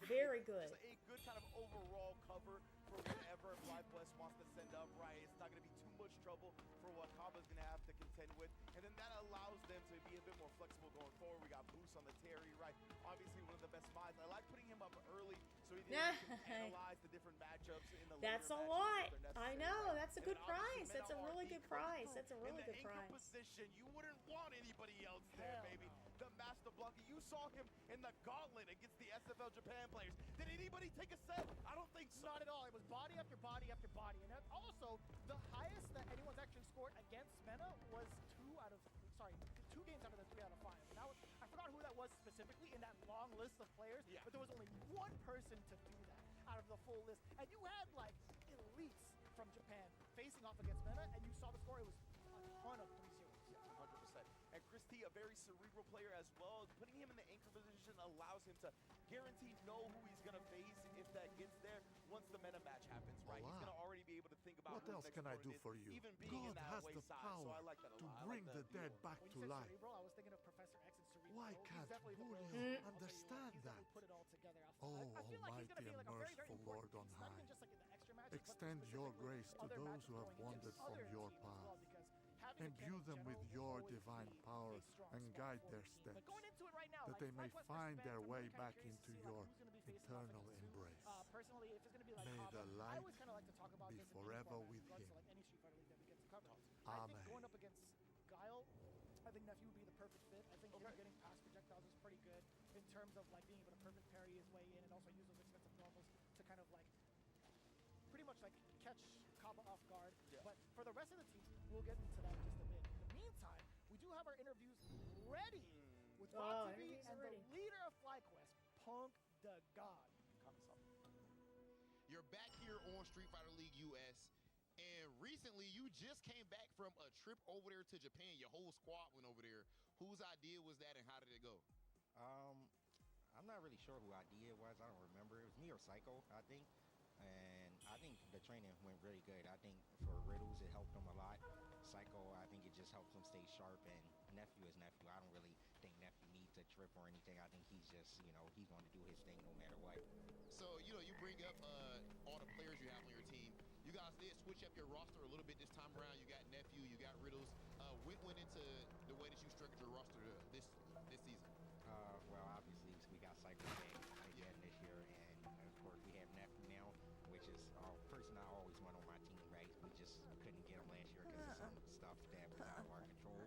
very good. Just a good kind of overall cover for whatever FlyQuest wants to send up, right? It's not going to be too much trouble for what Kaba's going to have to contend with. And then that allows them to be a bit more flexible going forward. We got Boost on the Terry, right? Obviously one of the best minds. I like putting him up early so he can analyze the different matchups in the That's a lot. I know. That's a good price. That's a really good price. That's a really good price. Position, you wouldn't want anybody else there, baby. The Master Blanca, you saw him in the gauntlet against the SFL Japan players. Did anybody take a set? I don't think so. Not at all. It was body after body after body. And also, the highest that anyone's actually scored against Mena was 2 games out of the 3 out of 5. And that was, I forgot who that was specifically in that long list of players, but there was only one person to do that out of the full list. And you had like elites from Japan facing off against Mena, and you saw the score. It was a ton of 3-0. Yeah, 100%. And Chris T, a very cerebral player as well. Putting him in the anchor position allows him to guarantee know who he's going to face if that gets there once the meta match happens, right? He's going to already be able to think about what else can I do for you? Even being in God that has away the side, power so I like that a to lot. bring the dead back When to you said life. Cerebral, I was thinking of Professor X and Cerebral. Why He's can't definitely the Woody bro. understand He's that? definitely put it all together. Oh, I feel like he's almighty gonna be and like a very, very merciful Lord important on piece, not high. even just like in the extra matches, but Extend your specifically grace to other those matches who have going against wandered from other your teams as well, path. because having a Imbue Ken them in with general will your always divine be power a strong and spot guide for their the team. steps, But going into it right now, that like, they may FlyQuest find fans, their I'm way really kinda back curious into to see, like, your who's gonna be facing off eternal against who. embrace. Personally, if it's going to be like May Kaba, the I light always kind of like to talk about be this in forever any format, with regards him. to like any Street Fighter League that we get to cover. I Amen. think going up against Guile, I think Nephew would be the perfect fit. I think him getting past projectiles is pretty good in terms of like being able to perfect parry his way in and also use those expensive normals to kind of like pretty much like catch Kaba off guard. But for the rest of the teams, we'll get into that in just a bit. In the meantime, we do have our interviews ready with Rob TV and the leader of FlyQuest, Punk the God. You're back here on Street Fighter League US, and recently you just came back from a trip over there to Japan. Your whole squad went over there. Whose idea was that, and how did it go? I'm not really sure who idea it was. I don't remember. It was me or Psycho, I think. And I think the training went really good. I think for Riddles, it helped him a lot. Psycho, I think it just helps him stay sharp. And Nephew is Nephew. I don't really think Nephew needs a trip or anything. I think he's just, he's going to do his thing no matter what. So, you bring up all the players you have on your team. You guys did switch up your roster a little bit this time around. You got Nephew, you got Riddles. What went into the way that you structured your roster this season? Well, obviously, we got Psycho back again this year, and of course, we have Nephew now, which is a person I always want on my team, right? We just couldn't get him last year because of some stuff that was out of our control.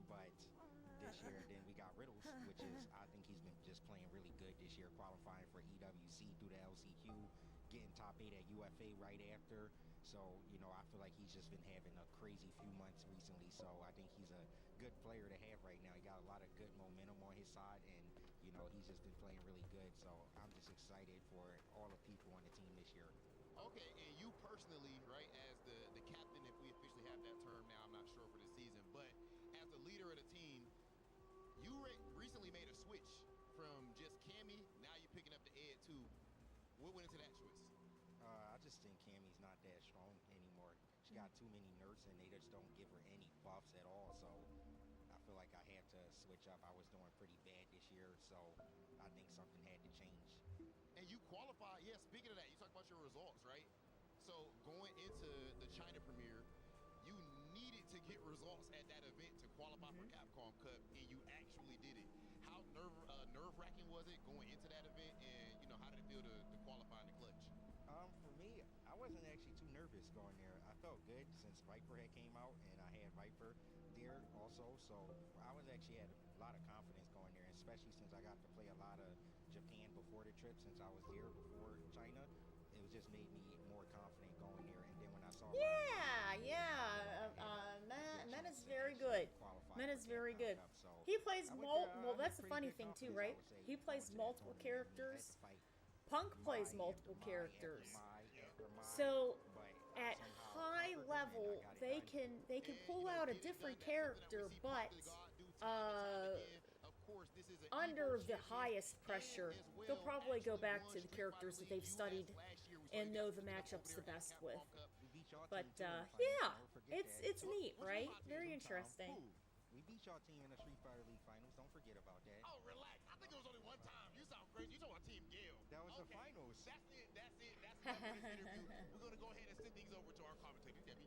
But this year, then we got Riddles, which is, I think he's been just playing really good this year, qualifying for EWC through the LCQ, getting top 8 at UFA right after. So, I feel like he's just been having a crazy few months recently. So I think he's a good player to have right now. He got a lot of good momentum on his side, and, he's just been playing really good. So I'm just excited for all the people on the team this year. Okay, and you personally, right, as the captain, if we officially have that term now, I'm not sure for the season, but as the leader of the team, you recently made a switch from just Cammy, now you're picking up the Ed too. What went into that choice? I just think Cammy's not that strong anymore. She got too many nerfs, and they just don't give her any buffs at all. So I feel like I had to switch up. I was doing pretty bad this year, so I think something had to change. And you qualified, speaking of that, you talk about your results, right? So going into the China premiere, you needed to get results at that event to qualify for Capcom Cup, and you actually did it. How nerve-wracking was it going into that event, and how did it feel to qualify in the clutch? For me, I wasn't actually too nervous going there. I felt good since Viper had came out, and I had Viper there also, so I was actually had a lot of confidence going there, especially since I got to play a lot of Japan before the trip, since I was there before China. It was just made me more confident going there, and then when I saw Men is very good. Men is very good. He plays well, that's the funny thing too, right? He plays multiple characters. Punk plays multiple characters. So at high level, they can pull out a different character, but under the highest pressure, they'll probably go back to the characters that they've studied and know the matchups the best with. But yeah, it's neat, right? Very interesting. We beat y'all team in the Street Fighter League finals. Don't forget about that. Oh, relax. I think it was only one time. You sound crazy. You talking about Team Gale. That was the finals. That's it. That's enough for this interview. We're going to go ahead and send things over to our commentator, Debbie.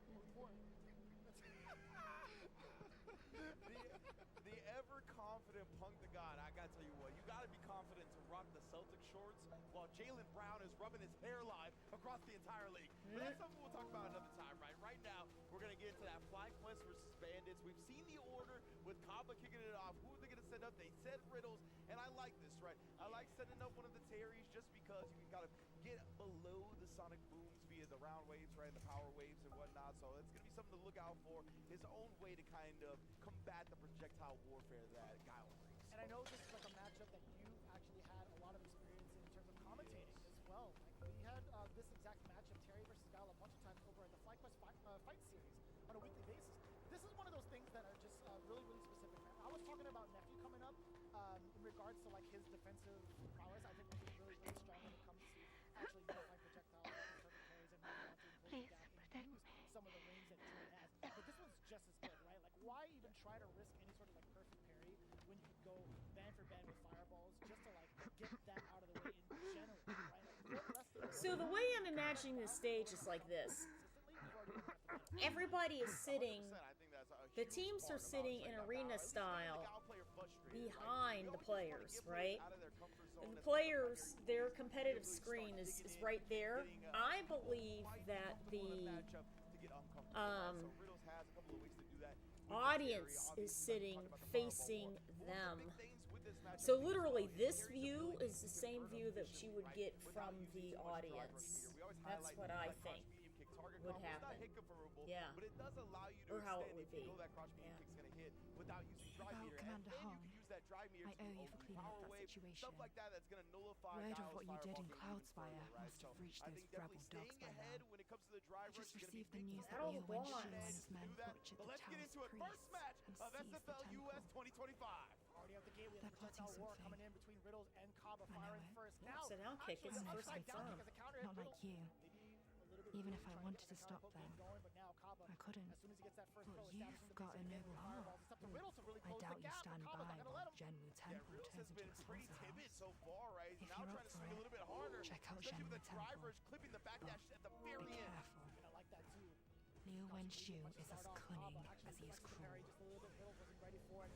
The ever-confident Punk the God, I gotta tell you what, you gotta be confident to rock the Celtic shorts while Jalen Brown is rubbing his hairline across the entire league. But that's something we'll talk about another time, right? Right now, we're gonna get into that Fly Quest versus Bandits. We've seen the order with Kaba kicking it off. Who are they gonna set up? They said Riddles, and I like this, right? I like setting up one of the Terrys just because you can kind of get below the sonic booms via the round waves, right, and the power waves and whatnot. So it's gonna be something to look out for. His own way to kind of combat the projectile warfare that Guile brings. And I know this is like a matchup that you actually had a lot of experience in terms of commentating as well. Like we had this exact matchup, Terry versus Guile, a bunch of times over at the FlyQuest fight series on a weekly basis. This is one of those things that are just really, really specific. I was talking about Nephew coming up in regards to like his defensive prowess. I think he's really, really strong when it comes to actually unifying projectiles, perfect parries, and moving on to some of the range that Terry has. But this one's just as good, right? Like, why even try to risk any sort of like perfect parry when you could go band for band with fireballs just to like get that out of the way in general, right? Like, so the way I'm imagining this stage is like this. Everybody is sitting, the teams are sitting in arena style behind the players, right? And the players, their competitive screen is right there. I believe that the audience is sitting facing them. So literally this view is the same view that you would get from the audience. That's what I think would happen. Yeah. But it does allow you to or how it extend would if you be. know that crouch beam kick's gonna hit without using drive About meter. And Commander then you Hong, can use that drive meter I to owe you OP for cleaning up power that wave, situation. stuff like that that's gonna nullify Word of Guile's what you did in fireball Cloudspire even further, must have right? reached So those I think rebel definitely dogs staying by ahead now. when it comes to the drive I rush just is gonna received be the big news for that them. Liu Battle Wenshu Bonds. and his men Do that, butchered but the let's get town's into it. First priests match and of seized the SFL temple. US 2025. Already out the gate, we have They're plotting projectile war something. coming in between Riddles and Kaba I know firing it. first. It's an out kick. It's actually, the first upside down confirm. kick as a counter hit. Not like you. Even if I wanted to stop them, I couldn't. As soon as he gets that first But throw, you've establishing the got a base again noble with heart. fireballs. It's up to Riddles to really I close doubt the you gap, but stand Kaba's by not gonna let while him. Genwu Temple Riddles turns has into been a pretty slaughterhouse. timid so far, right? He's If now you're trying up to for swing a it, little bit harder, check out especially with Genwu the drive Temple. rush, clipping the backdash at the Be very end. careful. I like that too. Liu Wenshu is as cunning as he is Punches the cruel. parry just a little bit. Riddles wasn't ready for it.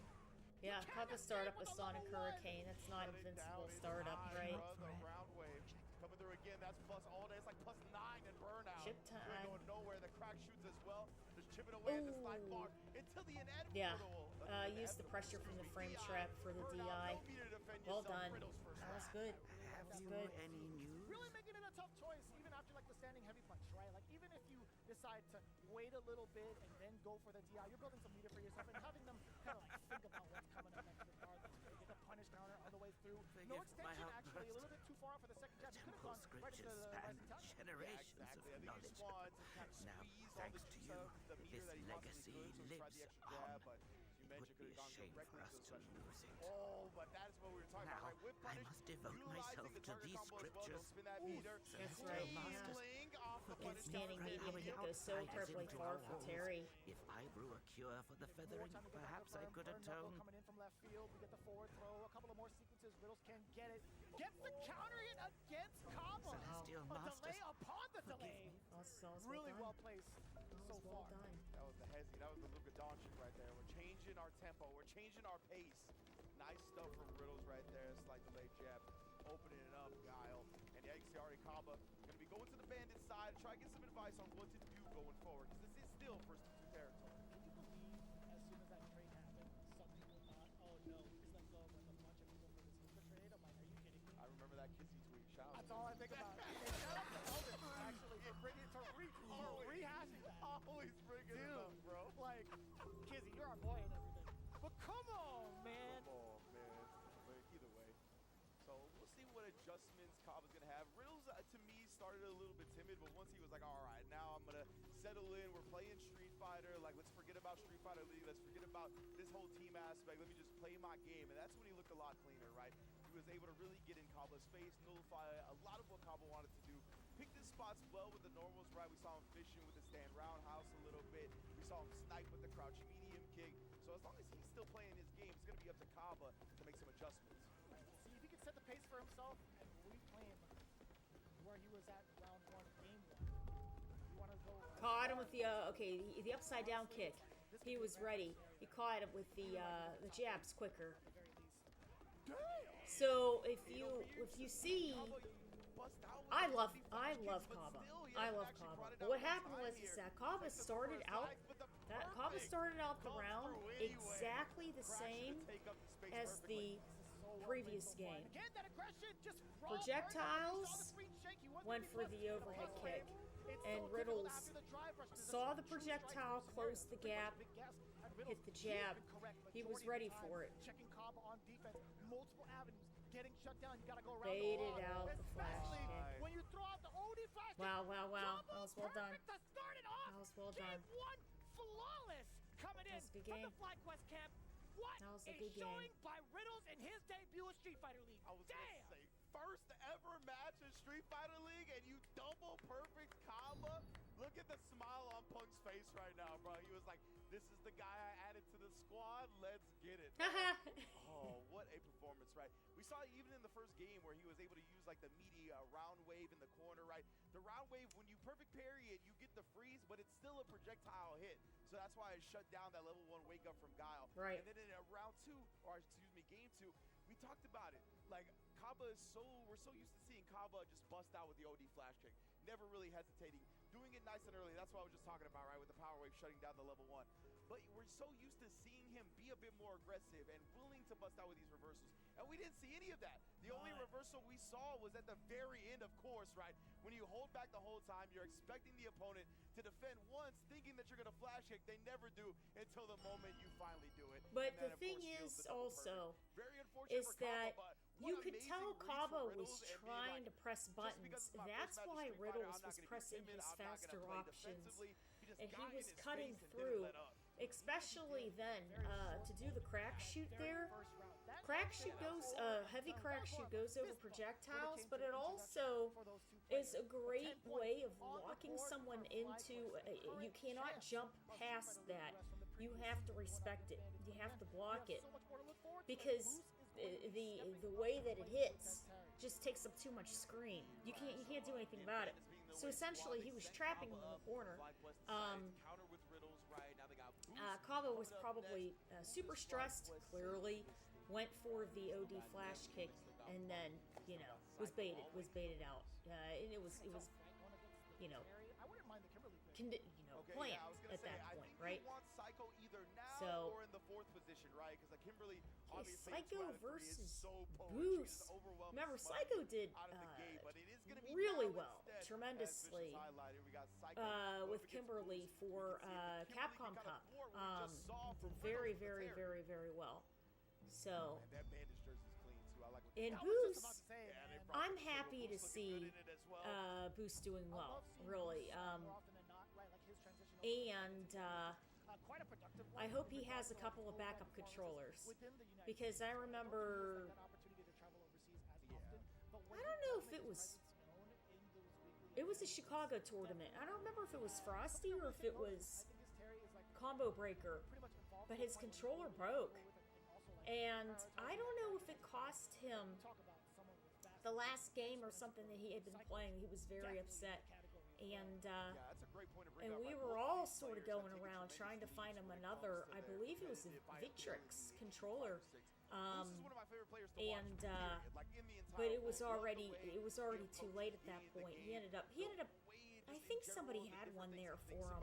Yeah, Kaba startup with Sonic Hurricane. That's not invincible startup, right? The round wave coming through again. That's plus all day. It's like plus 9 and burnout. Chip You're time. going nowhere. The crack shoots as well. Just chipping away at the slide bar until the inevitable. Yeah. Use the pressure from the frame trap for the DI. Well done. That was good. That was good. Any news? Really making it a tough choice, even after like the standing heavy punch, right? Like even if you decide to wait a little bit and then go for the DI, you're building some meter for yourself and having them kind of like think about what's coming up next regardless. You get the punish counter on the way through. No extension actually, a little bit too far out for the second jab. You could have gone right into the rising tower. Generations of knowledge. Now, thanks to you, this legacy lives on. It would be a shame for us to lose it. Oh, but that is what we were talking Now, about, right? Whip I punish, must devote utilizing myself the to target these combo as well. Don't scriptures. spin that meter. That's right. Healing off the And punish standing counter. medium hit goes so incredibly far for Terry. If I brew a cure for the feathering, perhaps I could atone. Coming in from left field, we get the forward throw, a couple of more sequences. Riddles can get it. Gets the counter hit against Kaba. Celestial A Masters, delay upon the delay. Well, Really well placed so far. That was the Hezzy. That was the Luka Doncic right there. We're changing our tempo. We're changing our pace. Nice stuff from Riddles right there. Slight delayed jab. Opening it up, Guile. And the Axiari Kaba going to be going to the Bandit side to try to get some advice on what to do going forward. Because this is still first to two territory. Can you believe as soon as that trade happened, some people thought, oh no, he's let go of like a bunch of people for this Luka trade? I'm like, are you kidding me? I remember that Kissy tweet. Shout out. That's all I think about. And shout out to Elvis, actually, for bringing it to rehashing that. Always bringing it up, bro. Like, Kizzy, you're our boy and everything. But come on, man. Come on, man. But either way. So we'll see what adjustments Kaba's going to have. Riddles, to me, started a little bit timid, but once he was like, all right, now I'm going to settle in. We're playing Street Fighter. Like, let's forget about Street Fighter League. Let's forget about this whole team aspect. Let me just play my game. And that's when he looked a lot cleaner, right? He was able to really get in Kaba's face, nullify a lot of what Kaba wanted to do. Picked his spots well with the normals, right? We saw him fishing with the stand roundhouse a little bit. We saw him snipe with the crouch medium kick. So as long as he's still playing his game, it's going to be up to Kaba to make some adjustments. See if he can set the pace for himself and reclaim where he was at round one, game one. You want to go? Caught him with the the upside down kick. He was ready. He caught him with the jabs quicker. So if you see, I love Kaba. I love Kaba. But what happened was that Kaba started out the round exactly the same as the previous game. Projectiles went for the overhead kick, and Riddles saw the projectile, closed the gap, hit the jab. He was ready for it. Checking Kaba on defense, multiple avenues, getting shut down. You gotta go around. Baited out the flash kick. When you throw out the OD flash kick. Wow. That was well done. To start it off. That was well done. Game one, flawless coming in That was a good from game. the FlyQuest camp. What That was a a good game. showing by Riddles in his debut of Street Fighter League. I was going to say, first ever match in Street Fighter League, and you double perfect Kaba. Look at the smile on Punk's face right now, bro. He was like, this is the guy I added to the squad. Let's get it. Oh, what a performance, right? We saw it even in the first game where he was able to use like the meaty round wave in the corner, right? The round wave, when you perfect parry it, you get the freeze, but it's still a projectile hit. So that's why it shut down that level 1 wake up from Guile. Right. And then in round 2, or excuse me, game 2, we talked about it. Like, Kaba is we're so used to seeing Kaba just bust out with the OD flash kick. Never really hesitating. Doing it nice and early. That's what I was just talking about, right? With the power wave shutting down the level 1. But we're so used to seeing him be a bit more aggressive and willing to bust out with these reversals. And we didn't see any of that. The only reversal we saw was at the very end, of course, right? When you hold back the whole time, you're expecting the opponent to defend once, thinking that you're going to flash kick. They never do until the moment you finally do it. But And then, the of thing course, is Steals the double also, perfect. Very unfortunate is for Kaba, that but you what could amazing tell reads Kaba from was Riddles and being trying like, to press just buttons. because it's my That's first match why of Street Fighter, Riddles I'm not was gonna be pressing timid, his I'm not gonna faster play options. defensively. He just And got he in was his cutting face and didn't through, let up. especially then, to do the crack shoot there. Crack shoot goes, heavy crack shoot goes over projectiles, but it also is a great way of locking someone into, you cannot jump past that. You have to respect it. You have to block it. Because the way that it hits just takes up too much screen. You can't do anything about it. So essentially, he was trapping him in the corner. Kaba was probably super stressed, clearly, went for the OD flash kick, and then, was baited out. And it was, planned at that point, right? So, Psycho versus Boost. Remember, Psycho did really well, tremendously, with Kimberly for Capcom Cup. Very, very, very, very well. So, in Boost, I'm happy to see Boost doing well, really. And I hope he has a couple of backup controllers, because I remember, I don't know if it was a Chicago tournament. I don't remember if it was Frosty or if it was Combo Breaker, but his controller broke. And I don't know if it cost him the last game or something that he had been playing. He was very upset. And Yeah, that's a great point to bring and up. we right? were Both of all these sort of players going have taken around tremendous trying to leaps find him when it another. comes to I their believe it was a competitive Victrix viability. controller. This is one of my favorite players to watch, And period. Like, in the entire but it was world. Love the already way too late at that point. He ended up I think somebody had one there for him.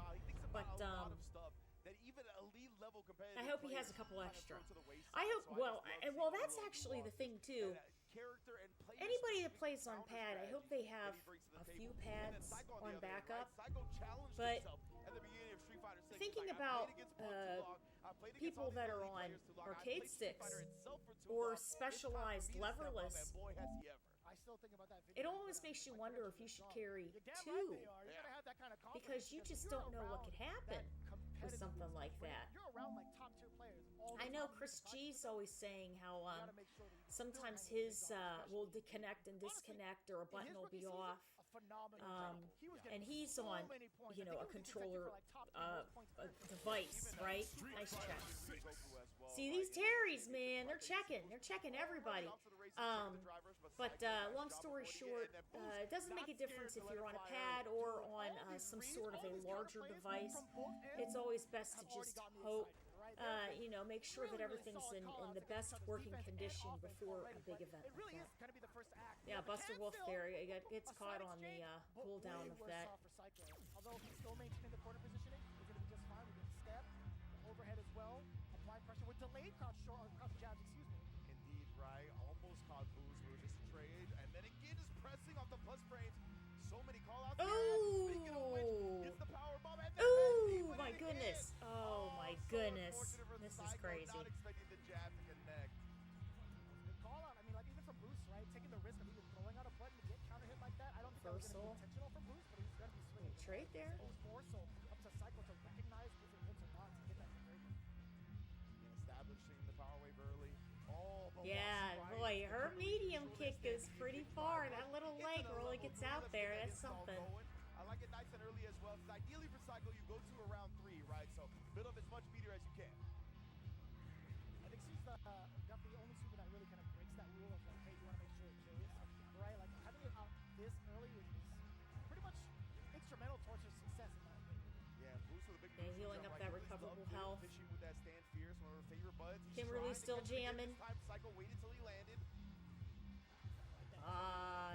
But a lot of stuff that even elite level competitive I hope he has a players couple kind of extra. throw to the wayside. I hope So well, just love well seeing that's little actually the thing nuances too. and, character and player Anybody that specific plays on counter pad, I hope they have strategies that a he few brings to the table. And then pads Psycho on the other end, backup. right? Psycho challenged But himself at the beginning of Street Fighter 6. thinking He's like, about I played against Punk too long. I played against people all these that are elite on players too long. I arcade played Street sticks Fighter itself for too or long. It's time for specialized me to step up, leverless, and boy, has he ever. I still think about that video. it almost makes you wonder if you should carry You're damn two, right they are. You gotta have that kind of confidence because you just you're don't know what around could happen that with something like competitiveness, that. You're around like top tier players. All the I know time. Chris G's always saying how You gotta make sure that you sometimes still hang his with the will disconnect and disconnect, or a In button his will rookie be season, off. a phenomenal job. He was And getting he's so on, many points. you I know, a think he was contending controller for, like, top 10 most points per device, right? Nice check. See these Terrys, man, they're checking everybody. But long story short, it doesn't make a difference if you're on a pad or on some sort of a larger device. It's always best to just hope, you know, make sure that everything's in the best working condition before a big event It really like is that. gonna be the first act. Yeah, The Buster Wolf cancel there gets a caught side on the exchange, but cooldown way of worse that. off for Psycho. Although he's still maintaining the corner positioning, we're gonna be just fine. We get step, overhead as well, applying pressure with delayed crouch jabs, excuse me. Indeed, right? Almost caught Boost. We were just a trade. And then again, just pressing off the plus frames. So many callouts. Speaking of which, gets the power bomb and the Ooh, my goodness. Oh, my goodness. This is crazy. Not expecting the jab to connect. Good call out. I mean, like, even from Boost, right? Taking the risk of even throwing out a button to get counter hit like that. I don't think that was gonna be Versal. intentional from Boost, but he's gonna be swinging. Trade there. It's more so up to Psycho to recognize if it hits or not to get that conversion. Establishing the power wave early. Oh, but Yeah, Wasp boy, Rise, her the medium control kick that is stands pretty here. far. That little Into leg the really level gets three. out Let's there. get that That's install something. going. I like it nice and early as well, because ideally for Cycle, you go to around 3, right? So build up as much meter as you can. I think she's got the only super that really kind of breaks that rule of like, hey, you want to make sure it kills, right? Like having it out this early is pretty much instrumental towards your success in my opinion. Yeah, Boost with a big Yeah, boost healing jump, up right? that Kimberly's recoverable loved health. Fishing with that stand fierce, one of her favorite buttons. He's Kimberly's trying to still catch him again. jamming. This time, Cycle waited till he landed.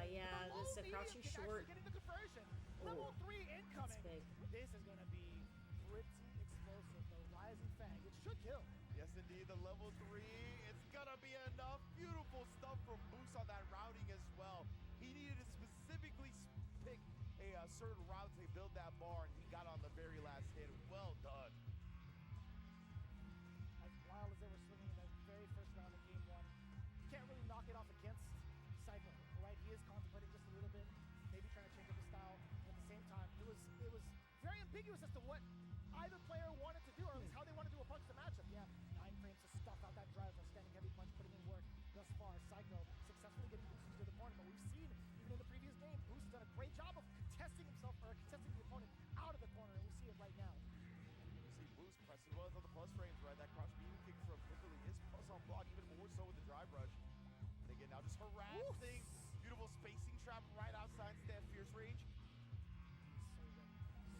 Yeah, this is a crouching short. Getting the conversion. Ooh, Level 3 incoming. big. This is going to be pretty explosive. The Rising Fang. It should kill. Yes, indeed, the level 3. It's gonna be enough. Beautiful stuff from Boost on that routing as well. He needed to specifically pick a certain route to build that bar, and he got on the very last hit. Well done. As wild as they were swinging in the very first round of game 1, you can't really knock it off against Cycle, right? He is contemplating just a little bit, maybe trying to change up his style. At the same time, it was very ambiguous as to what either player wanted to do, or at least how they wanted to approach the matchup. Yeah, 9 frames to stuff out that driver, standing heavy punch, putting in work thus far. Psycho successfully getting Boost into the corner, but we've seen even in the previous game, Boost has done a great job of contesting himself or contesting the opponent out of the corner, and we see it right now. You see Boost pressing well on the plus frames, right? That cross medium kick from Kimberly is plus on block, even more so with the drive rush. And again, now just harassing. Beautiful spacing trap right outside Stand Fierce range.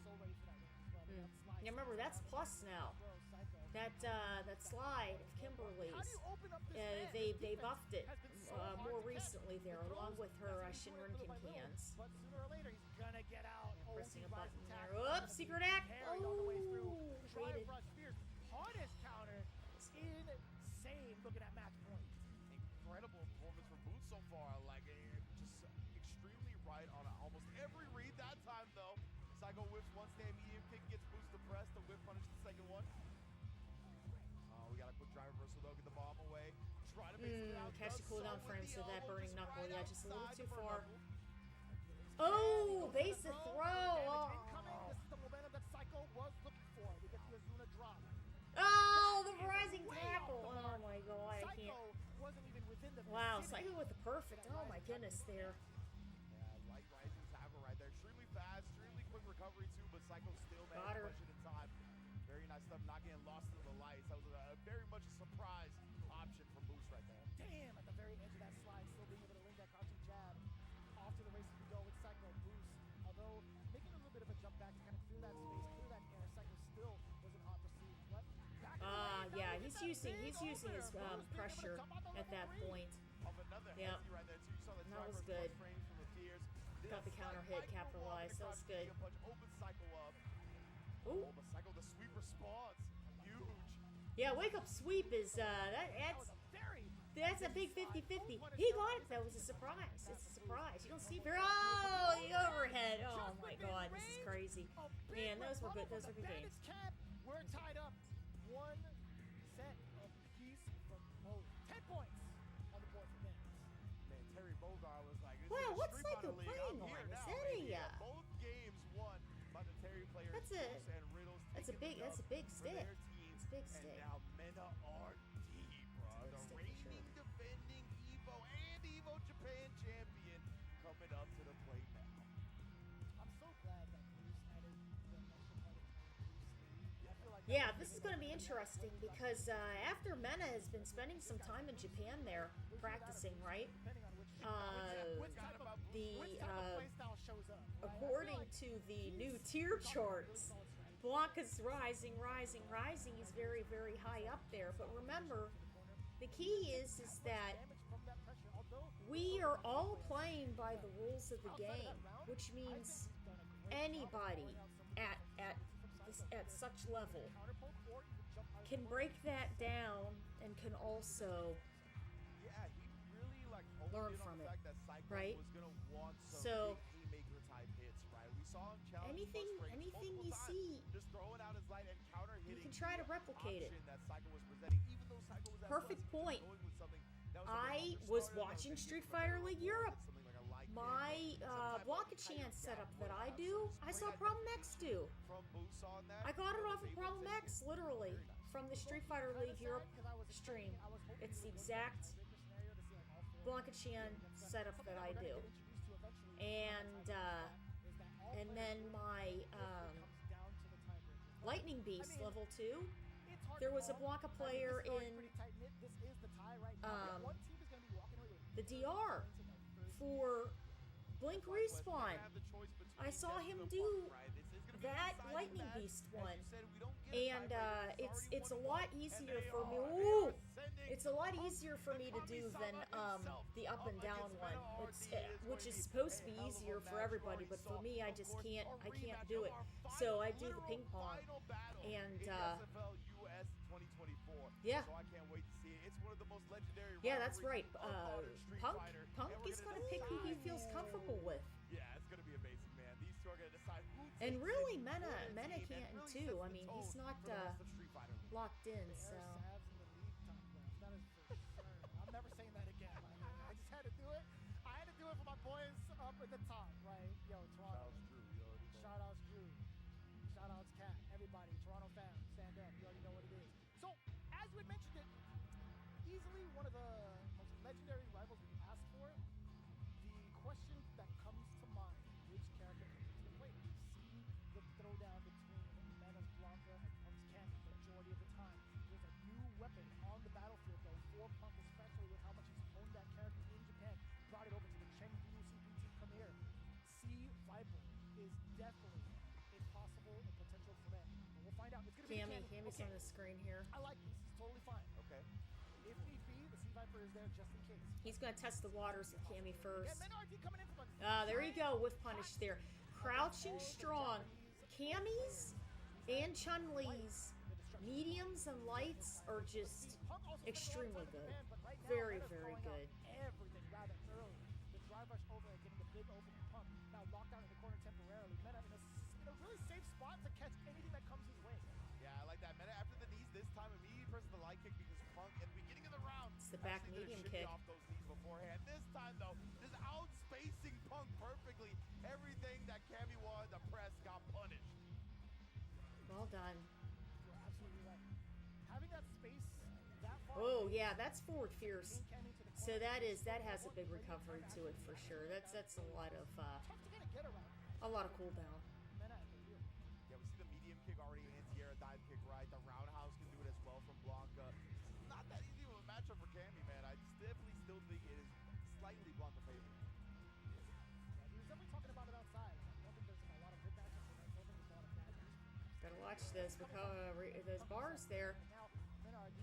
So ready for that range as well. That slide. Yeah, remember that's plus now. Bro, Psycho. That slide of Kimberly's, How do you open up this edge? they buffed it Has been so more hard to catch. recently there, The along throws, with her that's what he's doing Shinrin little by little, cans. But sooner or later, he's gonna get out. Pressing a Rise button attack. there. Oops, secret act. Carried all the way through. Oh, Drive traded. rush fierce. Hardest counter. Insane looking at match point. Incredible performance from Boost so far. Like, just extremely right on almost every read. That time, though, Psycho whips one stand medium kick, gets Boost to press. The whip punishes the second one. We got a quick drive reversal, though. Get the bomb away. Try to base it out. Catch the Does cooldown so frame, with so the that elbow burning just knuckle, right yeah, just a little outside too the burn far. knuckle. Oh, base the throw. Incoming. This is the momentum that Psycho was looking for. We get the Azuna drop. Oh, the rising Way tackle. off the Oh mark. my god, I can't. Psycho wasn't even within the Wow, vicinity. Psycho with the perfect. Oh my goodness, there. Yeah, light rising tackle right there. Extremely fast, extremely quick recovery too, but Psycho still Got managed to her. push it in time. Very nice stuff, not getting lost in the lights. That was very much a surprise option from Boost right there. Damn, at the very edge of that slide, still being able to link that crouching jab. Off to the races we go with Psycho Boost. Although making a using his pressure at that point. Yep. That was good. Got the counter hit, capitalized. That was good. Ooh. Psycho, the sweep response. Huge. Yeah, wake up sweep is that's a big 50-50. He got it. That was a surprise. It's a surprise. You don't see oh, the overhead. Oh my god, this is crazy. Man, those were good. Those were good games. We're tied up. One set of piece from both. 10 points on the board for men. Man, Terry Bogard was like, wow, what's Street Psycho Fighter League. playing I'm on? here Is now, that baby. a Both games won by the Terry players. That's a and Riddles that's a big stick. It's a big stick. And now Mena are deep, bro. The reigning, defending Evo and Evo Japan champion coming up to the plate now. I'm so glad that Bruce added the extra part of Bruce. I feel like Yeah, this is going to be interesting because after Mena has been spending some time in Japan there practicing, right? According to the new tier charts, Blanca's rising. He's very, very high up there. But remember, the key is that we are all playing by the rules of the game, which means anybody at such level can break that down and can also learn from it, right? So anything you see, you can try to replicate it. Perfect point. I was watching Street Fighter League Europe. My Blanca Chance setup that I do, I saw Problem X do. I got it off of Problem X, literally, from the Street Fighter League Europe stream. It's the exact Blanca Chan setup that I do. And then my Lightning Beast level 2, there was a Blanca player in the DR for Blink Respawn. I saw him do that Lightning Beast one, and it's a lot easier for me. Ooh, it's a lot easier for me to do than the up and down one, which is supposed to be easier for everybody, but for me, I just can't. I can't do it. So I do the ping pong, and yeah. Yeah, that's right. Punk is gonna pick who he feels comfortable with. Yeah, it's gonna be amazing, man. These two are gonna decide who. And really, Mena can too. I mean, he's not locked in, so. I'm never saying that again. I just had to do it. I had to do it for my boys up at the top, right? Yo, Toronto. Shout outs Drew. Shout outs Cat. Everybody, Toronto fans, stand up. You already know what it is. So, as we had mentioned it, easily one of the most legendary rivals we asked for. The question that comes to mind, which character comes into play? We've seen the throwdown between Mena's Blanca and Punk's Ken the majority of the time. There's a new weapon on the battlefield, though, for Punk, especially with how much he's honed that character in Japan. Brought it over to the Chengdu CPT Premier. C Viper is definitely a possible and potential threat. But we'll find out. It's gonna be Cammy's on the screen here. I like this. It's totally fine. Okay. If need be, the Sea Viper is there just in case. He's gonna test the waters of Cammy first. Yeah, Men-RD coming in from a There you go, with punish there. Crouching strong. Cammy's and Chun-Li's mediums and lights are just extremely good. Very, very good. Everything rather early. The drive rush over and getting the big open Punk. Now locked down in the corner temporarily. Mena in a really safe spot to catch anything that comes his way. Yeah, I like that. Mena after the knees this time, immediately presses the light kick because Punk at the beginning of the round. It's the back medium kick. Off those knees beforehand. This time though, just outspacing Punk perfectly. Everything that Cammy wanted to press got punished. Well done. You're absolutely right. Having that space that far. Oh yeah, that's forward fierce. So that has a big recovery to it for sure. That's a lot of cooldown. Yeah, we see the medium kick already, anti-air dive kick, right? The roundhouse can do it as well from Blanca. It's not that easy of a matchup for Cammy, man. I definitely still think it is slightly Blanca favor. Yeah, he was definitely talking about it outside. I don't think there's a lot of good matchups, and I don't think there's a lot of bad matchups. Gotta watch this because those bars there. Now, Men-RD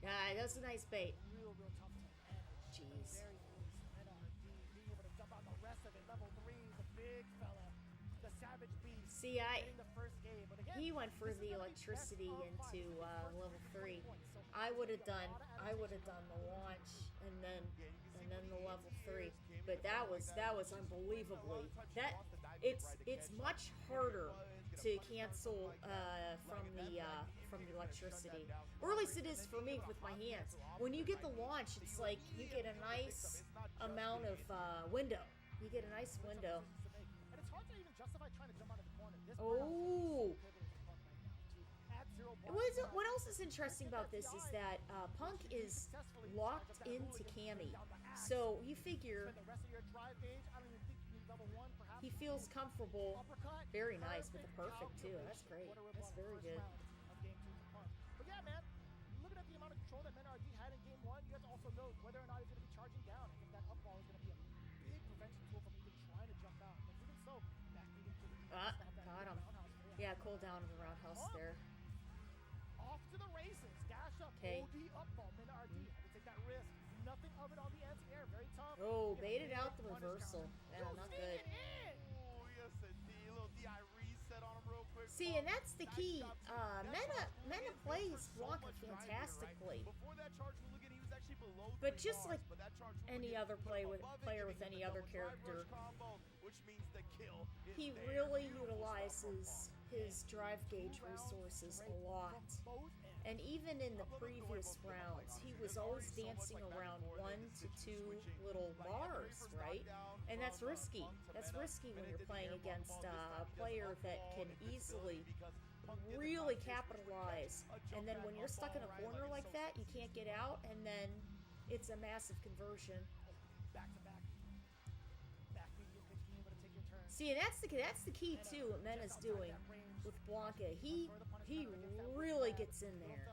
Yeah, that's a nice bait. Real tough to manage. Jeez. Very nice. And being able to jump on the rest of it. Level 3, the big fella. The Savage Beast. See, getting the first game. But again, he went for this is the gonna be electricity best of into five. level 3. Points, so I would have he's got done a lot of the launch and then the level 3. But that was unbelievably it's much harder to cancel from the electricity. Or at least it is for me with my hands. When you get the launch, it's like you get a nice amount of window. You get a nice window. And it's hard to even justify trying to jump out of the corner. This Oh. add 0 points. What else is interesting about this is that Punk is locked into Cammy. So you figure Spend the rest of your drive gauge. I don't even think you need level 1, perhaps. he feels comfortable. Uppercut. Very nice with the perfect too. That's great. That's very good. Of game 2 for Punk. But yeah, man, looking at the amount of control that MenRD had in game 1, you have to also know whether or not he's going to be charging down. I think that up ball is going to be a big prevention tool from even trying to jump out. But even so, back medium to the Got him. Yeah, cool down in the roundhouse there. Off to the races. Dash up. Okay. OD up ball. MenRD had to take that risk. Nothing of it on the anti-air. Very tough. Oh, baited out the reversal. Yeah, not good. Oh, yes, indeed. A little DI reset on him real quick. See, and that's the key. Mena plays Blanca fantastically. Before that charge hooligan, he was actually below But 3 just bars, like but that charge any hooligan other put player him with above it, giving any him other the drive character, rush combo, which means the kill is he there. really Beautiful stuff from utilizes his drive gauge resources a lot. And even in the previous rounds, he was always dancing around 1 to 2 little bars, right? And that's risky. That's risky when you're playing against a player that can easily really capitalize. And then when you're stuck in a corner like that, you can't get out, and then it's a massive conversion. Back to back. Back medium pitch, being able to take your turn. See, and that's the key too. What Mena's doing with Blanca, he really gets in there.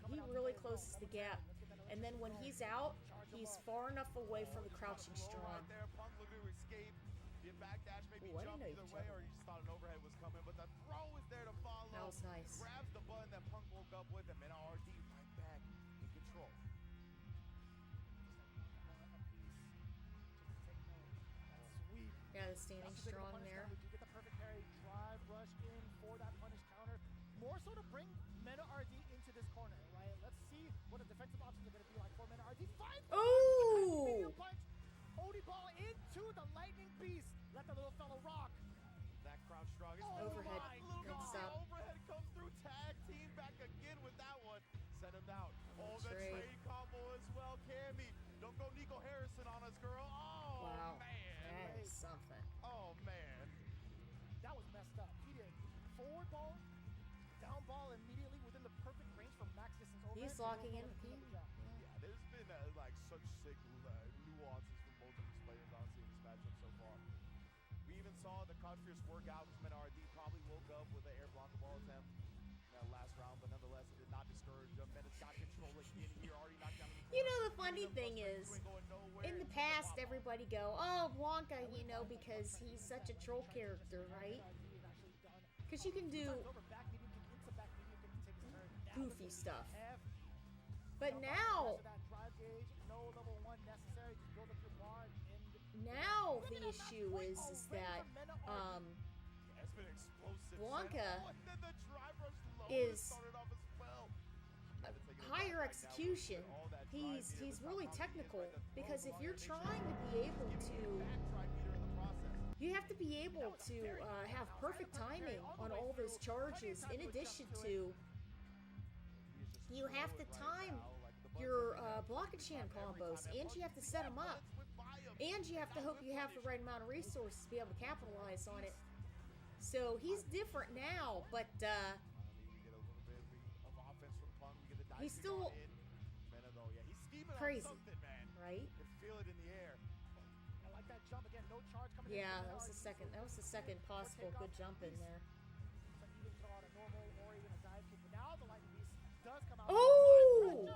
He really closes the gap, and then when he's out, he's far enough away from the crouching strong. Punk looking to escape. The backdash maybe Ooh, I jump didn't know you either could way, jump. or he just thought an overhead was coming, but the throw is there to follow. That was nice. Grabs the button that Punk woke up with, and MenRD right back in control. Yeah, the standing strong there. We do get the perfect parry. Drive, rush in for that punish counter. More so to bring MenRD into this corner, right? Let's see what the defensive options are going to be like for MenRD. Ooh! Punch. OD ball into the lightning beast. Let the little fellow rock. That crouch strong is Overhead. Good stop. Overhead comes through. Tag team back again with that one. Send him down. Oh, the Trade. trade combo as well. Cammy, don't go Nico Harrison on us, girl. Oh, Wow. man. That is something. Oh, man. That was messed up. He did forward ball, down ball immediately within the perfect range for max distance overhead. He's locking in. Yeah, there's been like such sick nuances from both of these players, honestly, in this matchup so far. We even saw the Codfierce work out with MenRD. Probably woke up with an air Blanca ball attempt in that last round, but nonetheless, it did not discourage him. Menace got control again here, already knocked down. You know, the funny thing is, in the past, everybody go, oh, Blanca, you know, because he's such a troll character, right? Because you can do goofy stuff. But now, now the issue is that Blanca is higher execution. He's really technical, because if you're trying to be able to, you have to be able to have perfect timing on all those charges. In addition to, you have to time your block-and-chan combos, and you have to set them up, and you have to hope you have the right amount of resources to be able to capitalize on it. So he's different now, but he's still crazy, right? Feel it in the air. I like that jump again. No charge coming in. Yeah, that was the second possible good jump in there. So even throw out a normal or even a dive kick, but now the lightning beast does come out. Oh!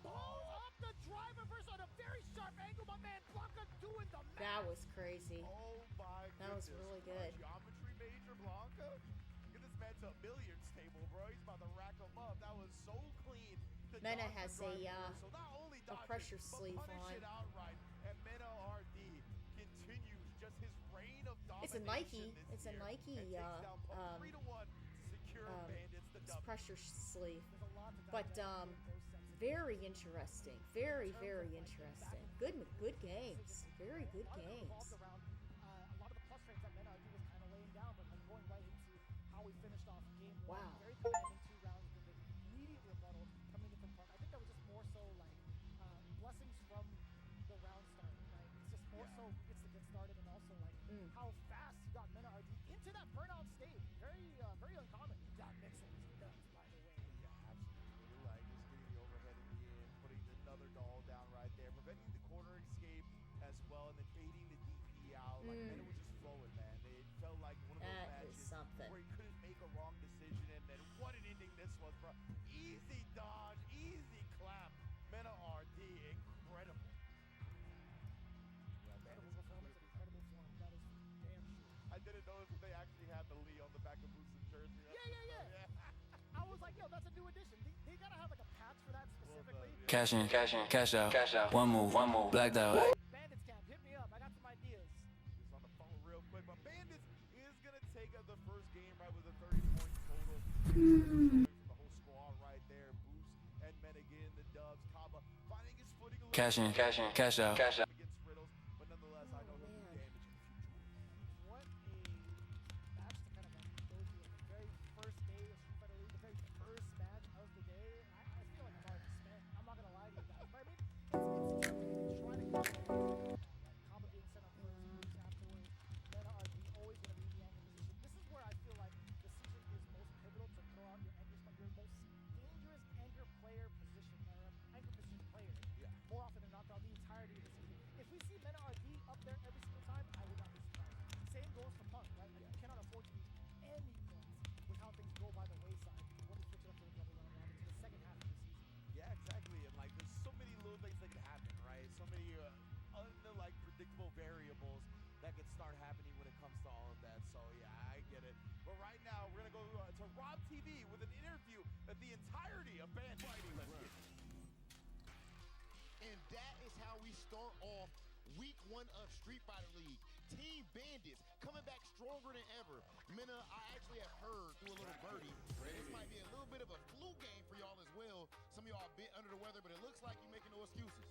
Balls up the drive reverse on a very sharp angle. My man Blanca doing the math. That was crazy. Oh my goodness. That was really good. Geometry major Blanca. Get this man to a billiards table, bro. He's about to rack him up. That was so clean. Mena has a pressure sleeve on. And Mena RD continues just his reign of It's a Nike. It's a Nike pressure sleeve. But very interesting. Very interesting. Good games. Very good games. A lot of the plus frames that Mena RD was kind of laying down, but like going right into how we finished off game one. Wow. Very commanding 2 rounds, then they immediately rebuttal coming in from Punk. I think that was just more so like blessings from the round start, right? It's just more so who gets to get started, and also like how fast he got Mena RD into that burnout state. Very uncommon. That mixer was nuts, by the way. Yeah, absolutely. Like just getting the overhead in the end, putting another doll down right there, preventing the corner escape as well, and then baiting the DP out. Like Mena was just flowing, man. It felt like one of those matches where he couldn't make a wrong decision, and then what an ending this was, bro. Easy dodge, easy clap. Mena RD, incredible. Incredible performance and incredible form. That is damn true. I didn't notice that they actually had the Lee on the back of Boots' jersey. Yeah. I was like, yo, that's a new addition. They gotta have like a patch for that specifically. Cash in, cash out. One move, blacked out. Bandits camp, hit me up. I got some ideas. Just on the phone real quick, but Bandits is gonna take the first game right with a 30-point total. The whole squad right there. Boost and Mena getting the dubs. Kaba finding his footing a little Cash in, cash out. against Riddles, but nonetheless, I know he'll do damage in the future. What a match to kind of like go through like the very first day of Street Fighter League, the very first match of the day. I feel like I'm already spent. I'm not gonna lie to you guys, but I mean, it's trying to go. Kaba being sent on first, moves afterwards. Mena RD always gonna be in the anchor position. This is where I feel like the season is most pivotal to throw out your anchor spot, your most dangerous anchor player position, or anchor position player. More often than not, throughout the entirety of the season. If we see Mena RD up there every single time, I would not be surprised. Same goes for Punk, right? Like, you cannot afford to lose any points with how things go by the wayside when we switch it up to the double round robin to the second half of the season. Yeah, exactly. And like, there's so many little things that can happen, right? So many like predictable variables that can start happening when it comes to all of that. So yeah, I get it. But right now, we're gonna go to Rob TV with an interview of the entirety of Band Fighting. Let's get it. And that is how we start off week 1 of Street Fighter League. Team Bandits coming back stronger than ever. Mena, I actually have heard through a little birdie that this might be a little bit of a flu game for y'all as well. Some of y'all a bit under the weather, but it looks like you're making no excuses.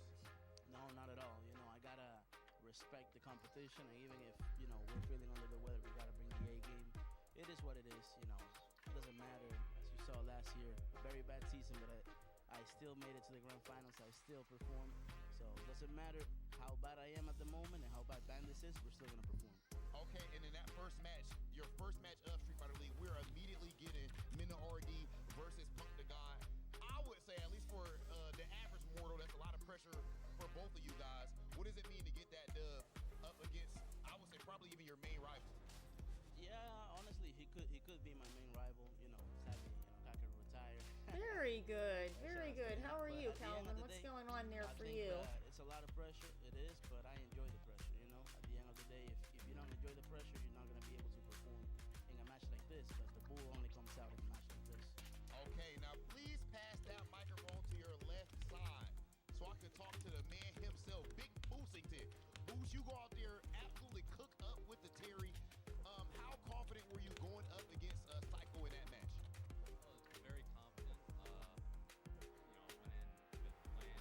No, not at all. You know, I gotta respect the competition, and even if, you know, we're feeling under the weather, we gotta bring the A game. It is what it is, you know. It doesn't matter. As you saw last year, very bad season, but I still made it to the grand finals. I still performed. So it doesn't matter how bad I am at the moment and how bad Bandits is, we're still gonna perform. Okay, and in that first match, your first match of Street Fighter League, we're immediately getting Mena RD versus Punk the God. I would say, at least for the average mortal, that's a lot of pressure for both of you guys. What does it mean to get that dub up against, I would say, probably even your main rival? Yeah, honestly, he could be my main rival. You know, sadly, Kaka retired. Very good. Very good. How are you, Calvin? What's going on there for you? It's a lot of pressure. It is, but I enjoy the pressure. You know, at the end of the day, if you don't enjoy the pressure, you're not gonna be able to perform in a match like this. Because the bull only comes out in a match like this. Okay, now please pass that microphone to your left side so I can talk to the man himself, Big Boostington. Boost, you go out there, absolutely cook up with the Terry. How confident were you going up against Psycho in that match? Very confident. You know, went in with the plan.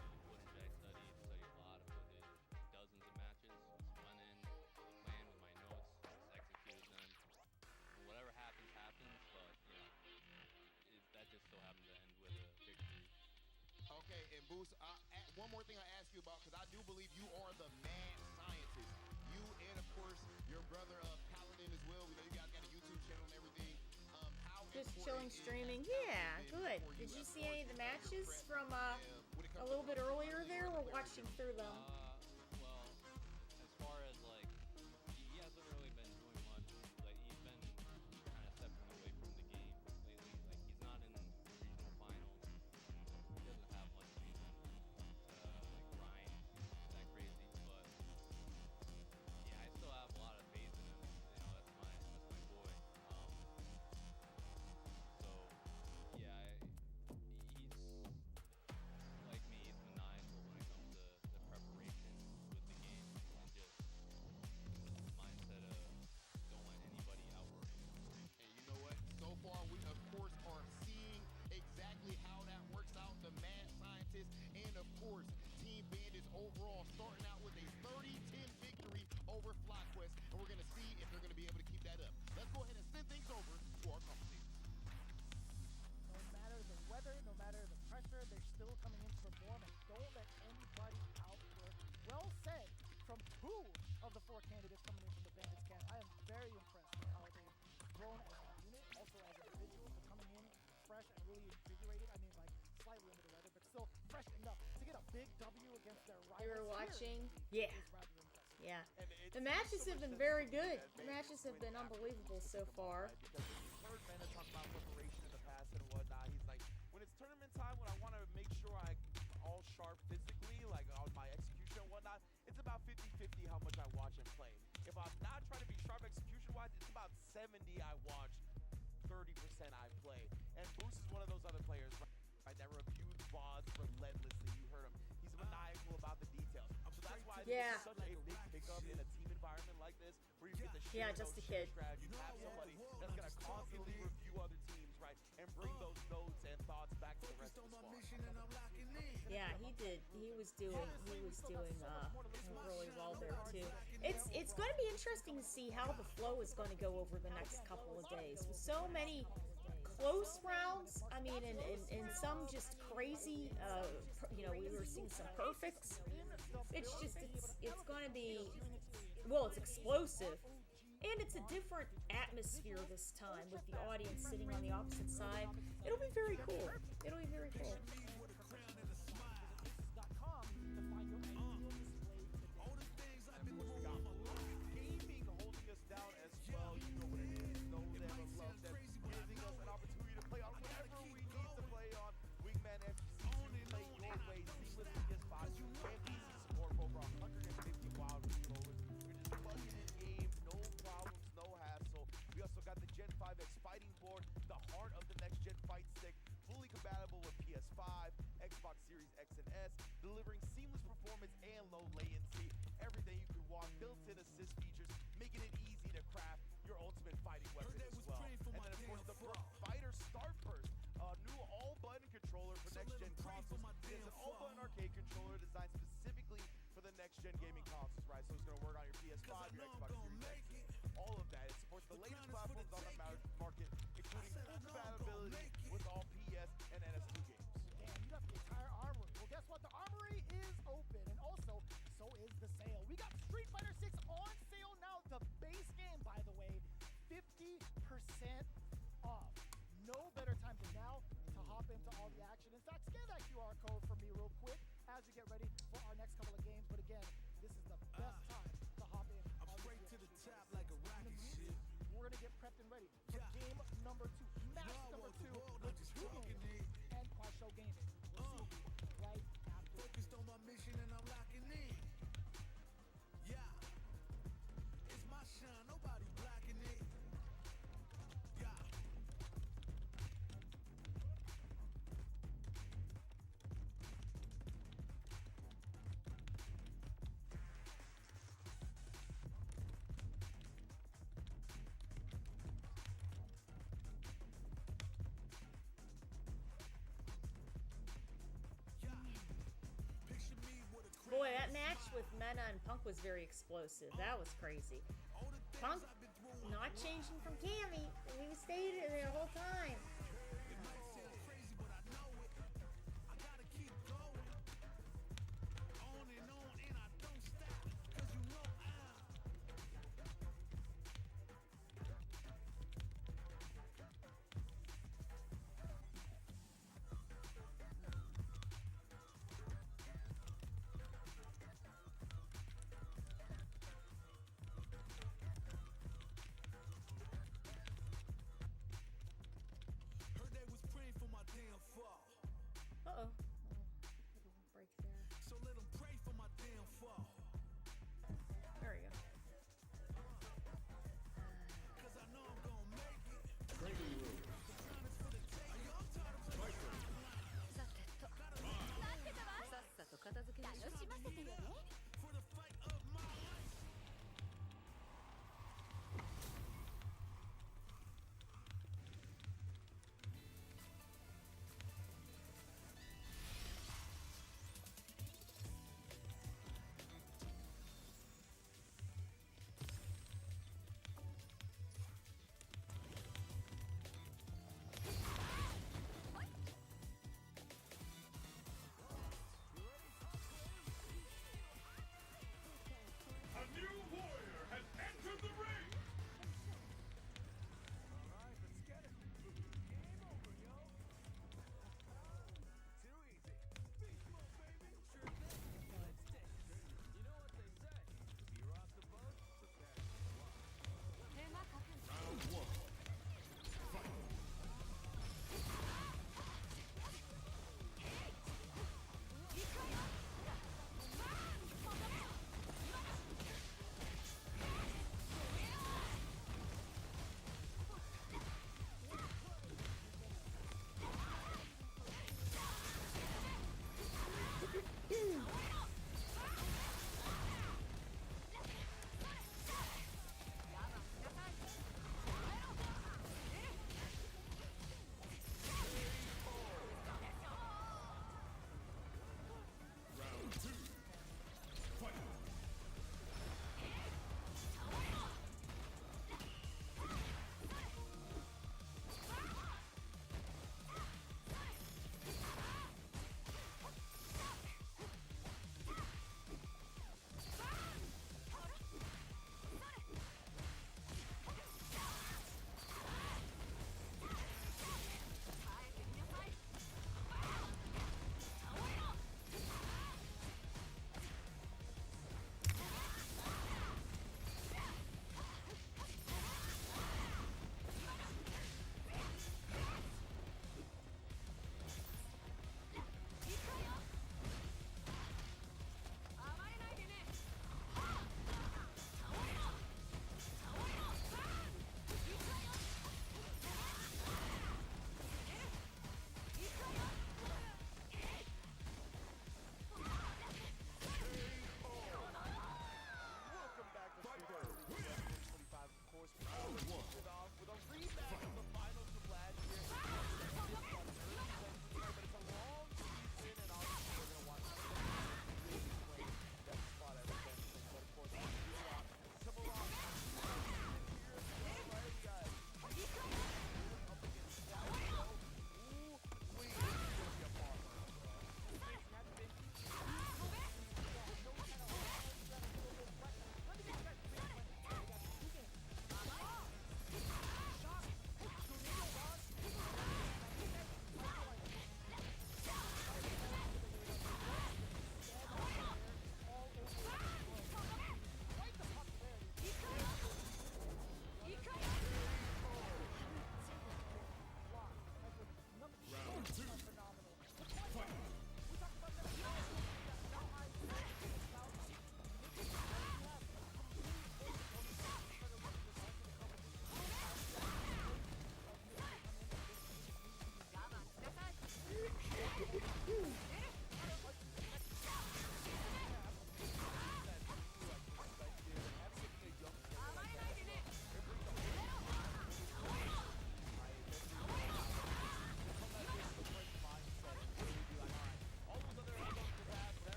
The footage I studied a lot of footage, dozens of matches. Just went in with a plan with my notes, just executed them. And whatever happens, happens. But you know, that just so happened to end with a victory. Okay, and Boost, one more thing I ask you about, because I do believe you are the mad scientist. You and, of course, your brother Paladin as well. We know you guys got a YouTube channel and everything. Just chilling, streaming. Yeah, good. Did you see any of the matches from a little bit earlier there? We're watching through them. Well, as far as like, he hasn't really been doing much. Like, he's been kind of stepping away from the game lately. Like, he's not in regional finals. He doesn't have much reason to like grind that crazy. But yeah, I still have a lot of faith in him. You know, that's my boy. So yeah, matter the pressure, they're still coming in to perform and don't let anybody outwork. Well said from two of the 4 candidates coming in from the Bandits camp. I am very impressed with how they've grown as a unit, also as individuals, coming in fresh and really invigorated. I mean, like, slightly under the weather, but still fresh enough to get a big W against their rivals. You were watching? Here Yeah. is rather impressive. Yeah. And it The makes matches so have much been sense very to me good. that The Vegas matches have win been after unbelievable so Pacific far. Right? Because we've heard Mena talk about preparation in the past and whatnot. He's like, when it's tournament time, when I want to make sure I'm all sharp physically, like on my execution and whatnot, it's about 50-50 how much I watch and play. If I'm not trying to be sharp execution-wise, it's about 70 I watch, 30% I play. And Boost is one of those other players, right, that reviews VODs relentlessly. You heard him. He's maniacal about the details. So that's why Yeah. it's such a big pickup in a team environment like this, where you get the share Yeah, just a share kid. strategy. You have somebody that's going to constantly review other teams, right, and bring those notes and thoughts back to the rest of the squad. Yeah, he did. He was doing really well there too. It's going to be interesting to see how the flow is going to go over the next couple of days. With so many close rounds, I mean, and some just crazy. We were seeing some perfects. It's going to be, well, it's explosive. And it's a different atmosphere this time with the audience sitting on the opposite side. It'll be very cool. It'll be very cool. Gaming holding us down as well. You know what it is. No level love that's giving us an opportunity to play on whatever we need to play on. Wingman FGC play your way seamlessly against Fox. And easy support for over 150 wild controllers. We're just plugging in games, no problems, no hassle. We also got the Gen 5X fighting board, the heart of the next gen fight stick, fully compatible with PS5, Xbox Series X and S, delivering seamless performance and low latency. Everything you could want, built-in assist features, making it easy to craft your ultimate fighting weapon as well. And then of course the Fighter Start Burst, a new all-button controller for next-gen consoles. It's an all-button arcade controller designed specifically for the next-gen gaming consoles, right? So it's going to work on your PS5, your Xbox Series X, all of that. It supports the latest platforms on the market, including full compatibility with all PS and NS2 games. Damn, you got the entire armory. Well, guess what? The armory is open, and also, so is the sale. We got Street Fighter 6 on sale now. The base game, by the way, 50% off. No better time than now to hop into all the action. In fact, scan that QR code for me real quick as we get ready for our next couple of games. But again, this is the best time to hop in. I'm straight to the top like a rocket ship. We're gonna get prepped and ready for game number 2, match number 2 with chillin and Quasho Gaming. We'll see you right after. Focused on my mission and I'm locking in. Yeah, it's my shine, nobody blocking it. Yeah. Boy, that match with Mena and Punk was very explosive. That was crazy. Punk not changing from Cammy. We stayed there the whole time.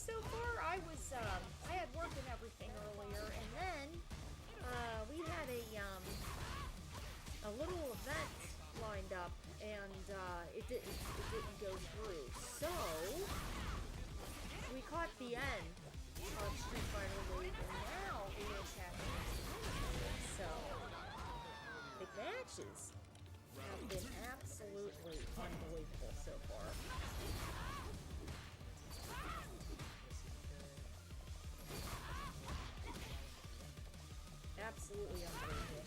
so far, I had work and everything earlier, and then we had a little event lined up, and it didn't go through. So we caught the end of Street Fighter League, and now we are tapping into it. So the matches have been absolutely unbelievable so far. Absolutely unbelievable.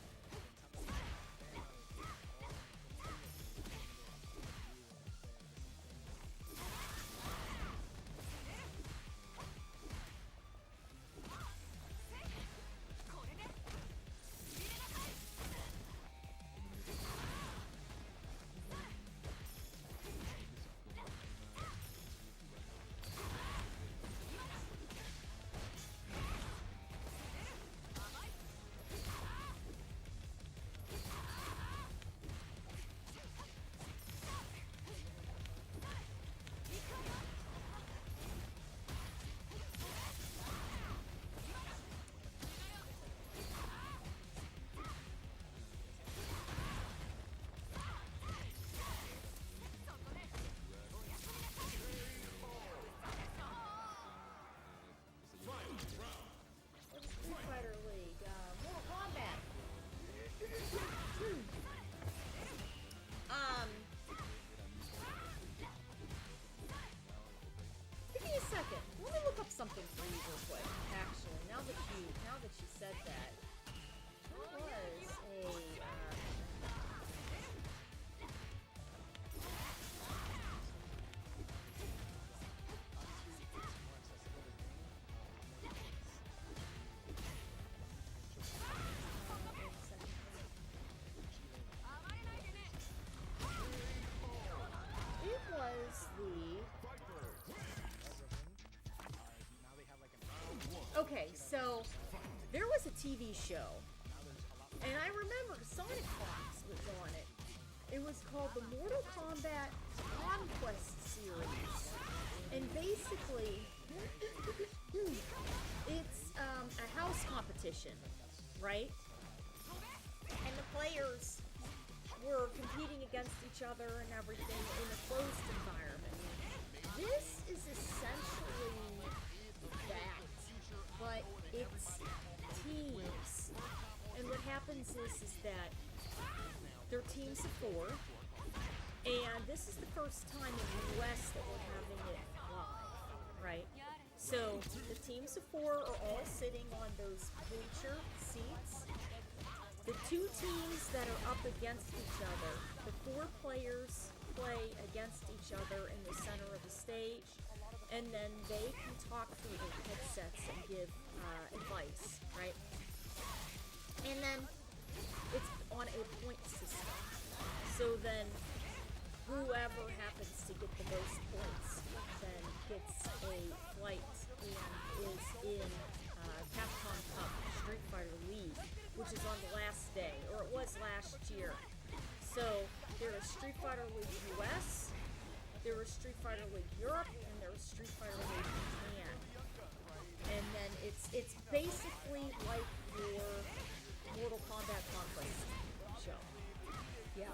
Street Fighter League, Mortal Kombat. Give me a second. Let me look up something for you real quick. Actually, now that you said that, there was a. It was the. Okay, so there was a TV show, and I remember Sonic Fox was on it. It was called the Mortal Kombat Conquest series, and basically, it's a house competition, right? And the players were competing against each other and everything in a closed environment. This is essentially that, but it's teams. And what happens is that they're teams of 4, and this is the first time in the US that we're having it live, right? So the teams of 4 are all sitting on those bleacher seats. The 2 teams that are up against each other, the 4 players play against each other in the center of the stage, and then they can talk through their headsets and give advice, right? And then it's on a point system. So then whoever happens to get the most points then gets a flight and is in Capcom Cup Street Fighter League, which is on the last day, or it was last year. So there is Street Fighter League US, there is Street Fighter League Europe, and there is Street Fighter League Japan. And then it's basically like your Mortal Kombat Conquest show. Yeah.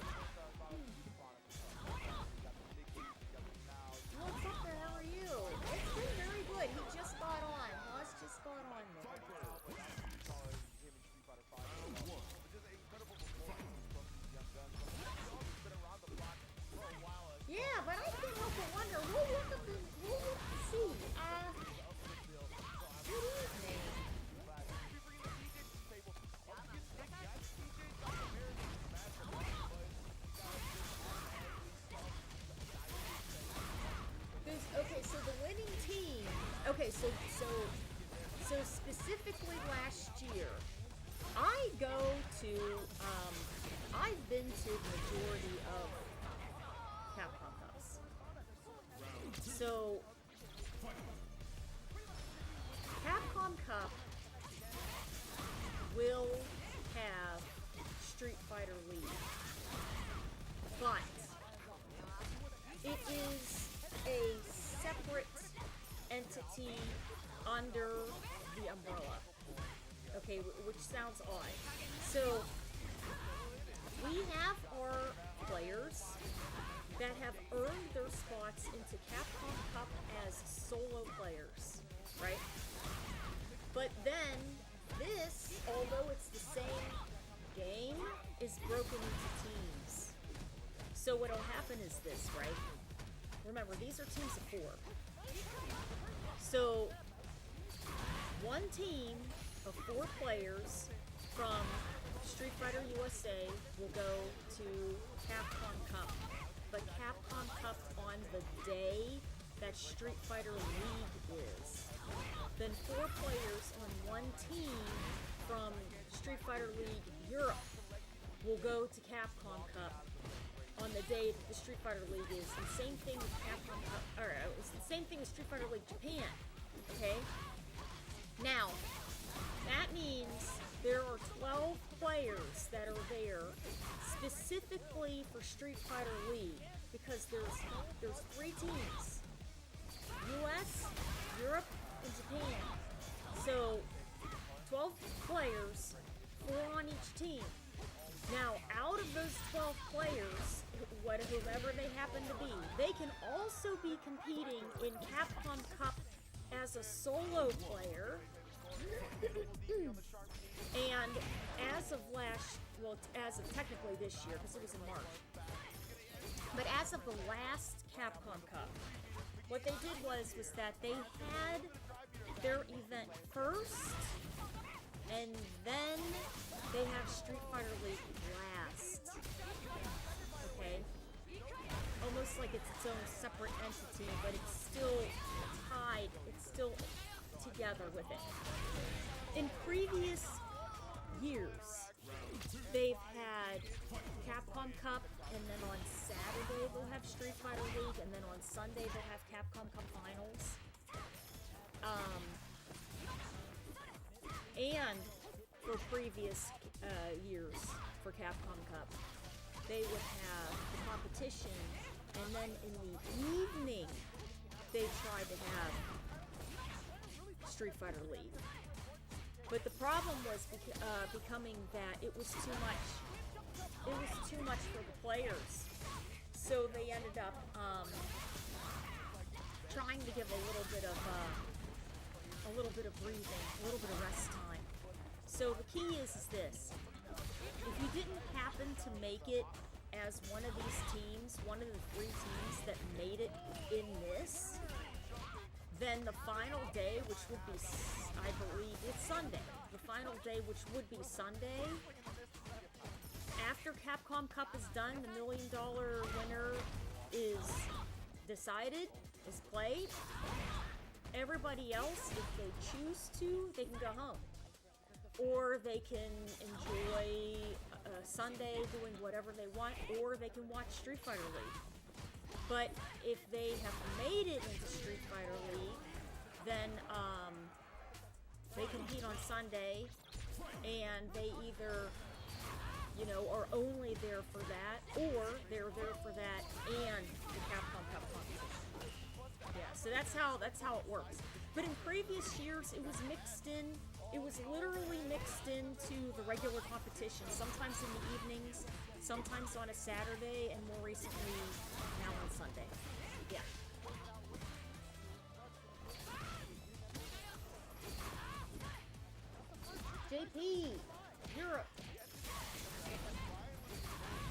What's up there? How are you? It's been very good. He just got on. Ross just got on there. Yeah, but I can't help but wonder. We'll look up and see. Good evening. Okay, so the winning team. Okay, so specifically last year, I've been to the majority of Capcom Cups. So Capcom Cup will have Street Fighter League, but it is a separate entity under the umbrella. Okay, which sounds odd. So we have our players that have earned their spots into Capcom Cup as solo players, right? But then this, although it's the same game, is broken into teams. So what'll happen is this, right? Remember, these are teams of 4. So one team of 4 players from Street Fighter USA will go to Capcom Cup. But Capcom Cup on the day that Street Fighter League is. Then 4 players on one team from Street Fighter League Europe will go to Capcom Cup on the day that the Street Fighter League is. And same thing with Capcom Cup, or it's the same thing with Street Fighter League Japan. Okay? Now, that means there are 12 players that are there specifically for Street Fighter League, because there's 3 teams: US, Europe, and Japan. So 12 players, 4 on each team. Now, out of those 12 players, whomever they happen to be, they can also be competing in Capcom Cup as a solo player. And as of as of technically this year, because it was in March, but as of the last Capcom Cup, what they did was that they had their event first, and then they have Street Fighter League last. Okay? Almost like it's its own separate entity, but it's still tied, it's still together with it. In previous years, they've had Capcom Cup, and then on Saturday they'll have Street Fighter League, and then on Sunday they'll have Capcom Cup Finals. And for previous years for Capcom Cup, they would have the competition, and then in the evening they tried to have Street Fighter League. But the problem was becoming that it was too much. It was too much for the players, so they ended up trying to give a little bit of breathing, a little bit of rest time. So the key is this: if you didn't happen to make it as one of these teams, one of the 3 teams that made it in this, then the final day, which would be, I believe, it's Sunday. The final day, which would be Sunday, after Capcom Cup is done, the $1 million winner is decided, is played. Everybody else, if they choose to, they can go home. Or they can enjoy Sunday doing whatever they want, or they can watch Street Fighter League. But if they have made it into Street Fighter League, then they compete on Sunday, and they either, are only there for that, or they're there for that and the Capcom Cup competition. Yeah, so that's how it works. But in previous years, it was mixed in. It was literally mixed into the regular competition, sometimes in the evenings, sometimes on a Saturday, and more recently, now on Sunday. Yeah. JP, Europe.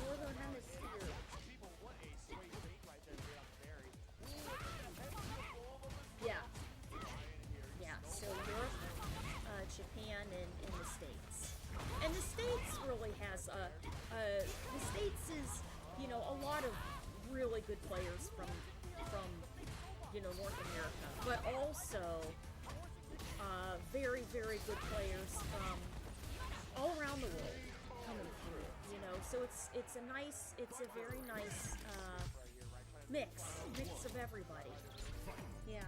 Northern Hemisphere. Yeah. Yeah, so Europe, Japan, and the States. And the States really has, the States is, a lot of really good players from North America, but also very, very good players from all around the world coming through, so it's a very nice mix of everybody. Yeah.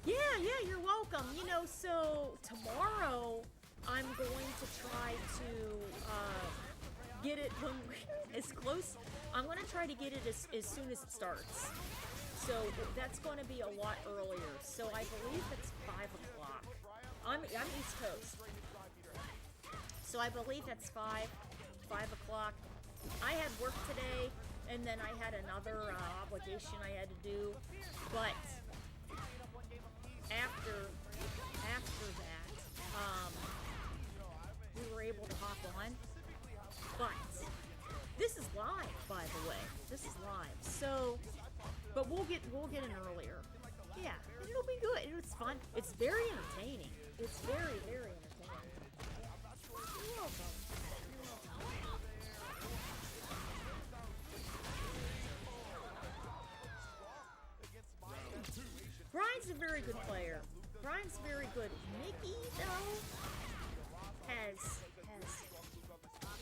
Yeah, you're welcome. So tomorrow I'm going to try to get it as close. I'm going to try to get it as soon as it starts. So that's going to be a lot earlier. So I believe it's 5 o'clock. I'm East Coast. So I believe that's 5 o'clock. I had work today, and then I had another obligation I had to do. But after that, we were able to hop on. But this is live, by the way. This is live. So, but we'll get in earlier. Yeah, it'll be good. It's fun. It's very entertaining. It's very, very entertaining. You're welcome. Brian's a very good player. Brian's very good. Mickey, though, has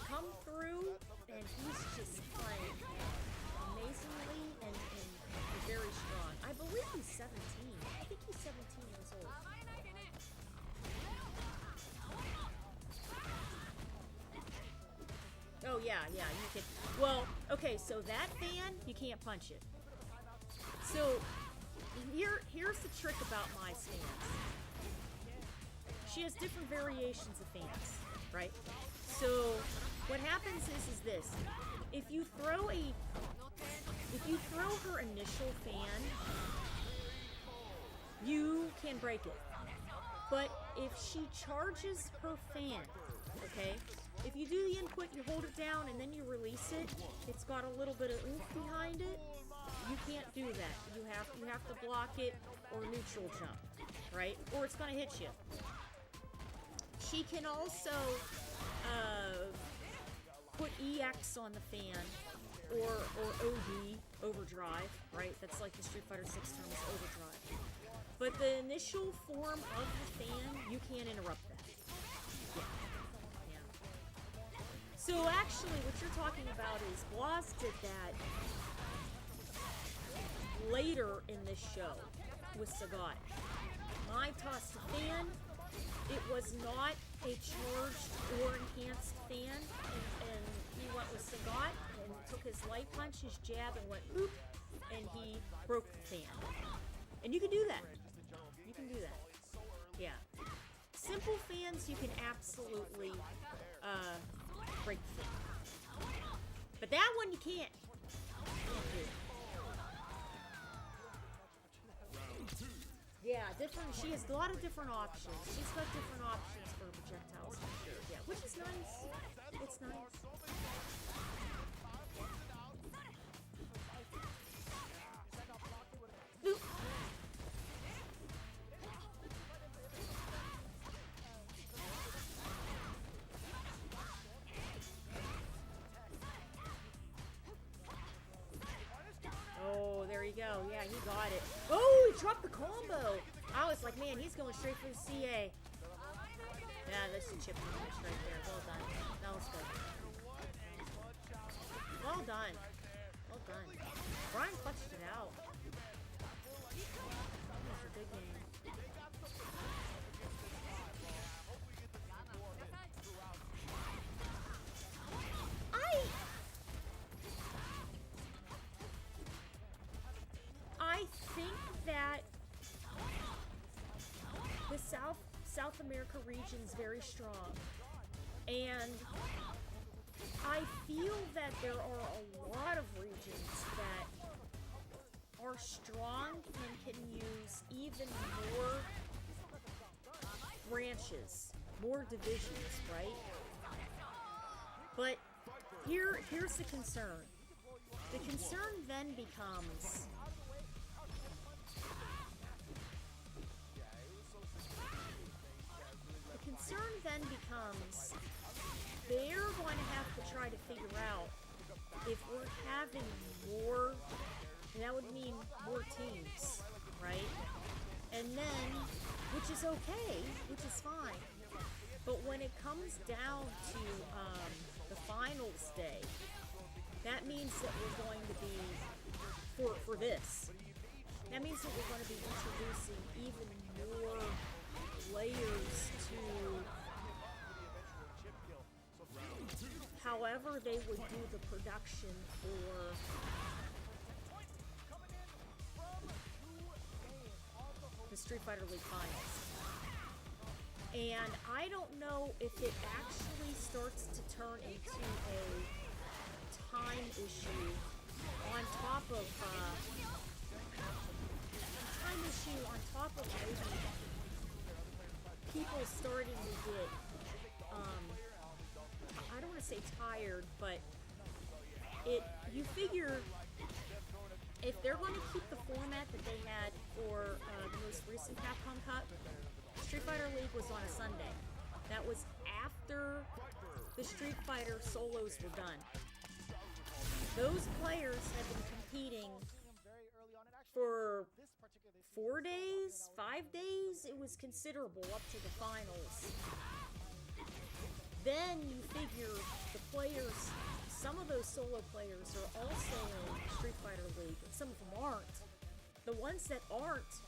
come through, and he's just playing amazingly and very strong. I believe he's 17. I think he's 17 years old. Oh, yeah, you can. Well, okay, so that fan, you can't punch it. So, here's the trick about my stance. She has different variations of fans, right? So, what happens is this. If you throw her initial fan, you can break it. But if she charges her fan, okay? If you do the input, you hold it down, and then you release it, it's got a little bit of oomph behind it. You can't do that. You have to block it or neutral jump, right? Or it's gonna hit you. She can also put EX on the fan, or OD, overdrive, right? That's like the Street Fighter 6 term is overdrive. But the initial form of the fan, you can't interrupt that. Yeah. So actually, what you're talking about is Blas did that later in this show with Sagat. My tossed a fan. It was not a charged or enhanced fan, and he went with Sagat and took his light punch, his jab, and went boop, and he broke the fan. And you can do that. You can do that. Yeah. Simple fans, you can absolutely break the fan. But that one you can't. Do it. Yeah, different. She has a lot of different options. She's got different options for projectiles. Yeah, which is nice. It's nice. Oop. Oh, there you go. Yeah, he got it. Oh, he dropped the combo. I was like, man, he's going straight for the CA. Yeah, that's a chip finish right there. Well done. That was good. Well done. Well done. Brian clutched it out. That was a big game. I think that the South America region is very strong, and I feel that there are a lot of regions that are strong and can use even more branches, more divisions, right? But here's the concern. The concern then becomes they're going to have to try to figure out if we're having more, and that would mean more teams, right? And then, which is okay, which is fine, but when it comes down to the finals day, that means that we're going to be, for this, that means that we're going to be introducing even more layers to however they would do the production for Street Fighter League finals. And I don't know if it actually starts to turn into a time issue on top of maybe people starting to get I don't want to say tired, but you figure if they're going to keep the format that they had for the most recent Capcom Cup, Street Fighter League was on a Sunday. That was after the Street Fighter solos were done. Those players have been competing for 4 days, 5 days. It was considerable up to the finals. Then you figure the players, some of those solo players are also in Street Fighter League, and some of them aren't. The ones that aren't,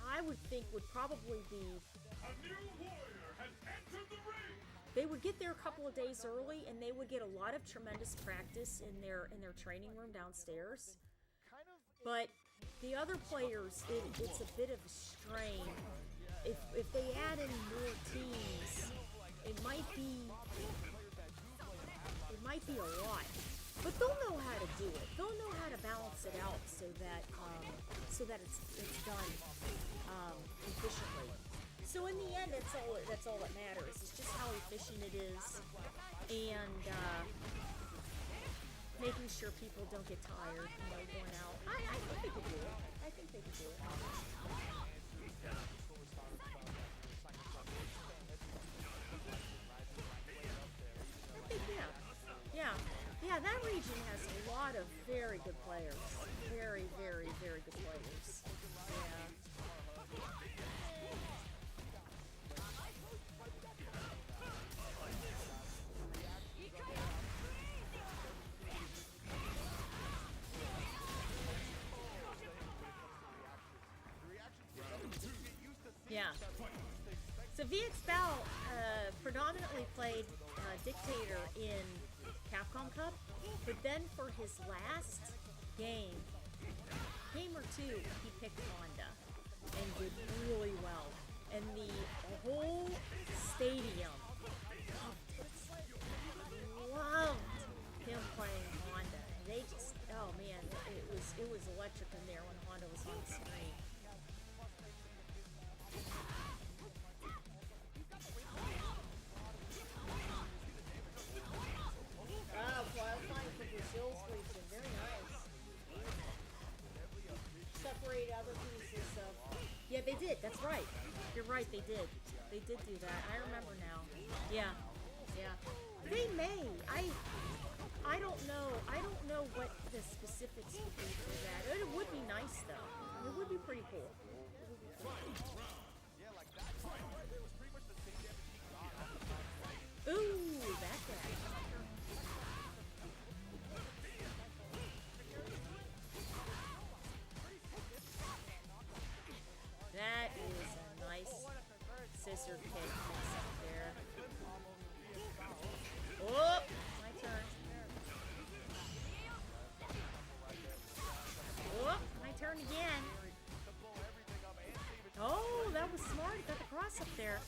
I would think would probably be... A new warrior has entered the ring! They would get there a couple of days early, and they would get a lot of tremendous practice in their training room downstairs. But the other players, it's a bit of a strain. If they add any more teams, it might be a lot. But they'll know how to do it. They'll know how to balance it out so that it's done efficiently. So in the end, that's all that matters. It's just how efficient it is, and making sure people don't get tired, going out. I think they could do it. I think they could do it. I think, yeah, that region has a lot of very good players. Very, very, very good players. Yeah. Yeah. So VX Bell predominantly played Dictator in Capcom Cup, but then for his last game or two, he picked Honda and did really well. And the whole stadium loved him playing Honda. They just, oh man, it was electric in there when Honda was on the screen. Wow, qualifying for Brazil's region, very nice. Separate other pieces of... Yeah, they did, that's right. You're right, they did. They did do that. I remember now. Yeah. They may. I don't know. I don't know what the specifics would be for that. It would be nice, though. It would be pretty cool. Ooh, that guy. That is a nice scissor kick mix up there. Oh, my turn. Oh, my turn again. Oh, that was smart. Got the cross up there.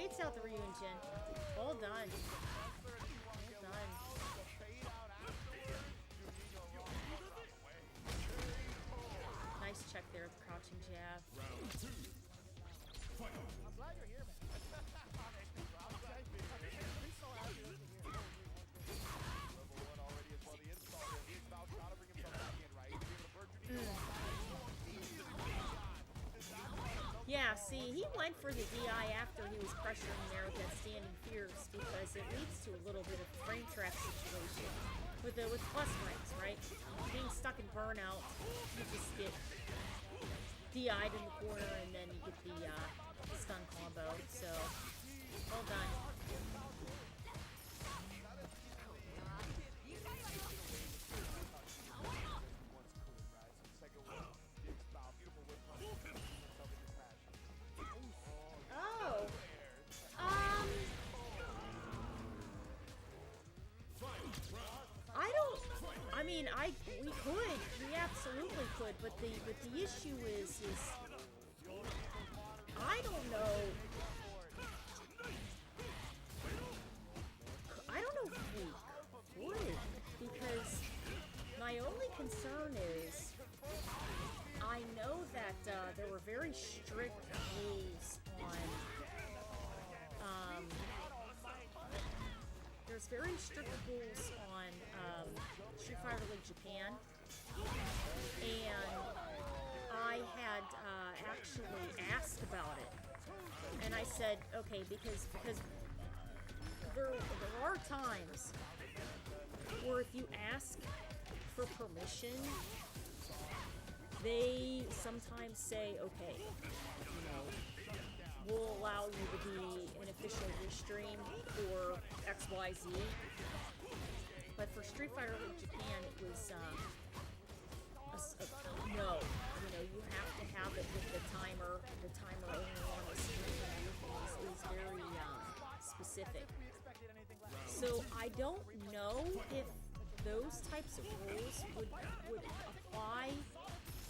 baits out the Ryujin. Well done. Well done. Nice check there, the crouching jab. I'm glad you're here, man. Yeah, see, he went for the DI after he was pressuring there with that standing fierce because it leads to a little bit of frame trap situation with plus frames, right? Being stuck in burnout, you just get DI'd in the corner and then you get the stun combo. So, well done. We absolutely could, but the issue is I don't know if we could, because my only concern is I know that there were very strict rules on there's very strict rules on Street Fighter League Japan, and I had actually asked about it, and I said, okay, because there are times where if you ask for permission, they sometimes say, okay, you know, we'll allow you to be an official restream for XYZ. But for Street Fighter League Japan, it was no. You know, you have to have it with the timer. The timer only on the screen and everything is very specific. So I don't know if those types of rules would apply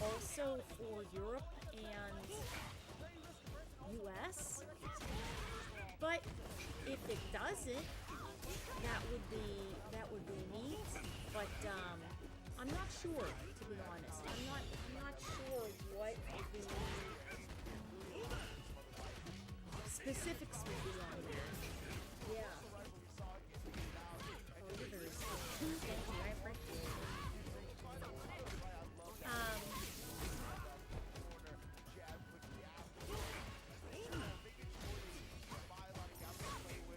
also for Europe and US, but if it doesn't, that would be neat. But I'm not sure, to be honest. I'm not sure what the specifics would be on there. Yeah. Thank you, I appreciate it.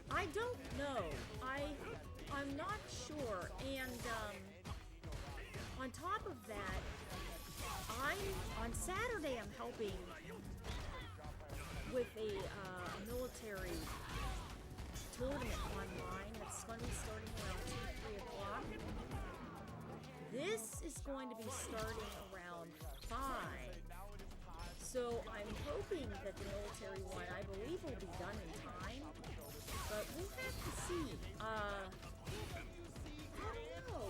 I don't know. I'm not sure. And on top of that, on Saturday I'm helping with a military tournament online that's going to be starting around 2-3 o'clock. This is going to be starting around 5. So I'm hoping that the military one, I believe, will be done in time. But we'll have to see. I don't know.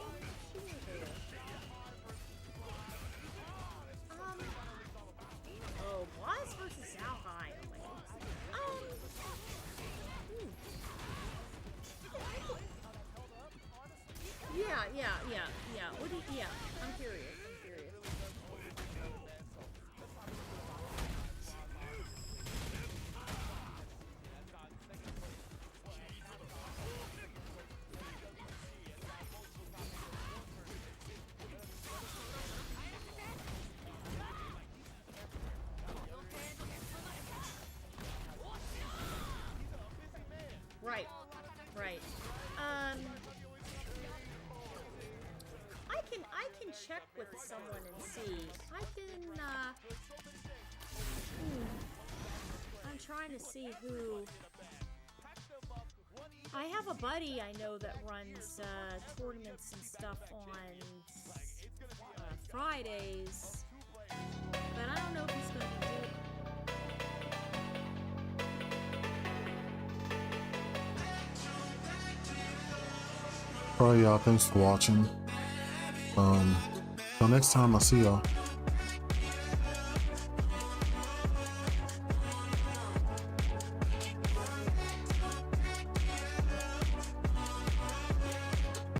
Oh, Boss versus Zalhai. Oh my goodness. Yeah. What do you, yeah, I'm curious. Right. I can check with someone and see. I'm trying to see who. I have a buddy I know that runs tournaments and stuff on Fridays, but I don't know if he's going to be doing. Alright, y'all, thanks for watching. Till next time, I'll see y'all.